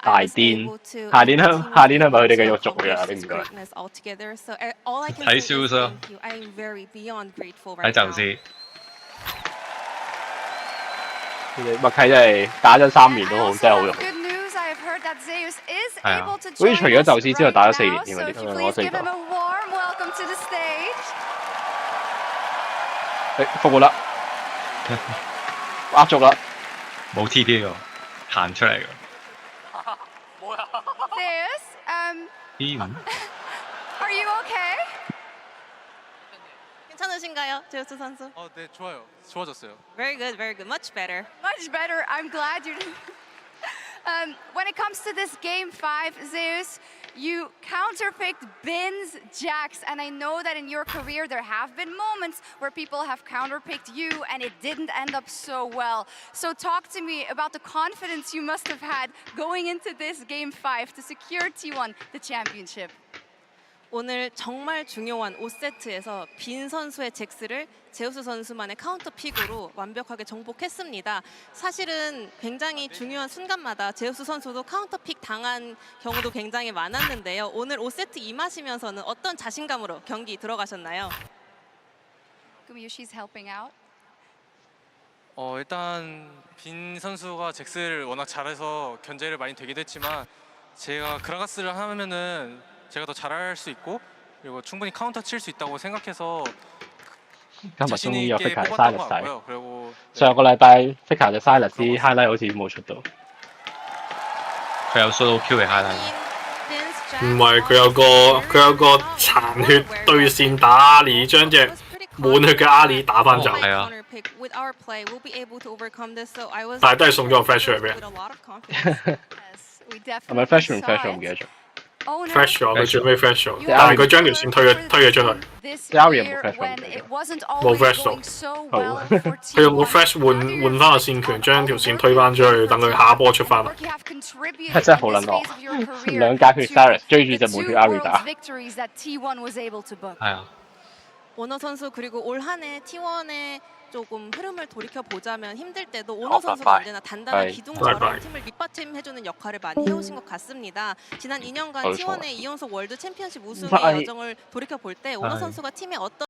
Speaker 11: 大癲！下年係咪佢哋繼續續嘅？你唔該。
Speaker 6: 睇消息，睇宙斯。
Speaker 11: 默契真係打咗3年都好，真係好用。係啊，好似除咗宙斯之後打咗4年添嗰啲，我記得。復活啦，壓軸啦，
Speaker 6: 冇 TD 喎，彈出嚟㗎。
Speaker 12: Are you okay?
Speaker 18: 괜찮으신가요, 제우스 선수?
Speaker 8: 네, 좋아요. 좋아졌어요.
Speaker 18: Very good, very good. Much better.
Speaker 12: Much better. I'm glad you. When it comes to this game 5, Zeus, you counterpicked Bin's Jax, and I know that in your career there have been moments where people have counterpicked you, and it didn't end up so well. So talk to me about the confidence you must have had going into this game 5 to secure T1 the championship.
Speaker 18: 오늘 정말 중요한 5세트에서 빈 선수의 잭스를 제우스 선수만의 카운터 픽으로 완벽하게 정복했습니다. 사실은 굉장히 중요한 순간마다 제우스 선수도 카운터 픽 당한 경우도 굉장히 많았는데요. 오늘 5세트 임하시면서는 어떤 자신감으로 경기 들어가셨나요?
Speaker 12: Gumayushi's helping out.
Speaker 19: 일단 빈 선수가 잭스를 워낙 잘해서 견제를 많이 되기도 했지만 제가 그라가스를 하면은 제가 더 잘할 수 있고 그리고 충분히 카운터 칠 수 있다고 생각해서
Speaker 11: 今日終於有 Fika Silas 睇，上個禮拜 Fika 嘅 Silas 啲 highlight 好似冇出到，
Speaker 6: 佢有 solo Q 嘅 highlight。
Speaker 1: 唔係，佢有個殘血對線打阿里，將隻滿血嘅阿里打翻走。係啊。但係都係送咗個 flash 出嚟俾人。
Speaker 11: 係咪 flash 唔 flash 我唔記得咗。
Speaker 1: flash 咗，佢最尾 flash 咗，但係佢將條線推咗出去。
Speaker 11: Gary 有冇 flash
Speaker 1: 冇 flash 到，佢用個 flash 換翻個線權，將條線推翻出去，等佢下一波出翻嚟。
Speaker 11: 真係好撚惡，兩格血 Cyrus 追住隻無血 Ari 打。
Speaker 6: 係啊。
Speaker 18: 오너 선수 그리고 올 한해 T1의 조금 흐름을 돌이켜 보자면 힘들 때도 오너 선수가 언제나 단단한 기둥처럼 팀을 밑받침해주는 역할을 많이 해오신 것 같습니다. 지난 2년간 T1의 2연속 월드 챔피언십 우승의 여정을 돌이켜 볼 때 오너 선수가 팀의 어떤